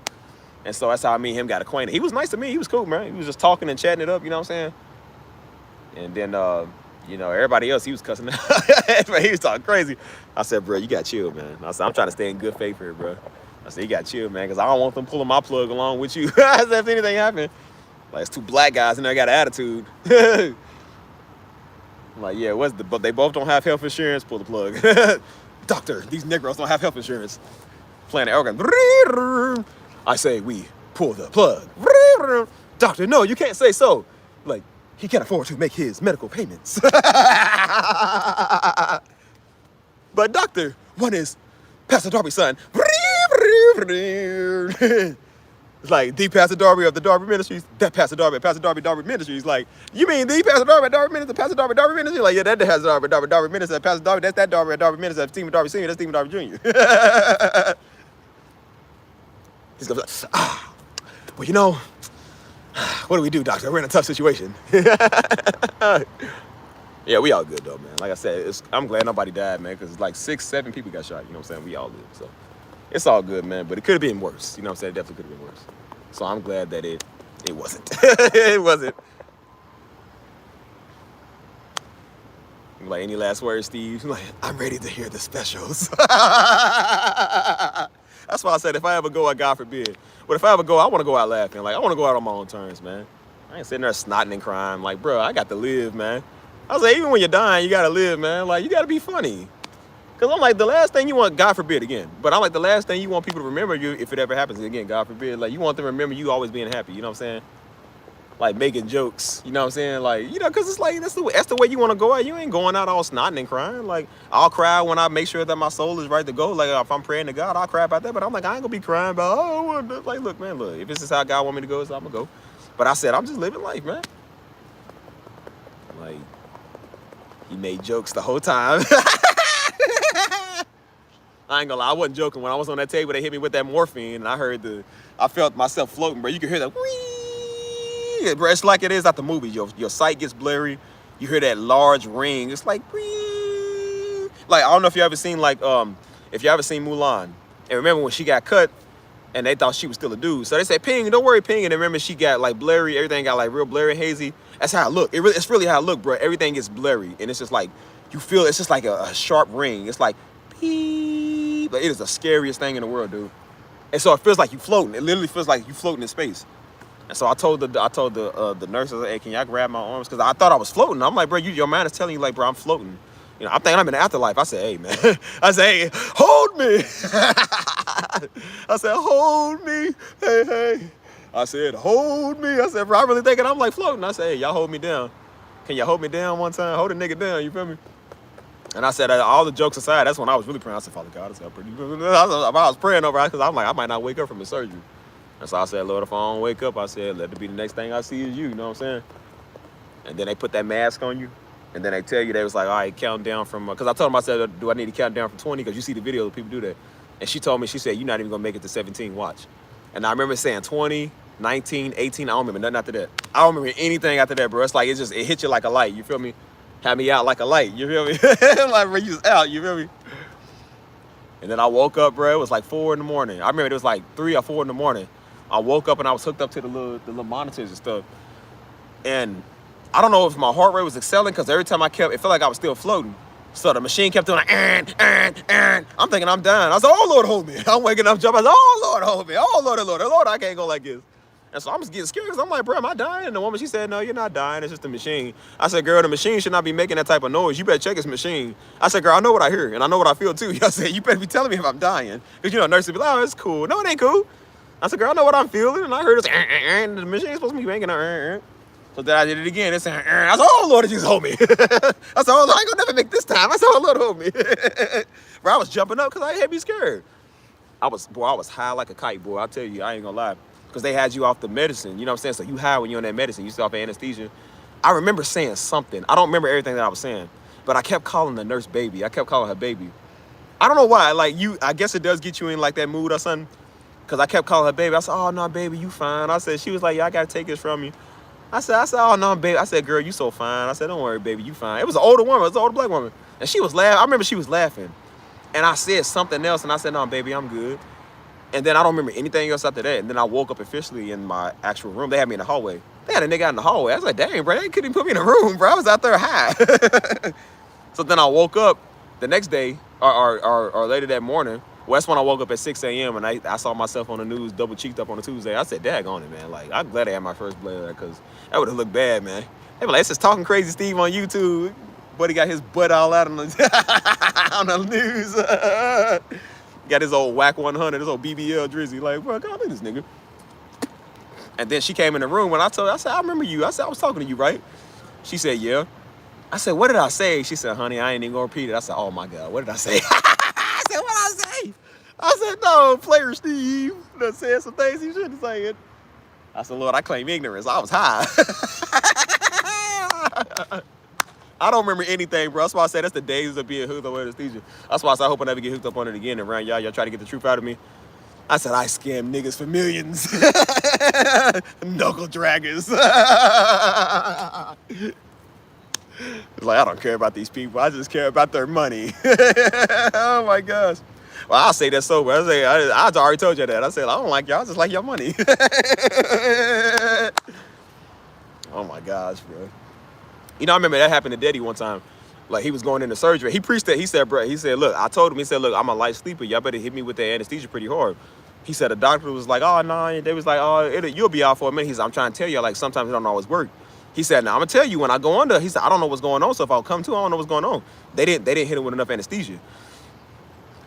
And so that's how me and him got acquainted. He was nice to me. He was cool, man. He was just talking and chatting it up, you know what I'm saying? And then, you know, everybody else, he was cussing out. He was talking crazy. I said, bro, you got to chill, man. I said, I'm trying to stay in good faith here, bro. I said, you got to chill, man, because I don't want them pulling my plug along with you. I said, if anything happened, like, it's 2 black guys in there got an attitude. I'm like, yeah, but they both don't have health insurance. Pull the plug. Doctor, these Negroes don't have health insurance. Playing the organ. I say we pull the plug. Doctor, no, you can't say so. Like, he can't afford to make his medical payments. But doctor, one is Pastor Darby's son. It's like the Pastor Darby of the Darby Ministries, that Pastor Darby Ministries. Like, you mean the Pastor Darby Ministry, Pastor Darby Ministry? Like, yeah, that has Darby Ministry, that Pastor Darby, that's that Darby Ministry, that's Stephen Darby Sr., that's Stephen Darby Jr. He's gonna be like, well, you know, what do we do, doctor? We're in a tough situation. Yeah, we all good though, man. Like I said, I'm glad nobody died, man, because like 6, 7 people got shot. You know what I'm saying? We all good, so. It's all good, man, but it could have been worse. You know what I'm saying? It definitely could have been worse. So I'm glad that it wasn't. It wasn't. Like, any last words, Steve? Like, I'm ready to hear the specials. That's why I said if I ever go out, God forbid. But if I ever go, I want to go out laughing. Like, I want to go out on my own terms, man. I ain't sitting there snotting and crying. Like, bro, I got to live, man. I was like, even when you're dying, you got to live, man. Like, you got to be funny. Because I'm like, the last thing you want, God forbid again, but I'm like, the last thing you want people to remember you, if it ever happens again, God forbid, like, you want them to remember you always being happy, you know what I'm saying? Like, making jokes, you know what I'm saying? Like, you know, because it's like, that's the way you want to go out. You ain't going out all snotting and crying. Like, I'll cry when I make sure that my soul is right to go. Like, if I'm praying to God, I'll cry about that. But I'm like, I ain't going to be crying about, oh, I want to. Like, look, man, look, if this is how God want me to go, so I'm going to go. But I said, I'm just living life, man. Like, he made jokes the whole time. I ain't gonna lie, I wasn't joking. When I was on that table, they hit me with that morphine, and I felt myself floating, bro. You could hear that, whee! Bro, it's like it is at the movie. Your sight gets blurry. You hear that large ring. It's like, whee! Like, I don't know if you ever seen, like, if you ever seen Mulan. And remember when she got cut, and they thought she was still a dude. So they said, Ping, don't worry, Ping. And then remember, she got, like, blurry. Everything got, like, real blurry, hazy. That's how it looked. It's really how it looked, bro. Everything gets blurry. And it's just like, you feel, it's just like a sharp ring. It's like, beep. But it is the scariest thing in the world, dude. And so it feels like you floating. It literally feels like you floating in space. And so I told the nurse, I was like, hey, can y'all grab my arms? Because I thought I was floating. I'm like, bro, your mind is telling you, like, bro, I'm floating. You know, I'm thinking I'm in the afterlife. I said, hey, man. I said, hey, hold me. I said, hold me. Hey, hey. I said, hold me. I said, bro, I really thinking I'm like floating. I said, hey, y'all hold me down. Can y'all hold me down one time? Hold a nigga down, you feel me? And I said, all the jokes aside, that's when I was really praying. I said, Father God, I was praying over it because I'm like, I might not wake up from the surgery. And so I said, Lord, if I don't wake up, I said, let it be the next thing I see is you know what I'm saying? And then they put that mask on you. And then they tell you, they was like, all right, count down from, because I told them, I said, do I need to count down from 20? Because you see the video of people do that. And she told me, she said, you're not even going to make it to 17, watch. And I remember saying 20, 19, 18, I don't remember nothing after that. I don't remember anything after that, bro. It's like, it hit you like a light, you feel me? Had me out like a light, you feel me? Like, bro, you was out, you feel me? And then I woke up, bro, it was like 4 in the morning. I remember it was like 3 or 4 in the morning. I woke up and I was hooked up to the little monitors and stuff. And I don't know if my heart rate was excelling because every time it felt like I was still floating. So the machine kept doing like, I'm thinking I'm dying. I said, oh, Lord, hold me. I'm waking up, jumping. I said, oh, Lord, hold me. Oh, Lord, I can't go like this. And so I'm just getting scared because I'm like, bro, am I dying? And the woman, she said, no, you're not dying. It's just the machine. I said, girl, the machine should not be making that type of noise. You better check this machine. I said, girl, I know what I hear and I know what I feel too. I said, you better be telling me if I'm dying. Because, you know, nurses be like, oh, it's cool. No, it ain't cool. I said, girl, I know what I'm feeling. And I heard this, and the machine's supposed to be making a, So then I did it again. It's, I said, oh, Lord, just hold me. I said, oh, Lord, I ain't gonna never make this time. I said, oh, Lord, hold me. Bro, I was jumping up because I had me scared. I was high like a kite, boy. I tell you, I ain't gonna lie. Because they had you off the medicine, you know what I'm saying? So you high when you're on that medicine, you still off anesthesia. I remember saying something. I don't remember everything that I was saying, but I kept calling the nurse baby. I kept calling her baby. I don't know why. Like, I guess it does get you in like that mood or something. Because I kept calling her baby. I said, oh, no, baby, you fine. I said, she was like, yeah, I got to take this from you. I said, oh, no, baby. I said, girl, you so fine. I said, don't worry, baby, you fine. It was an older woman. It was an older black woman. And she was laughing. I remember she was laughing. And I said something else, and I said, no, baby, I'm good. And then I don't remember anything else after that. And then I woke up officially in my actual room. They had me in the hallway. They had a nigga out in the hallway. I was like, dang, bro, they couldn't even put me in a room, bro. I was out there high. So then I woke up the next day, or later that morning. Well, that's when I woke up at 6 a.m. and I saw myself on the news, double cheeked up on a Tuesday. I said, daggone it, man. Like, I'm glad I had my first blood because that would have looked bad, man. They were like, it's just Talking Crazy Steve on YouTube. But he got his butt all out on the, on the news. Got his old whack 100, his old BBL Drizzy. Like, bro, God, look at this nigga. And then she came in the room when I told her, I said, I remember you. I said, I was talking to you, right? She said, yeah. I said, what did I say? She said, honey, I ain't even gonna repeat it. I said, oh my God, what did I say? I said, what did I say? I said, no, player Steve done said some things he shouldn't say it. I said, Lord, I claim ignorance. I was high. I don't remember anything, bro. That's why I said that's the days of being hooked up on anesthesia. That's why I said I hope I never get hooked up on it again. And around y'all try to get the truth out of me. I said I scam niggas for millions. Knuckle draggers. It's like, I don't care about these people. I just care about their money. Oh my gosh. Well, I'll say that sober. I already told you that. I said, I don't like y'all. I just like your money. Oh my gosh, bro. You know, I remember that happened to Daddy one time. Like he was going into surgery. He preached that. He said, bro, he said, look, I told him, he said, look, I'm a light sleeper. Y'all better hit me with that anesthesia pretty hard. He said the doctor was like, oh, no. They was like, oh, you'll be out for a minute. He said, I'm trying to tell you, like, sometimes it don't always work. He said, now I'm gonna tell you when I go under. He said, I don't know what's going on. So if I'll come to, I don't know what's going on. They didn't hit him with enough anesthesia.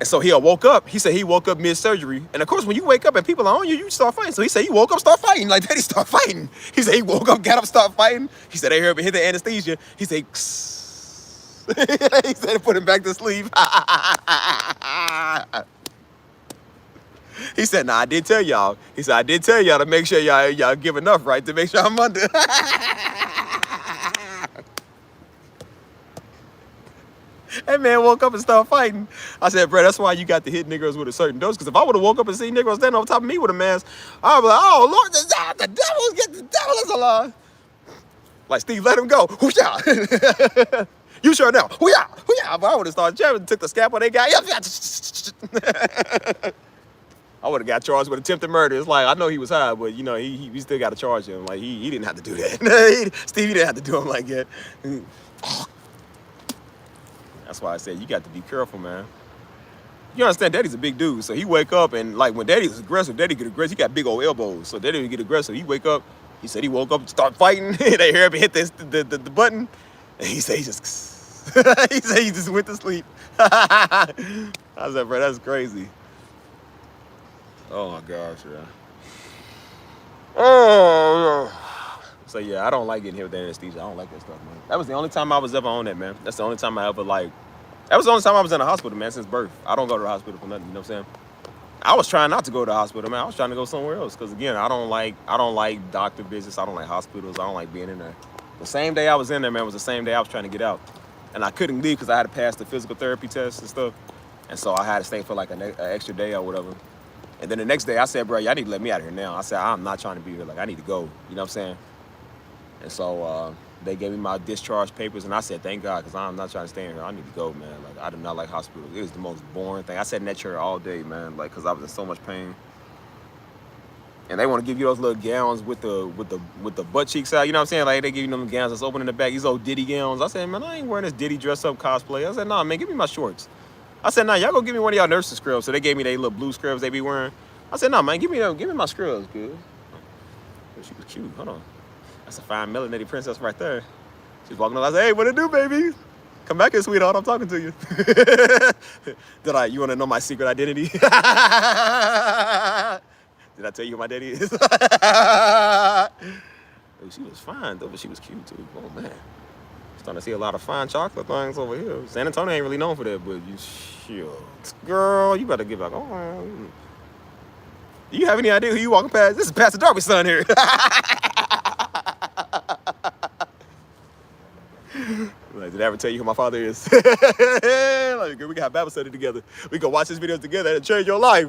And so he woke up. He said he woke up mid-surgery. And of course, when you wake up and people are on you, you start fighting. So he said he woke up, start fighting. Like that, he start fighting. He said he woke up, got up, start fighting. He said they heard me hit the anesthesia. He said, he said put him back to sleep. He said, nah, I did tell y'all. He said, I did tell y'all to make sure y'all give enough, right? To make sure I'm under. That man woke up and started fighting. I said, bro, that's why you got to hit niggas with a certain dose. Because if I would have woke up and seen niggas standing on top of me with a mask, I'd be like, oh, Lord, the devil is alive. Like, Steve, let him go. Whoosh-ah. You sure now. Whoo-yah. Whoo-yah. But I would have started jamming, took the scalpel they got. I would have got charged with attempted murder. It's like, I know he was high, but, you know, we still got to charge him. Like, he didn't have to do that. Steve, he didn't have to do him like that. That's why I said you got to be careful, man. You understand, Daddy's a big dude, so he wake up and like when Daddy's aggressive, Daddy get aggressive. He got big old elbows, so Daddy would get aggressive. He wake up. He said he woke up, start fighting. They hear him hit the button, and he said he just he said he just went to sleep. I said, bro, that's crazy. Oh my gosh, yeah. Oh. So yeah, I don't like getting hit with the anesthesia. I don't like that stuff, man. That was the only time I was ever on that, man. That's the only time I ever that was the only time I was in the hospital, man, since birth. I don't go to the hospital for nothing, you know what I'm saying? I was trying not to go to the hospital, man. I was trying to go somewhere else. Cause again, I don't like doctor visits. I don't like hospitals. I don't like being in there. The same day I was in there, man, was the same day I was trying to get out. And I couldn't leave because I had to pass the physical therapy test and stuff. And so I had to stay for like an extra day or whatever. And then the next day I said, bro, y'all need to let me out of here now. I said, I'm not trying to be here. Like, I need to go. You know what I'm saying? And so they gave me my discharge papers, and I said, thank God, because I'm not trying to stay in here. I need to go, man. Like, I do not like hospitals. It was the most boring thing. I sat in that chair all day, man, like, because I was in so much pain. And they want to give you those little gowns with the butt cheeks out. You know what I'm saying? Like, they give you them gowns that's open in the back. These old Diddy gowns. I said, man, I ain't wearing this Diddy dress-up cosplay. I said, nah, man, give me my shorts. I said, nah, y'all go give me one of y'all nurses' scrubs. So they gave me their little blue scrubs they be wearing. I said, nah, man, give me my scrubs, good. She was cute. Hold on. That's a fine melanated princess right there. She's walking up. I said, hey, what it do, baby? Come back here, sweetheart. I'm talking to you. You want to know my secret identity? Did I tell you who my daddy is? She was fine, though, but she was cute, too. Oh, man. Starting to see a lot of fine chocolate things over here. San Antonio ain't really known for that, but girl, you better get back on. Do you have any idea who you walking past? This is Pastor Darby's son here. Like, did I ever tell you who my father is? Like, we can have Bible study together. We can watch this video together and change your life.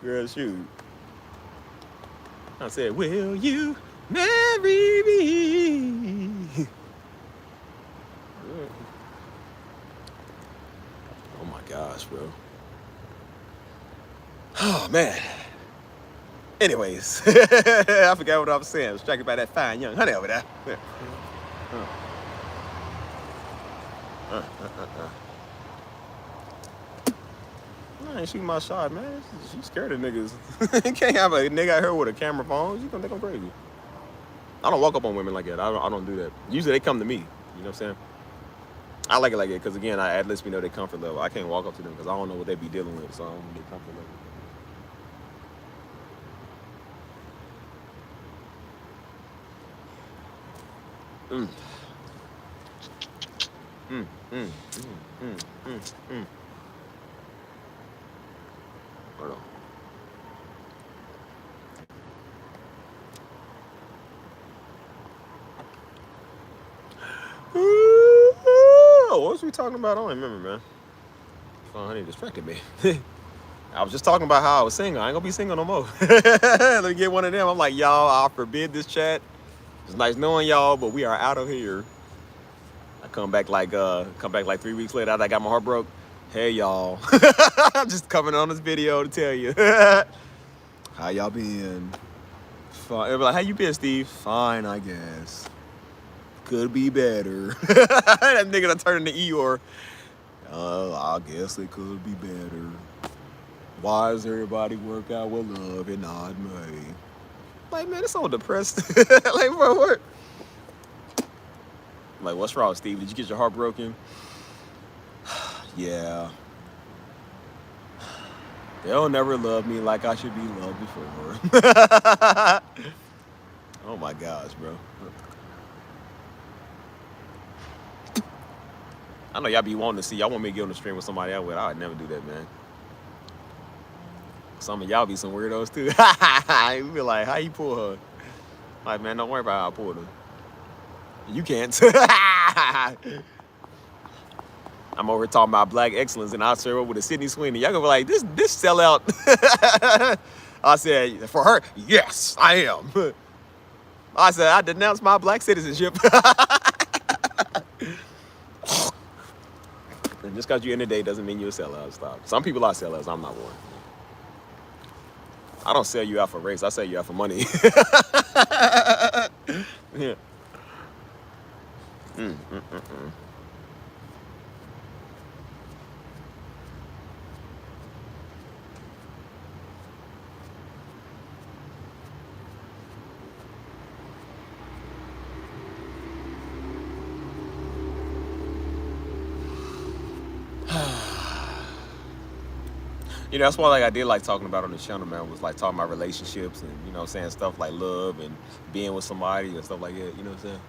Girl, shoot. I said, will you marry me? Oh my gosh, bro. Oh man. Anyways, I forgot what I was saying. I was distracted by that fine young honey over there. I ain't shooting my shot, man. She's scared of niggas. You can't have a nigga out here with a camera phone. You gonna think I'm crazy. I don't walk up on women like that. I don't do that. Usually they come to me. You know what I'm saying? I like it like that because, again, it lets me know their comfort level. I can't walk up to them because I don't know what they be dealing with, so I don't know their comfort level. Hold on. What was we talking about? I don't remember, man. Oh, honey distracted me. I was just talking about how I was single. I ain't gonna be single no more. Let me get one of them. I'm like, y'all, I forbid this chat. It's nice knowing y'all, but we are out of here. I come back like 3 weeks later after I got my heart broke. Hey, y'all. I'm just coming on this video to tell you. How y'all been? Fine. Like, how you been, Steve? Fine, I guess. Could be better. That nigga done turned into Eeyore. I guess it could be better. Why does everybody work out with love and not me? Like, man, it's so depressed. Like, bro, what? Like, what's wrong, Steve? Did you get your heart broken? Yeah. They'll never love me like I should be loved before. Oh my gosh, bro. I know y'all be wanting to see. Y'all want me to get on the stream with somebody else with. I would never do that, man. Some of y'all be some weirdos too. You be like, how you pull her? Like, man, don't worry about how I pulled her. You can't. I'm over here talking about black excellence, and I'll serve up with a Sydney Sweeney. Y'all gonna be like, this sellout. I said, for her, yes, I am. I said, I denounce my black citizenship. And just because you're in the day doesn't mean you're a sellout. Stop. Some people are sellouts. I'm not one. I don't sell you out for race. I sell you out for money. Yeah. You know, that's why, like, I did like talking about on the channel, man, was like talking about relationships and, you know, saying stuff like love and being with somebody and stuff like that, you know what I'm saying?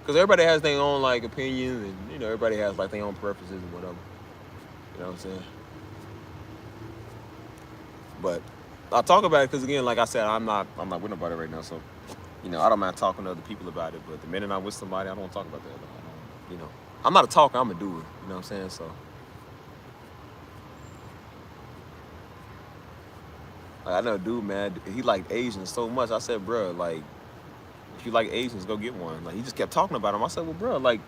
Because everybody has their own, like, opinions and, you know, everybody has, like, their own preferences and whatever. You know what I'm saying? But I talk about it because, again, like I said, I'm not with nobody right now, so, you know, I don't mind talking to other people about it, but the minute I'm with somebody, I don't want to talk about that. I don't, you know, I'm not a talker, I'm a doer, you know what I'm saying? So, like, I know a dude, man, he liked Asians so much. I said, bro, like, if you like Asians, go get one. Like, he just kept talking about them. I said, well, bro, like,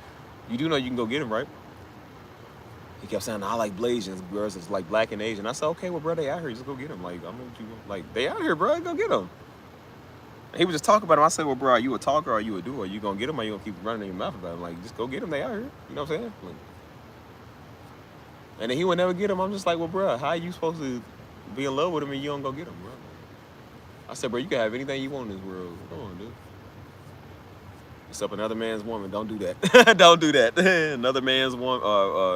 you do know you can go get them, right? He kept saying, I like Blasians, girls that's like black and Asian. I said, okay, well, bro, they out here, just go get them. Like, I don't know what you want. Like, they out here, bro, go get them. And he was just talking about them. I said, well, bro, are you a talker or are you a doer? Are you gonna get them or you gonna keep running in your mouth about them? Like, just go get them, they out here. You know what I'm saying? Like, and then he would never get them. I'm just like, well, bro, how are you supposed to be in love with him and you don't go get him, bro? I said, bro, you can have anything you want in this world. Come on, dude. Except another man's woman. Don't do that. Don't do that. Another man's woman,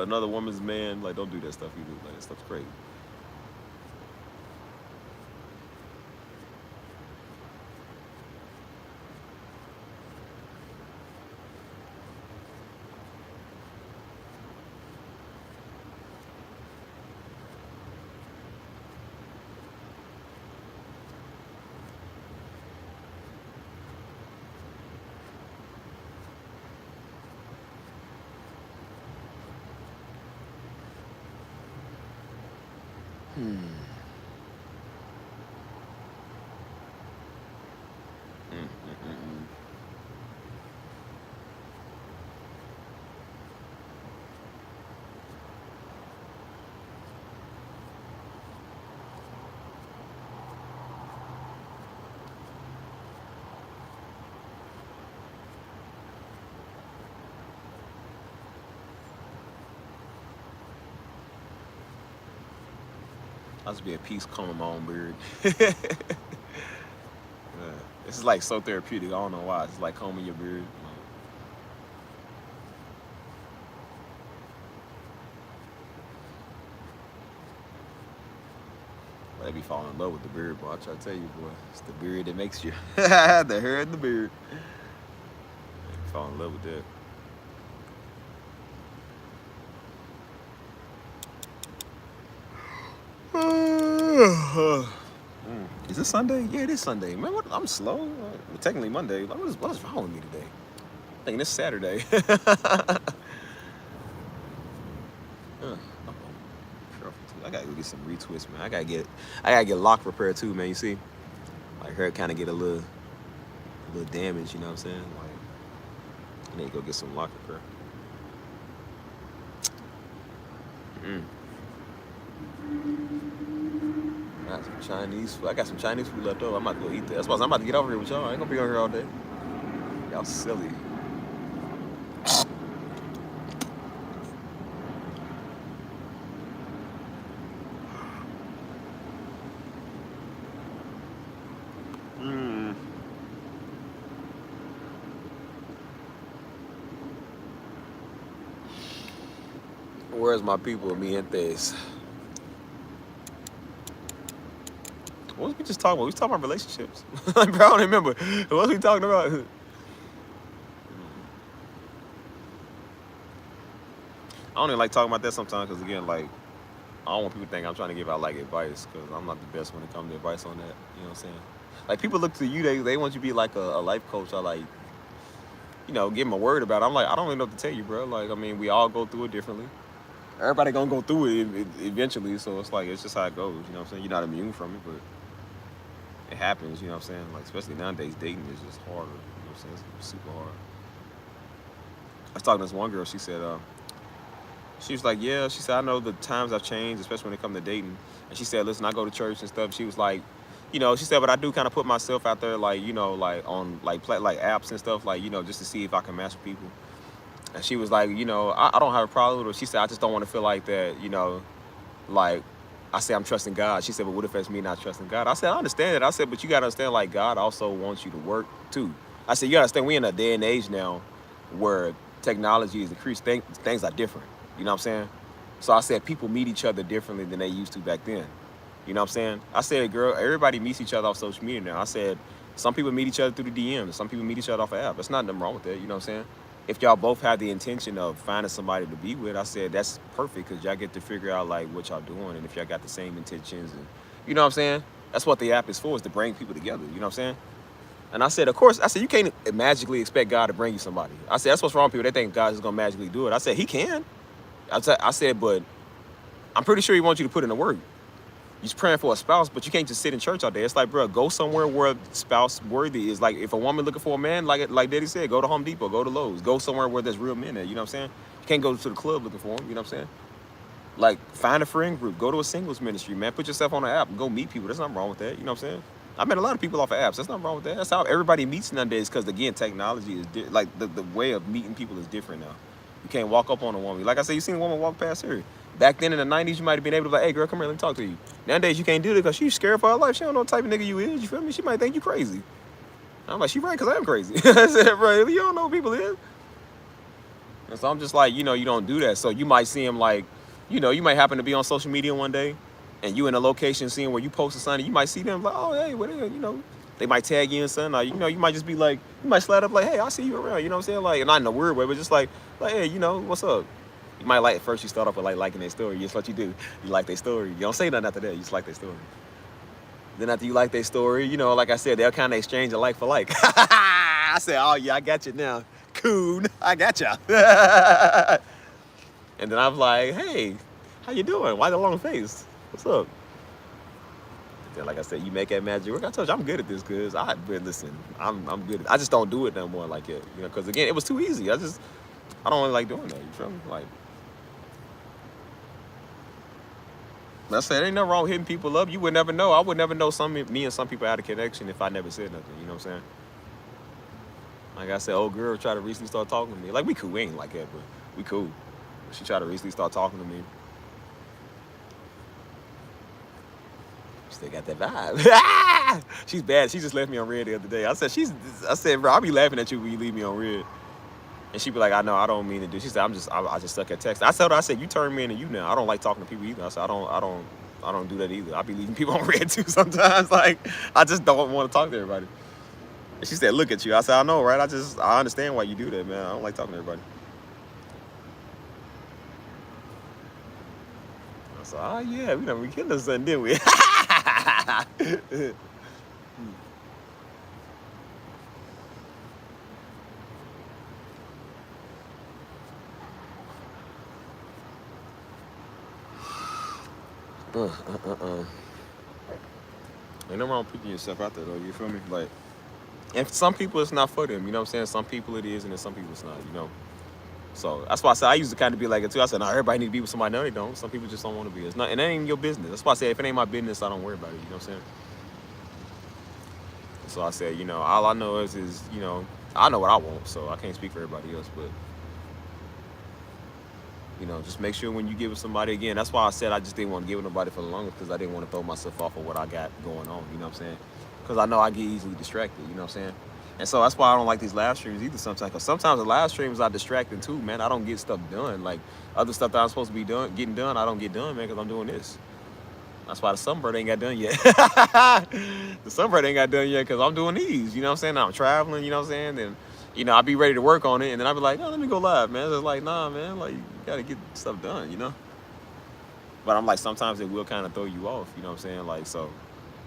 another woman's man. Like, don't do that stuff you do. Like, that stuff's crazy. I'll just be at peace combing my own beard. Yeah. This is like so therapeutic. I don't know why. It's like combing your beard. They be falling in love with the beard, boy. I try to tell you, boy. It's the beard that makes you. The hair and the beard. They fall in love with that. Is this Sunday? Yeah, it is Sunday. Man, I'm slow. Well, technically Monday. Like, what is wrong with me today? I'm thinking it's Saturday. I gotta go get some retwists, man. I gotta get lock repair too, man. You see, like her kind of get a little damage. You know what I'm saying? Like, I need to go get some lock repair. I got some Chinese food left over. I'm about to go eat that. That's why I'm about to get over here with y'all. I ain't gonna be on here all day. Y'all silly. Where's my people, mi gentes? What was we just talking about? We was talking about relationships. Like, bro, I don't remember. What was we talking about? I don't even like talking about that sometimes because, again, like, I don't want people to think I'm trying to give out, like, advice because I'm not the best when it comes to advice on that. You know what I'm saying? Like, people look to you, they want you to be like a life coach or, like, you know, give them a word about it. I'm like, I don't really know what to tell you, bro. Like, I mean, we all go through it differently. Everybody gonna go through it eventually, so it's like, it's just how it goes. You know what I'm saying? You're not immune from it, but it happens. You know what I'm saying? Like, especially nowadays, dating is just harder. You know what I'm saying? It's super hard. I was talking to this one girl. She was like, yeah. She said, I know the times have changed, especially when it comes to dating. And she said, listen, I go to church and stuff. She was like, you know, she said, but I do kind of put myself out there, like, you know, like on like apps and stuff, like, you know, just to see if I can match with people. And she was like, you know, I don't have a problem with it. She said, I just don't want to feel like that, you know, like, I say I'm trusting God. She said, but what if that's me not trusting God? I said, I understand it. I said, but you got to understand, like, God also wants you to work too. I said, you got to understand, we're in a day and age now where technology is increased. Things are different. You know what I'm saying? So I said, people meet each other differently than they used to back then. You know what I'm saying? I said, girl, everybody meets each other off social media now. I said, some people meet each other through the DMs. Some people meet each other off an app. There's nothing wrong with that. You know what I'm saying? If y'all both have the intention of finding somebody to be with, I said, that's perfect because y'all get to figure out, like, what y'all doing and if y'all got the same intentions. And you know what I'm saying? That's what the app is for, is to bring people together. You know what I'm saying? And I said, of course, I said, you can't magically expect God to bring you somebody. I said, that's what's wrong with people. They think God is going to magically do it. I said, he can. I said, but I'm pretty sure he wants you to put in the work. You're praying for a spouse, but you can't just sit in church all day. It's like, bro, go somewhere where spouse worthy is. Like, if a woman looking for a man, like Daddy said, go to Home Depot, go to Lowe's, go somewhere where there's real men at. You know what I'm saying? You can't go to the club looking for them. You know what I'm saying? Like, find a friend group, go to a singles ministry, man. Put yourself on an app and go meet people. There's nothing wrong with that. You know what I'm saying? I met a lot of people off of apps. There's nothing wrong with that. That's how everybody meets nowadays. Because again, technology is like the way of meeting people is different now. You can't walk up on a woman. Like I said, you seen a woman walk past her. Back then in the 90s, you might have been able to be like, hey, girl, come here, let me talk to you. Nowadays, you can't do that because she's scared for her life. She don't know what type of nigga you is. You feel me? She might think you crazy. I'm like, she right, because I am crazy. I said, bro, you don't know who people is. And so I'm just like, you know, you don't do that. So you might see him like, you know, you might happen to be on social media one day and you in a location seeing where you posted something. You might see them like, oh, hey, what, you know. They might tag you in something. Or, you know, you might just be like, you might slide up like, hey, I see you around. You know what I'm saying? Like, not in a weird way, but just like, hey, you know, what's up? You might like, at first you start off with like liking their story. That's what you do. You like their story. You don't say nothing after that. You just like their story. Then after you like their story, you know, like I said, they'll kind of exchange a like for like. I said, oh yeah, I got you now. Coon, I got ya. And then I'm like, hey, how you doing? Why the long face? What's up? And then, like I said, you make that magic work. I told you I'm good at this, cause listen, I'm good. I just don't do it no more like it, you know, cause again, it was too easy. I don't really like doing that. You feel me? Like. I said, ain't nothing wrong with hitting people up. You would never know. I would never know me and some people had a connection if I never said nothing. You know what I'm saying? Like I said, old girl tried to recently start talking to me. Like, we cool. We ain't like that, but we cool. She tried to recently start talking to me. Still got that vibe. She's bad. She just left me on red the other day. I said, bro, I'll be laughing at you when you leave me on red. And she be like, I know, I don't mean to do. She said, I just suck at text. I told her, I said, you turn me into you now. I don't like talking to people either. I said, I don't do that either. I be leaving people on red too sometimes. Like, I just don't want to talk to everybody. And she said, look at you. I said, I know, right? I understand why you do that, man. I don't like talking to everybody. I said, oh yeah, we killed us something, didn't we? Ain't no wrong with putting yourself out there though, you feel me? Like, and for some people it's not for them, you know what I'm saying? Some people it is, and then some people it's not, you know? So that's why I said I used to kind of be like it too. I said, no, everybody need to be with somebody. No, they don't. Some people just don't want to be. It's not, and that ain't your business. That's why I said, if it ain't my business, I don't worry about it, you know what I'm saying? So I said, you know, all I know is, you know, I know what I want, so I can't speak for everybody else, but you know, just make sure when you give it somebody, again, that's why I said I just didn't want to give it nobody for the longest, because I didn't want to throw myself off of what I got going on, you know what I'm saying? Because I know I get easily distracted, you know what I'm saying? And so that's why I don't like these live streams either sometimes. Because sometimes the live streams are distracting too, man. I don't get stuff done. Like other stuff that I'm supposed to be getting done, I don't get done, man, because I'm doing this. That's why the sunbird ain't got done yet. The sunbird ain't got done yet because I'm doing these. You know what I'm saying? Now I'm traveling, you know what I'm saying? Then, I'll be ready to work on it. And then I'll be like, no, let me go live, man. It's like, nah, man. Like, you got to get stuff done, you know? But I'm like, sometimes it will kind of throw you off, you know what I'm saying? Like, so,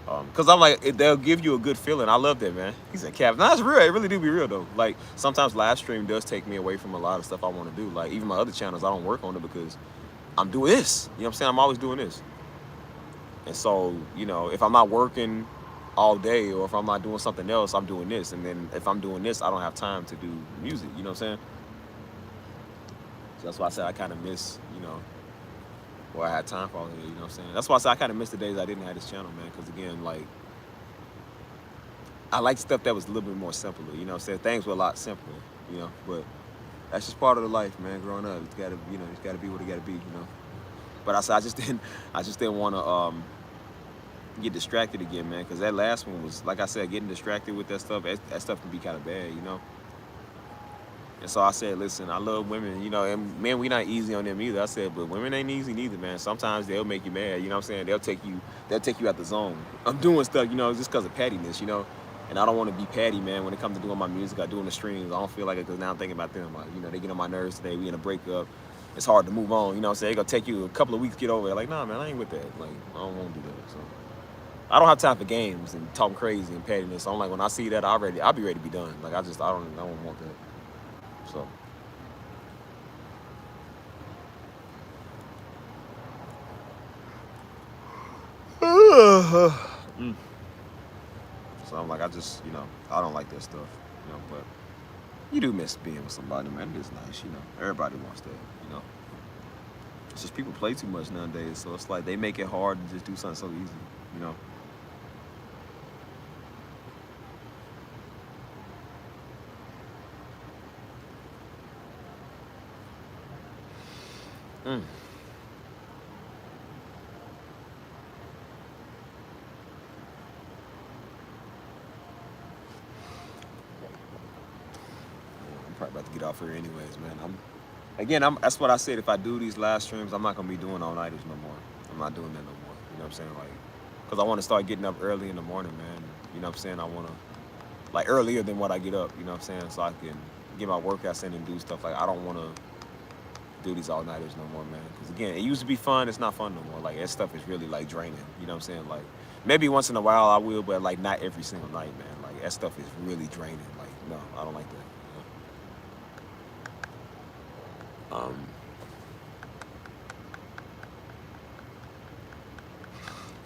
because I'm like, they'll give you a good feeling. I love that, man. He said, Cap. No, that's real. It really do be real, though. Like, sometimes live stream does take me away from a lot of stuff I want to do. Like, even my other channels, I don't work on it because I'm doing this. You know what I'm saying? I'm always doing this. And so, if I'm not working all day or if I'm not doing something else, I'm doing this. And then if I'm doing this, I don't have time to do music. You know what I'm saying? So that's why I said I kind of miss, where I had time for all of it. You know what I'm saying? That's why I said I kind of miss the days I didn't have this channel, man. Because again, like, I like stuff that was a little bit more simpler. You know what I'm saying? Things were a lot simpler, But that's just part of the life, man. Growing up, it's gotta, it's gotta be what it gotta be, But I said I just didn't want to get distracted again, man. Because that last one was, like I said, getting distracted with that stuff. That stuff can be kind of bad, And so I said, listen, I love women, and men, we not easy on them either. I said, but women ain't easy neither, man. Sometimes they'll make you mad, you know what I'm saying? They'll take you out the zone. I'm doing stuff, just because of pettiness, And I don't want to be petty, man, when it comes to doing my music or doing the streams. I don't feel like it because now I'm thinking about them. Like, they get on my nerves today. We in a breakup. It's hard to move on, you know what I'm saying? It's going to take you a couple of weeks to get over it. Like, nah, man, I ain't with that. Like, I don't want to do that. So I don't have time for games and talking crazy and pettiness. So I'm like, when I see that, I'll be ready to be done. Like, I don't want that. So. So I'm like, I just, I don't like that stuff, but you do miss being with somebody, man. It is nice, Everybody wants that, It's just people play too much nowadays, so it's like they make it hard to just do something so easy, Probably about to get off here anyways, man. That's what I said. If I do these live streams, I'm not gonna be doing all-nighters no more. I'm not doing that no more. You know what I'm saying? Like, because I want to start getting up early in the morning, man. You know what I'm saying? I want to, like, earlier than what I get up. You know what I'm saying? So I can get my workouts in and do stuff. Like, I don't want to do these all-nighters no more, man. Because again, it used to be fun. It's not fun no more. Like, that stuff is really like draining. You know what I'm saying? Like, maybe once in a while I will, but like not every single night, man. Like, that stuff is really draining. Like, no, I don't like that.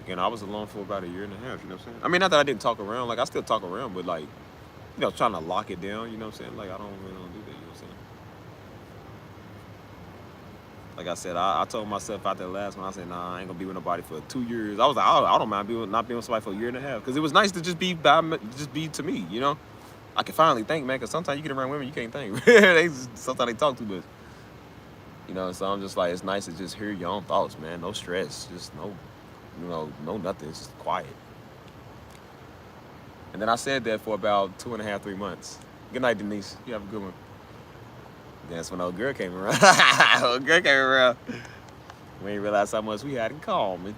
Again, I was alone for about a year and a half, you know what I'm saying? I mean, not that I didn't talk around, like, I still talk around, but, like, trying to lock it down, you know what I'm saying? Like, I don't really want to do that, you know what I'm saying? Like I said, I told myself out that last one, I said, nah, I ain't gonna be with nobody for 2 years. I was like, I don't mind not being with somebody for a year and a half, because it was nice to just be to me, I can finally think, man, because sometimes you get around women, you can't think. Sometimes they talk too much. So I'm just like, it's nice to just hear your own thoughts, man. No stress, just no nothing, it's just quiet. And then I said that for about 2.5, 3 months. Good night, Denise. You have a good one. Then that's when old girl came around. Old girl came around. We didn't realize how much we had in common.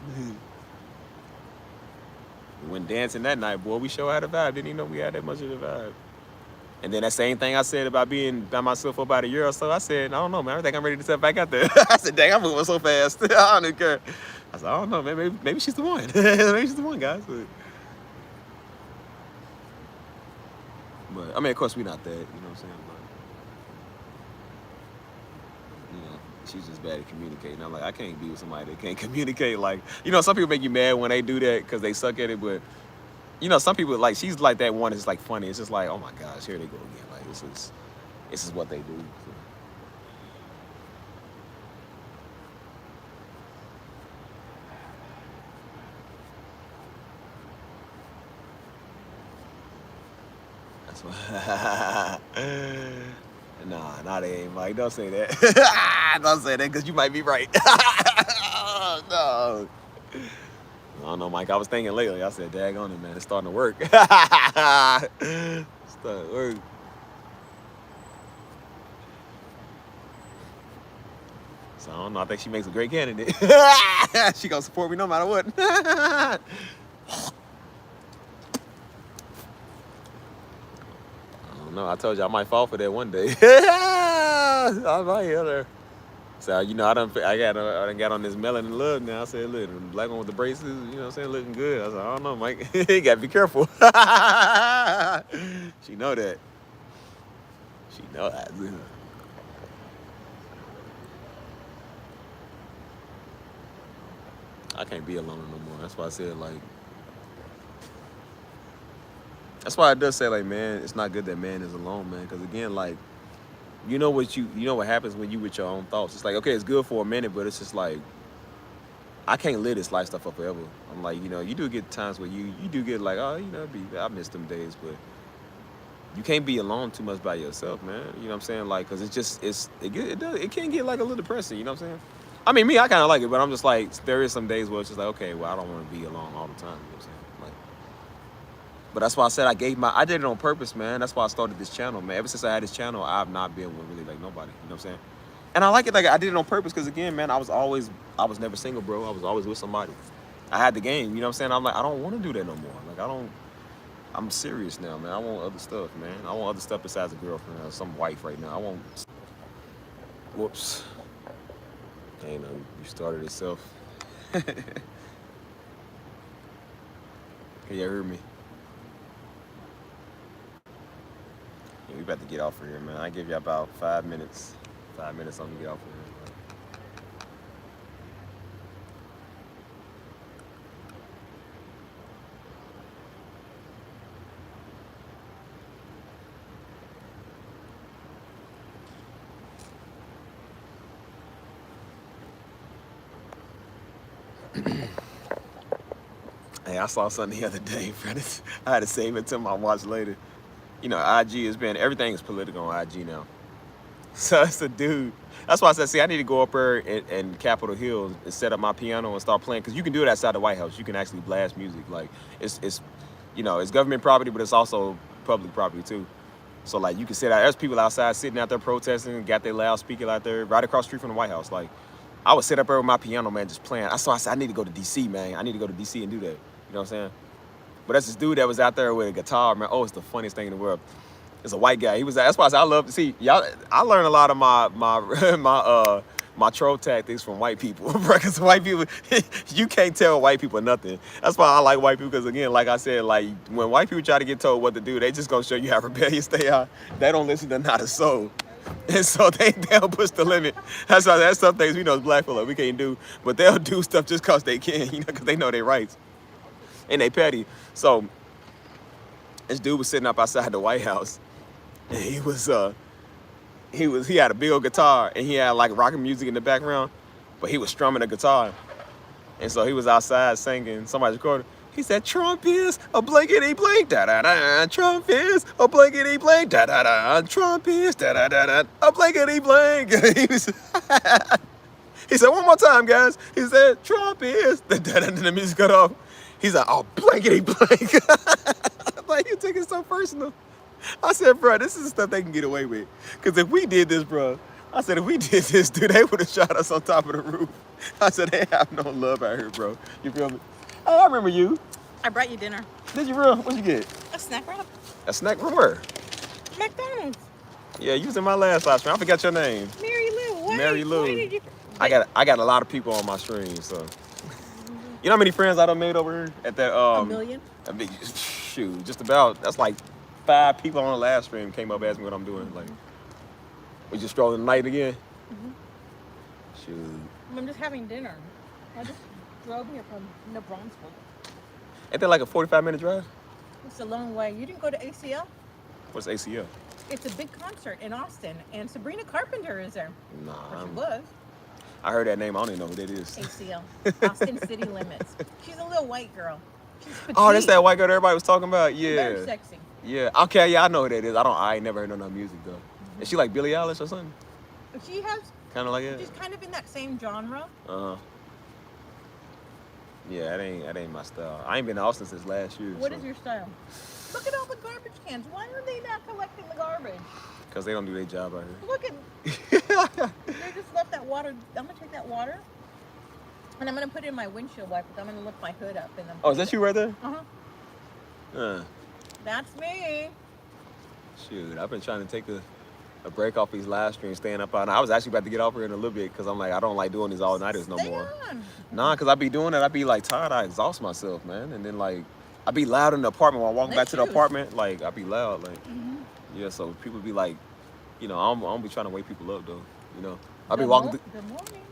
We went dancing that night, boy. We sure had a vibe. Didn't even know we had that much of a vibe. And then that same thing I said about being by myself for about a year or so, I said, I don't know, man. I think I'm ready to step back out there. I said, dang, I'm moving so fast. I don't even care. I said, I don't know, man. Maybe she's the one. Maybe she's the one, guys. But I mean, of course, we're not that. You know what I'm saying? But, she's just bad at communicating. I'm like, I can't be with somebody that can't communicate. Like, some people make you mad when they do that because they suck at it, but some people, like, she's like that one. It's like funny. It's just like, oh my gosh, here they go again. Like, this is what they do. So. That's why. Nah, they ain't, Mike. Don't say that. Don't say that because you might be right. No. I don't know, Mike. I was thinking lately. I said, daggone it, man. It's starting to work. It's Start work. So I don't know. I think she makes a great candidate. She gonna support me no matter what. I don't know. I told you I might fall for that one day. I might hit her. So you know, I done got on this melanin love now. I said, look, the black one with the braces, you know what I'm saying, looking good. I said, I don't know, Mike. You gotta be careful. She know that. She know that. I can't be alone no more. That's why I said, like, that's why I does say, like, man, it's not good that man is alone, man. Because again, like, you know what happens when you with your own thoughts. It's like, okay, it's good for a minute, but it's just like, I can't live this life stuff up forever. I'm like, you know, you do get times where you do get like, oh, you know, I miss them days, but you can't be alone too much by yourself, man. You know what I'm saying? Like, cause it can get like a little depressing. You know what I'm saying? I mean, me, I kind of like it, but I'm just like, there is some days where it's just like, okay, well, I don't want to be alone all the time. You know what I'm saying? Like, but that's why I said I did it on purpose, man. That's why I started this channel, man. Ever since I had this channel, I've not been with really like nobody. You know what I'm saying? And I like it. Like, I did it on purpose because again, man, I was never single, bro. I was always with somebody. I had the game. You know what I'm saying? I'm like, I don't want to do that no more. Like, I'm serious now, man. I want other stuff, man. I want other stuff besides a girlfriend or some wife right now. I want. Whoops. Ain't no, you started itself. Can you hear me? Yeah, we about to get off of here, man. I give you about 5 minutes. 5 minutes on to get off of here. Hey, I saw something the other day, friend. I had to save it till my watch later. You know, IG has been, everything is political on IG now. So it's a dude. That's why I said, see, I need to go up there in Capitol Hill and set up my piano and start playing. Because you can do it outside the White House. You can actually blast music. Like, it's you know, it's government property, but it's also public property, too. So, like, you can sit out. There's people outside sitting out there protesting, got their loudspeaker out there right across the street from the White House. Like, I would sit up there with my piano, man, just playing. I said, I need to go to D.C., man. I need to go to D.C. and do that. You know what I'm saying? But that's this dude that was out there with a guitar, man. Oh, it's the funniest thing in the world. It's a white guy. That's why I said I love to see y'all. I learned a lot of my troll tactics from white people, because white people, you can't tell white people nothing. That's why I like white people, because again, like I said, like when white people try to get told what to do, they just gonna show you how rebellious they are. They don't listen to not a soul. And so they'll push the limit. That's some things we know as black people we can't do, but they'll do stuff just cause they can, you know, because they know their rights. And they petty. So this dude was sitting up outside the White House, and he had a big old guitar, and he had like rocking music in the background, but he was strumming a guitar. And so he was outside singing, somebody's recording. He said, Trump is a blankety blank, da da da. Trump is a blankety blank, da da da. Trump is da da da da. A blankety blank. He said, one more time, guys. He said, Trump is da da da. The music cut off. He's like, oh, blankety blank. Like, you take it so personal. I said, bro, this is the stuff they can get away with. Because if we did this, bro, I said, if we did this, dude, they would have shot us on top of the roof. I said, they have no love out here, bro. You feel me? Hey, I remember you. I brought you dinner. Did you, bro? What'd you get? A snack wrap. A snack from where? McDonald's. Yeah, you was in my last live stream. I forgot your name. Mary Lou. What? Mary Lou. Why did you... I got a lot of people on my stream, so. You know how many friends I done made over here at that? A million? I mean, shoot, just about. That's like 5 people on the last stream came up asking me what I'm doing. Like, we just strolling the night again? Mm-hmm. Shoot. I'm just having dinner. I just drove here from New Brunswick. Ain't that like a 45-minute drive? It's a long way. You didn't go to ACL? What's ACL? It's a big concert in Austin, and Sabrina Carpenter is there. Nah. Or she was. I heard that name. I don't even know who that is. ACL. Austin City Limits. She's a little white girl. She's petite. Oh, that's that white girl that everybody was talking about? Yeah. Very sexy. Yeah. Okay, yeah, I know who that is. I ain't never heard no music, though. Mm-hmm. Is she like Billie Eilish or something? She has... Kind of like it? She's kind of in that same genre. Uh-huh. Yeah, that ain't my style. I ain't been to Austin since last year. What is your style? Look at all the garbage cans. Why are they not collecting the garbage? Because they don't do their job out here. Look at, they just left that water. I'm gonna take that water and I'm gonna put it in my windshield wiper. I'm gonna lift my hood up and then. Oh, is that you right there? Uh-huh. That's me. Shoot, I've been trying to take a break off these live streams, staying up all night. I was actually about to get off here in a little bit because I'm like, I don't like doing these all-nighters no Stay more. on. Nah, because I be doing it. I be like tired. I exhaust myself, man. And then like, I be loud in the apartment while walking back Let's to the shoot. apartment. Like, I be loud. Like, Mhm. yeah, so people be like, you know, I don't be trying to wake people up though. You know, I be Good walking. Good morning.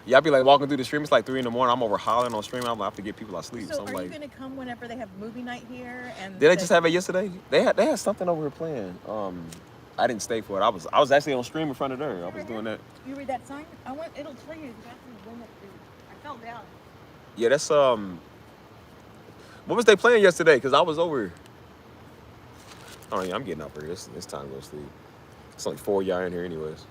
Yeah, I be like walking through the stream. It's like 3 in the morning. I'm over hollering on stream. I'm like, I have to get people asleep. So So I'm are you like, gonna come whenever they have movie night here? And did they just have it yesterday? They had something over here playing. I didn't stay for it. I was actually on stream in front of her. I was doing that. You read that sign? It'll tell you exactly when it is. I fell down. Yeah, that's what was they playing yesterday? Cause I was over. Oh yeah, I'm getting up here. It's time to go to sleep. It's only 4 of y'all in here anyways.